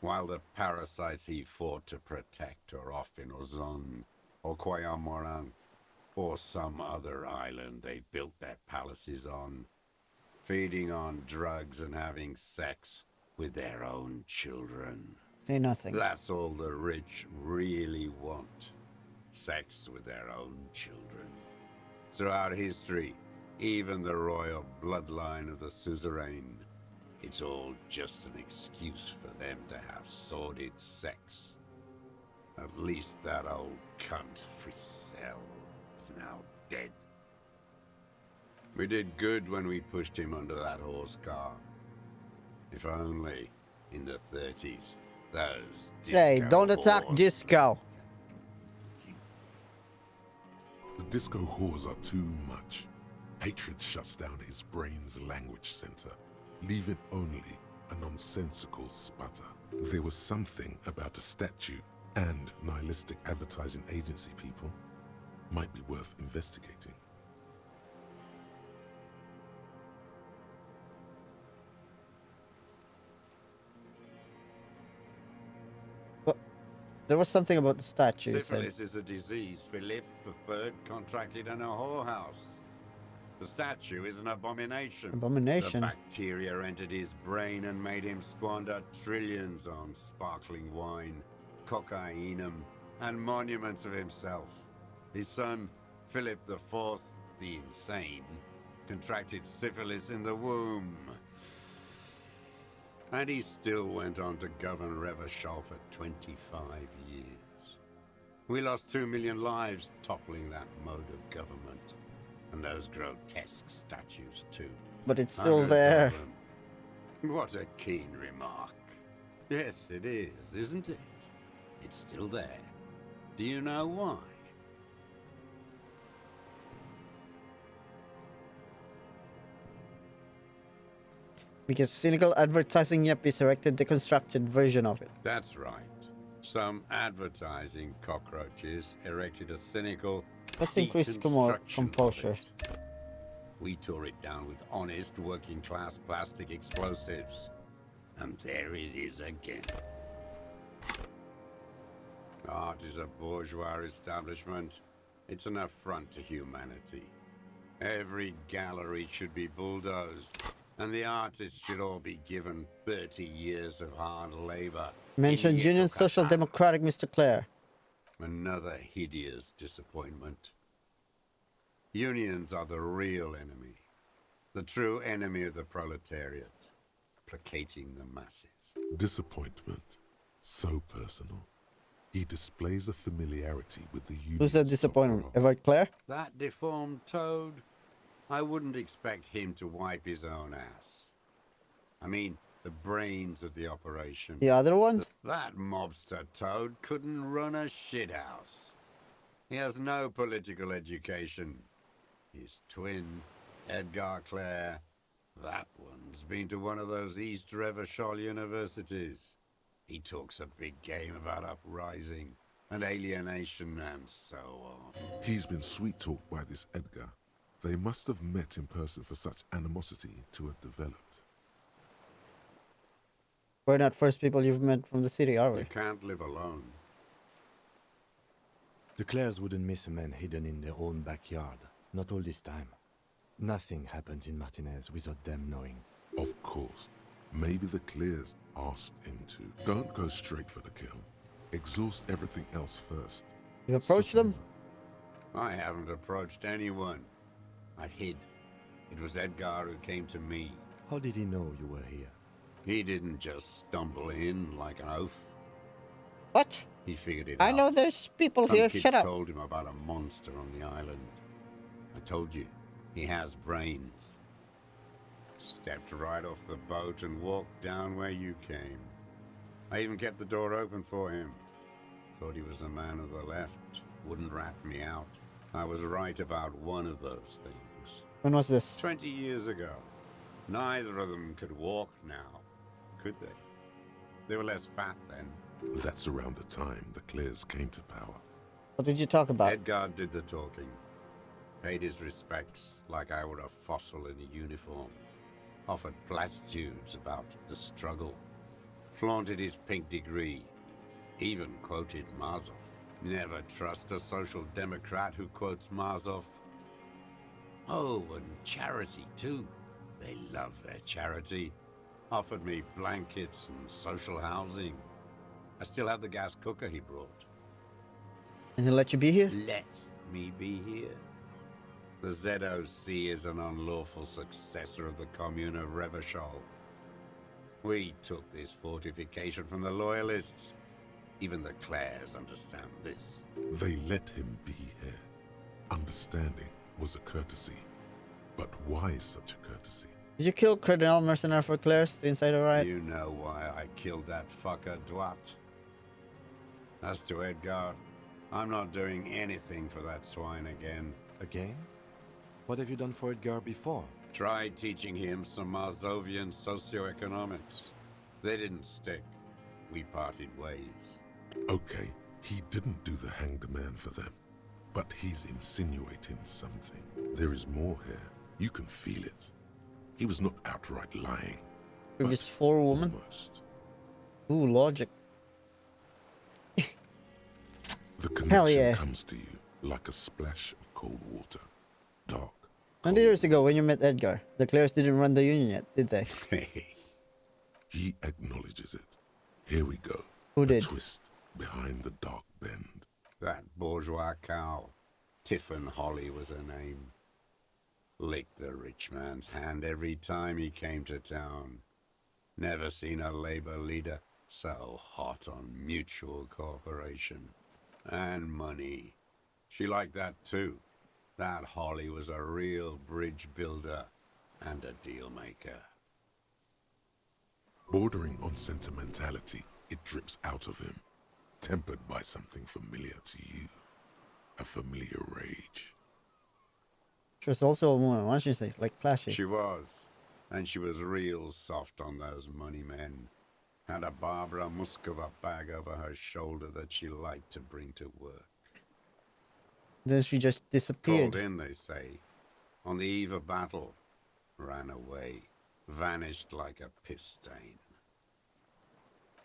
Speaker 17: while the parasites he fought to protect are off in Ozon, or Quayamoran, or some other island they built their palaces on, feeding on drugs and having sex with their own children.
Speaker 1: Say nothing.
Speaker 17: That's all the rich really want. Sex with their own children. Throughout history, even the royal bloodline of the suzerain, it's all just an excuse for them to have sordid sex. At least that old cunt, Frisell, is now dead. We did good when we pushed him under that horse car. If only, in the 30s, those disco
Speaker 1: Hey, don't attack
Speaker 17: whores.
Speaker 1: Disco.
Speaker 2: The disco whores are too much. Hatred shuts down his brain's language center, leaving only a nonsensical sputter. There was something about a statue and nihilistic advertising agency people might be worth investigating.
Speaker 1: There was something about the statue. You said.
Speaker 17: Syphilis is a disease Philip III contracted in a whorehouse. The statue is an abomination.
Speaker 1: Abomination.
Speaker 17: The bacteria entered his brain and made him squander trillions on sparkling wine, cocainum, and monuments of himself. His son, Philip IV, the insane, contracted syphilis in the womb. And he still went on to govern Revachol for 25 years. We lost 2 million lives toppling that mode of government. And those grotesque statues, too.
Speaker 1: But it's still there.
Speaker 17: What a keen remark. Yes, it is, isn't it? It's still there. Do you know why?
Speaker 1: Because cynical advertising yuppies erected the constructed version of it.
Speaker 17: That's right. Some advertising cockroaches erected a cynical
Speaker 1: Let's increase composure.
Speaker 17: We tore it down with honest working-class plastic explosives. And there it is again. Art is a bourgeois establishment. It's an affront to humanity. Every gallery should be bulldozed, and the artists should all be given 30 years of hard labor.
Speaker 1: Mention Union Social Democratic, Mr. Clare.
Speaker 17: Another hideous disappointment. Unions are the real enemy. The true enemy of the proletariat. Placating the masses.
Speaker 2: Disappointment. So personal. He displays a familiarity with the union.
Speaker 1: Who's that disappointment? Ever Clare?
Speaker 17: That deformed toad? I wouldn't expect him to wipe his own ass. I mean, the brains of the operation.
Speaker 1: The other one?
Speaker 17: That mobster toad couldn't run a shithouse. He has no political education. His twin, Edgar Clare, that one's been to one of those East Revachol universities. He talks a big game about uprising and alienation and so on.
Speaker 2: He's been sweet-talked by this Edgar. They must have met in person for such animosity to have developed.
Speaker 1: We're not first people you've met from the city, are we?
Speaker 17: You can't live alone.
Speaker 3: The Clares wouldn't miss a man hidden in their own backyard. Not all this time. Nothing happens in Martinez without them knowing.
Speaker 2: Of course. Maybe the Clears asked him to. Don't go straight for the kill. Exhaust everything else first.
Speaker 1: You approached them?
Speaker 17: I haven't approached anyone. I hid. It was Edgar who came to me.
Speaker 3: How did he know you were here?
Speaker 17: He didn't just stumble in like an oaf.
Speaker 1: What?
Speaker 17: He figured it out.
Speaker 1: I know there's people
Speaker 17: Some
Speaker 1: here.
Speaker 17: kids
Speaker 1: Shut up.
Speaker 17: told him about a monster on the island. I told you, he has brains. Stepped right off the boat and walked down where you came. I even kept the door open for him. Thought he was a man of the left. Wouldn't rat me out. I was right about one of those things.
Speaker 1: When was this?
Speaker 17: 20 years ago. Neither of them could walk now, could they? They were less fat then.
Speaker 2: That's around the time the Clears came to power.
Speaker 1: What did you talk about?
Speaker 17: Edgar did the talking. Paid his respects like I were a fossil in a uniform. Offered platitudes about the struggle. Flaunted his pink degree. Even quoted Marzov. Never trust a social democrat who quotes Marzov. Oh, and charity too. They love their charity. Offered me blankets and social housing. I still have the gas cooker he brought.
Speaker 1: And he'll let you be here?
Speaker 17: Let me be here. The ZOC is an unlawful successor of the Commune of Revachol. We took this fortification from the Loyalists. Even the Clares understand this.
Speaker 2: They let him be here. Understanding was a courtesy. But why such a courtesy?
Speaker 1: Did you kill Cardinal Mercenary for Claire's, the insider riot?
Speaker 17: You know why I killed that fucker, Dwat. As to Edgar, I'm not doing anything for that swine again.
Speaker 3: Again? What have you done for Edgar before?
Speaker 17: Tried teaching him some Marzovian socioeconomics. They didn't stick. We parted ways.
Speaker 2: Okay, He didn't do the hanged man for them, but he's insinuating something. There is more here. You can feel it. He was not outright lying.
Speaker 1: Previous 4 woman.
Speaker 2: Almost.
Speaker 1: Ooh, logic.
Speaker 2: The
Speaker 1: Hell
Speaker 2: connection
Speaker 1: yeah.
Speaker 2: comes to you like a splash of cold water. Dark.
Speaker 1: 20 years ago when you met Edgar, the Clares didn't run the union yet, did they?
Speaker 2: He acknowledges it. Here we go.
Speaker 1: Who did?
Speaker 2: A twist behind the dark bend.
Speaker 17: That bourgeois cow. Tiffin Holly was her name. Licked the rich man's hand every time he came to town. Never seen a labor leader so hot on mutual cooperation. And money. She liked that too. That Holly was a real bridge builder and a deal maker.
Speaker 2: Bordering on sentimentality, it drips out of him, tempered by something familiar to you. A familiar rage.
Speaker 1: She was also a woman, wasn't she? Like classy.
Speaker 17: She was. And she was real soft on those money men. Had a Barbara Muscova bag over her shoulder that she liked to bring to work.
Speaker 1: Then she just disappeared.
Speaker 17: Called in, they say. On the eve of battle. Ran away. Vanished like a piss stain.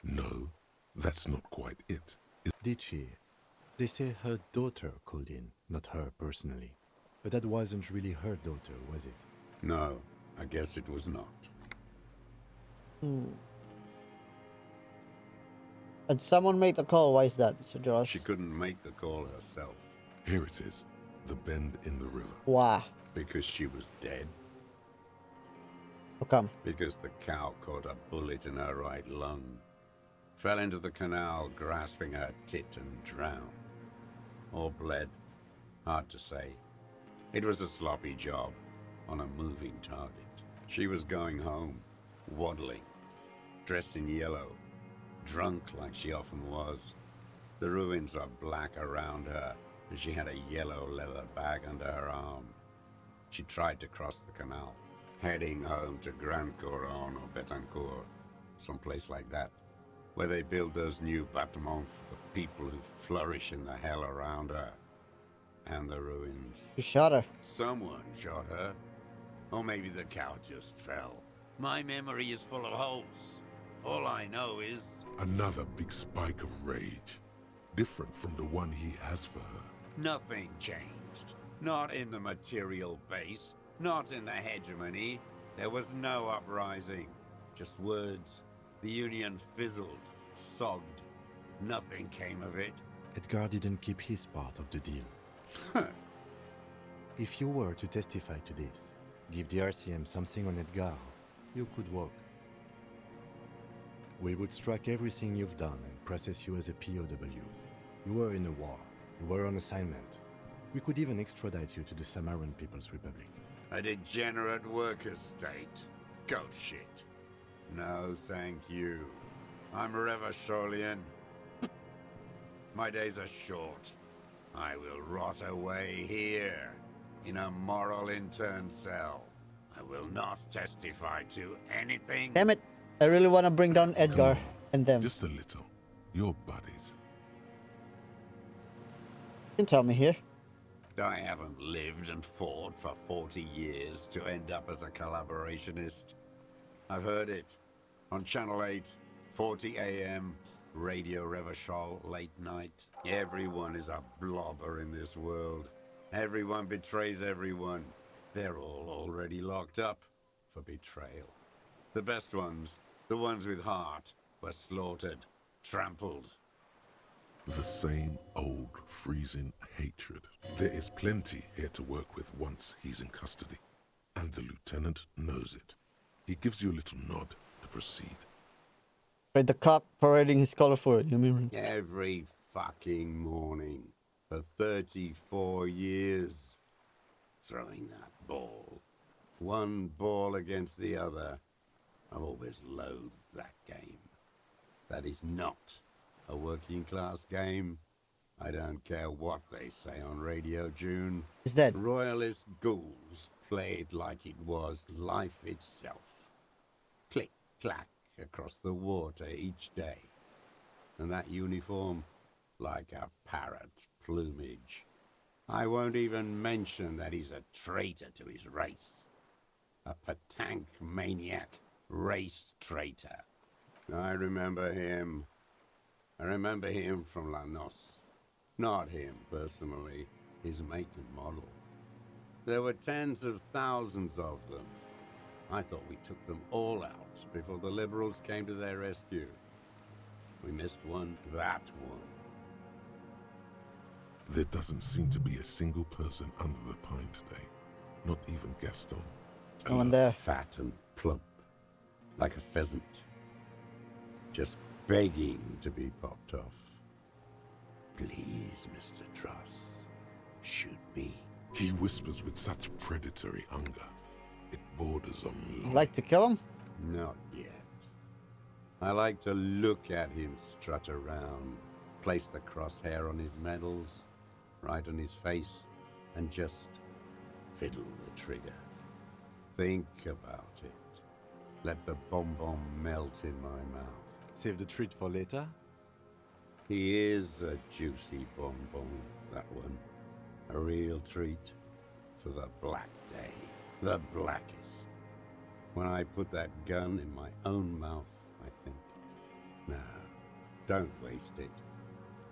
Speaker 2: No, that's not quite it.
Speaker 3: Did she? They say her daughter called in, not her personally. But that wasn't really her daughter, was it?
Speaker 17: No, I guess it was not.
Speaker 1: Did someone make the call? Why is that, Mr. Josh?
Speaker 17: She couldn't make the call herself.
Speaker 2: Here it is. The bend in the river.
Speaker 1: Why?
Speaker 17: Because she was dead.
Speaker 1: How come?
Speaker 17: Because the cow caught a bullet in her right lung. Fell into the canal, grasping her tit and drowned. Or bled. Hard to say. It was a sloppy job, on a moving target. She was going home, waddling, dressed in yellow, drunk like she often was. The ruins were black around her, and she had a yellow leather bag under her arm. She tried to cross the canal, heading home to Grand Couronne or Betancourt, someplace like that, where they build those new bâtiments for the people who flourish in the hell around her. And the ruins.
Speaker 1: You shot her.
Speaker 17: Someone shot her. Or maybe the cow just fell. My memory is full of holes. All I know is...
Speaker 2: Another big spike of rage. Different from the one he has for her.
Speaker 17: Nothing changed. Not in the material base. Not in the hegemony. There was no uprising. Just words. The Union fizzled. Sogged. Nothing came of it.
Speaker 3: Edgar didn't keep his part of the deal. If you were to testify to this, give the RCM something on Edgar, you could walk. We would strike everything you've done and process you as a POW. You were in a war. You were on assignment. We could even extradite you to the Samaran People's Republic.
Speaker 17: A degenerate worker state. Go shit. No, thank you. I'm Revacholian. My days are short. I will rot away here, in a moral intern cell. I will not testify to anything.
Speaker 1: Damn it. I really want to bring down Edgar and them.
Speaker 2: Just a little. Your buddies.
Speaker 1: You can tell me here.
Speaker 17: I haven't lived and fought for 40 years to end up as a collaborationist. I've heard it. On Channel 8, 40 a.m., Radio Revachol, late night. Everyone is a blobber in this world. Everyone betrays everyone. They're all already locked up for betrayal. The best ones, the ones with heart, were slaughtered, trampled.
Speaker 2: The same old freezing hatred. There is plenty here to work with once he's in custody. And the lieutenant knows it. He gives you a little nod to proceed.
Speaker 1: Right, the cop parading his colorful. You mean?
Speaker 17: Every fucking morning for 34 years. Throwing that ball. One ball against the other. I've always loathed that game. That is not a working class game. I don't care what they say on Radio June.
Speaker 1: Is that
Speaker 17: Royalist ghouls played like it was life itself. Click, clack across the water each day. And that uniform, like a parrot plumage. I won't even mention that he's a traitor to his race. A petank maniac race traitor. I remember him. I remember him from La Noce. Not him, personally. His make and model. There were tens of thousands of them. I thought we took them all out before the Liberals came to their rescue. We missed one, that one.
Speaker 2: There doesn't seem to be a single person under the pine today. Not even Gaston.
Speaker 1: No one there.
Speaker 17: Fat and plump, like a pheasant. Just begging to be popped off. Please, Mr. Dross, shoot me.
Speaker 2: He whispers with such predatory hunger. It borders on
Speaker 1: You'd like to kill him?
Speaker 17: Not yet. I like to look at him strut around, place the crosshair on his medals, right on his face, and just fiddle the trigger. Think about it. Let the bonbon melt in my mouth.
Speaker 3: Save the treat for later?
Speaker 17: He is a juicy bonbon, that one. A real treat for the black day. The blackest. When I put that gun in my own mouth, I think, no, don't waste it.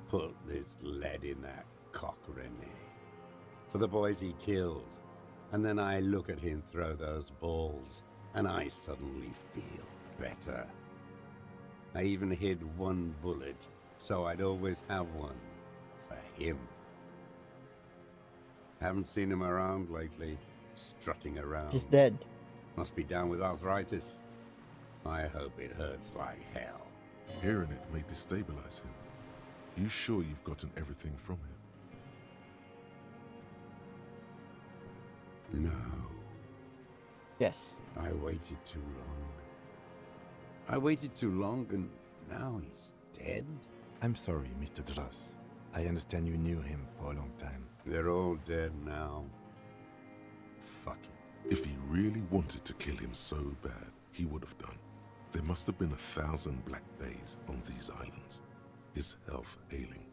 Speaker 17: Put this lead in that cock, René. For the boys he killed. And then I look at him throw those balls, and I suddenly feel better. I even hid one bullet, so I'd always have one for him. Haven't seen him around lately, strutting around.
Speaker 1: He's dead.
Speaker 17: Must be down with arthritis. I hope it hurts like hell.
Speaker 2: Hearing it may destabilize him. You sure you've gotten everything from him?
Speaker 17: No.
Speaker 1: Yes.
Speaker 17: I waited too long. I waited too long and now he's dead?
Speaker 3: I'm sorry, Mr. Dross. I understand you knew him for a long time.
Speaker 17: They're all dead now. Fuck it.
Speaker 2: If he really wanted to kill him so bad, he would have done. There must have been 1,000 black days on these islands. His health ailing.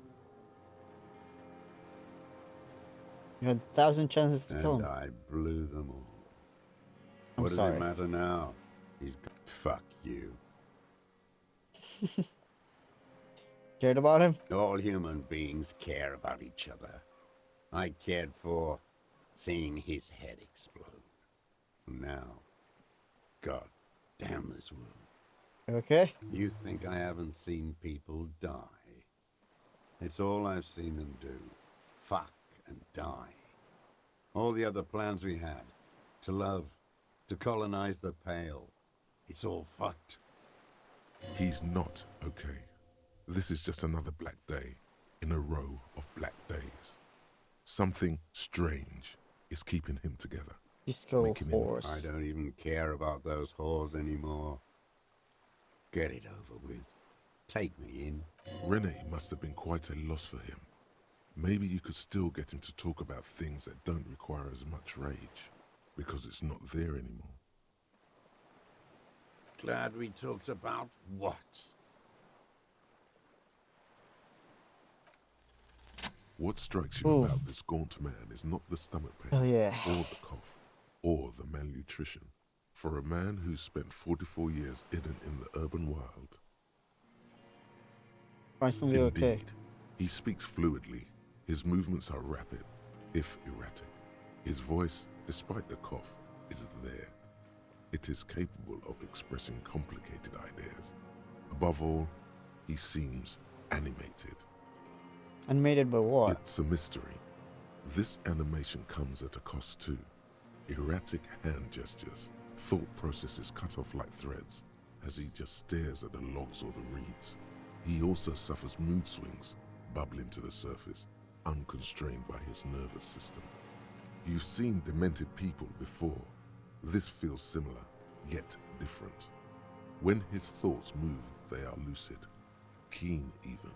Speaker 1: You had 1,000 chances to kill him.
Speaker 17: And I blew them all.
Speaker 1: I'm
Speaker 17: What does
Speaker 1: sorry.
Speaker 17: it matter now? He's fuck you.
Speaker 1: Cared about him?
Speaker 17: All human beings care about each other. I cared for seeing his head explode. Now, God damn this world.
Speaker 1: Okay.
Speaker 17: You think I haven't seen people die? It's all I've seen them do. Fuck and die. All the other plans we had. To love. To colonize the Pale. It's all fucked.
Speaker 2: He's not okay. This is just another black day in a row of black days. Something strange is keeping him together.
Speaker 1: Disco horse.
Speaker 17: I don't even care about those whores anymore. Get it over with. Take me in.
Speaker 2: René must have been quite a loss for him. Maybe you could still get him to talk about things that don't require as much rage, because it's not there anymore.
Speaker 17: Glad we talked about what?
Speaker 2: What strikes you about this gaunt man is not the stomach pain,
Speaker 1: Oh, yeah.
Speaker 2: or the cough, or the malnutrition. For a man who's spent 44 years hidden in the urban wild,
Speaker 1: Surprisingly okay.
Speaker 2: indeed, he speaks fluidly. His movements are rapid, if erratic. His voice, despite the cough, is there. It is capable of expressing complicated ideas. Above all, he seems animated.
Speaker 1: Animated by what?
Speaker 2: It's a mystery. This animation comes at a cost too. Erratic hand gestures, thought processes cut off like threads, as he just stares at the logs or the reeds. He also suffers mood swings, bubbling to the surface, unconstrained by his nervous system. You've seen demented people before. This feels similar, yet different. When his thoughts move, they are lucid, keen even,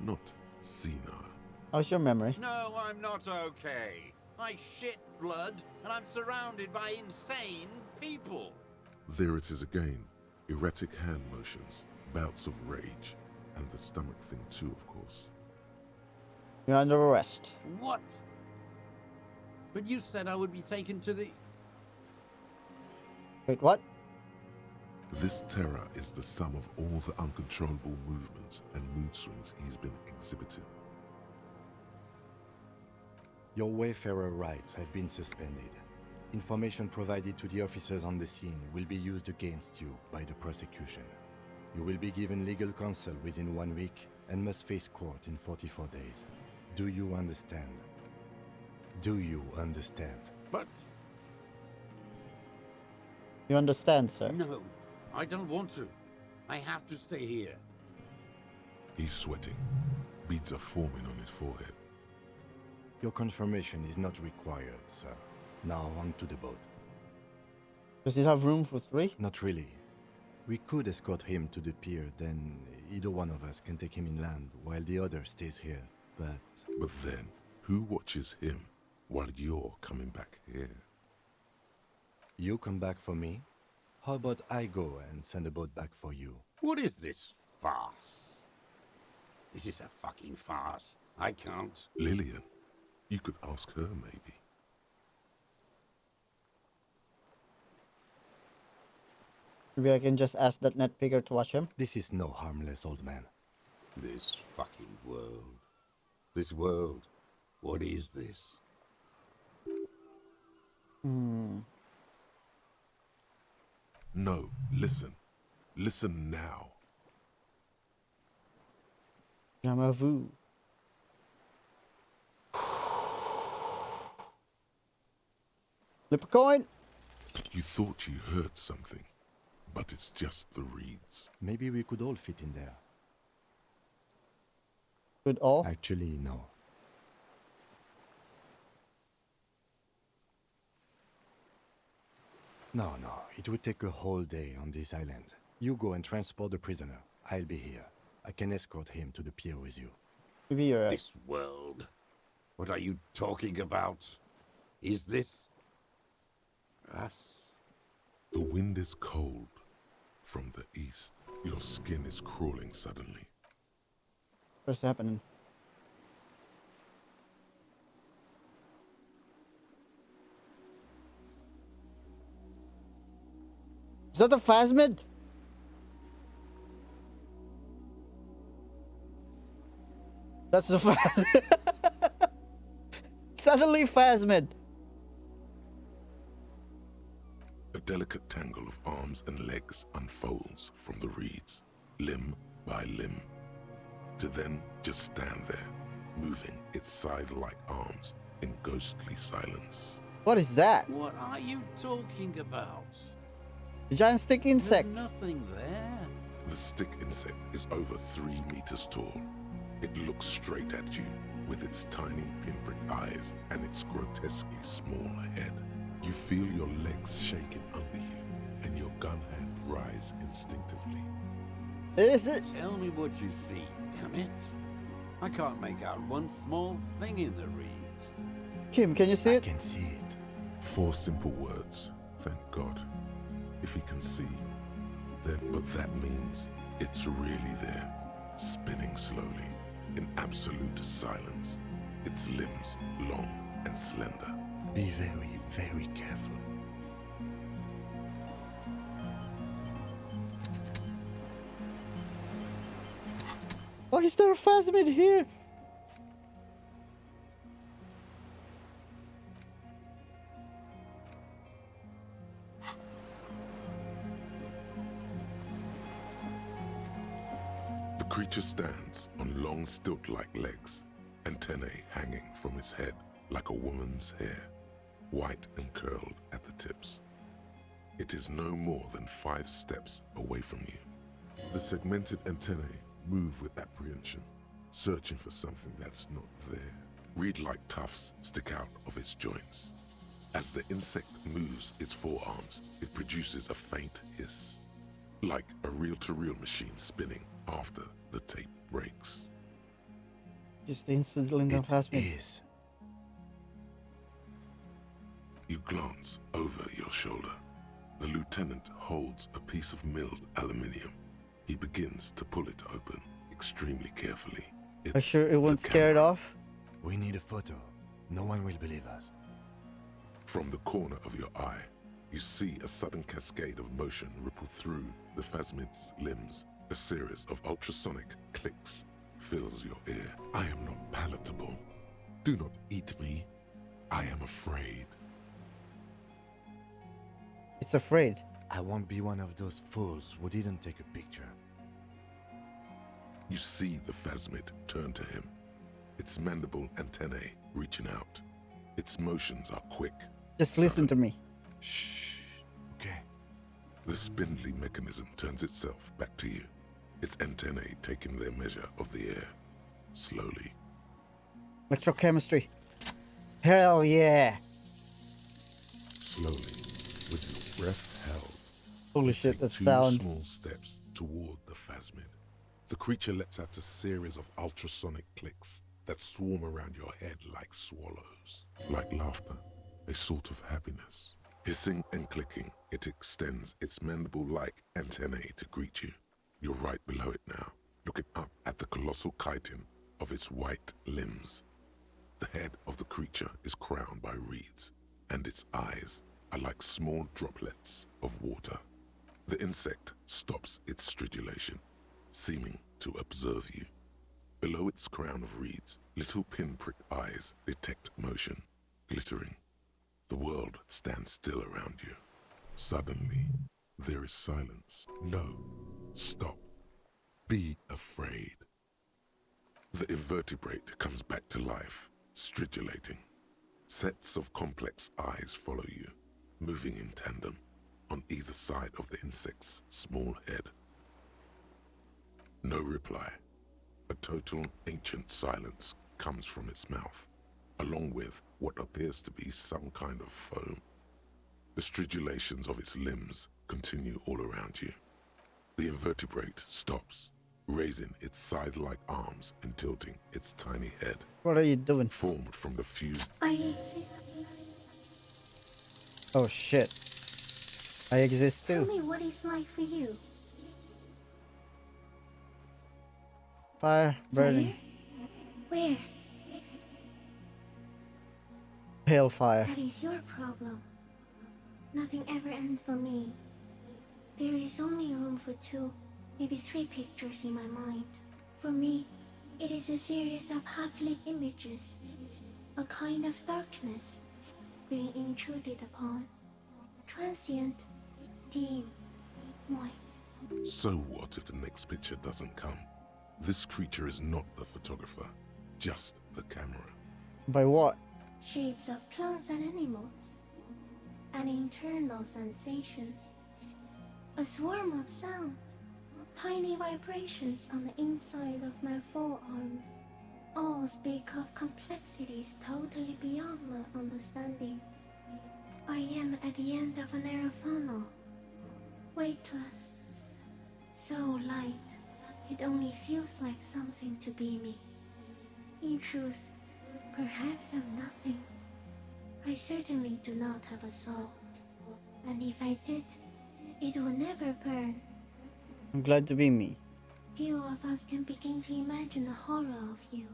Speaker 2: not senile.
Speaker 1: How's your memory?
Speaker 17: No, I'm not okay. I shit blood, and I'm surrounded by insane people.
Speaker 2: There it is again, erratic hand motions, bouts of rage, and the stomach thing too, of course.
Speaker 1: You're under arrest.
Speaker 9: What? But you said I would be taken to the...
Speaker 1: Wait, what?
Speaker 2: This terror is the sum of all the uncontrollable movements and mood swings he's been exhibiting.
Speaker 3: Your Wayfarer rights have been suspended. Information provided to the officers on the scene will be used against you by the prosecution. You will be given legal counsel within 1 week and must face court in 44 days. Do you understand? Do you understand?
Speaker 9: But...
Speaker 1: You understand, sir?
Speaker 9: No, I don't want to. I have to stay here.
Speaker 2: He's sweating. Beads are forming on his forehead.
Speaker 3: Your confirmation is not required, sir. Now on to the boat.
Speaker 1: Does it have room for 3?
Speaker 3: Not really. We could escort him to the pier, then either one of us can take him inland while the other stays here, but...
Speaker 2: But then, who watches him while you're coming back here?
Speaker 3: You come back for me? How about I go and send a boat back for you?
Speaker 9: What is this farce? This is a fucking farce. I can't...
Speaker 2: Lillian, you could ask her maybe.
Speaker 1: Maybe I can just ask that netpicker to watch him.
Speaker 3: This is no harmless old man.
Speaker 9: This fucking world. This world. What is this?
Speaker 2: No, listen. Listen now.
Speaker 1: Jamais vu. Flip a coin.
Speaker 2: You thought you heard something, but it's just the reeds.
Speaker 3: Maybe we could all fit in there.
Speaker 1: Could all?
Speaker 3: Actually, no. No, it would take a whole day on this island. You go and transport the prisoner. I'll be here. I can escort him to the pier with you.
Speaker 1: Maybe you're right.
Speaker 9: This world. What are you talking about? Is this... us?
Speaker 2: The wind is cold from the east. Your skin is crawling suddenly.
Speaker 1: What's happening? Is that the phasmid? That's the phasmid. Suddenly phasmid.
Speaker 2: A delicate tangle of arms and legs unfolds from the reeds, limb by limb, to then just stand there, moving its scythe-like arms in ghostly silence.
Speaker 1: What is that?
Speaker 9: What are you talking about?
Speaker 1: The giant stick insect.
Speaker 9: There's nothing there.
Speaker 2: The stick insect is over 3 meters tall. It looks straight at you with its tiny pinprick eyes and its grotesquely small head. You feel your legs shaking under you and your gun hand rise instinctively.
Speaker 1: Is it?
Speaker 9: Tell me what you see, damn it. I can't make out one small thing in the reeds.
Speaker 1: Kim, can you see it?
Speaker 3: I can see it.
Speaker 2: 4 simple words, thank God. If he can see, then but that means it's really there, spinning slowly, in absolute silence, its limbs long and slender.
Speaker 3: Be very, very careful.
Speaker 1: Why is there a phasmid here?
Speaker 2: The creature stands on long stilt-like legs, antennae hanging from its head like a woman's hair, white and curled at the tips. It is no more than 5 steps away from you. The segmented antennae move with apprehension, searching for something that's not there. Reed-like tufts stick out of its joints. As the insect moves its forearms, it produces a faint hiss, like a reel-to-reel machine spinning after the tape breaks.
Speaker 1: Just instantly the phasmid.
Speaker 3: Is.
Speaker 2: You glance over your shoulder. The lieutenant holds a piece of milled aluminium. He begins to pull it open extremely carefully.
Speaker 1: Are you sure it won't scare it off?
Speaker 3: We need a photo. No one will believe us.
Speaker 2: From the corner of your eye, you see a sudden cascade of motion ripple through the phasmid's limbs. A series of ultrasonic clicks fills your ear. I am not palatable. Do not eat me. I am afraid.
Speaker 1: It's afraid.
Speaker 3: I won't be one of those fools who didn't take a picture.
Speaker 2: You see the phasmid turn to him, its mandible antennae reaching out. Its motions are quick.
Speaker 1: Just listen to me.
Speaker 2: Shh. Okay. The spindly mechanism turns itself back to you, its antennae taking their measure of the air. Slowly.
Speaker 1: Electrochemistry. Hell yeah.
Speaker 2: Slowly, with your breath held.
Speaker 1: Holy
Speaker 2: you
Speaker 1: shit,
Speaker 2: take
Speaker 1: that
Speaker 2: two
Speaker 1: sound.
Speaker 2: small steps toward the phasmid. The creature lets out a series of ultrasonic clicks that swarm around your head like swallows. Like laughter, a sort of happiness. Hissing and clicking, it extends its mandible-like antennae to greet you. You're right below it now, looking up at the colossal chitin of its white limbs. The head of the creature is crowned by reeds, and its eyes are like small droplets of water. The insect stops its stridulation, seeming to observe you. Below its crown of reeds, little pinprick eyes detect motion, glittering. The world stands still around you. Suddenly, there is silence. No, stop. Be afraid. The invertebrate comes back to life, stridulating. Sets of complex eyes follow you, moving in tandem on either side of the insect's small head. No reply. A total ancient silence comes from its mouth, along with what appears to be some kind of foam. The stridulations of its limbs continue all around you. The invertebrate stops, raising its scythe-like arms and tilting its tiny head.
Speaker 1: What are you doing?
Speaker 2: Formed from the fused...
Speaker 6: I exist.
Speaker 1: Oh shit. I exist
Speaker 6: Tell
Speaker 1: too.
Speaker 6: me what it's like for you.
Speaker 1: Fire burning.
Speaker 6: Where?
Speaker 1: Pale fire.
Speaker 6: That is your problem. Nothing ever ends for me. There is only room for 2, maybe 3 pictures in my mind. For me, it is a series of half-lit images, a kind of darkness being intruded upon. Transient, dim, moist.
Speaker 2: So what if the next picture doesn't come? This creature is not the photographer, just the camera.
Speaker 1: By what?
Speaker 6: Shapes of plants and animals, and internal sensations. A swarm of sounds, tiny vibrations on the inside of my forearms. All speak of complexities totally beyond my understanding. I am at the end of a narrow funnel, weightless, so light, it only feels like something to be me. In truth, perhaps I'm nothing. I certainly do not have a soul, and if I did, it would never burn.
Speaker 1: I'm glad to be me.
Speaker 6: Few of us can begin to imagine the horror of you,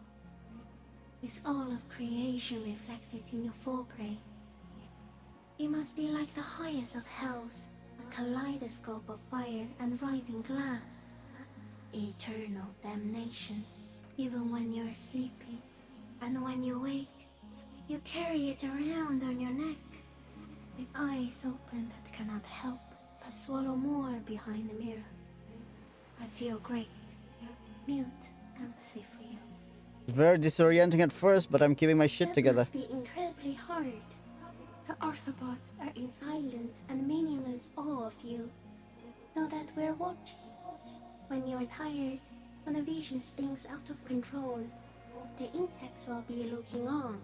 Speaker 6: with all of creation reflected in your forebrain. It must be like the highest of hells, a kaleidoscope of fire and writhing glass. Eternal damnation, even when you're sleeping. And when you wake, you carry it around on your neck, with eyes open that cannot help but swallow more behind the mirror. I feel great, mute empathy for you.
Speaker 1: It's very disorienting at first, but I'm keeping my shit
Speaker 6: That
Speaker 1: together.
Speaker 6: must be incredibly hard. The arthropods are in silent and meaningless awe of you. Know that we're watching. When you're tired, when the vision spins out of control, the insects will be looking on,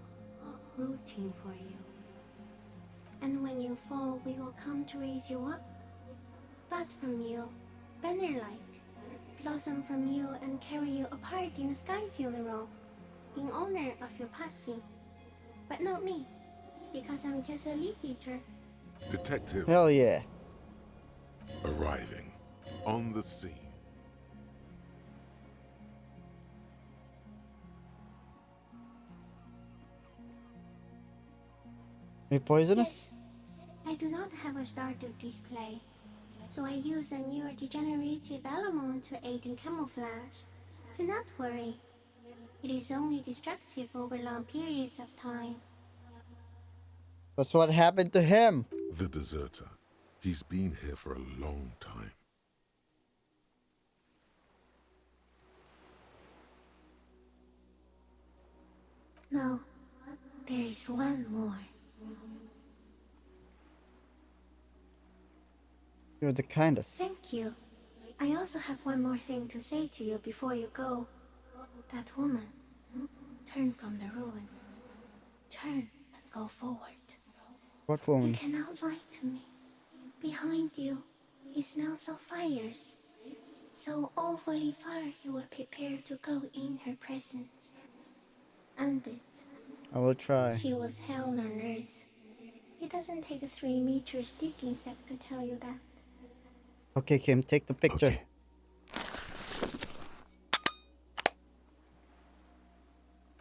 Speaker 6: rooting for you. And when you fall, we will come to raise you up, bud from you, banner-like, blossom from you and carry you apart in a sky funeral, in honor of your passing. But not me, because I'm just a leaf eater.
Speaker 2: Detective.
Speaker 1: Hell yeah.
Speaker 2: Arriving on the scene.
Speaker 1: Are you poisonous?
Speaker 6: I do not have a starter display, so I use a neurodegenerative element to aid in camouflage. Do not worry. It is only destructive over long periods of time.
Speaker 1: That's what happened to him.
Speaker 2: The deserter. He's been here for a long time.
Speaker 6: No, there is one more.
Speaker 1: You're the kindest.
Speaker 6: Thank you. I also have one more thing to say to you before you go. That woman, turn from the ruin. Turn and go forward.
Speaker 1: What
Speaker 6: You
Speaker 1: woman?
Speaker 6: cannot lie to me. Behind you, it smells of fires. So awfully far you were prepared to go in her presence. And it.
Speaker 1: I will try.
Speaker 6: She was hell on earth. It doesn't take a 3 meters digging set to tell you that.
Speaker 1: Okay, Kim, take the picture.
Speaker 3: Okay.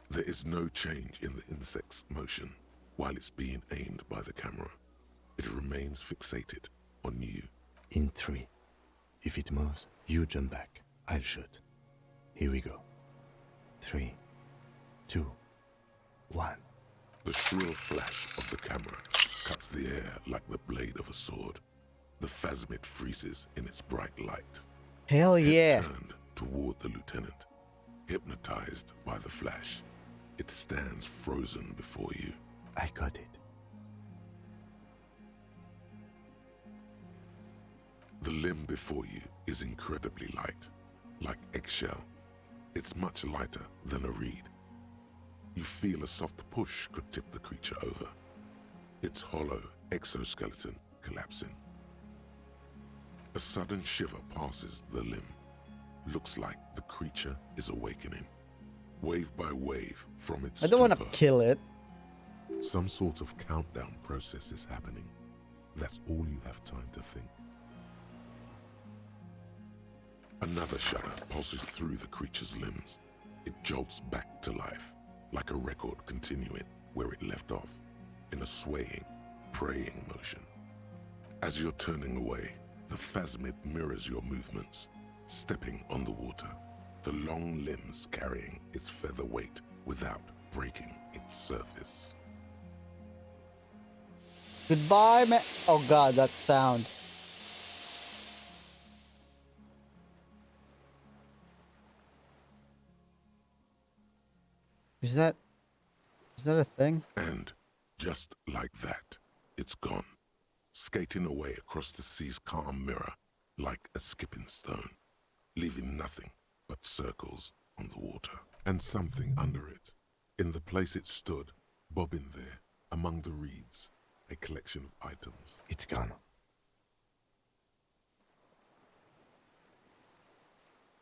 Speaker 2: There is no change in the insect's motion while it's being aimed by the camera. It remains fixated on you.
Speaker 3: In 3. If it moves, you jump back. I'll shoot. Here we go. 3, 2, 1.
Speaker 2: The shrill flash of the camera cuts the air like the blade of a sword. The phasmid freezes in its bright light.
Speaker 1: Hell yeah.
Speaker 2: Head turned toward the lieutenant, hypnotized by the flash. It stands frozen before you.
Speaker 3: I got it.
Speaker 2: The limb before you is incredibly light, like eggshell. It's much lighter than a reed. You feel a soft push could tip the creature over. Its hollow exoskeleton collapsing. A sudden shiver passes the limb. Looks like the creature is awakening. Wave by wave from its
Speaker 1: I don't want to
Speaker 2: stupor.
Speaker 1: kill it.
Speaker 2: Some sort of countdown process is happening. That's all you have time to think. Another shudder pulses through the creature's limbs. It jolts back to life, like a record continuing where it left off, in a swaying, praying motion. As you're turning away, the phasmid mirrors your movements, stepping on the water, the long limbs carrying its feather weight without breaking its surface.
Speaker 1: Goodbye, man. Oh god, that sound. Is that a thing?
Speaker 2: And just like that, it's gone, skating away across the sea's calm mirror like a skipping stone, leaving nothing but circles on the water and something under it. In the place it stood, bobbing there among the reeds, a collection of items.
Speaker 3: It's gone.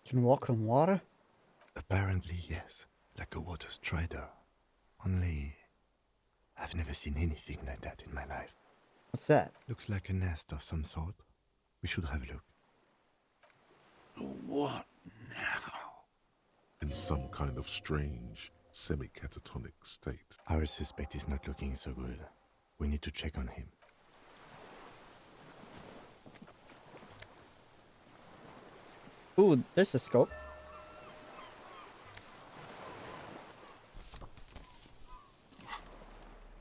Speaker 1: Can walk on water?
Speaker 3: Apparently, yes. Like a water strider. Only, I've never seen anything like that in my life.
Speaker 1: What's that?
Speaker 3: Looks like a nest of some sort. We should have a look.
Speaker 9: What now?
Speaker 2: In some kind of strange, semi-catatonic state.
Speaker 3: Our suspect is not looking so good. We need to check on him.
Speaker 1: Ooh, there's a scope.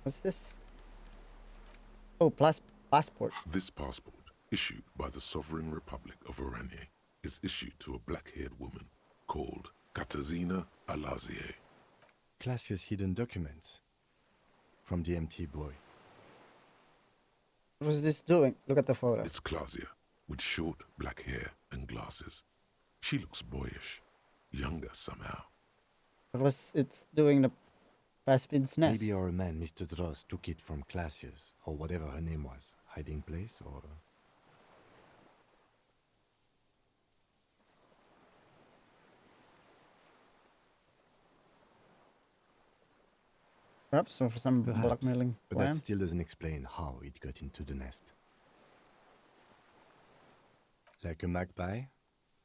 Speaker 1: What's this? Oh, passport.
Speaker 2: This passport, issued by the Sovereign Republic of Oranje, is issued to a black-haired woman called Katarzyna Alazie.
Speaker 3: Classia's hidden documents. From the MT boy.
Speaker 1: What was this doing? Look at the photo.
Speaker 2: It's Klasia, with short black hair and glasses. She looks boyish, younger somehow.
Speaker 1: What was it doing in the Paspin's nest?
Speaker 3: Maybe our man, Mr. Dross, took it from Classia's, or whatever her name was. Hiding place, or...
Speaker 1: Perhaps for some blackmailing
Speaker 3: but
Speaker 1: plan?
Speaker 3: that still doesn't explain how it got into the nest. Like a magpie?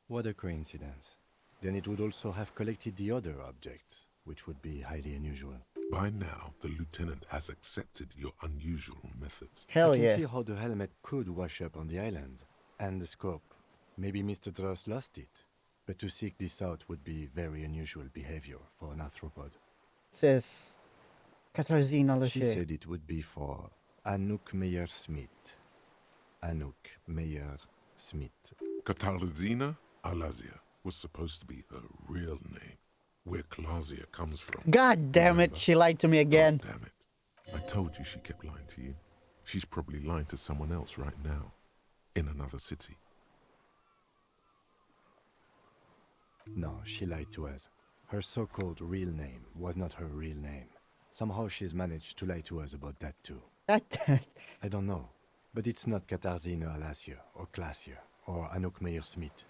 Speaker 3: What a coincidence. Then it would also have collected the other objects, which would be highly unusual.
Speaker 2: By now, the lieutenant has accepted your unusual methods.
Speaker 1: Hell
Speaker 3: I can
Speaker 1: yeah.
Speaker 3: see how the helmet could wash up on the island. And the scope. Maybe Mr. Dross lost it. But to seek this out would be very unusual behavior for an arthropod.
Speaker 1: Says Katarzyna
Speaker 3: She
Speaker 1: Lachey.
Speaker 3: said it would be for Anouk Meyer-Smith. Anouk Meyer-Smith.
Speaker 2: Katarzyna Alazia was supposed to be her real name, where Klasia comes from.
Speaker 1: God damn it, she lied to me again.
Speaker 2: God damn it. I told you she kept lying to you. She's probably lying to someone else right now, in another city.
Speaker 3: No, she lied to us. Her so-called real name was not her real name. Somehow she's managed to lie to us about that too. I don't know, but it's not Katarzyna Alasia or Klasia or Anouk Meyer-Smith.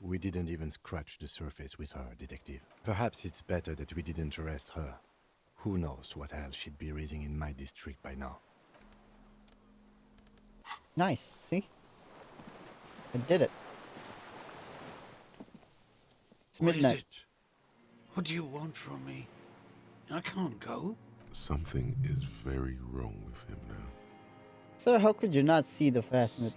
Speaker 3: We didn't even scratch the surface with her, detective. Perhaps it's better that we didn't arrest her. Who knows what hell she'd be raising in my district by now.
Speaker 1: Nice, see? I did it. It's
Speaker 17: What is
Speaker 1: midnight.
Speaker 17: it? What do you want from me? I can't go.
Speaker 2: Something is very wrong with him now.
Speaker 1: Sir, how could you not see the Phasmid?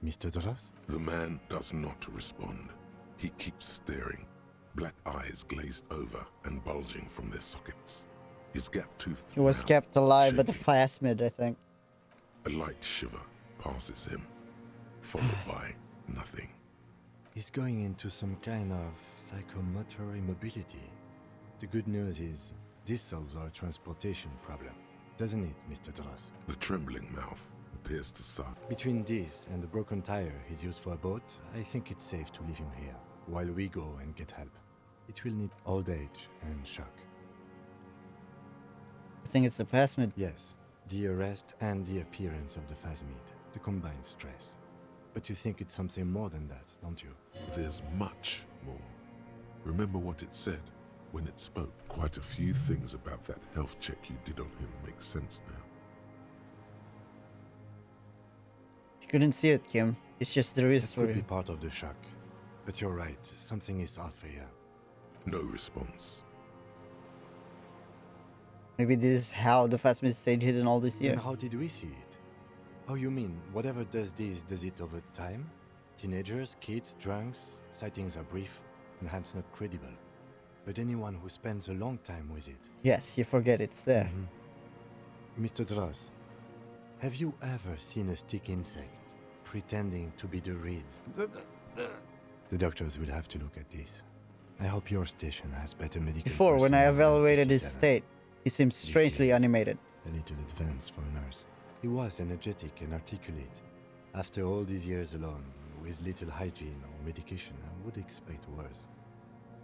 Speaker 3: Mr. Dross?
Speaker 2: The man does not respond. He keeps staring, black eyes glazed over and bulging from their sockets. His gap-toothed
Speaker 1: He was
Speaker 2: mouth
Speaker 1: kept alive by the
Speaker 2: shaking.
Speaker 1: Phasmid, I think.
Speaker 2: A light shiver passes him, followed by nothing.
Speaker 3: He's going into some kind of psychomotor immobility. The good news is, this solves our transportation problem, doesn't it, Mr. Dross?
Speaker 2: The trembling mouth appears to sigh.
Speaker 3: Between this and the broken tire he's used for a boat, I think it's safe to leave him here, while we go and get help. It will need old age and shock.
Speaker 1: I think it's the Phasmid.
Speaker 3: Yes, the arrest and the appearance of the Phasmid, the combined stress. But you think it's something more than that, don't you?
Speaker 2: There's much more. Remember what it said when it spoke? Quite a few things about that health check you did on him make sense now.
Speaker 1: You couldn't see it, Kim. It's just the wrist
Speaker 3: It
Speaker 1: for
Speaker 3: could be
Speaker 1: you.
Speaker 3: part of the shock. But you're right, something is off here.
Speaker 2: No response.
Speaker 1: Maybe this is how the Phasmid stayed hidden all this year.
Speaker 3: Then how did we see it? Oh, you mean, whatever does this, does it over time? Teenagers, kids, drunks, sightings are brief and hence not credible. But anyone who spends a long time with it.
Speaker 1: Yes, you forget it's there.
Speaker 3: Mr. Dross, have you ever seen a stick insect pretending to be the reeds? The doctors will have to look at this. I hope your station has better medical
Speaker 1: Before, when I
Speaker 3: personnel than
Speaker 1: evaluated his
Speaker 3: 57.
Speaker 1: state, he seemed strangely animated.
Speaker 3: A little advanced for a nurse. He was energetic and articulate. After all these years alone, with little hygiene or medication, I would expect worse.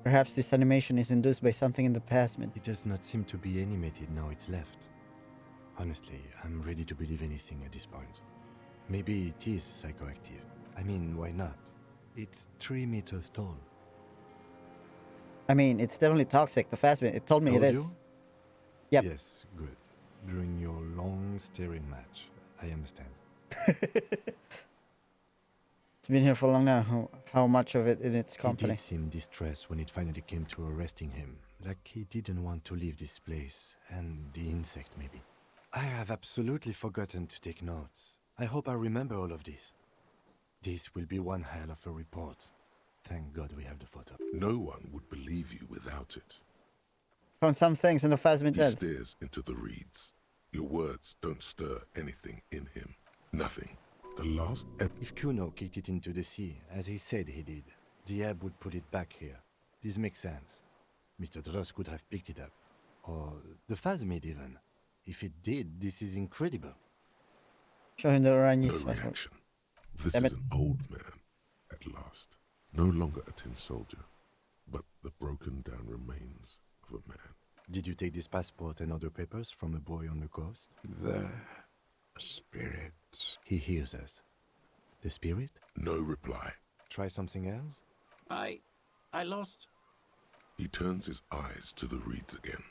Speaker 1: Perhaps this animation is induced by something in the Phasmid.
Speaker 3: It does not seem to be animated now it's left. Honestly, I'm ready to believe anything at this point. Maybe it is psychoactive. I mean, why not? It's 3 meters tall.
Speaker 1: I mean, it's definitely toxic. The Phasmid, it told me it
Speaker 3: Told
Speaker 1: is.
Speaker 3: you?
Speaker 1: Yep.
Speaker 3: Yes, good. During your long staring match, I understand.
Speaker 1: It's been here for long now. How much of it in its
Speaker 3: He
Speaker 1: company?
Speaker 3: did seem distressed when it finally came to arresting him, like he didn't want to leave this place, and the insect maybe. I have absolutely forgotten to take notes. I hope I remember all of this. This will be one hell of a report. Thank God we have the photo.
Speaker 2: No one would believe you without it.
Speaker 1: Found some things in the Phasmid
Speaker 2: He
Speaker 1: dead.
Speaker 2: stares into the reeds. Your words don't stir anything in him. Nothing. The last
Speaker 3: If Kuno kicked it into the sea, as he said he did, the ebb would put it back here. This makes sense. Mr. Dross could have picked it up. Or the Phasmid even. If it did, this is incredible.
Speaker 1: Show him the Iranian
Speaker 2: No
Speaker 1: special.
Speaker 2: reaction. This
Speaker 1: Damn
Speaker 2: is
Speaker 1: it.
Speaker 2: an old man, at last. No longer a tin soldier, but the broken down remains of a man.
Speaker 3: Did you take this passport and other papers from a boy on the coast?
Speaker 17: The spirit.
Speaker 3: He hears us. The spirit?
Speaker 2: No reply.
Speaker 3: Try something else?
Speaker 17: I lost.
Speaker 2: He turns his eyes to the reeds again,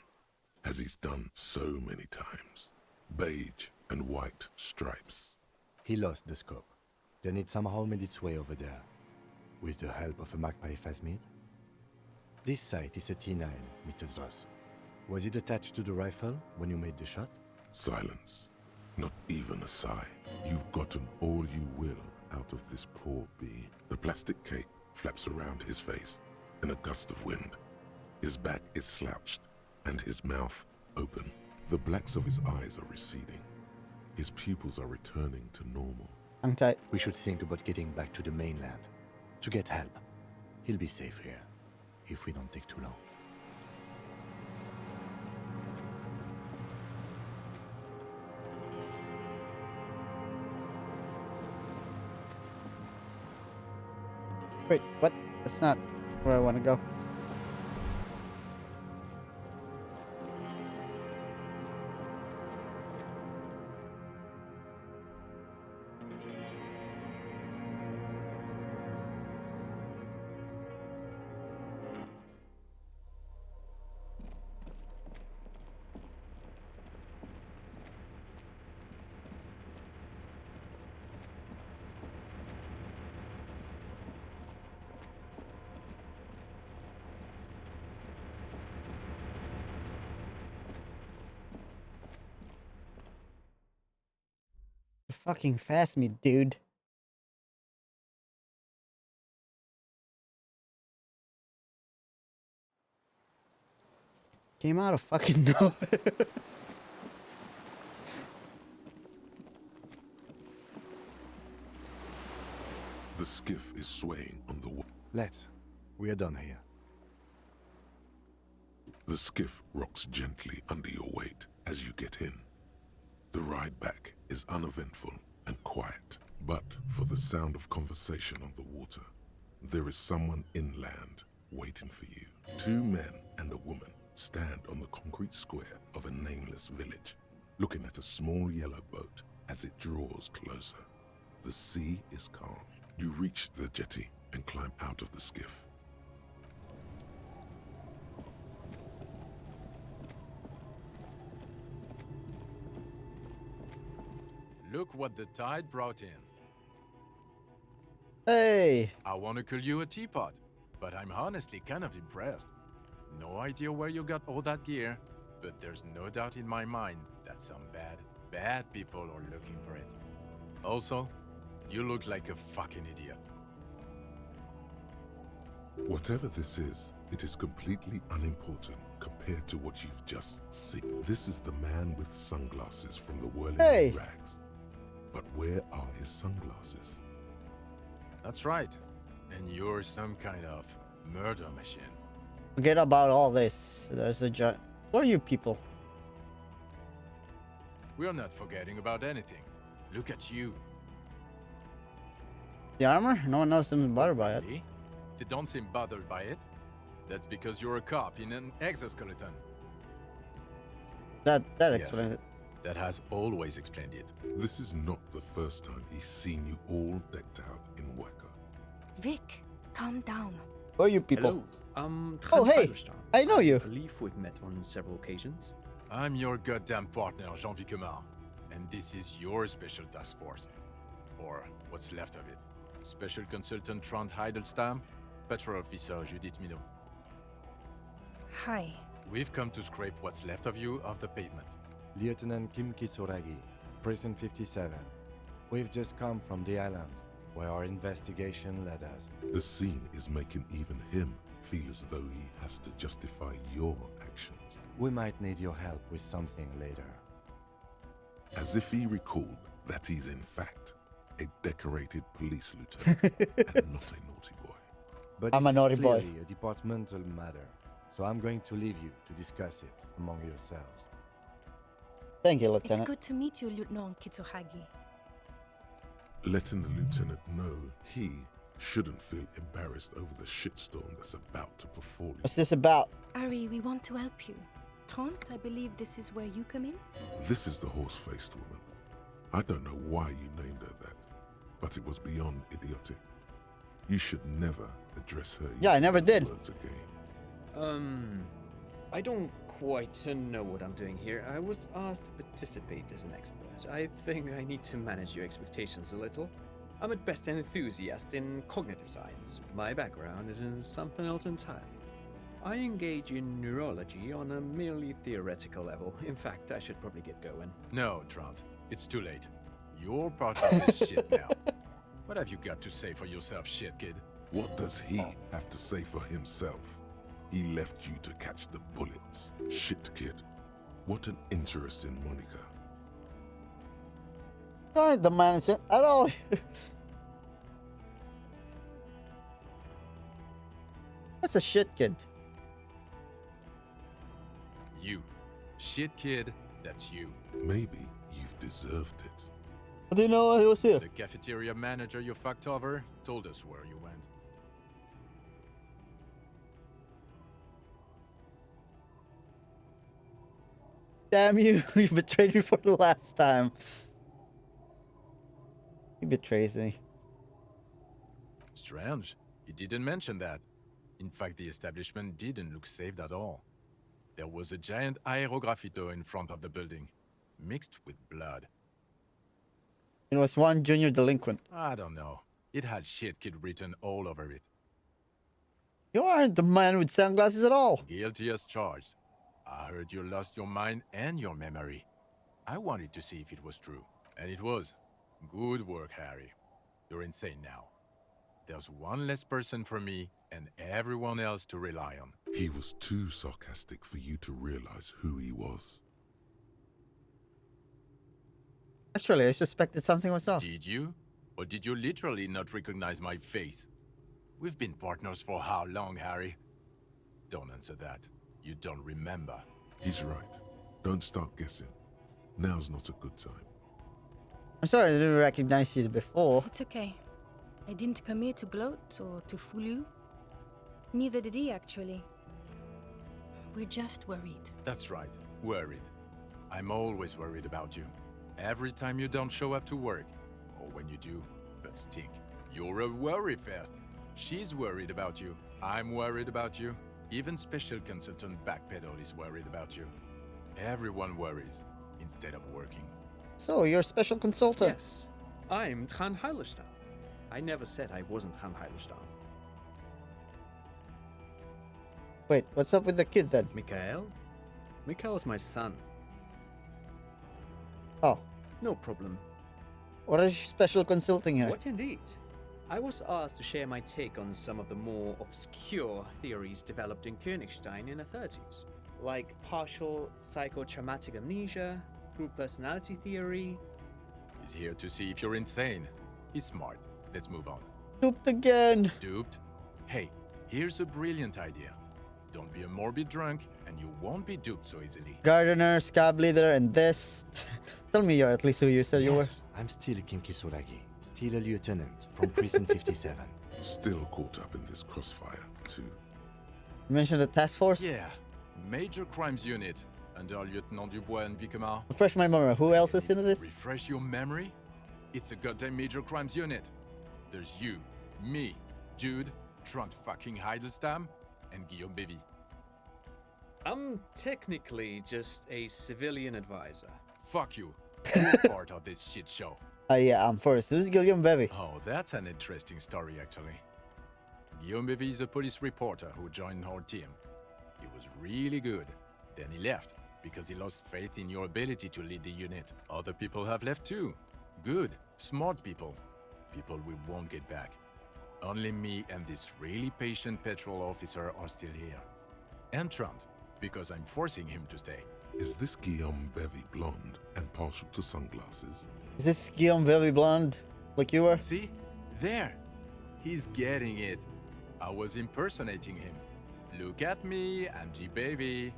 Speaker 2: as he's done so many times. Beige and white stripes.
Speaker 3: He lost the scope. Then it somehow made its way over there. With the help of a magpie Phasmid? This site is a T9, Mr. Dross. Was it attached to the rifle when you made the shot?
Speaker 2: Silence. Not even a sigh. You've gotten all you will out of this poor bee. The plastic cape flaps around his face in a gust of wind. His back is slouched and his mouth open. The blacks of his eyes are receding. His pupils are returning to normal.
Speaker 1: I'm tight.
Speaker 3: We should think about getting back to the mainland to get help. He'll be safe here if we don't take too long.
Speaker 1: Wait, what? That's not where I want to go. Fucking fast me, dude. Came out of fucking nowhere.
Speaker 2: The skiff is swaying on the water.
Speaker 3: Let's. We are done here.
Speaker 2: The skiff rocks gently under your weight as you get in. The ride back is uneventful and quiet, but for the sound of conversation on the water, there is someone inland waiting for you. 2 men and a woman stand on the concrete square of a nameless village, looking at a small yellow boat as it draws closer. The sea is calm. You reach the jetty and climb out of the skiff.
Speaker 18: Look what the tide brought in.
Speaker 1: Hey!
Speaker 18: I want to call you a teapot, but I'm honestly kind of impressed. No idea where you got all that gear, but there's no doubt in my mind that some bad people are looking for it. Also, you look like a fucking idiot.
Speaker 2: Whatever this is, it is completely unimportant compared to what you've just seen. This is the man with sunglasses from the whirling
Speaker 1: Hey.
Speaker 2: rags. But where are his sunglasses?
Speaker 18: That's right. And you're some kind of murder machine.
Speaker 1: Forget about all this. There's a giant. Who are you people?
Speaker 18: We're not forgetting about anything. Look at you.
Speaker 1: The armor? No one else seems bothered by it.
Speaker 18: Really? If you don't seem bothered by it, that's because you're a cop in an exoskeleton.
Speaker 1: That
Speaker 18: Yes.
Speaker 1: explains it.
Speaker 18: That has always explained it.
Speaker 2: This is not the first time he's seen you all decked out in Waka.
Speaker 19: Vic, calm down.
Speaker 1: Who are you people?
Speaker 20: Hello,
Speaker 1: Oh, hey, I know you.
Speaker 20: I believe we've met on several occasions.
Speaker 18: I'm your goddamn partner, Jean-Vic Quemar, and this is your special task force. Or what's left of it. Special Consultant Trond Heidelstam, Patrol Officer Judith Minot.
Speaker 19: Hi.
Speaker 18: We've come to scrape what's left of you off the pavement.
Speaker 3: Lieutenant Kim Kisuragi, Prison 57. We've just come from the island, where our investigation led us.
Speaker 2: The scene is making even him feel as though he has to justify your actions.
Speaker 3: We might need your help with something later.
Speaker 2: As if he recalled that he's in fact a decorated police lieutenant and not a naughty boy.
Speaker 3: But
Speaker 1: I'm
Speaker 3: this
Speaker 1: a naughty
Speaker 3: is
Speaker 1: boy.
Speaker 3: clearly a departmental matter, so I'm going to leave you to discuss it among yourselves.
Speaker 1: Thank you,
Speaker 19: It's
Speaker 1: Lieutenant.
Speaker 19: good to meet you, Lieutenant Kitsuhagi.
Speaker 2: Letting the lieutenant know he shouldn't feel embarrassed over the shitstorm that's about to befall you.
Speaker 1: What's this about?
Speaker 19: Ari, we want to help you. Trond, I believe this is where you come in?
Speaker 2: This is the horse-faced woman. I don't know why you named her that, but it was beyond idiotic. You should never address her
Speaker 1: Yeah, I
Speaker 2: using
Speaker 1: never
Speaker 2: those
Speaker 1: did.
Speaker 2: words again.
Speaker 20: I don't quite know what I'm doing here. I was asked to participate as an expert. I think I need to manage your expectations a little. I'm at best an enthusiast in cognitive science. My background is in something else entirely. I engage in neurology on a merely theoretical level. In fact, I should probably get going.
Speaker 18: No, Trant. It's too late. You're part of this shit now. What have you got to say for yourself, shit kid?
Speaker 2: What does he have to say for himself? He left you to catch the bullets. Shit, kid. What an interesting Monica.
Speaker 1: I ain't the man at all. What's a shit kid?
Speaker 18: You. Shit kid, that's you.
Speaker 2: Maybe you've deserved it.
Speaker 1: I didn't know he was here.
Speaker 18: The cafeteria manager you fucked over told us where you went.
Speaker 1: Damn you, you betrayed me for the last time. He betrays me.
Speaker 18: Strange. He didn't mention that. In fact, the establishment didn't look safe at all. There was a giant aerograffito in front of the building, mixed with blood.
Speaker 1: It was one junior delinquent.
Speaker 18: I don't know. It had shit kid written all over it.
Speaker 1: You aren't the man with sunglasses at all.
Speaker 18: Guilty as charged. I heard you lost your mind and your memory. I wanted to see if it was true. And it was. Good work, Harry. You're insane now. There's one less person for me and everyone else to rely on.
Speaker 2: He was too sarcastic for you to realize who he was.
Speaker 1: Actually, I suspected something was off.
Speaker 18: Did you? Or did you literally not recognize my face? We've been partners for how long, Harry? Don't answer that. You don't remember.
Speaker 2: He's right. Don't start guessing. Now's not a good time.
Speaker 1: I'm sorry I didn't recognize you before.
Speaker 19: It's okay. I didn't come here to gloat or to fool you. Neither did he, actually. We're just worried.
Speaker 18: That's right. Worried. I'm always worried about you. Every time you don't show up to work. Or when you do, but stink. You're a worry fest. She's worried about you. I'm worried about you. Even special consultant Backpedal is worried about you. Everyone worries instead of working.
Speaker 1: So, you're a special consultant?
Speaker 20: Yes. I'm Tran Heilerstein. I never said I wasn't Tran Heilerstein.
Speaker 1: Wait, what's up with the kid then?
Speaker 20: Mikhail? Mikhail is my son.
Speaker 1: Oh.
Speaker 20: No problem.
Speaker 1: What is special consulting here?
Speaker 20: What indeed? I was asked to share my take on some of the more obscure theories developed in Königstein in the 30s, like partial psychotraumatic amnesia, group personality theory.
Speaker 18: He's here to see if you're insane. He's smart. Let's move on.
Speaker 1: Duped again.
Speaker 18: Duped? Hey, here's a brilliant idea. Don't be a morbid drunk, and you won't be duped so easily.
Speaker 1: Gardener, scab leader, and this. Tell me you're at least who you said you were.
Speaker 3: I'm still Kinki Soragi, still a lieutenant from Precinct 57.
Speaker 2: Still caught up in this crossfire, too.
Speaker 1: You mentioned the task force?
Speaker 18: Yeah. Major Crimes Unit, under Lieutenant Dubois and Vicomar.
Speaker 1: Refresh my memory. Who else is in this?
Speaker 18: Refresh your memory? It's a goddamn Major Crimes Unit. There's you, me, Jude, Trant fucking Heidelstam, and Guillaume Bevy.
Speaker 20: I'm technically just a civilian advisor.
Speaker 18: Fuck you. You're part of this shit show.
Speaker 1: Yeah, I'm first. Who's Guillaume Bevy?
Speaker 18: Oh, that's an interesting story, actually. Guillaume Bevy is a police reporter who joined our team. He was really good. Then he left, because he lost faith in your ability to lead the unit. Other people have left too. Good, smart people. People we won't get back. Only me and this really patient patrol officer are still here. And Trant, because I'm forcing him to stay.
Speaker 2: Is this Guillaume Bevy blonde and partial to sunglasses?
Speaker 1: Is this Guillaume Bevy blonde, like you were?
Speaker 18: See? There. He's getting it. I was impersonating him. Look at me, I'm G-Baby.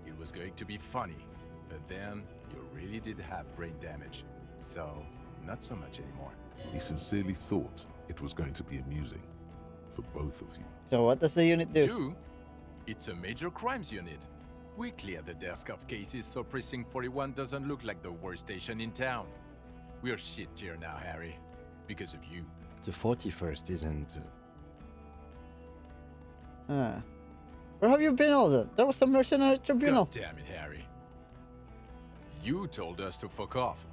Speaker 18: It was going to be funny. But then, you really did have brain damage. So, not so much anymore.
Speaker 2: He sincerely thought it was going to be amusing. For both of you.
Speaker 1: So what does the unit do?
Speaker 18: Do? It's a major crimes unit. We clear the desk of cases so Precinct 41 doesn't look like the worst station in town. We're shit here now, Harry. Because of you.
Speaker 3: The 41st isn't...
Speaker 1: Where have you been all the? There was some mercenary tribunal.
Speaker 18: God damn it, Harry. You told us to fuck off.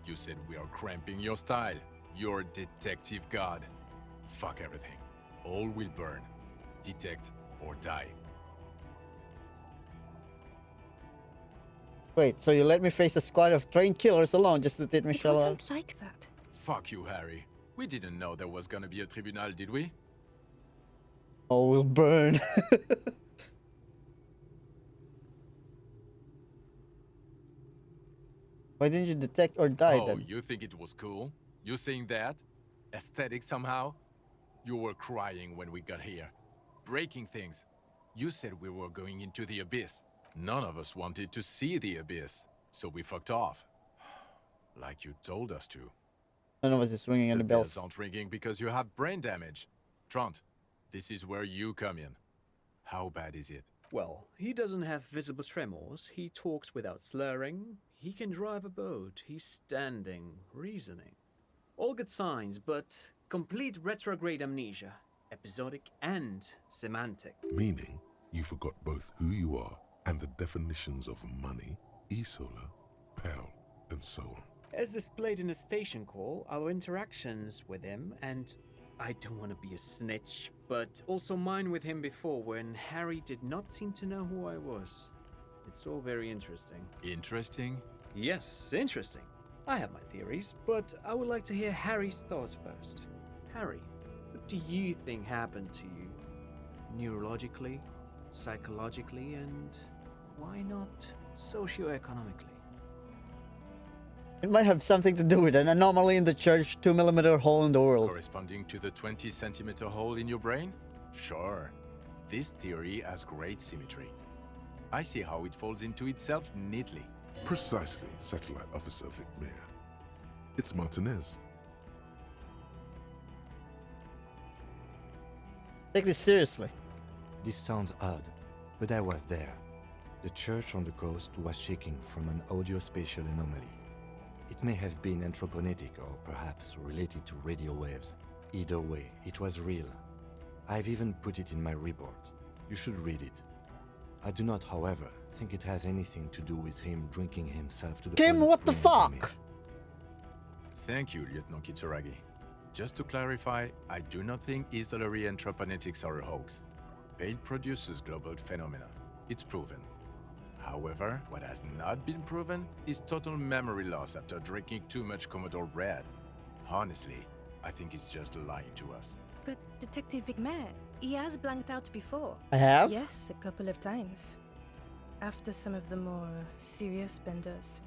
Speaker 18: You said we are cramping your style. You're detective god. Fuck everything. All will burn. Detect or die.
Speaker 1: Wait, so you let me face a squad of trained killers alone just to take
Speaker 19: It
Speaker 1: Michelle out?
Speaker 19: wasn't like that.
Speaker 18: Fuck you, Harry. We didn't know there was gonna be a tribunal, did we?
Speaker 1: Oh, we'll burn. Why didn't you detect or die
Speaker 18: Oh,
Speaker 1: then?
Speaker 18: you think it was cool? You saying that? Aesthetic somehow? You were crying when we got here. Breaking things. You said we were going into the abyss. None of us wanted to see the abyss, so we fucked off. Like you told us to.
Speaker 1: None of us is ringing any bells.
Speaker 18: Bells aren't ringing because you have brain damage. Trant, this is where you come in. How bad is it?
Speaker 20: Well, he doesn't have visible tremors, he talks without slurring, he can drive a boat, he's standing, reasoning. All good signs, but complete retrograde amnesia, episodic and semantic.
Speaker 2: Meaning, you forgot both who you are and the definitions of money, Isola, Pell, and so on.
Speaker 20: As displayed in a station call, our interactions with him, and I don't want to be a snitch, but also mine with him before when Harry did not seem to know who I was. It's all very interesting.
Speaker 18: Interesting?
Speaker 20: Yes, interesting. I have my theories, but I would like to hear Harry's thoughts first. Harry, what do you think happened to you? Neurologically, psychologically, and why not socioeconomically?
Speaker 1: It might have something to do with an anomaly in the church 2mm hole in the world.
Speaker 18: Corresponding to the 20-centimeter hole in your brain? Sure. This theory has great symmetry. I see how it folds into itself neatly.
Speaker 2: Precisely, Satellite Officer Vic Mayer. It's Martinez.
Speaker 1: Take this seriously.
Speaker 3: This sounds odd, but I was there. The church on the coast was shaking from an audio-spatial anomaly. It may have been anthroponetic or perhaps related to radio waves. Either way, it was real. I've even put it in my report. You should read it. I do not, however, think it has anything to do with him drinking himself to the
Speaker 1: Kim,
Speaker 3: point of
Speaker 1: what the
Speaker 3: brain
Speaker 1: fuck?
Speaker 3: damage.
Speaker 18: Thank you, Lieutenant Kitsuragi. Just to clarify, I do not think Isolary anthroponetics are a hoax. Paid produces global phenomena. It's proven. However, what has not been proven is total memory loss after drinking too much Commodore Red. Honestly, I think he's just lying to us.
Speaker 19: But Detective Vigmer, he has blanked out before.
Speaker 1: I have?
Speaker 19: Yes, a couple of times. After some of the more serious benders.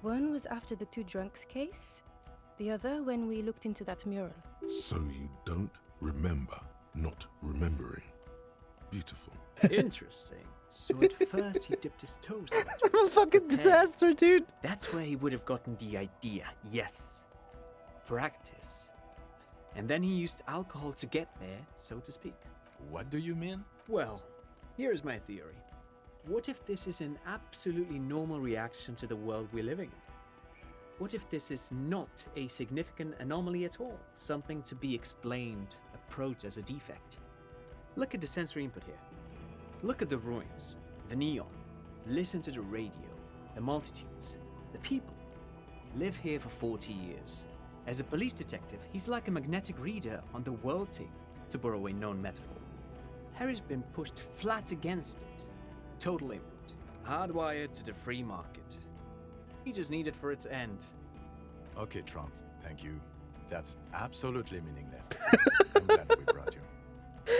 Speaker 19: One was after the two drunks case, the other when we looked into that mural.
Speaker 2: So you don't remember not remembering. Beautiful.
Speaker 20: Interesting. So at first he dipped his toes into it.
Speaker 1: I'm a fucking disaster, dude.
Speaker 20: That's where he would have gotten the idea, yes. Practice. And then he used alcohol to get there, so to speak.
Speaker 18: What do you mean?
Speaker 20: Well, here's my theory. What if this is an absolutely normal reaction to the world we're living in? What if this is not a significant anomaly at all? Something to be explained, approached as a defect? Look at the sensory input here. Look at the ruins, the neon. Listen to the radio, the multitudes, the people. Live here for 40 years. As a police detective, he's like a magnetic reader on the world tape, to borrow a known metaphor. Harry's been pushed flat against it. Total input. Hardwired to the free market. He just needed for it to end.
Speaker 18: Okay, Trant, thank you. That's absolutely meaningless. I'm glad we brought you.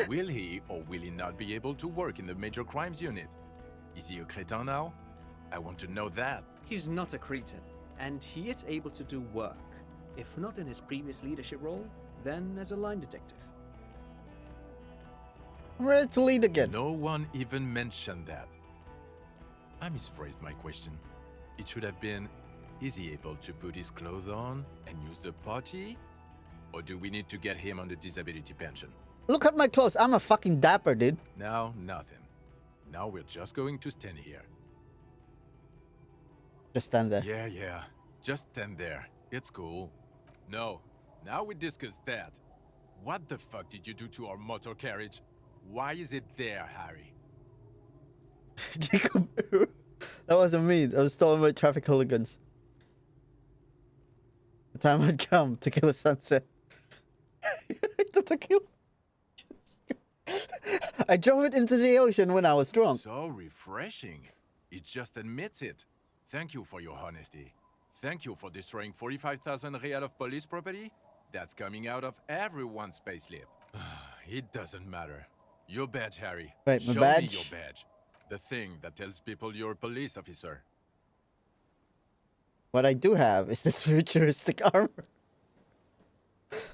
Speaker 18: Will he or will he not be able to work in the major crimes unit? Is he a cretin now? I want to know that.
Speaker 20: He's not a cretin, and he is able to do work. If not in his previous leadership role, then as a line detective.
Speaker 1: I'm ready to lead again.
Speaker 18: No one even mentioned that. I misphrased my question. It should have been, is he able to put his clothes on and use the potty? Or do we need to get him on the disability pension?
Speaker 1: Look at my clothes. I'm a fucking dapper, dude.
Speaker 18: Now, nothing. Now we're just going to stand here.
Speaker 1: Just stand there.
Speaker 18: Yeah. Just stand there. It's cool. No. Now we discuss that. What the fuck did you do to our motor carriage? Why is it there, Harry?
Speaker 1: Jacob, that wasn't me. That was stolen by traffic hooligans. The time had come to kill a sunset. I drove it into the ocean when I was drunk.
Speaker 18: So refreshing. It just admits it. Thank you for your honesty. Thank you for destroying 45,000 real of police property. That's coming out of everyone's payslip. It doesn't matter. Your badge, Harry.
Speaker 1: Wait, my
Speaker 18: Show
Speaker 1: badge?
Speaker 18: me your badge. The thing that tells people you're a police officer.
Speaker 1: What I do have is this futuristic armor.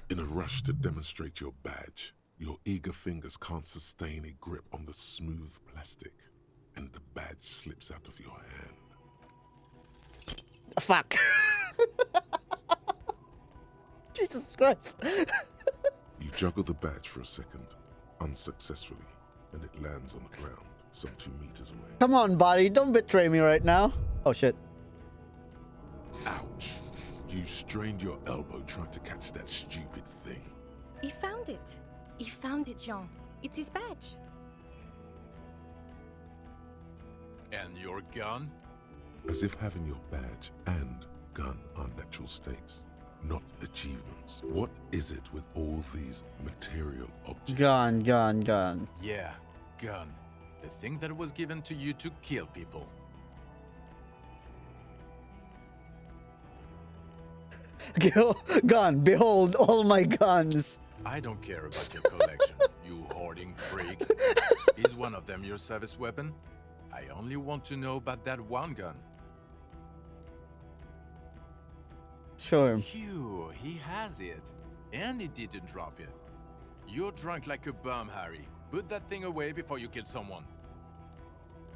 Speaker 2: In a rush to demonstrate your badge, your eager fingers can't sustain a grip on the smooth plastic, and the badge slips out of your hand.
Speaker 1: Fuck. Jesus Christ.
Speaker 2: You juggle the badge for a second, unsuccessfully, and it lands on the ground, some 2 meters away.
Speaker 1: Come on, buddy. Don't betray me right now. Oh, shit.
Speaker 2: Ouch. You strained your elbow trying to catch that stupid thing.
Speaker 19: He found it. He found it, Jean. It's his badge.
Speaker 18: And your gun?
Speaker 2: As if having your badge and gun are natural states, not achievements. What is it with all these material objects?
Speaker 1: Gun, gun, gun.
Speaker 18: Yeah, gun. The thing that was given to you to kill people.
Speaker 1: Gun. Behold all my guns.
Speaker 18: I don't care about your collection, you hoarding freak. Is one of them your service weapon? I only want to know about that one gun.
Speaker 1: Sure.
Speaker 18: Phew, he has it. And he didn't drop it. You're drunk like a bum, Harry. Put that thing away before you kill someone.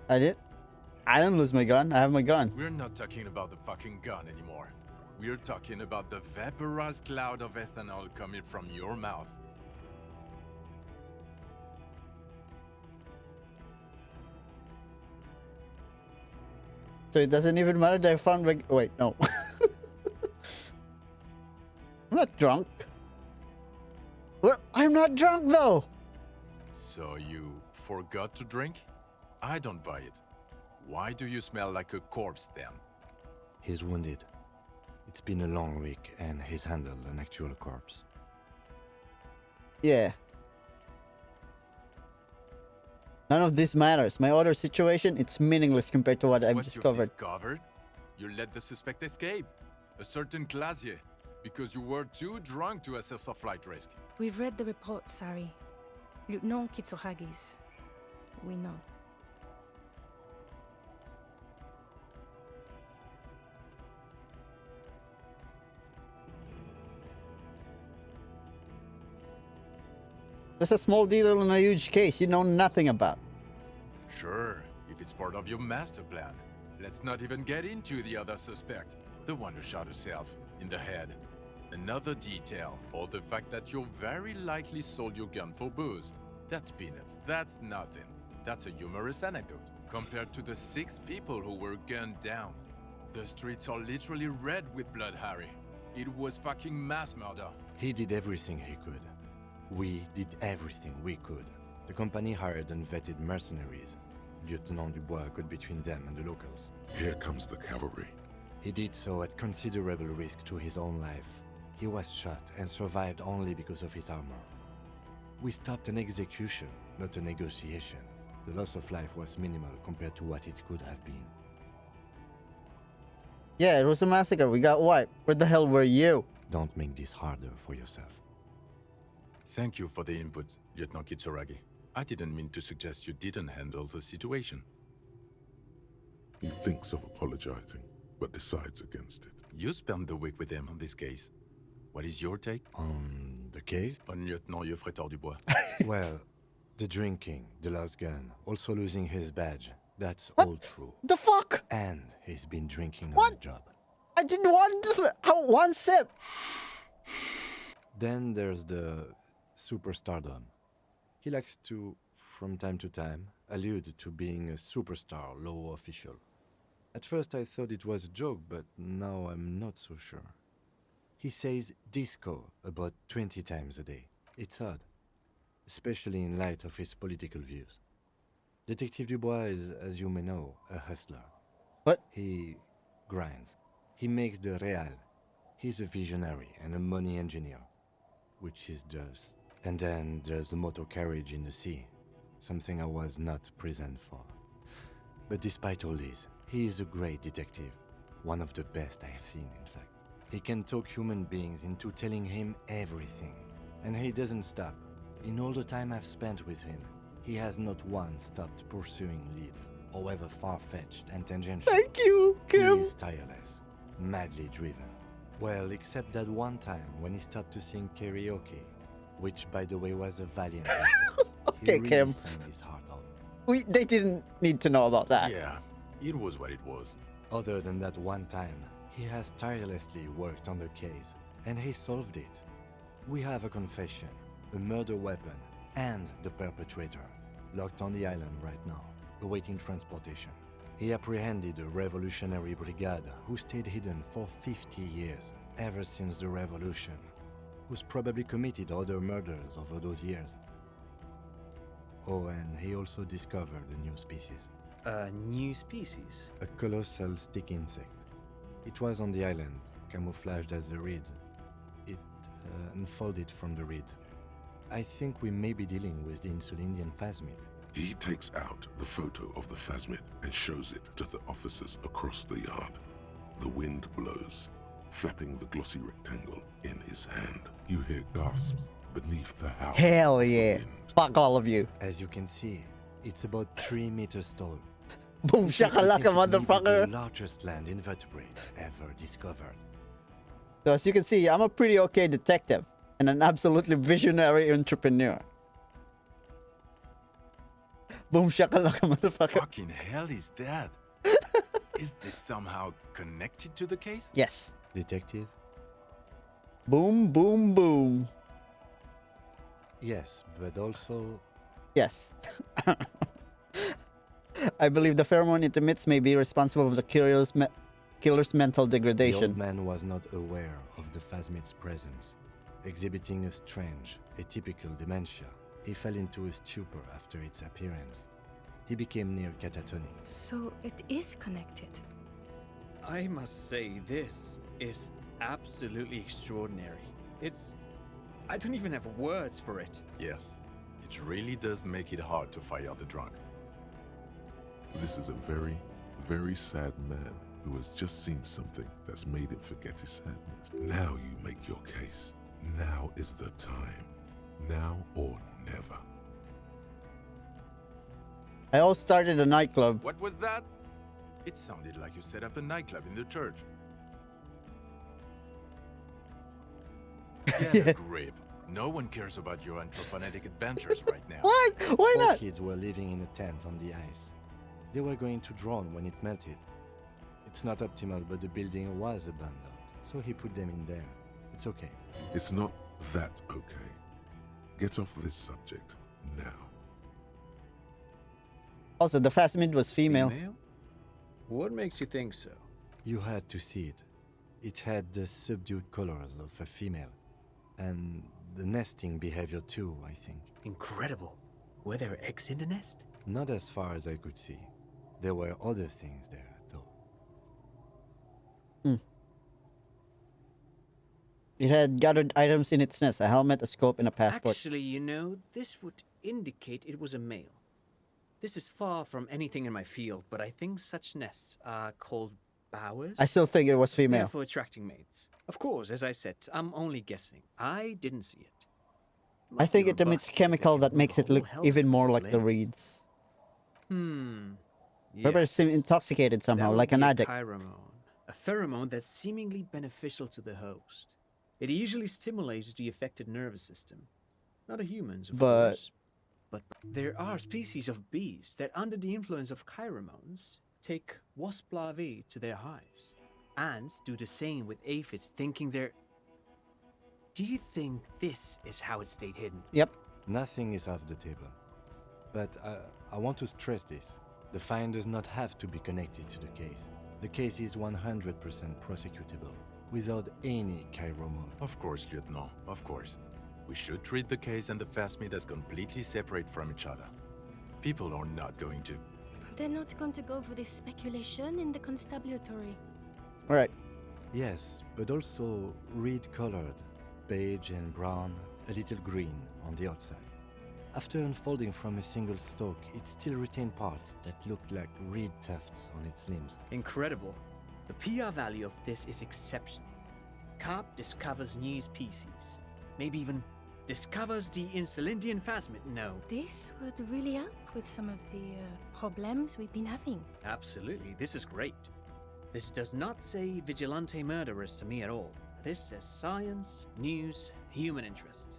Speaker 1: I didn't lose my gun. I have my gun.
Speaker 18: We're not talking about the fucking gun anymore. We're talking about the vaporized cloud of ethanol coming from your mouth.
Speaker 1: So it doesn't even matter that I found my... Wait, no. I'm not drunk. Well, I'm not drunk though.
Speaker 18: So you forgot to drink? I don't buy it. Why do you smell like a corpse then?
Speaker 3: He's wounded. It's been a long week and he's handled an actual corpse.
Speaker 1: Yeah. None of this matters. My other situation, it's meaningless compared to what I've discovered.
Speaker 18: Discovered? You let the suspect escape. A certain Glacier. Because you were too drunk to assess a flight risk.
Speaker 19: We've read the report, Sari. Lieutenant Kitsuhagi's. We know.
Speaker 1: That's a small detail in a huge case you know nothing about.
Speaker 18: Sure, if it's part of your master plan. Let's not even get into the other suspect. The one who shot herself in the head. Another detail, or the fact that you very likely sold your gun for booze. That's peanuts, that's nothing. That's a humorous anecdote. Compared to the 6 people who were gunned down. The streets are literally red with blood, Harry. It was fucking mass murder.
Speaker 3: He did everything he could. We did everything we could. The company hired and vetted mercenaries. Lieutenant Dubois got between them and the locals.
Speaker 2: Here comes the cavalry.
Speaker 3: He did so at considerable risk to his own life. He was shot and survived only because of his armor. We stopped an execution, not a negotiation. The loss of life was minimal compared to what it could have been.
Speaker 1: Yeah, it was a massacre. We got wiped. Where the hell were you?
Speaker 3: Don't make this harder for yourself.
Speaker 18: Thank you for the input, Lieutenant Kitsuragi. I didn't mean to suggest you didn't handle the situation.
Speaker 2: He thinks of apologizing, but decides against it.
Speaker 18: You spent the week with him on this case. What is your take?
Speaker 3: On the case?
Speaker 18: On Lieutenant Geoffrey Dubois.
Speaker 3: Well, the drinking, the lost gun, also losing his badge. That's
Speaker 1: what?
Speaker 3: All true.
Speaker 1: The fuck?
Speaker 3: And he's been drinking
Speaker 1: what?
Speaker 3: on the job.
Speaker 1: I did one sip.
Speaker 3: Then there's the superstardom. He likes to, from time to time, allude to being a superstar law official. At first I thought it was a joke, but now I'm not so sure. He says disco about 20 times a day. It's odd, especially in light of his political views. Detective Dubois is, as you may know, a hustler.
Speaker 1: What?
Speaker 3: He grinds. He makes the real. He's a visionary and a money engineer, which is just... And then there's the motor carriage in the sea, something I was not present for. But despite all this, he is a great detective. One of the best I have seen, in fact. He can talk human beings into telling him everything. And he doesn't stop. In all the time I've spent with him, he has not once stopped pursuing leads, however far-fetched and tangential.
Speaker 1: Thank you, Kim.
Speaker 3: He is tireless, madly driven. Well, except that one time when he stopped to sing karaoke, which, by the way, was a valiant effort.
Speaker 1: Okay,
Speaker 3: he really
Speaker 1: Kim.
Speaker 3: sang his heart out.
Speaker 1: They didn't need to know about that.
Speaker 18: Yeah, it was what it was.
Speaker 3: Other than that one time, he has tirelessly worked on the case, and he solved it. We have a confession, a murder weapon, and the perpetrator, locked on the island right now, awaiting transportation. He apprehended a revolutionary brigade who stayed hidden for 50 years, ever since the revolution, who's probably committed other murders over those years. Oh, and he also discovered a new species.
Speaker 20: A new species?
Speaker 3: A colossal stick insect. It was on the island, camouflaged as the reeds. It unfolded from the reeds. I think we may be dealing with the Insulindian phasmid.
Speaker 2: He takes out the photo of the phasmid and shows it to the officers across the yard. The wind blows, flapping the glossy rectangle in his hand. You hear gasps beneath the house.
Speaker 1: Hell yeah. Fuck all of you.
Speaker 3: As you can see, it's about 3 meters tall.
Speaker 1: Boom shakalaka, motherfucker.
Speaker 3: The largest land invertebrate ever discovered.
Speaker 1: So as you can see, I'm a pretty okay detective and an absolutely visionary entrepreneur. Boom shakalaka, motherfucker.
Speaker 18: Fucking hell is that? Is this somehow connected to the case?
Speaker 1: Yes.
Speaker 3: Detective?
Speaker 1: Boom, boom, boom.
Speaker 3: Yes, but also...
Speaker 1: Yes. I believe the pheromone it emits may be responsible for the killer's mental degradation.
Speaker 3: The old man was not aware of the phasmid's presence. Exhibiting a strange, atypical dementia, he fell into a stupor after its appearance. He became near catatonic.
Speaker 19: So it is connected.
Speaker 20: I must say, this is absolutely extraordinary. I don't even have words for it.
Speaker 18: Yes, it really does make it hard to fire the drunk.
Speaker 2: This is a very, very sad man who has just seen something that's made him forget his sadness. Now you make your case. Now is the time. Now or never.
Speaker 1: I all started a nightclub.
Speaker 18: What was that? It sounded like you set up a nightclub in the church. Get a grip. No one cares about your anthropomorphic adventures right now.
Speaker 1: What? Why
Speaker 3: Four
Speaker 1: not?
Speaker 3: kids were living in a tent on the ice. They were going to drown when it melted. It's not optimal, but the building was abandoned, so he put them in there. It's okay.
Speaker 2: It's not that okay. Get off this subject now.
Speaker 1: Also, the phasmid was female.
Speaker 20: What makes you think so?
Speaker 3: You had to see it. It had the subdued colors of a female. And the nesting behavior too, I think.
Speaker 20: Incredible. Were there eggs in the nest?
Speaker 3: Not as far as I could see. There were other things there, though.
Speaker 1: It had gathered items in its nest, a helmet, a scope, and a passport.
Speaker 20: Actually, you know, this would indicate it was a male. This is far from anything in my field, but I think such nests are called bowers.
Speaker 1: I still think it was female.
Speaker 20: They're for attracting mates. Of course, as I said, I'm only guessing. I didn't see it.
Speaker 1: I think it emits chemical that makes it look even more like the reeds. Whoever seemed intoxicated somehow, like an addict.
Speaker 20: A pheromone that's seemingly beneficial to the host. It usually stimulates the affected nervous system. Not a human's, of course. But there are species of bees that, under the influence of pheromones, take wasp larvae to their hives. Ants do the same with aphids, thinking they're... Do you think this is how it stayed hidden?
Speaker 1: Yep.
Speaker 3: Nothing is off the table. But I want to stress this. The find does not have to be connected to the case. The case is 100% prosecutable, without any chiromone.
Speaker 18: Of course, Lieutenant, of course. We should treat the case and the phasmid as completely separate from each other. People are not going to...
Speaker 19: They're not going to go for this speculation in the constabulary.
Speaker 1: Alright.
Speaker 3: Yes, but also reed-colored, beige and brown, a little green on the outside. After unfolding from a single stalk, it still retained parts that looked like reed tufts on its limbs.
Speaker 20: Incredible. The PR value of this is exceptional. Carp discovers new species. Maybe even discovers the Insulindian phasmid. No.
Speaker 19: This would really help with some of the problems we've been having.
Speaker 20: Absolutely. This is great. This does not say vigilante murderers to me at all. This says science, news, human interest.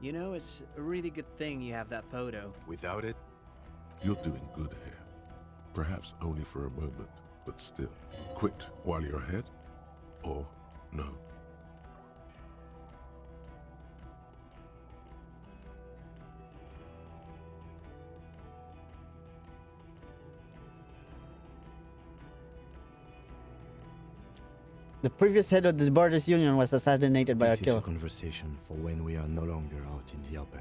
Speaker 20: You know, it's a really good thing you have that photo.
Speaker 18: Without it,
Speaker 2: You're doing good here. Perhaps only for a moment, but still. Quit while you're ahead, or no.
Speaker 1: The previous head of the Borders Union was assassinated by a
Speaker 3: This is a
Speaker 1: killer.
Speaker 3: conversation for when we are no longer out in the open.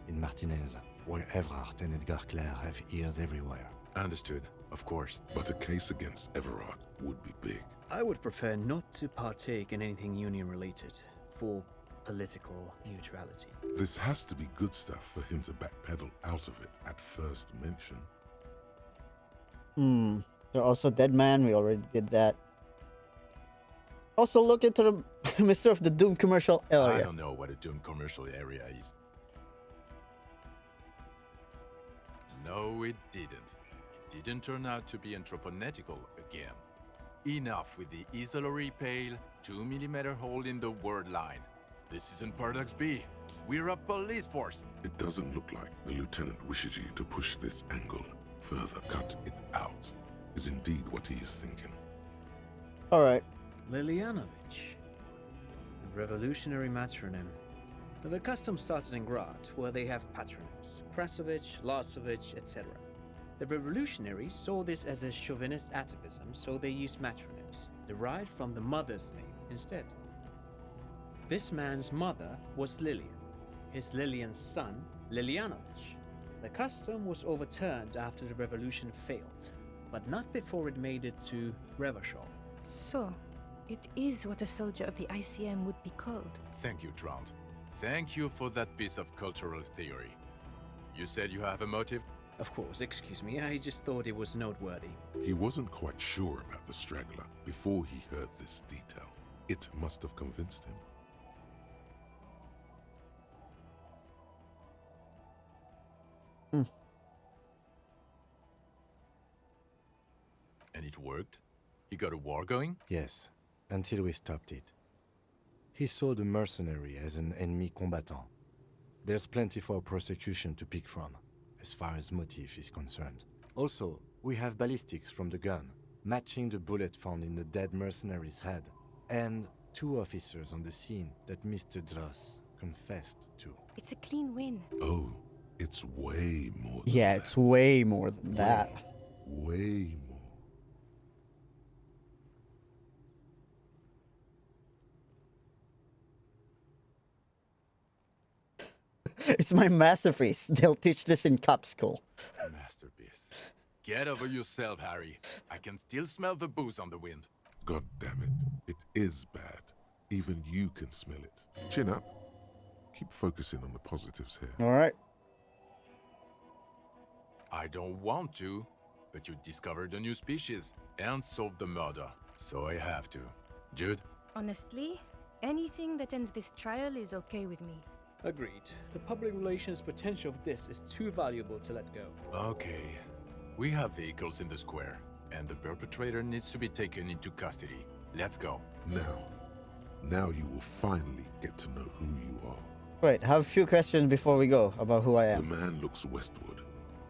Speaker 3: In Martinez, where Everard and Edgar Clare have ears everywhere.
Speaker 18: understood, of course.
Speaker 2: But a case against Everard would be big.
Speaker 20: I would prefer not to partake in anything union-related, for political neutrality.
Speaker 2: This has to be good stuff for him to backpedal out of it at first mention.
Speaker 1: They're also Dead Man. We already did that. Also look into the Mr. of the Doom commercial
Speaker 18: I
Speaker 1: area.
Speaker 18: don't know what a Doom commercial area is. No, it didn't. It didn't turn out to be anthroponetical again. Enough with the easily pale 2mm hole in the word line. This isn't Paradox B. We're a police force.
Speaker 2: It doesn't look like the lieutenant wishes you to push this angle further. Cut it out is indeed what he is thinking.
Speaker 1: All right.
Speaker 20: Lilianovich. A revolutionary matronym. The custom started in Grad, where they have patronyms. Krasovich, Lasovich, etc. The revolutionaries saw this as a chauvinist atavism, so they used matronyms, derived from the mother's name instead. This man's mother was Lilian. His Lilian's son, Lilianovich. The custom was overturned after the revolution failed, but not before it made it to Revachol.
Speaker 19: So, it is what a soldier of the ICM would be called.
Speaker 18: Thank you, Trant. Thank you for that piece of cultural theory. You said you have a motive?
Speaker 20: Of course, excuse me, I just thought it was noteworthy.
Speaker 2: He wasn't quite sure about the straggler before he heard this detail. It must have convinced him.
Speaker 18: And it worked? You got a war going?
Speaker 3: Yes, until we stopped it. He saw the mercenary as an ennemi combattant. There's plenty for prosecution to pick from, as far as motive is concerned. Also, we have ballistics from the gun, matching the bullet found in the dead mercenary's head, and 2 officers on the scene that Mr. Dross confessed to.
Speaker 19: It's a clean win.
Speaker 2: Oh, it's way more than
Speaker 1: Yeah, it's way more than that.
Speaker 2: Way more.
Speaker 1: It's my masterpiece. They'll teach this in cop school.
Speaker 18: Masterpiece. Get over yourself, Harry. I can still smell the booze on the wind.
Speaker 2: God damn it. It is bad. Even you can smell it. Chin up. Keep focusing on the positives here.
Speaker 1: All right.
Speaker 18: I don't want to, but you discovered a new species and solved the murder, so I have to. Jude?
Speaker 19: Honestly, anything that ends this trial is okay with me.
Speaker 20: Agreed. The public relations potential of this is too valuable to let go.
Speaker 18: Okay. We have vehicles in the square, and the perpetrator needs to be taken into custody. Let's go.
Speaker 2: Now you will finally get to know who you are.
Speaker 1: Wait, I have a few questions before we go about who I
Speaker 2: The
Speaker 1: am.
Speaker 2: man looks westward,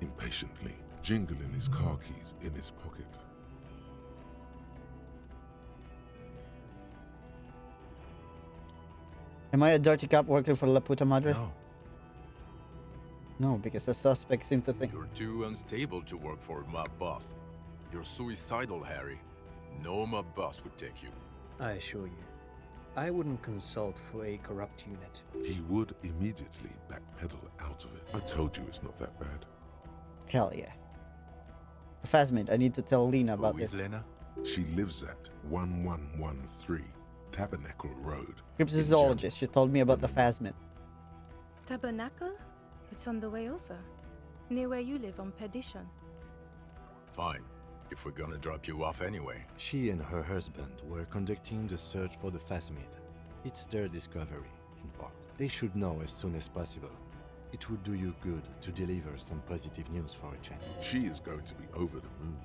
Speaker 2: impatiently, jingling his car keys in his pocket.
Speaker 1: Am I a dirty cop working for La Puta Madre?
Speaker 18: No.
Speaker 1: No, because the suspect seems to think...
Speaker 18: You're too unstable to work for my boss. You're suicidal, Harry. No mob boss would take you.
Speaker 20: I assure you, I wouldn't consult for a corrupt unit.
Speaker 2: He would immediately backpedal out of it. I told you it's not that bad.
Speaker 1: Hell yeah. Phasmid, I need to tell Lena about
Speaker 18: Who
Speaker 1: this.
Speaker 18: is Lena?
Speaker 2: She lives at 1113 Tabernacle Road.
Speaker 1: Cryptozoologist, she told me about the Phasmid.
Speaker 19: Tabernacle? It's on the way over. Near where you live on Perdition.
Speaker 18: Fine, if we're gonna drop you off anyway.
Speaker 3: She and her husband were conducting the search for the phasmid. It's their discovery, in part. They should know as soon as possible. It would do you good to deliver some positive news for a change.
Speaker 2: She is going to be over the moon.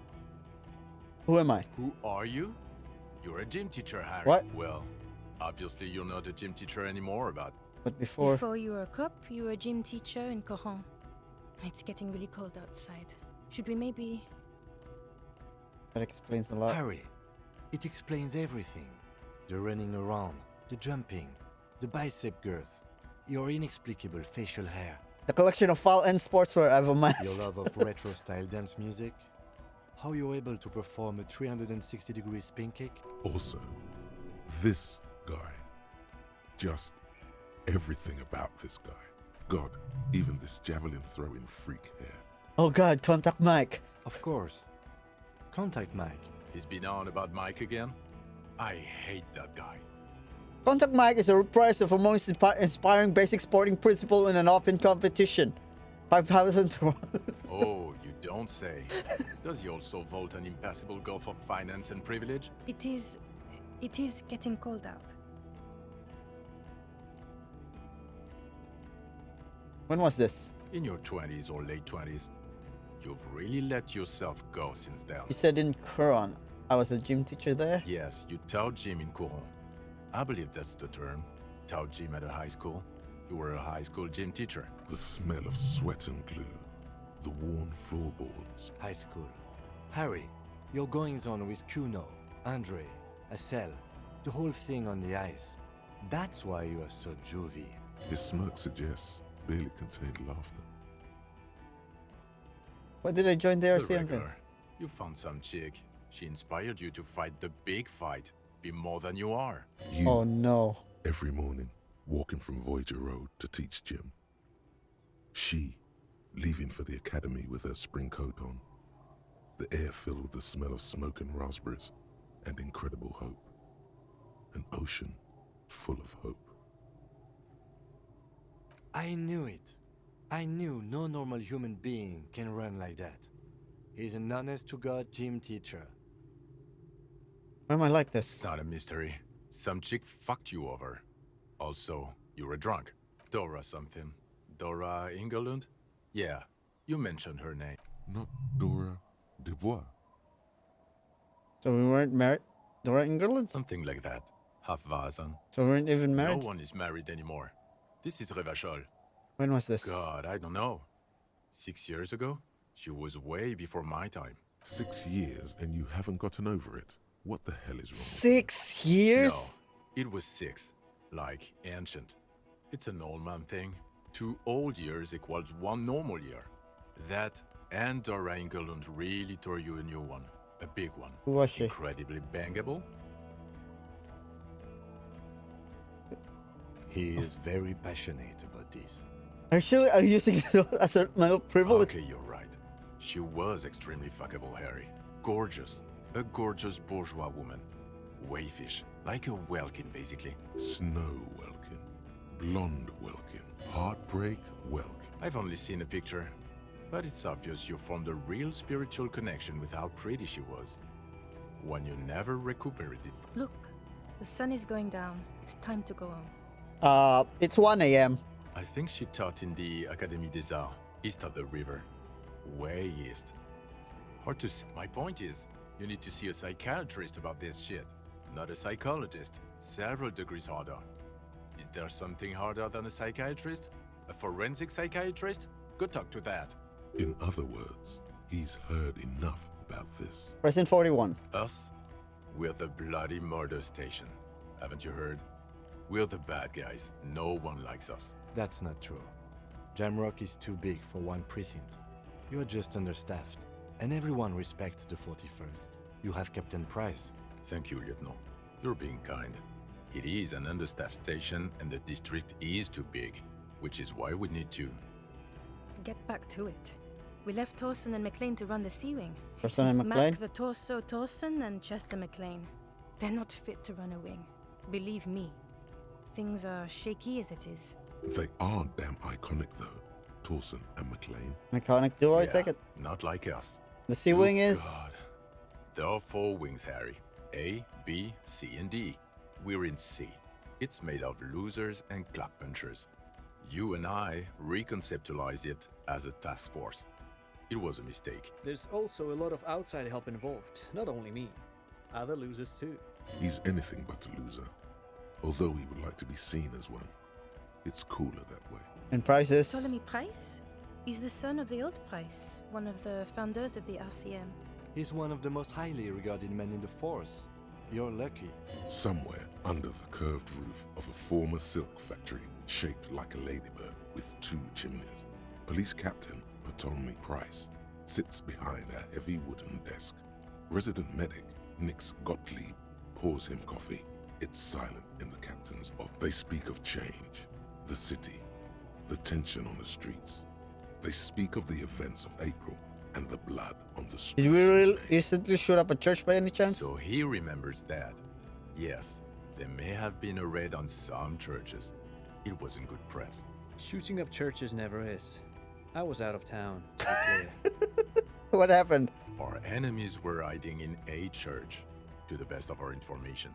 Speaker 1: Who am I?
Speaker 18: Who are you? You're a gym teacher, Harry.
Speaker 1: What?
Speaker 18: Well, obviously you're not a gym teacher anymore, but...
Speaker 1: But before...
Speaker 19: Before you were a cop, you were a gym teacher in Coron. It's getting really cold outside. Should we maybe...
Speaker 1: That explains a lot.
Speaker 3: Harry, it explains everything. The running around, the jumping, the bicep girth, your inexplicable facial hair.
Speaker 1: The collection of foul and sportswear I've amassed.
Speaker 3: Your love of retro-style dance music. How you're able to perform a 360-degree spin kick.
Speaker 2: Also, this guy. Just everything about this guy. God, even this javelin-throwing freak hair.
Speaker 1: Oh god, Contact Mike.
Speaker 3: Of course. Contact Mike.
Speaker 18: He's been on about Mike again? I hate that guy.
Speaker 1: Contact Mike is a reprise of a most inspiring basic sporting principle in an open competition. 5,000 to 1.
Speaker 18: Oh, you don't say. Does he also vote an impassable gulf of finance and privilege?
Speaker 19: It is getting cold out.
Speaker 1: When was this?
Speaker 18: In your 20s or late 20s. You've really let yourself go since then.
Speaker 1: You said in Coron. I was a gym teacher there?
Speaker 18: Yes, you taught gym in Coron. I believe that's the term. Taught gym at a high school. You were a high school gym teacher.
Speaker 2: The smell of sweat and glue. The worn floorboards.
Speaker 3: High school. Harry, your goings-on with Kuno, Andre, Acel, the whole thing on the ice. That's why you are so juvie.
Speaker 2: His smirk suggests barely contained laughter.
Speaker 1: Why did I join the
Speaker 18: The
Speaker 1: RCM then?
Speaker 18: regular. You found some chick. She inspired you to fight the big fight. Be more than you are.
Speaker 2: You,
Speaker 1: Oh no.
Speaker 2: every morning, walking from Voyager Road to teach gym. She, leaving for the academy with her spring coat on. The air filled with the smell of smoke and raspberries and incredible hope. An ocean full of hope.
Speaker 3: I knew it. I knew no normal human being can run like that. He's an honest-to-God gym teacher.
Speaker 1: Why am I like this?
Speaker 18: It's not a mystery. Some chick fucked you over. Also, you were drunk. Dora something. Dora Ingerlund? Yeah, you mentioned her name.
Speaker 2: Not Dora Dubois.
Speaker 1: So we weren't married? Dora Ingerland?
Speaker 18: Something like that. Half-Vasen.
Speaker 1: So we weren't even married?
Speaker 18: No one is married anymore. This is Revachol.
Speaker 1: When was this?
Speaker 18: God, I don't know. 6 years ago? She was way before my time.
Speaker 2: 6 years and you haven't gotten over it. What the hell is wrong?
Speaker 1: 6 years?
Speaker 18: No, it was 6. Like ancient. It's an old man thing. 2 old years equals 1 normal year. That and Dora Ingerlund really tore you a new one. A big one.
Speaker 1: Who was she?
Speaker 18: Incredibly bangable.
Speaker 3: He is very passionate about this.
Speaker 1: Actually, are you using it as a male privilege?
Speaker 18: Okay, you're right. She was extremely fuckable, Harry. Gorgeous. A gorgeous bourgeois woman. Wayfish. Like a Welkin, basically.
Speaker 2: Snow Welkin. Blonde Welkin. Heartbreak Welkin.
Speaker 18: I've only seen a picture. But it's obvious you formed a real spiritual connection with how pretty she was. One you never recuperated.
Speaker 19: Look, the sun is going down. It's time to go home.
Speaker 1: It's 1 a.m.
Speaker 18: I think she taught in the Académie des Arts, east of the river. Way east. Hard to say. My point is, you need to see a psychiatrist about this shit. Not a psychologist. Several degrees harder. Is there something harder than a psychiatrist? A forensic psychiatrist? Go talk to that.
Speaker 2: In other words, he's heard enough about this.
Speaker 1: President 41.
Speaker 18: Us? We're the bloody murder station. Haven't you heard? We're the bad guys. No one likes us.
Speaker 3: That's not true. Jamrock is too big for one precinct. You're just understaffed. And everyone respects the 41st. You have Captain Price.
Speaker 18: Thank you, Lieutenant. You're being kind. It is an understaffed station and the district is too big, which is why we need to...
Speaker 19: Get back to it. We left Torsen and McLean to run the Sea Wing.
Speaker 1: Torsen and McLean?
Speaker 19: Mac the Torso Torsen and Chester McLean. They're not fit to run a wing. Believe me. Things are shaky as it is.
Speaker 2: They are damn iconic, though. Torsen and McLean.
Speaker 1: Mechanic duo, I
Speaker 18: Yeah,
Speaker 1: take it.
Speaker 18: Not like us.
Speaker 1: The Sea Wing
Speaker 18: Good
Speaker 1: is.
Speaker 18: God. There are 4 wings, Harry. A, B, C, and D. We're in C. It's made of losers and clock punchers. You and I reconceptualized it as a task force. It was a mistake.
Speaker 20: There's also a lot of outside help involved, not only me. Other losers too.
Speaker 2: He's anything but a loser, although he would like to be seen as one. It's cooler that way.
Speaker 1: And prices.
Speaker 19: Ptolemy Price? He's the son of the old Price, one of the founders of the RCM.
Speaker 15: He's one of the most highly regarded men in the force. You're lucky.
Speaker 2: Somewhere under the curved roof of a former silk factory shaped like a ladybird with 2 chimneys, Police Captain Ptolemy Price sits behind a heavy wooden desk. Resident medic Nix Gottlieb pours him coffee. It's silent in the captain's office. They speak of change, the city, the tension on the streets. They speak of the events of April and the blood on the streets.
Speaker 1: Did we recently shoot up a church by any chance?
Speaker 18: So he remembers that. Yes, there may have been a raid on some churches. It wasn't good press.
Speaker 20: Shooting up churches never is. I was out of town, to be clear.
Speaker 1: What happened?
Speaker 18: Our enemies were hiding in a church, to the best of our information.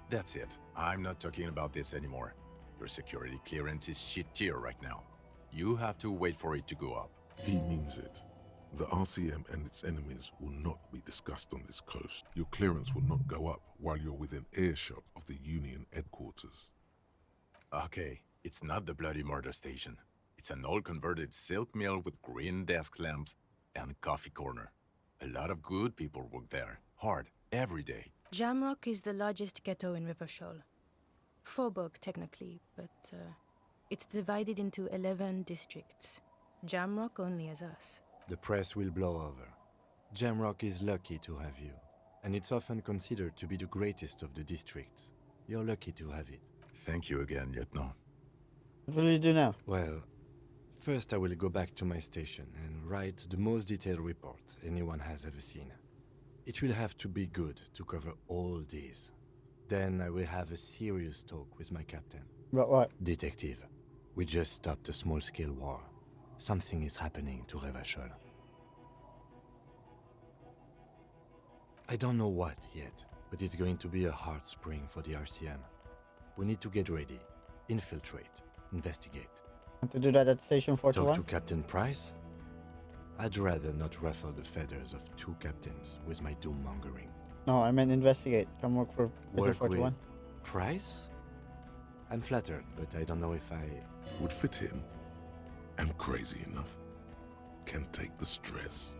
Speaker 18: That's it. I'm not talking about this anymore. Your security clearance is shit tier right now. You have to wait for it to go up.
Speaker 2: He means it. The RCM and its enemies will not be discussed on this coast. Your clearance will not go up while you're within earshot of the Union headquarters.
Speaker 18: Okay, it's not the bloody murder station. It's an old converted silk mill with green desk lamps and coffee corner. A lot of good people work there, hard, every day.
Speaker 19: Jamrock is the largest ghetto in Rivershoal. Faubourg, technically, but it's divided into 11 districts. Jamrock only has us.
Speaker 15: The press will blow over. Jamrock is lucky to have you, and it's often considered to be the greatest of the districts. You're lucky to have it.
Speaker 18: Thank you again, Lieutenant.
Speaker 1: What will you do now?
Speaker 15: Well, first I will go back to my station and write the most detailed report anyone has ever seen. It will have to be good to cover all these. Then I will have a serious talk with my captain.
Speaker 1: What?
Speaker 15: Detective, we just stopped a small-scale war. Something is happening to Rivershoal. I don't know what yet, but it's going to be a hard spring for the RCM. We need to get ready, infiltrate, investigate.
Speaker 1: Want to do that at Station
Speaker 15: Talk
Speaker 1: 41?
Speaker 15: to Captain Price? I'd rather not ruffle the feathers of 2 captains with my doom-mongering.
Speaker 1: No, I meant investigate. Come work for Station
Speaker 15: Work
Speaker 1: 41.
Speaker 15: with Price? I'm flattered, but I don't know if I...
Speaker 2: Would fit in, and crazy enough, can take the stress.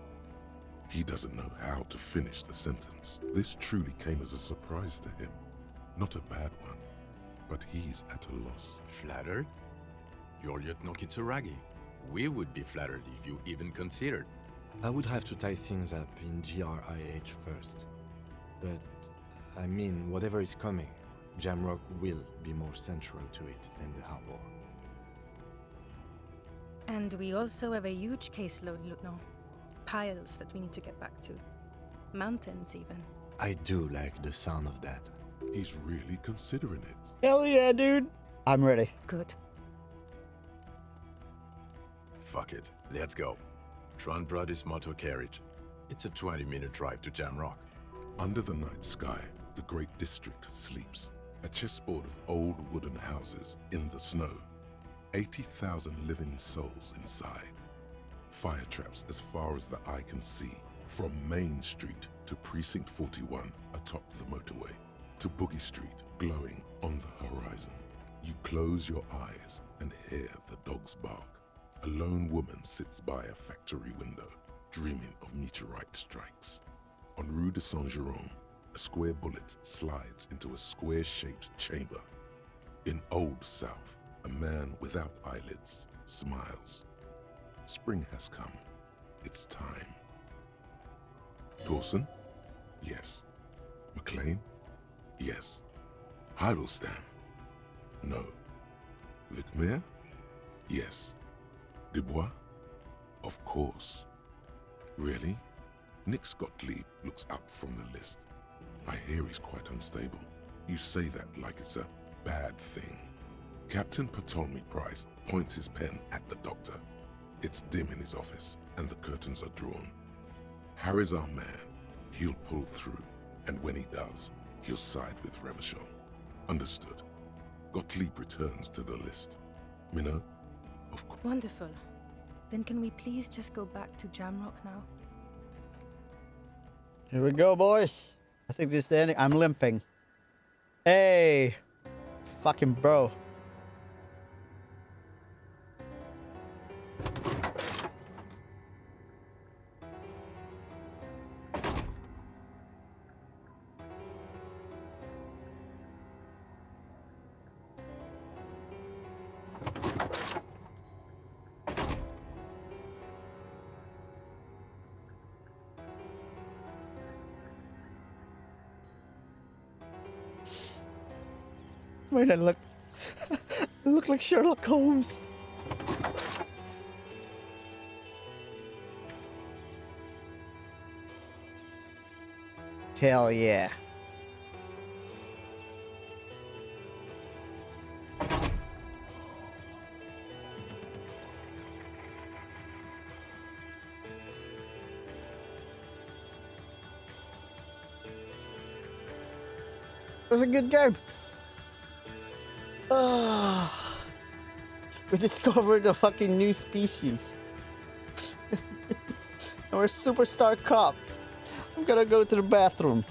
Speaker 2: He doesn't know how to finish the sentence. This truly came as a surprise to him. Not a bad one, but he's at a loss.
Speaker 18: Flattered? You're Lieutenant Kitsuragi. We would be flattered if you even considered.
Speaker 15: I would have to tie things up in GRIH first. But, I mean, whatever is coming, Jamrock will be more central to it than the harbor.
Speaker 19: And we also have a huge caseload, Lieutenant. Piles that we need to get back to. Mountains, even.
Speaker 15: I do like the sound of that.
Speaker 2: He's really considering it.
Speaker 1: Hell yeah, dude. I'm ready.
Speaker 19: Good.
Speaker 18: Fuck it, let's go. Tron brought his motor carriage. It's a 20-minute drive to Jamrock.
Speaker 2: Under the night sky, the great district sleeps. A chessboard of old wooden houses in the snow. 80,000 living souls inside. Fire traps as far as the eye can see. From Main Street to Precinct 41 atop the motorway. To Boogie Street glowing on the horizon. You close your eyes and hear the dogs bark. A lone woman sits by a factory window, dreaming of meteorite strikes. On Rue de Saint-Jérôme, a square bullet slides into a square-shaped chamber. In Old South, a man without eyelids smiles. Spring has come. It's time. Torsen? Yes. McLean? Yes. Heidelstein? No. Vicmere? Yes. Dubois? Of course. Really? Nix Gottlieb looks up from the list. I hear he's quite unstable. You say that like it's a bad thing. Captain Ptolemy Price points his pen at the doctor. It's dim in his office, and the curtains are drawn. Harry's our man. He'll pull through, and when he does, he'll side with Revachol. Understood. Gottlieb returns to the list. Minnow? Of course.
Speaker 19: Wonderful. Then can we please just go back to Jamrock now?
Speaker 1: Here we go, boys. I think this is the ending. I'm limping. Hey! Fucking bro. Wait, I look... I look like Sherlock Holmes. Hell yeah. It was a good game. We discovered a fucking new species. And we're a superstar cop. I'm gonna go to the bathroom.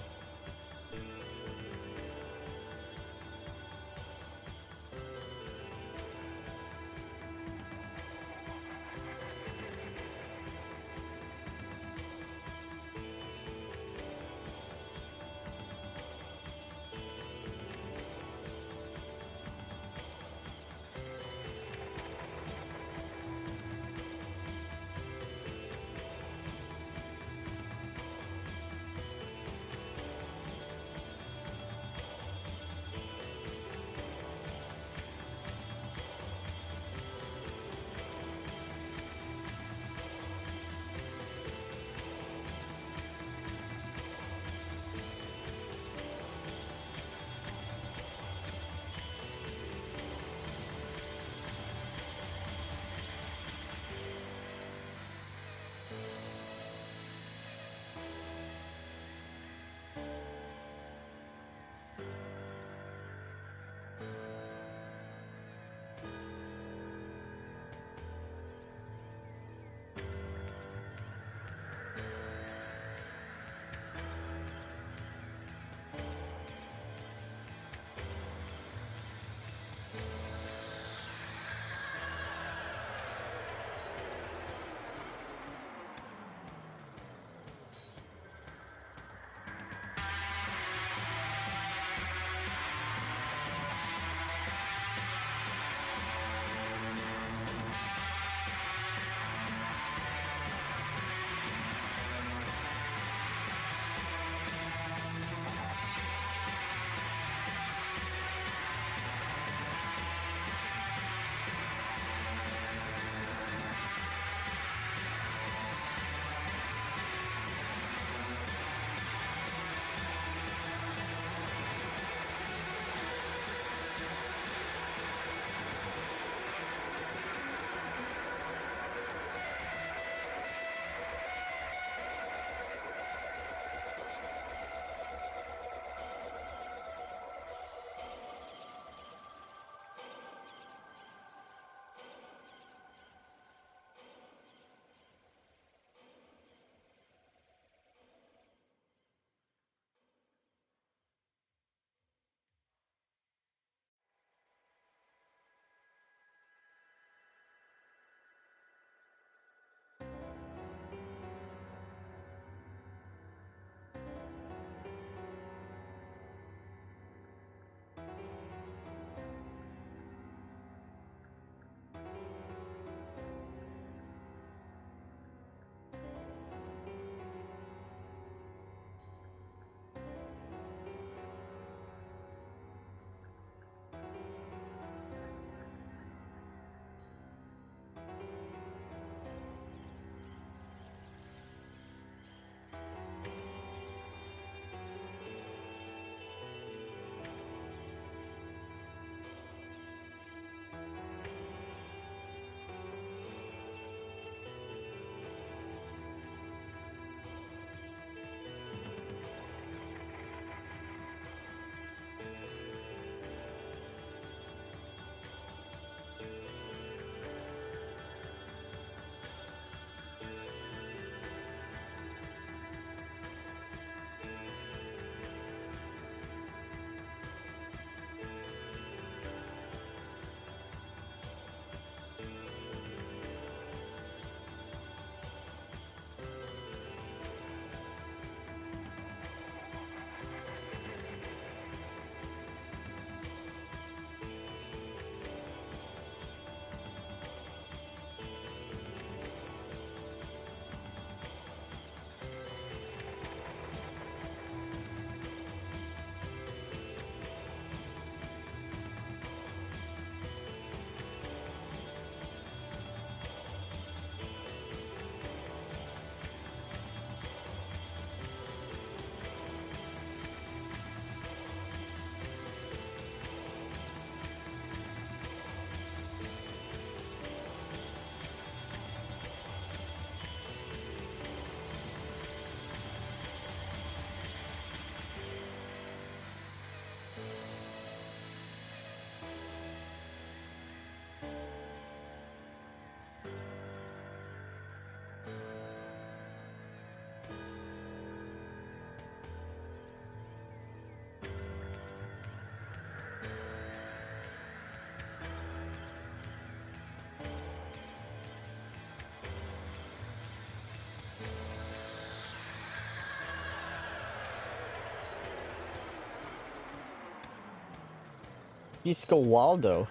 Speaker 1: Disco Waldo.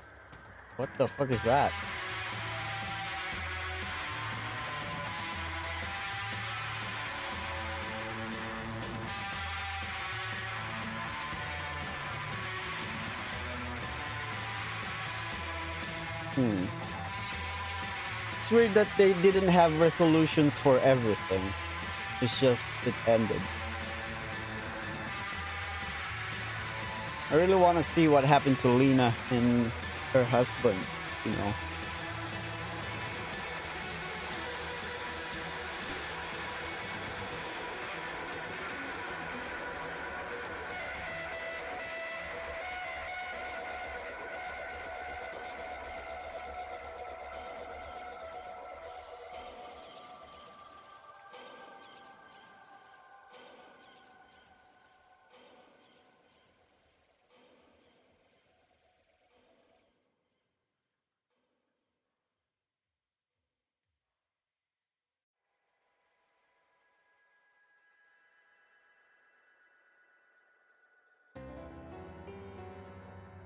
Speaker 1: What the fuck is that? It's weird that they didn't have resolutions for everything. It's just it ended. I really want to see what happened to Lena and her husband, you know.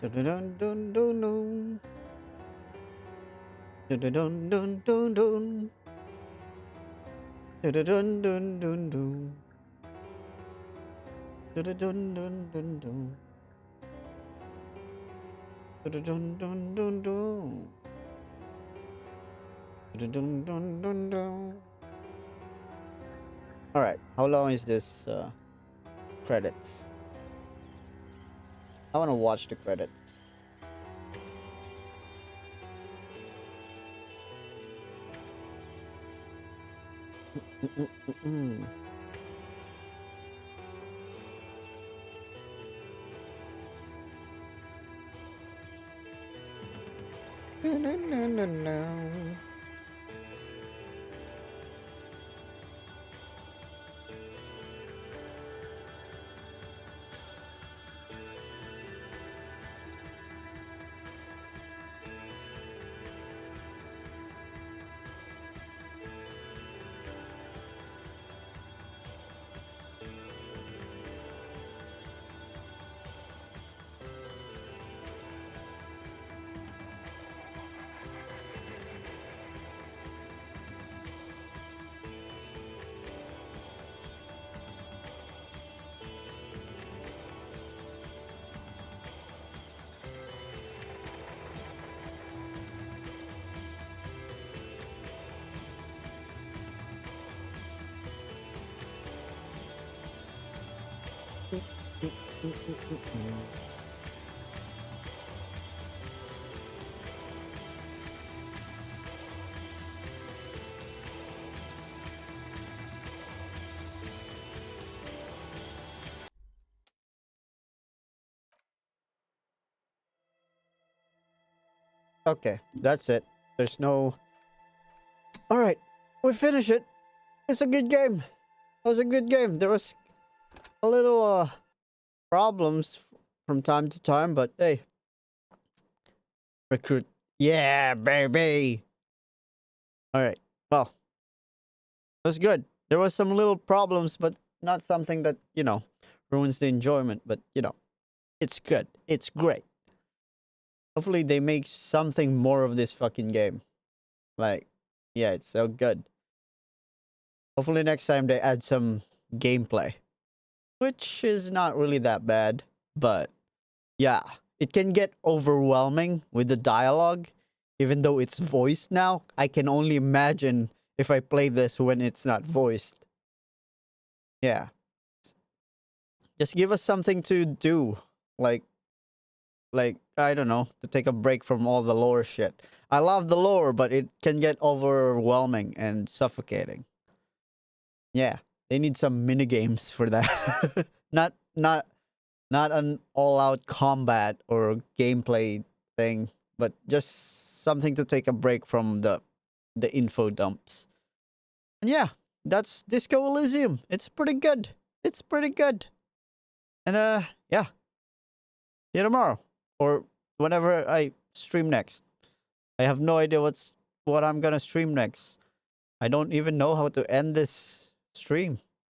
Speaker 1: Dun dun dun dun dun. Dun dun dun dun dun dun. Dun dun dun dun dun dun. Dun dun dun dun dun dun. Dun dun dun dun dun dun. Dun dun dun dun dun. All right, how long is this credits? I want to watch the credits. Okay, that's it. There's no... Alright, we finish it. It's a good game. It was a good game. There was a little problems from time to time, but hey. Recruit. Yeah, baby! Alright, well. It was good. There was some little problems, but not something that, you know, ruins the enjoyment. But, you know, it's good. It's great. Hopefully they make something more of this fucking game. Like, yeah, it's so good. Hopefully next time they add some gameplay. Which is not really that bad. But, yeah. It can get overwhelming with the dialogue. Even though it's voiced now. I can only imagine if I play this when it's not voiced. Yeah. Just give us something to do. Like, I don't know, to take a break from all the lore shit. I love the lore, but it can get overwhelming and suffocating. Yeah, they need some minigames for that. not an all-out combat or gameplay thing, but just something to take a break from the info dumps. And yeah, that's Disco Elysium. It's pretty good. It's pretty good. And yeah. See you tomorrow. Or whenever I stream next. I have no idea what I'm gonna stream next. I don't even know how to end this stream.